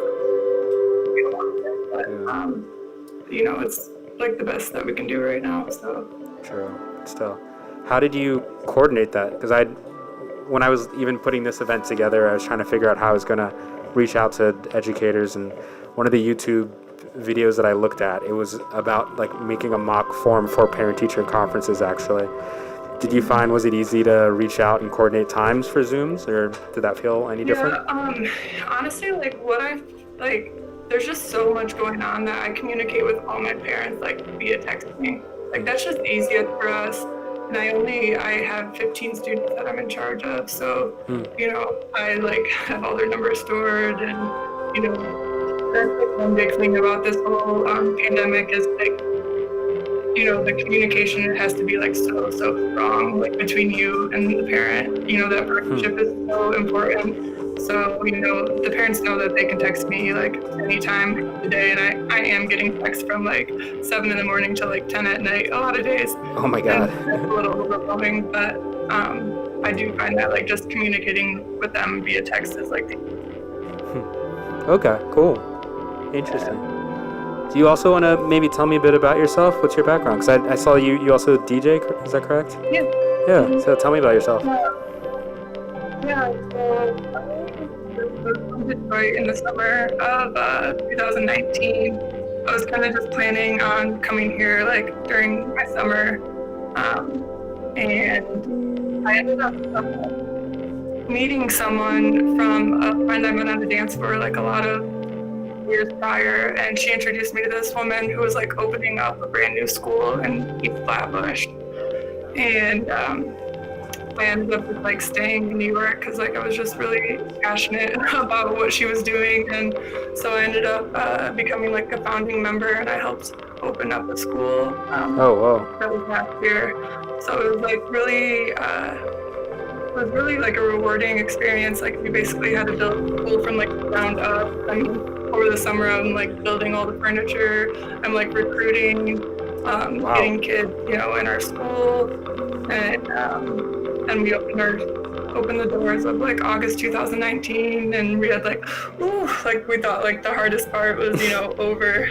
S1: you know, it's like the best that we can do right now. So
S7: True. Still, how did you coordinate that? Because when I was even putting this event together, I was trying to figure out how I was gonna reach out to educators, and one of the YouTube videos that I looked at, it was about like making a mock form for parent-teacher conferences. Actually, did you find, was it easy to reach out and coordinate times for Zooms, or did that feel any different?
S1: honestly, there's just so much going on that I communicate with all my parents like via texting. Like that's just easiest for us. And I have 15 students that I'm in charge of, so you know, I like have all their numbers stored, and you know, that's like one big thing about this whole pandemic is like, you know, the communication has to be like so strong, like between you and the parent. You know, that partnership is so important. So, you know, the parents know that they can text me like anytime of the day, and I am getting texts from like 7 in the morning to like 10 at night a lot of days.
S7: Oh my God.
S1: And it's a little overwhelming, but I do find that like just communicating with them via text is like
S7: Okay, cool. Interesting. Do you also want to maybe tell me a bit about yourself? What's your background? Because I saw you also DJ, is that correct?
S1: Yeah.
S7: Yeah, so tell me about yourself.
S1: Yeah, so I was from Detroit in the summer of 2019. I was kind of just planning on coming here like during my summer, and I ended up meeting someone from a friend I met on the dance floor like a lot of years prior, and she introduced me to this woman who was like opening up a brand new school in East Flatbush, and I ended up just like staying in New York because like I was just really passionate about what she was doing, and so I ended up becoming like a founding member, and I helped open up a school.
S7: Oh wow!
S1: That was last year, so it was like really. It was really like a rewarding experience. Like we basically had to build the school from like the ground up. And over the summer, I'm like building all the furniture. I'm like recruiting, getting kids, you know, in our school, and we opened the doors of like August 2019, and we had like we thought like the hardest part was, you know, over,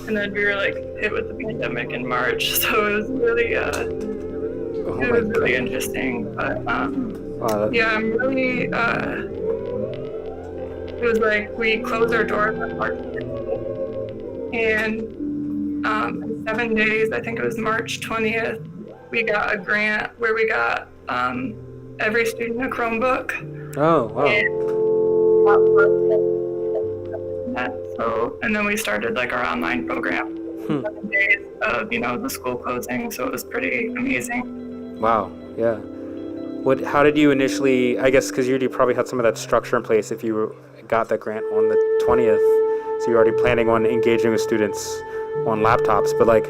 S1: and then we were like hit with the pandemic in March. So it was really really interesting. But yeah, I'm really it was like we closed our doors on March 15th, and in 7 days, I think it was March 20th, we got a grant where we got every student a Chromebook.
S7: Oh wow!
S1: And then we started like our online program. 7 days of, you know, the school closing, so it was pretty amazing.
S7: Wow. Yeah. How did you initially? I guess because you already probably had some of that structure in place if you got that grant on the 20th, so you're already planning on engaging with students on laptops. But like,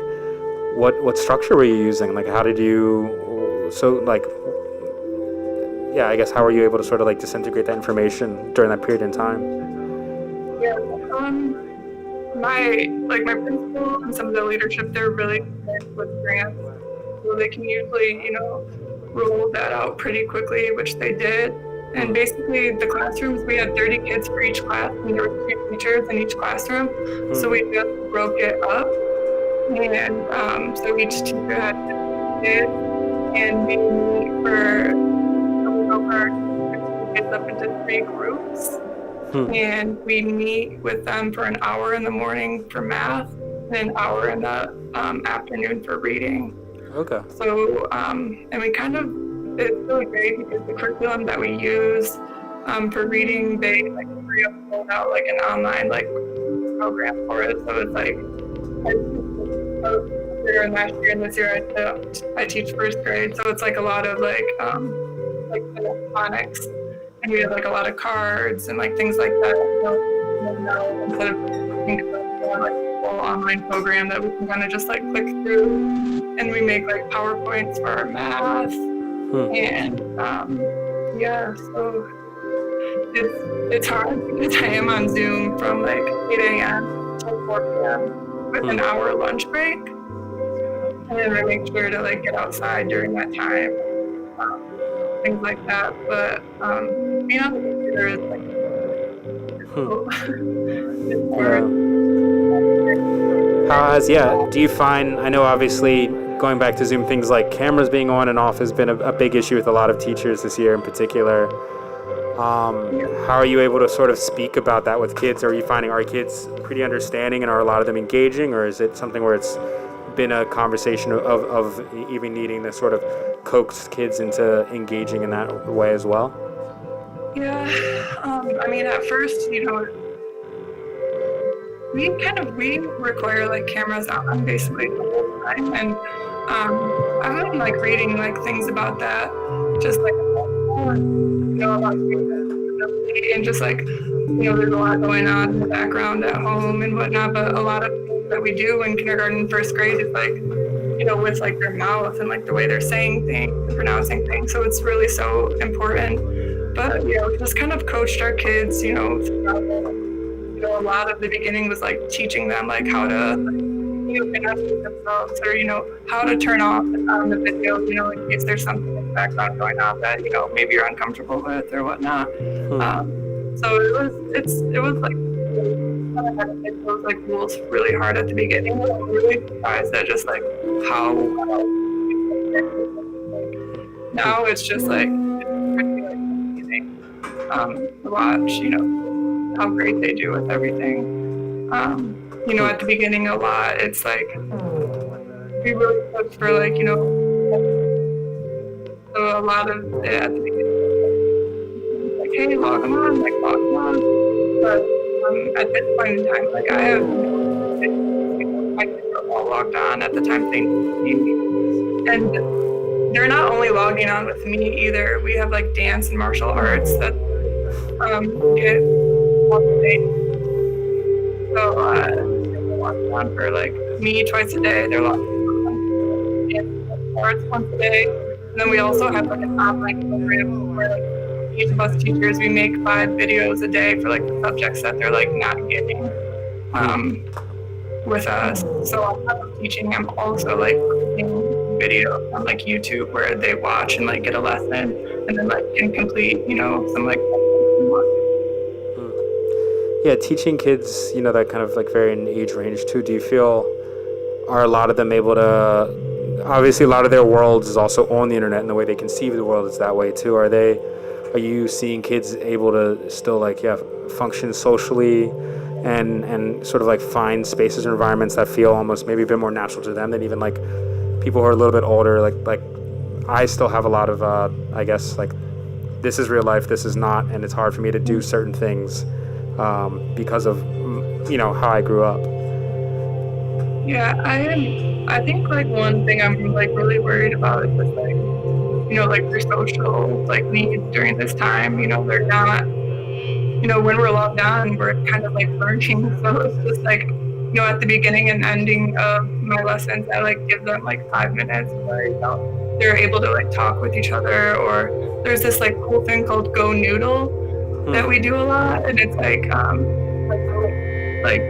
S7: what structure were you using? Like, how did you? So like, yeah, I guess how were you able to sort of like disintegrate that information during that period in time?
S1: Yeah, My principal and some of the leadership, they're really good with grants, so they can usually, roll that out pretty quickly, which they did. And basically, the classrooms, we had 30 kids for each class, and there were 2 teachers in each classroom. So we just broke it up, and so each teacher had 50 kids, and we broke our kids up into 3 groups. And we meet with them for an hour in the morning for math and an hour in the afternoon for reading.
S7: Okay.
S1: So, and it's really great because the curriculum that we use for reading, they rolled out like an online program for it. So it's last year and this year I teach first grade. So it's like a lot of phonics. And we have a lot of cards and things like that. Instead of thinking about a full online program that we can kind of just click through, and we make PowerPoints for our math. And so it's hard because I am on Zoom from 8 a.m. till 4 p.m. with an hour lunch break, and then I make sure to get outside during that time. Things like that, but being on the computer is
S7: do you find, I know obviously going back to Zoom, things like cameras being on and off has been a big issue with a lot of teachers this year in particular. How are you able to sort of speak about that with kids? Are kids pretty understanding, and are a lot of them engaging, or is it something where it's been a conversation of even needing to sort of coax kids into engaging in that way as well?
S1: Yeah, at first, we require cameras on basically the whole time, and I've been reading things about that, just about and just there's a lot going on in the background at home and whatnot, but a lot of things that we do in kindergarten and first grade is with their mouth and the way they're saying things and pronouncing things. So it's really so important. But we just kind of coached our kids, throughout a lot of the beginning was teaching them how to connect with themselves, or how to turn off the video, in case there's something in the background going on that maybe you're uncomfortable with or whatnot. So it was those rules really hard at the beginning. I was really surprised at just how now it's just amazing to watch, how great they do with everything. At the beginning a lot, it's we really push for so a lot of it at the beginning, hey, log them on, log them on. But at this point in time, I have my kids are all logged on at the time they need me. And they're not only logging on with me either. We have dance and martial arts that get once a day. So they're logged on for me twice a day. They're logged on dance and martial arts once a day. And then we also have an online program where each of us teachers, we make 5 videos a day for the subjects that they're not getting with us. So on top of teaching, I'm also creating videos on YouTube where they watch and get a lesson, and then can complete some
S7: Yeah, teaching kids, that kind of varying age range too. Do you feel, are a lot of them able to, obviously a lot of their worlds is also on the internet, and the way they conceive the world is that way too. Are you seeing kids able to still function socially and sort of find spaces or environments that feel almost maybe a bit more natural to them than even people who are a little bit older? I still have a lot of I guess this is real life, this is not, and it's hard for me to do certain things because of how I grew up.
S1: Yeah, I think one thing I'm really worried about is just their social needs during this time. They're not, when we're logged on, we're kind of learning. So it's just at the beginning and ending of my lessons, I give them 5 minutes where they're able to talk with each other, or there's this cool thing called Go Noodle that we do a lot, and it's like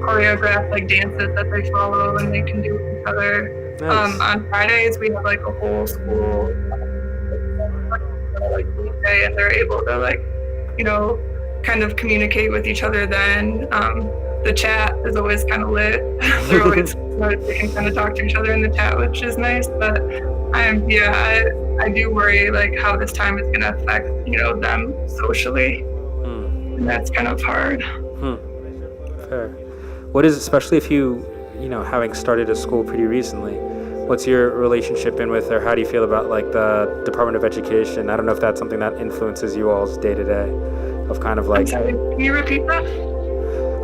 S1: choreographed like dances that they follow and they can do with each other.
S7: Nice.
S1: On Fridays we have like a whole school like DJ, and they're able to like, you know, kind of communicate with each other then. The chat is always kind of lit. They're always, they can kind of talk to each other in the chat, which is nice. But I do worry like how this time is gonna affect, you know, them socially. And that's kind of hard.
S7: Fair. What is, especially if you know, having started a school pretty recently, what's your relationship been with, or how do you feel about like the Department of Education? I don't know if that's something that influences you all's day to day, of kind of like.
S1: Can you repeat that?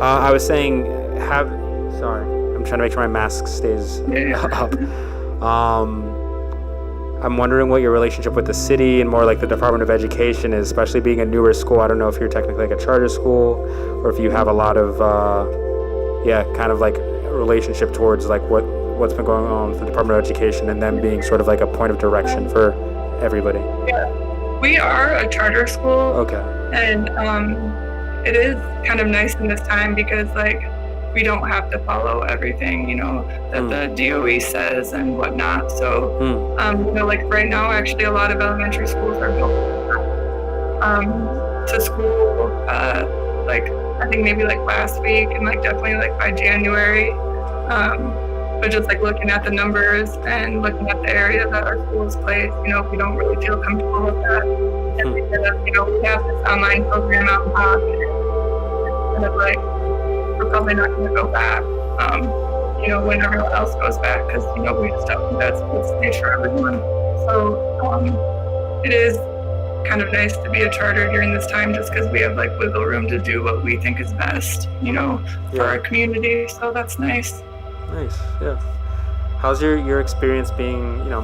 S7: I was saying, sorry, I'm trying to make sure my mask stays up. I'm wondering what your relationship with the city and more like the Department of Education is, especially being a newer school. I don't know if you're technically like a charter school, or if you have a lot of, kind of like a relationship towards like what's been going on with the Department of Education and them being sort of like a point of direction for everybody.
S1: Yeah, we are a charter school.
S7: Okay.
S1: And it is kind of nice in this time because like we don't have to follow everything, you know, that the DOE says and whatnot. So, you know, like right now, actually, a lot of elementary schools are built to school. Like I think maybe like last week, and like definitely like by January. But just like looking at the numbers and looking at the area that our school is placed, you know, we don't really feel comfortable with that. And because, you know, we have this online program out in Hawk, and kind of like we're probably not going to go back, you know, when everyone else goes back, because, you know, we just don't think that's what's safe for everyone. So it is kind of nice to be a charter during this time, just because we have like wiggle room to do what we think is best, you know, for our community. So that's nice.
S7: Nice, yeah. How's your experience being, you know,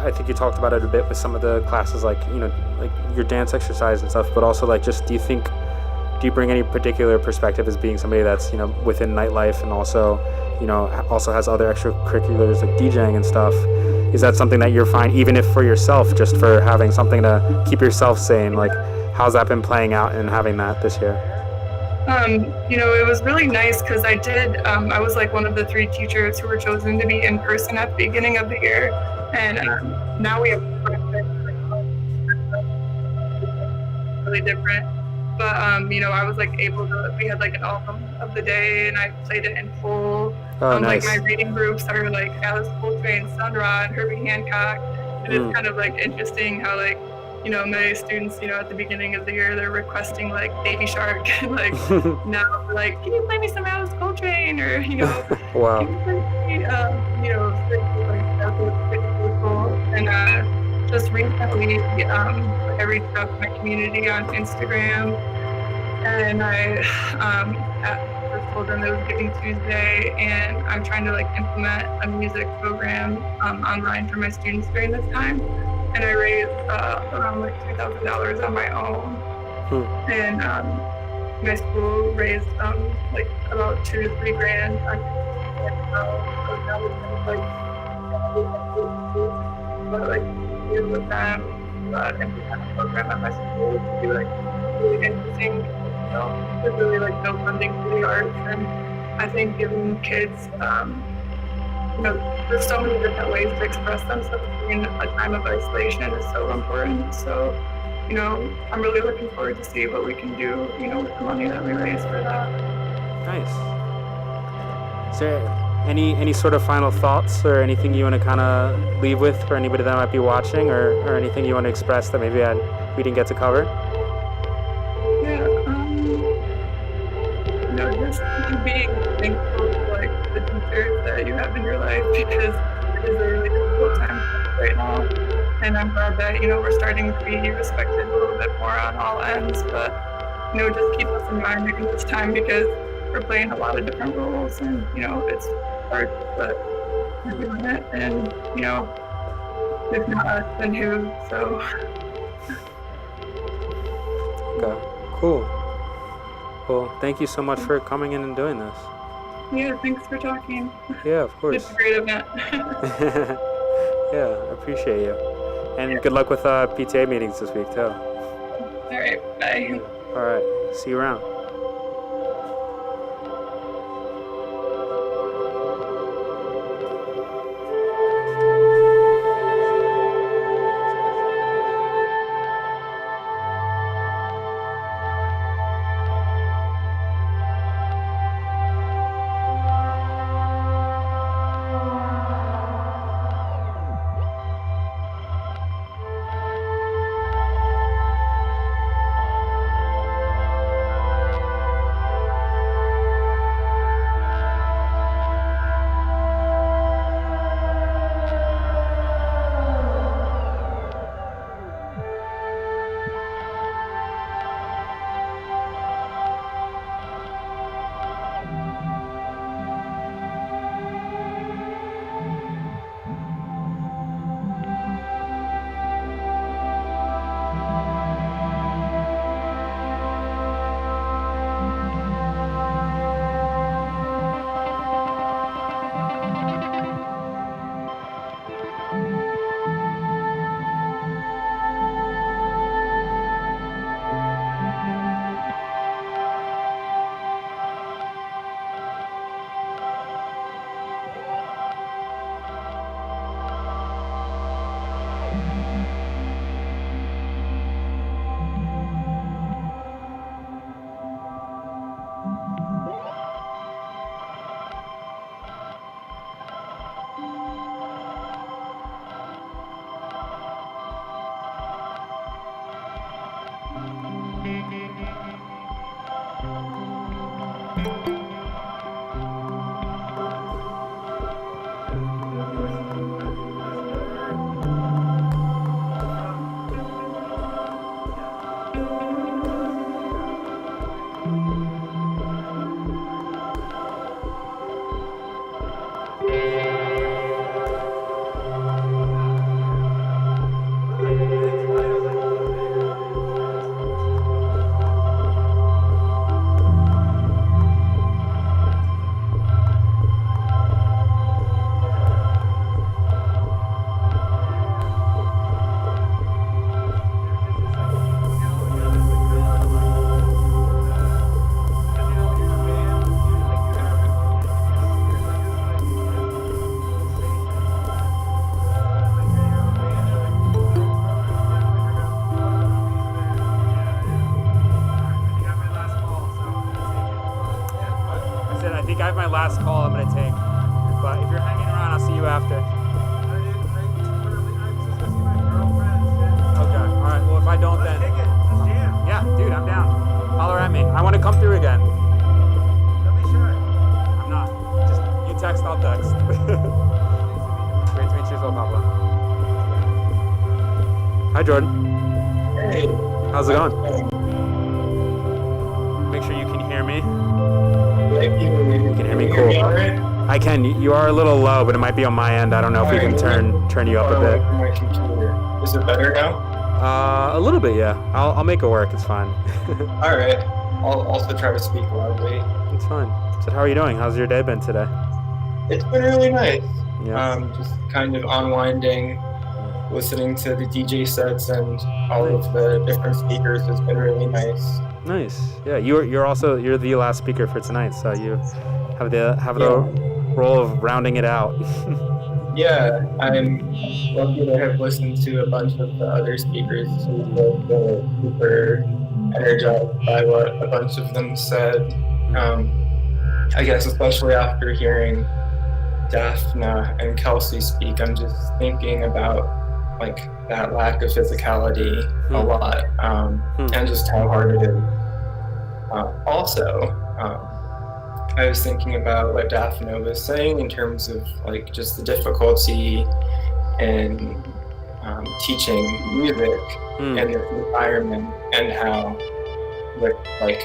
S7: I think you talked about it a bit with some of the classes, like, you know, like your dance exercise and stuff, but also like just, do you bring any particular perspective as being somebody that's, you know, within nightlife and also, you know, also has other extracurriculars like DJing and stuff? Is that something that you're fine, even if for yourself, just for having something to keep yourself sane? Like, how's that been playing out and having that this year?
S1: You know, it was really nice because I was like one of the 3 teachers who were chosen to be in person at the beginning of the year. And now we have really different. But, you know, I was like we had like an album of the day and I played it in full.
S7: Nice.
S1: Like my reading groups are like Alice Coltrane, Sun Ra, and Herbie Hancock. And it's kind of like interesting how like, you know, my students, you know, at the beginning of the year, they're requesting like Baby Shark, like now like, can you play me some Alice Coltrane, or, you know,
S7: wow.
S1: Can you play me, you know, like that's pretty cool. And just recently, I reached out to my community on Instagram, and I first told them it was Giving Tuesday, and I'm trying to like implement a music program online for my students during this time. And I raised around like $2,000 on my own. And my school raised like about $2 to $3 grand. Do with them, implement a program at my school to be like really interesting. You know, there's really like no funding for the arts, and I think giving kids you know, there's so many different ways to express themselves in a time of isolation is so important. So, you know, I'm really looking forward to see what we can do, you know, with the money that we raise for that.
S7: Nice. Is there any sort of final thoughts or anything you want to kind of leave with for anybody that might be watching, or anything you want to express that maybe we didn't get to cover?
S1: Yeah, you know, just being thankful for like the teachers that you have in your life, because it is a really difficult time right now. And I'm glad that, you know, we're starting to be respected a little bit more on all ends. But, you know, just keep us in mind during this time, because we're playing a lot of different roles, and, you know, it's hard, but we're doing it. And, you know, if not us, then who? So.
S7: Okay, cool. Well, thank you so much for coming in and doing this.
S1: Yeah, thanks for talking.
S7: Yeah, of course.
S1: It's a great event.
S7: Yeah, I appreciate you. And good luck with PTA meetings this week, too.
S1: All right, bye.
S7: All right, see you around. I said, I think I have my last call I'm going to take. But if you're hanging around, I'll see you after. Okay, alright. Well, if I don't, then... Yeah, dude, I'm down. Holler at me. I want to come through again. I'm not. Just, you text, I'll text. Great to meet you as well, Pablo. Hi, Jordan.
S3: Hey.
S7: How's it going? Make sure you can hear me. You can hear me? Cool. I can. You are a little low, but it might be on my end. I don't know if we can turn you up a bit.
S3: My computer. Is it better now?
S7: A little bit, yeah. I'll make it work. It's fine.
S3: All right. I'll also try to speak loudly.
S7: It's fine. So how are you doing? How's your day been today?
S3: It's been really nice.
S7: Yeah.
S3: Just kind of unwinding, listening to the DJ sets and all of the different speakers has been really nice.
S7: Nice. Yeah. You're the last speaker for tonight, so you have the role of rounding it out.
S3: Yeah, I'm lucky to have listened to a bunch of the other speakers who were super energized by what a bunch of them said. I guess especially after hearing Daphne and Kelsey speak, I'm just thinking about like that lack of physicality a lot, and just how hard it is. Also, I was thinking about what Daphne was saying in terms of like just the difficulty in teaching music in this environment, and how with like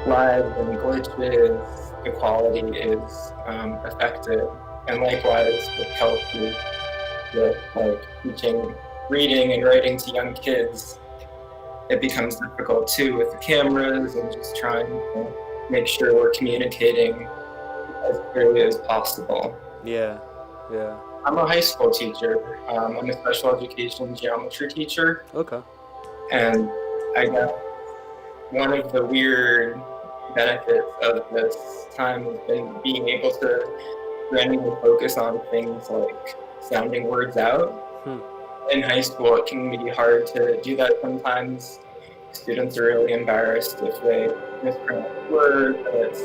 S3: lags and glitches, the quality is affected. And likewise with Kelsey, with like teaching reading and writing to young kids, it becomes difficult too with the cameras and just trying to make sure we're communicating as clearly as possible.
S7: Yeah.
S3: I'm a high school teacher. I'm a special education geometry teacher.
S7: Okay.
S3: And I guess one of the weird benefits of this time has been being able to randomly focus on things like sounding words out. In high school, it can be hard to do that sometimes. Students are really embarrassed if they mispronounce words, and it's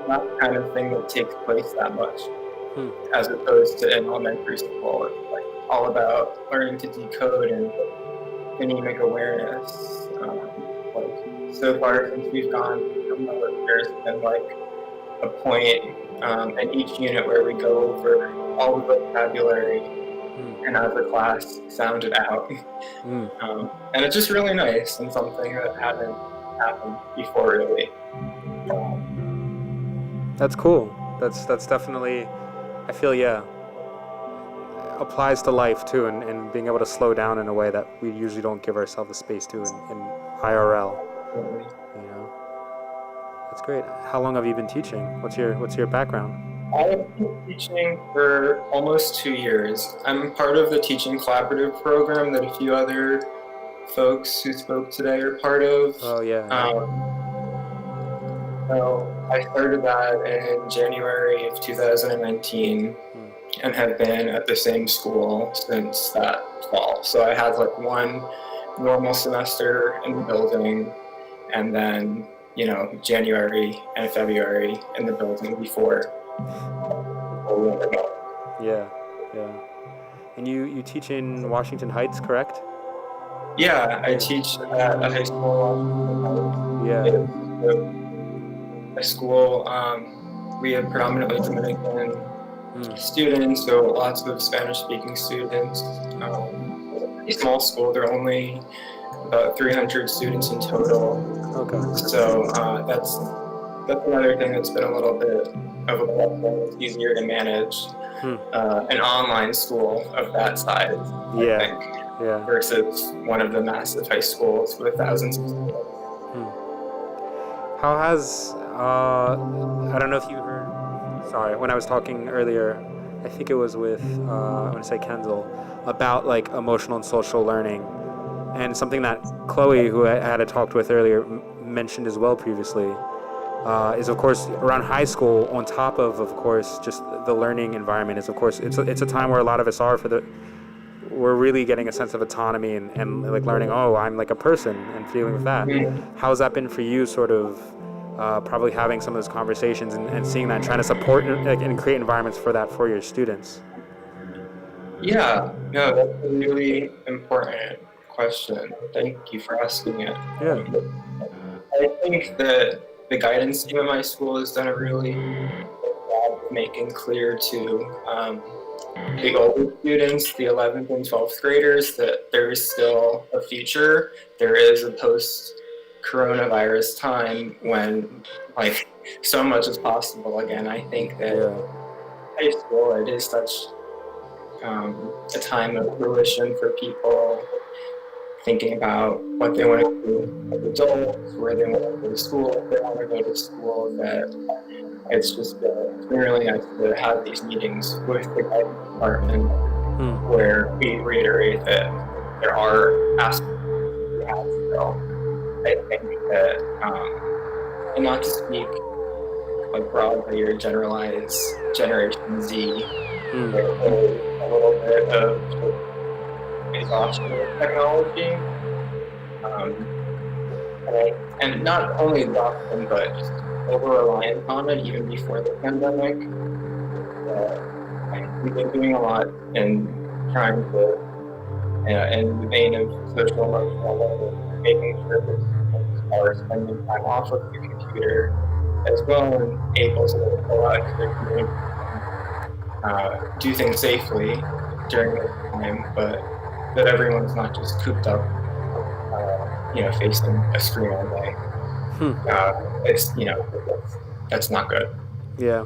S3: not the kind of thing that takes place that much, as opposed to in elementary school. It's like all about learning to decode and phonemic awareness. Like so far since we've gone, there's been like a point in each unit where we go over all the vocabulary and as a class sound it out. And it's just really nice and something that hadn't happened before really.
S7: That's cool. That's definitely, I feel, applies to life too, and being able to slow down in a way that we usually don't give ourselves the space to in IRL. You know, that's great. How long have you been teaching? What's your background?
S3: I've been teaching for almost 2 years. I'm part of the teaching collaborative program that a few other folks who spoke today are part of.
S7: Oh yeah.
S3: So I started that in January of 2019 and have been at the same school since that fall. So I had like one normal semester in the building, and then, January and February in the building before we went remote.
S7: Yeah. And you teach in Washington Heights, correct?
S3: Yeah, I teach at a high school in Washington Heights.
S7: Yeah.
S3: my school, we have predominantly Dominican students, so lots of Spanish-speaking students. Pretty small school. There are only about 300 students in total.
S7: Okay.
S3: So that's another thing that's been a little bit of a blessing. It's easier to manage an online school of that size, I think, versus one of the massive high schools with thousands of students.
S7: How has I don't know if you heard. Sorry, when I was talking earlier, I think it was with I want to say Kendall about like emotional and social learning, and something that Chloe, who I had talked with earlier, mentioned as well previously. Is of course around high school. On top of course, just the learning environment is of course it's a time where a lot of us are we're really getting a sense of autonomy and like learning. Oh, I'm like a person and feeling with that. How has that been for you? Sort of probably having some of those conversations and seeing that, and trying to support and create environments for that for your students.
S3: Yeah, no, that's a really important question. Thank you for asking it.
S7: Yeah.
S3: I think that the guidance team at my school has done a really good job of making clear to the older students, the 11th and 12th graders, that there is still a future. There is a post-coronavirus time when like so much is possible again. I think that high school, it is such a time of fruition for people thinking about what they want to do as adults, where they want to go to school, if they want to go to school, that it's been really nice to have these meetings with the guidance department where we reiterate that there are aspects we have still. I think that, and not to speak like broadly or generalize Generation Z, there is a little bit of exhaustion with technology, and not only exhaustion, but just over-reliance on it even before the pandemic. We've been doing a lot in trying to, in the vein of social emotional learning, making sure that students are spending time off of the computer as well and able to go out into their community, do things safely during this time, but that everyone's not just cooped up, facing a screen all day. It's, that's not good.
S7: Yeah.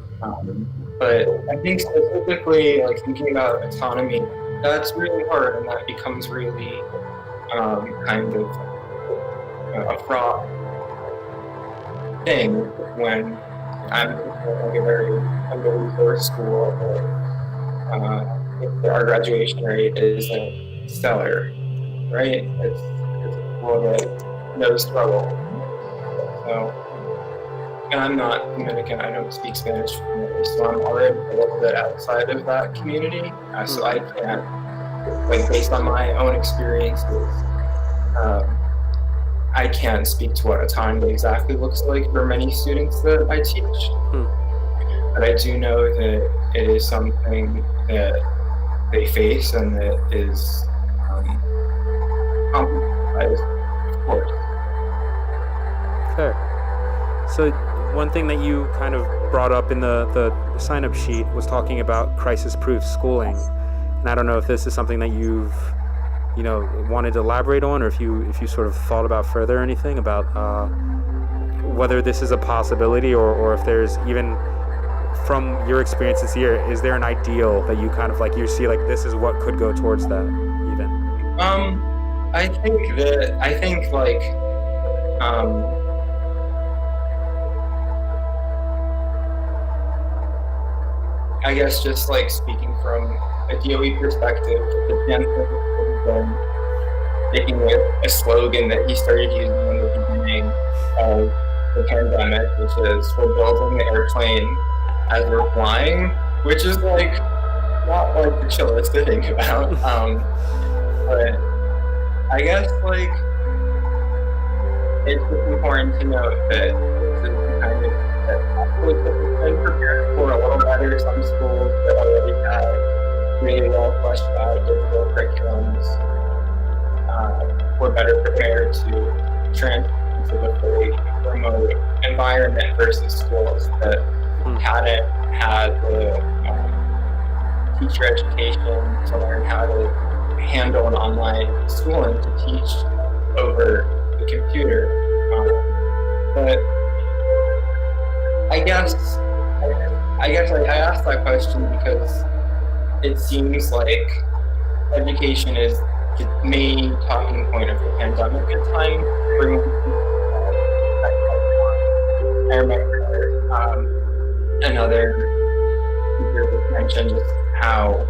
S3: But I think specifically, like thinking about autonomy, that's really hard, and that becomes really kind of a fraught thing when I'm like a very under-resourced school, our graduation rate isn't stellar, right? It's a school that knows struggle. So, and I'm not Dominican, I don't speak Spanish fluently, so I'm already a little bit outside of that community. So I can't, like based on my own experiences, I can't speak to what autonomy exactly looks like for many students that I teach. But I do know that it is something that they face and that is compromised, of course.
S7: Fair. So one thing that you kind of brought up in the sign-up sheet was talking about crisis-proof schooling, and I don't know if this is something that you've wanted to elaborate on, or if you sort of thought about further or anything about whether this is a possibility, or if there's even from your experiences here, is there an ideal that you kind of like you see like this is what could go towards that even?
S3: I think like I guess just like speaking from a DOE perspective, the Chancellor has been taking a slogan that he started using in the beginning of the pandemic, which is "we're building the airplane as we're flying," which is like not like the chillest to think about. But I guess like it's just important to note that this is the kind of that actually been prepared for a little better. Some schools that already have really well fleshed out digital curriculums were better prepared to transition to the fully remote environment versus schools that hadn't had the teacher education to learn how to handle an online school and to teach over the computer. But I guess I asked that question because it seems like education is the main talking point of the pandemic at times. I remember another speaker mentioned just how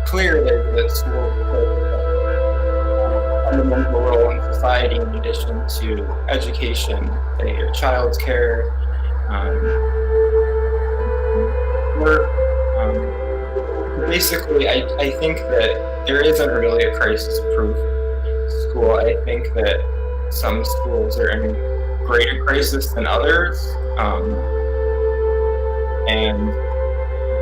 S3: clear it is that schools play a fundamental role in society in addition to education, your child's care, work. Basically, I think that there isn't really a crisis-proof school. I think that some schools are in greater crisis than others, and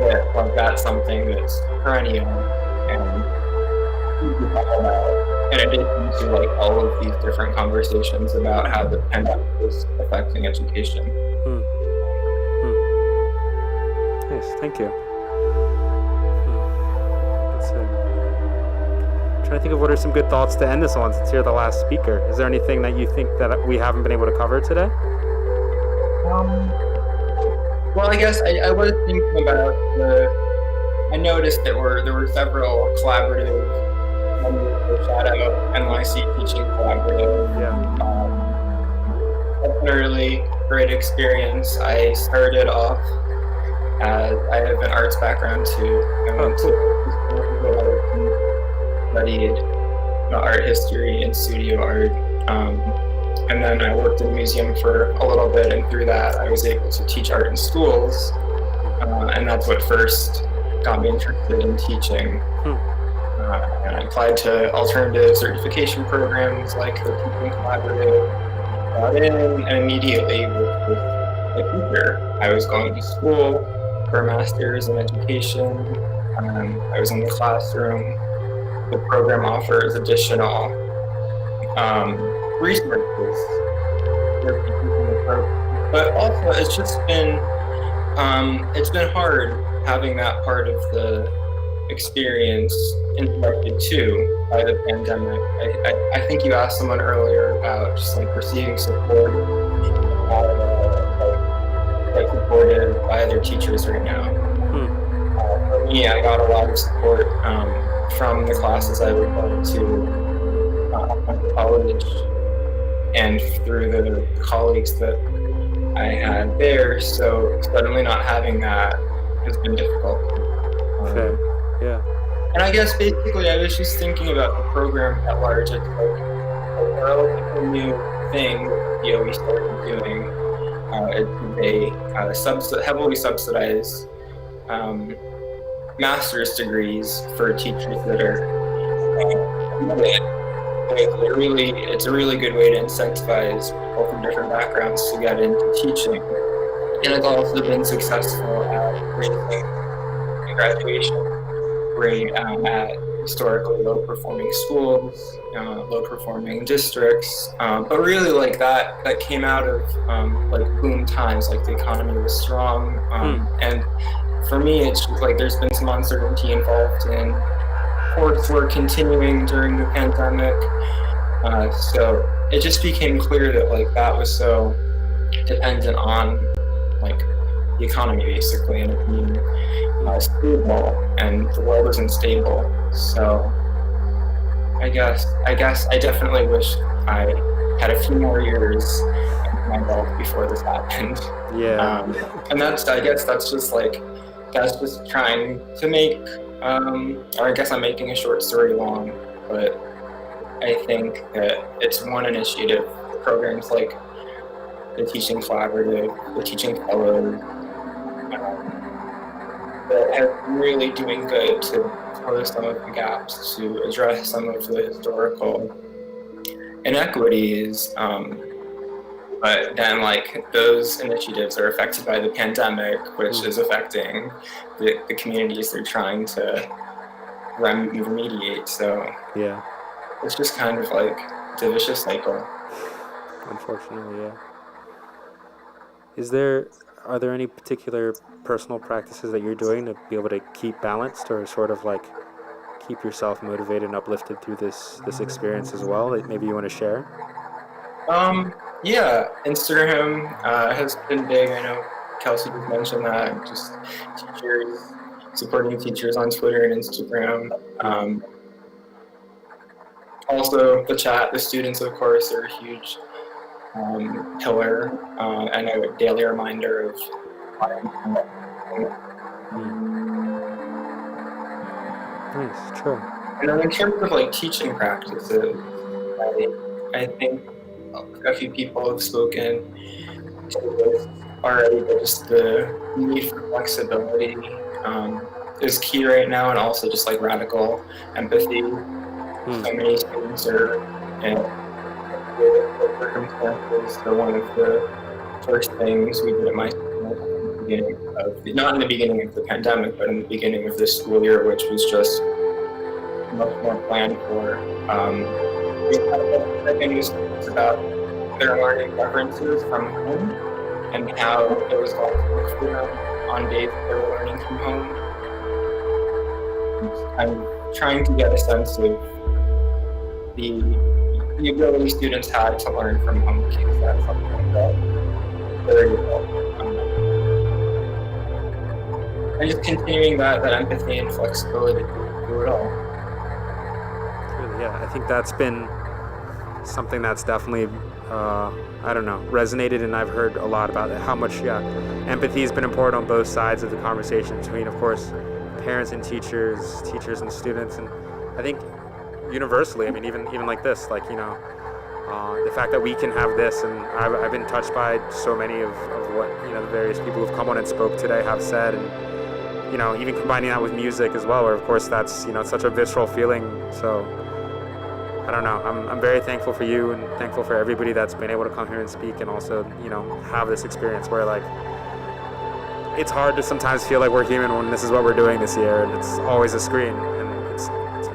S3: that that's something that's perennial and people talk about, in addition to all of these different conversations about how the pandemic is affecting education.
S7: Nice, thank you. Trying to think of what are some good thoughts to end this on since you're the last speaker. Is there anything that you think that we haven't been able to cover today?
S3: Well, I guess I was thinking about I noticed that there were several collaborative members. Shout out NYC Teaching Collaborative. That's an really great experience. I started off as I have an arts background too. I went to studied art history and studio art. And then I worked in a museum for a little bit, and through that I was able to teach art in schools. And that's what first got me interested in teaching. And I applied to alternative certification programs like the Teaching Collaborative, got in, and immediately was a teacher. I was going to school for a master's in education. I was in the classroom. The program offers additional resources for people in the program. But also, it's been hard having that part of the experience interrupted too by the pandemic. I think you asked someone earlier about just receiving support, supported by other teachers right now. For me, I got a lot of support from the classes I was going to college and through the colleagues that I had there. So suddenly not having that has been difficult.
S7: Yeah.
S3: And I guess basically I was just thinking about the program at large. It's a relatively new thing we started doing. It's heavily subsidized master's degrees for teachers that are it's a really good way to incentivize people from different backgrounds to get into teaching. And it's also been successful at raising the graduation rate at historically low-performing schools, low-performing districts. But really, that came out of boom times, the economy was strong. And for me, it's just there's been some uncertainty involved in coursework continuing during the pandemic. So it just became clear that that was so dependent on the economy basically, and it being stable, and the world wasn't stable. So I guess I definitely wish I had a few more years under my belt before this happened. And I guess that's just trying to make, or I guess I'm making a short story long, but I think that it's one initiative, programs like the Teaching Collaborative, the Teaching Fellows, that are really doing good to close some of the gaps, to address some of the historical inequities. But then those initiatives are affected by the pandemic, which is affecting the communities they're trying to remediate. So it's just kind of it's a vicious cycle.
S7: Unfortunately, yeah. Are there any particular personal practices that you're doing to be able to keep balanced or sort of like keep yourself motivated and uplifted through this experience as well that maybe you want to share?
S3: Yeah, Instagram has been big. I know Kelsey just mentioned that. Just teachers, supporting teachers on Twitter and Instagram. Also, the chat, the students, of course, are a huge pillar and a daily reminder of
S7: Nice, true.
S3: And then in terms of like teaching practices, I think a few people have spoken to this already, but just the need for flexibility is key right now, and also just like radical empathy. So many students are in circumstances. So one of the first things we did at my school, not in the beginning of the pandemic, but in the beginning of this school year, which was just much more planned for. We had a things about their learning preferences from home and how it was going to look for them on days they were learning from home. I'm trying to get a sense of the ability students had to learn from home because that's something that very well. And just continuing that empathy and flexibility through it all.
S7: Really, yeah, I think that's been something that's definitely, resonated, and I've heard a lot about it, how much, empathy has been important on both sides of the conversation between, of course, parents and teachers and students, and I think universally, I mean, even like this, like, the fact that we can have this, and I've been touched by so many of what, the various people who've come on and spoke today have said, and, even combining that with music as well, where of course that's, it's such a visceral feeling, so I don't know, I'm very thankful for you and thankful for everybody that's been able to come here and speak and also, have this experience where like, it's hard to sometimes feel like we're human when this is what we're doing this year and it's always a screen, and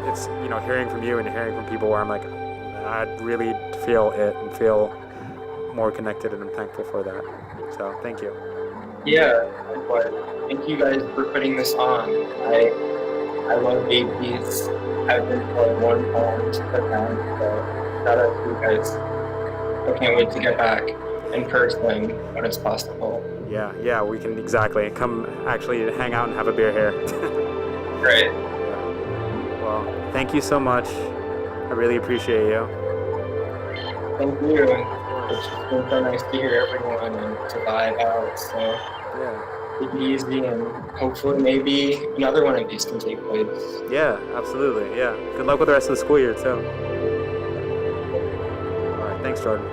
S7: it's hearing from you and hearing from people where I'm like, I really feel it and feel more connected, and I'm thankful for that. So thank you.
S3: Yeah, likewise. Thank you guys for putting this on. I love babies. I've been for one poem to put down, so shout out to you guys. I can't wait to get back in person when it's possible.
S7: Yeah, we can exactly come actually hang out and have a beer here.
S3: Great.
S7: Well, thank you so much. I really appreciate you.
S3: Thank you. It's just been so nice to hear everyone and to vibe out. So take it easy, and hopefully maybe another one of these can take place.
S7: Yeah, absolutely. Yeah. Good luck with the rest of the school year too. All right. Thanks, Jordan.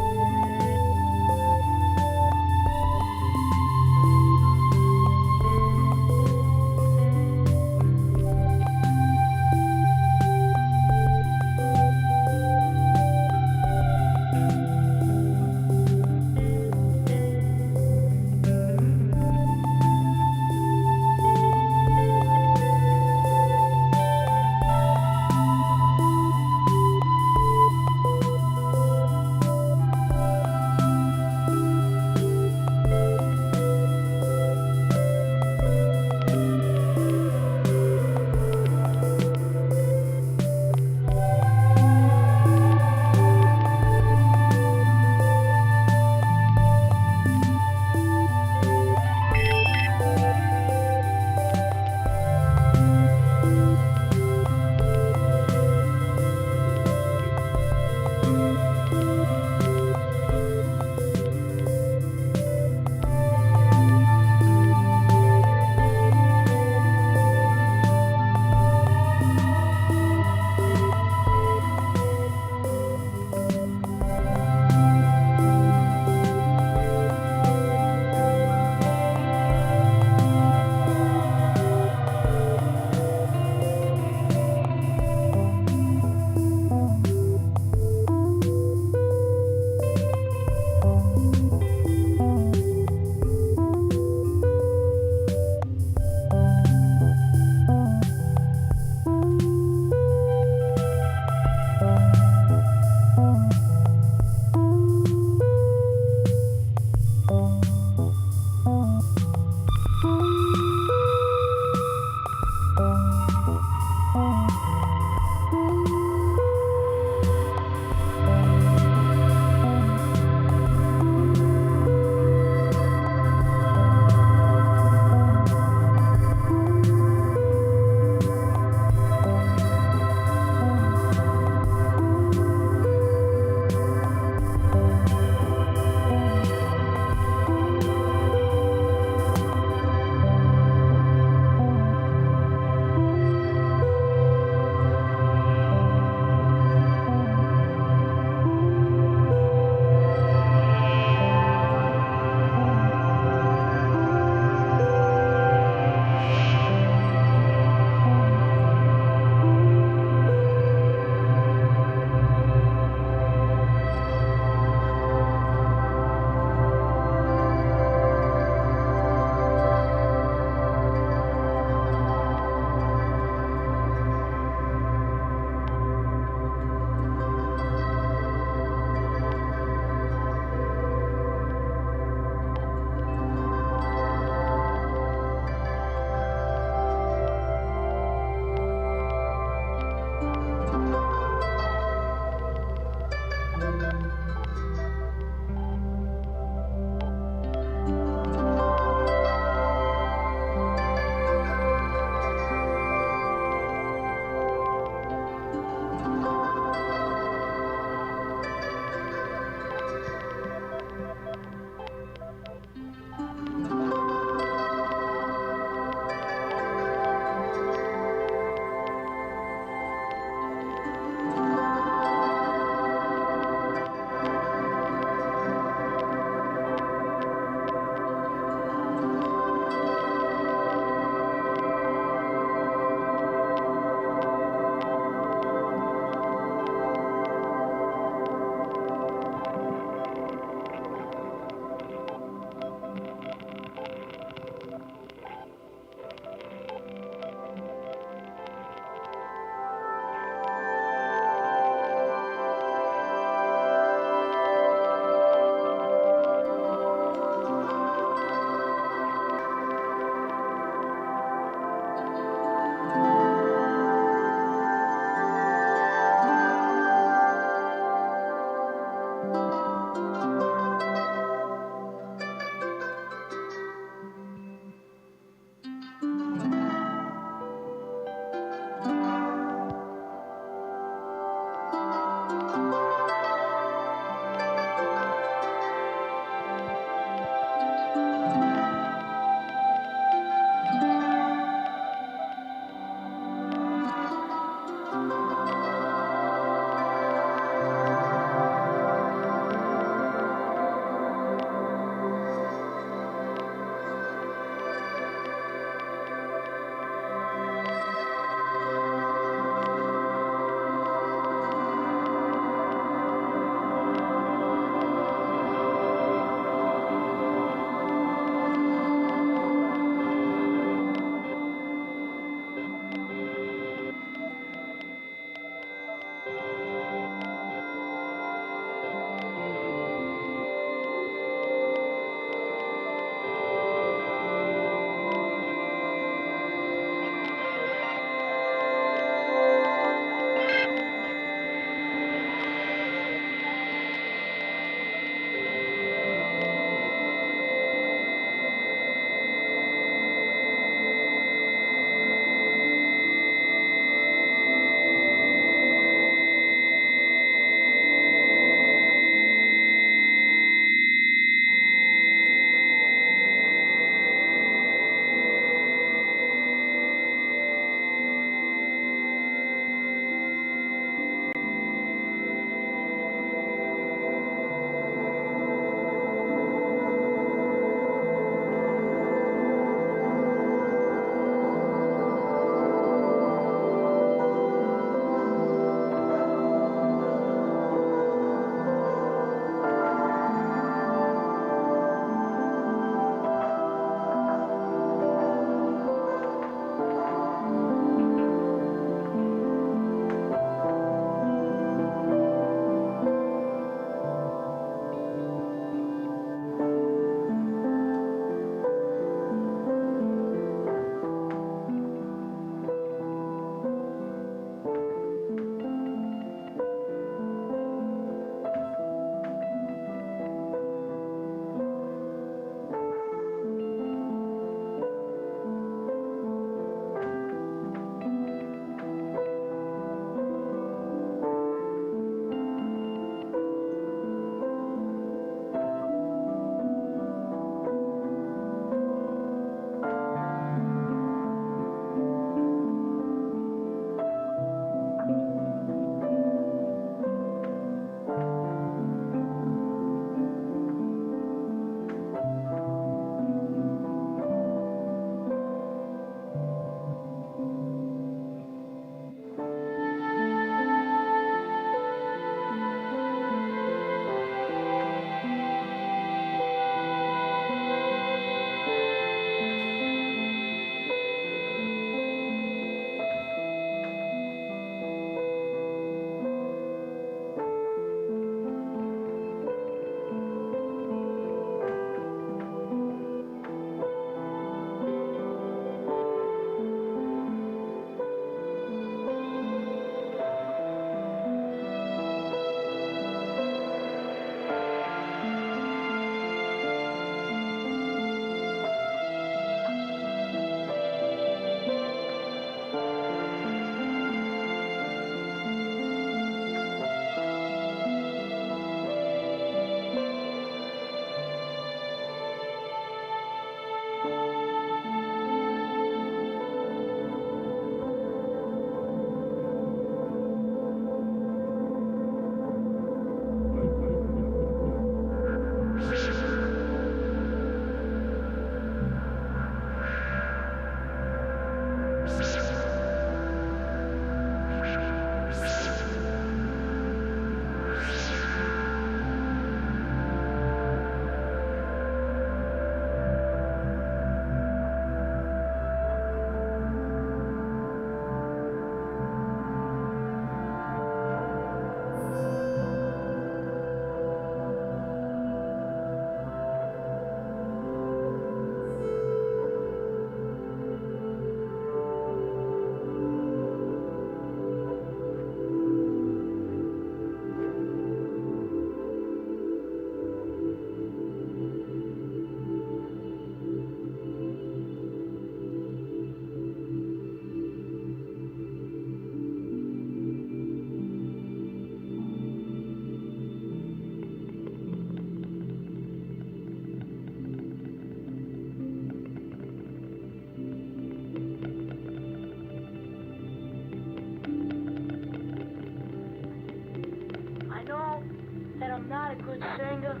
S5: not a good singer.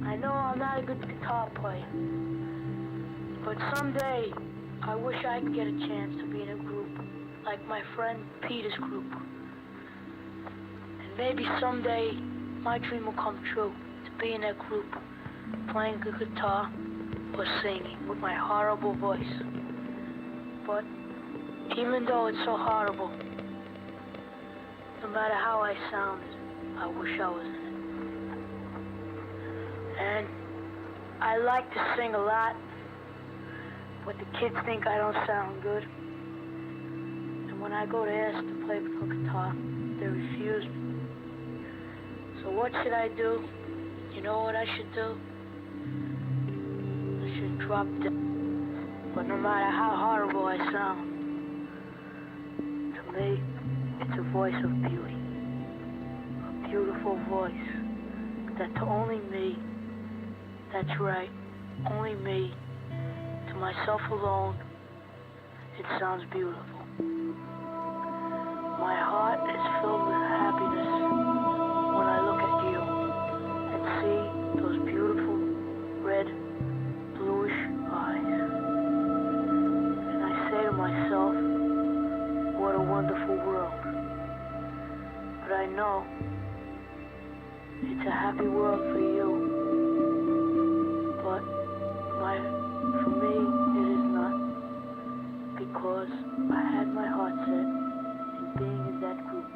S5: I know I'm not a good guitar player. But someday, I wish I could get a chance to be in a group, like my friend Peter's group. And maybe someday, my dream will come true, to be in that group, playing the guitar or singing with my horrible voice. But even though it's so horrible, no matter how I sound, I wish I was in it. And I like to sing a lot, but the kids think I don't sound good. And when I go to ask to play the guitar, they refuse me. So what should I do? You know what I should do? I should drop dead. But no matter how horrible I sound, to me, it's a voice of beauty. A beautiful voice that to only me, that's right, only me, to myself alone, it sounds beautiful. My heart is filled with happiness when I look at you and see those beautiful red, bluish eyes. And I say to myself, what a wonderful world. But I know it's a happy world for you. But for me, it is not. Because I had my heart set in being in that group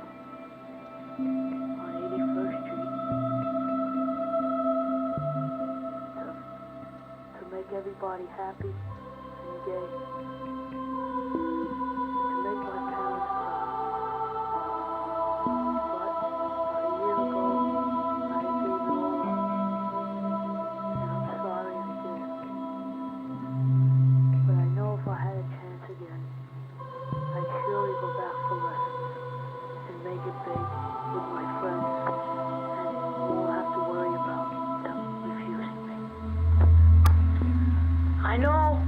S5: on 81st Street to make everybody happy and gay. To make my parents proud. But about a year ago, I gave it all up. And I'm sorry I did. But I know if I had a chance again, I'd surely go back for lessons and make it big with my friends, and won't have to worry about them refusing me. I know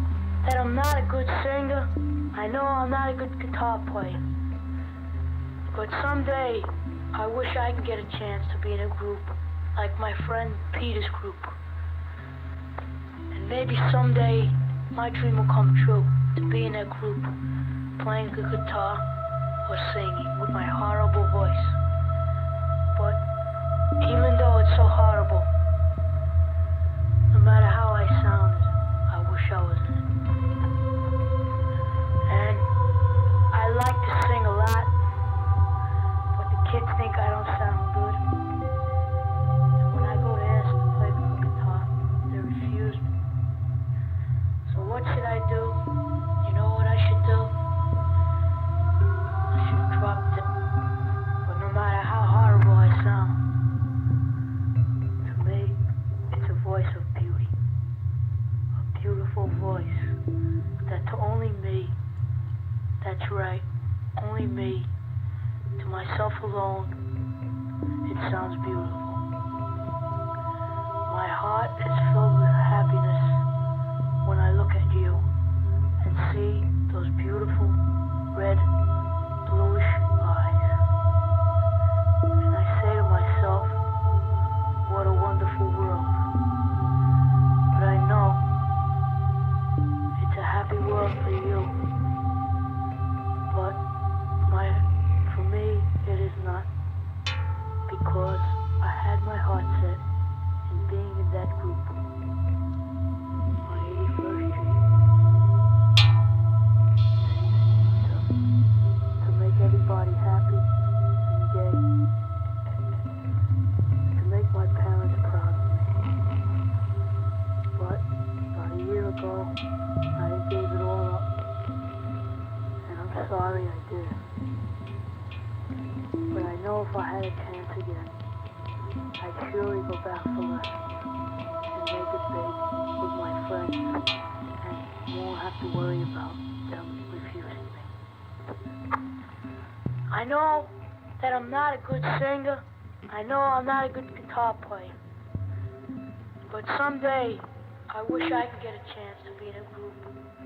S5: that I'm not a good singer. I know I'm not a good guitar player. But someday, I wish I could get a chance to be in a group like my friend Peter's group. And maybe someday, my dream will come true, to be in a group, playing the guitar or singing with my horrible voice. But even though it's so horrible, no matter how I sound, I wish I was in it. And I like to sing a lot, but the kids think I don't sound good. And when I go to ask to play the guitar, they refuse me. So what should I do? You know what I should do? I should drop dead. But no matter how horrible I sound, to me, it's a voice of beauty. A beautiful voice that to only me, that's right, only me, to myself alone, it sounds beautiful. My heart is filled with happiness when I look at you and see those beautiful red, bluish eyes. And I say to myself, what a wonderful world. But I know it's a happy world for you. But for me, it is not. Because I had my heart set in being in that group on 81st Street to make everybody happy and gay, to make my parents proud of me. But about a year ago, I gave it all up, and I'm sorry I did. But I know if I had a chance again, I'd surely go back for lessons and make it big with my friends, and won't have to worry about them refusing me. I know that I'm not a good singer. I know I'm not a good guitar player. But someday, I wish I could get a chance to be in a group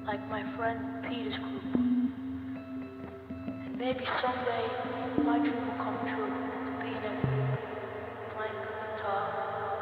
S5: like my friend Peter's group. And maybe someday, my dream will come true, to be in a group, playing the guitar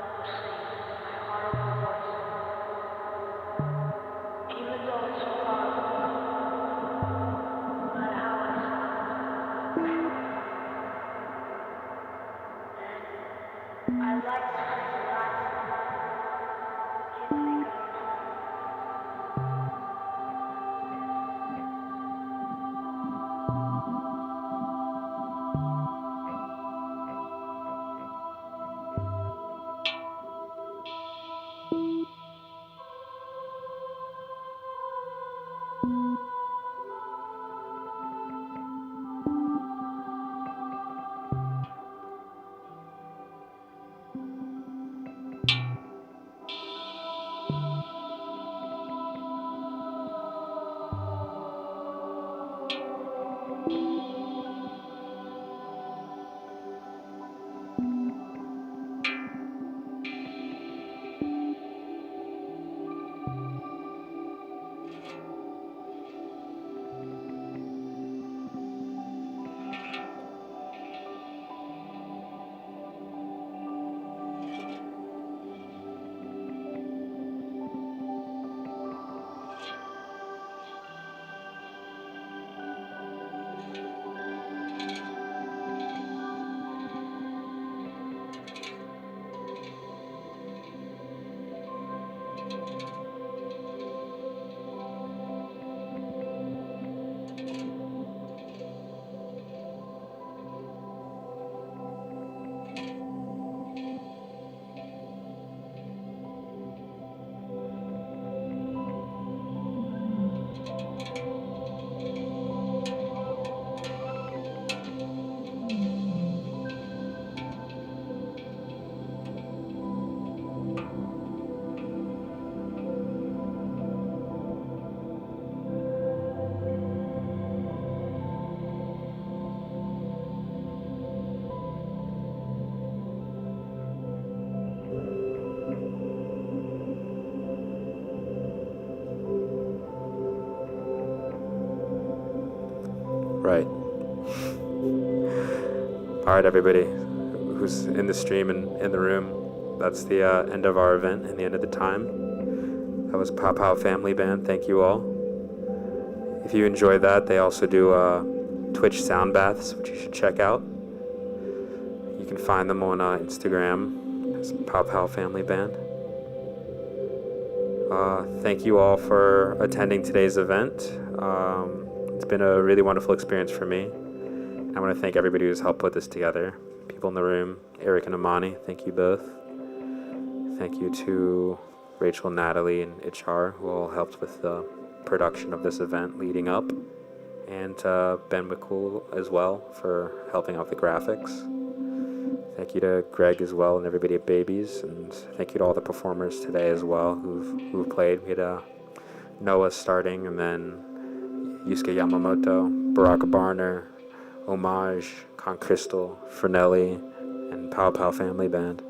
S7: Right. All right, everybody who's in the stream and in the room, that's the end of our event and the end of the time. That was Pow Pow Family Band. Thank you all. If you enjoyed that, they also do Twitch sound baths, which you should check out. You can find them on Instagram as Pow Pow Family Band. Thank you all for attending today's event. It's been a really wonderful experience for me. I want to thank everybody who's helped put this together. People in the room, Eric and Amani, thank you both. Thank you to Rachel, Natalie, and HR, who all helped with the production of this event leading up. And Ben McCool as well for helping out the graphics. Thank you to Greg as well and everybody at Babies. And thank you to all the performers today as well who've played. We had Noah starting, and then Yusuke Yamamoto, Baraka Barner, Homage, Con Crystal, Fernelli, and Pow Pow Family Band.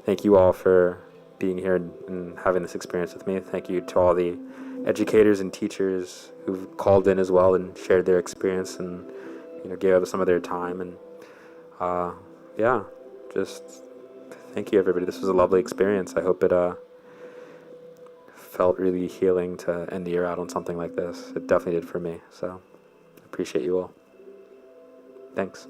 S7: Thank you all for being here and having this experience with me. Thank you to all the educators and teachers who've called in as well and shared their experience and gave up some of their time. And just thank you, everybody. This was a lovely experience. I hope it felt really healing to end the year out on something like this. It definitely did for me. So I appreciate you all. Thanks.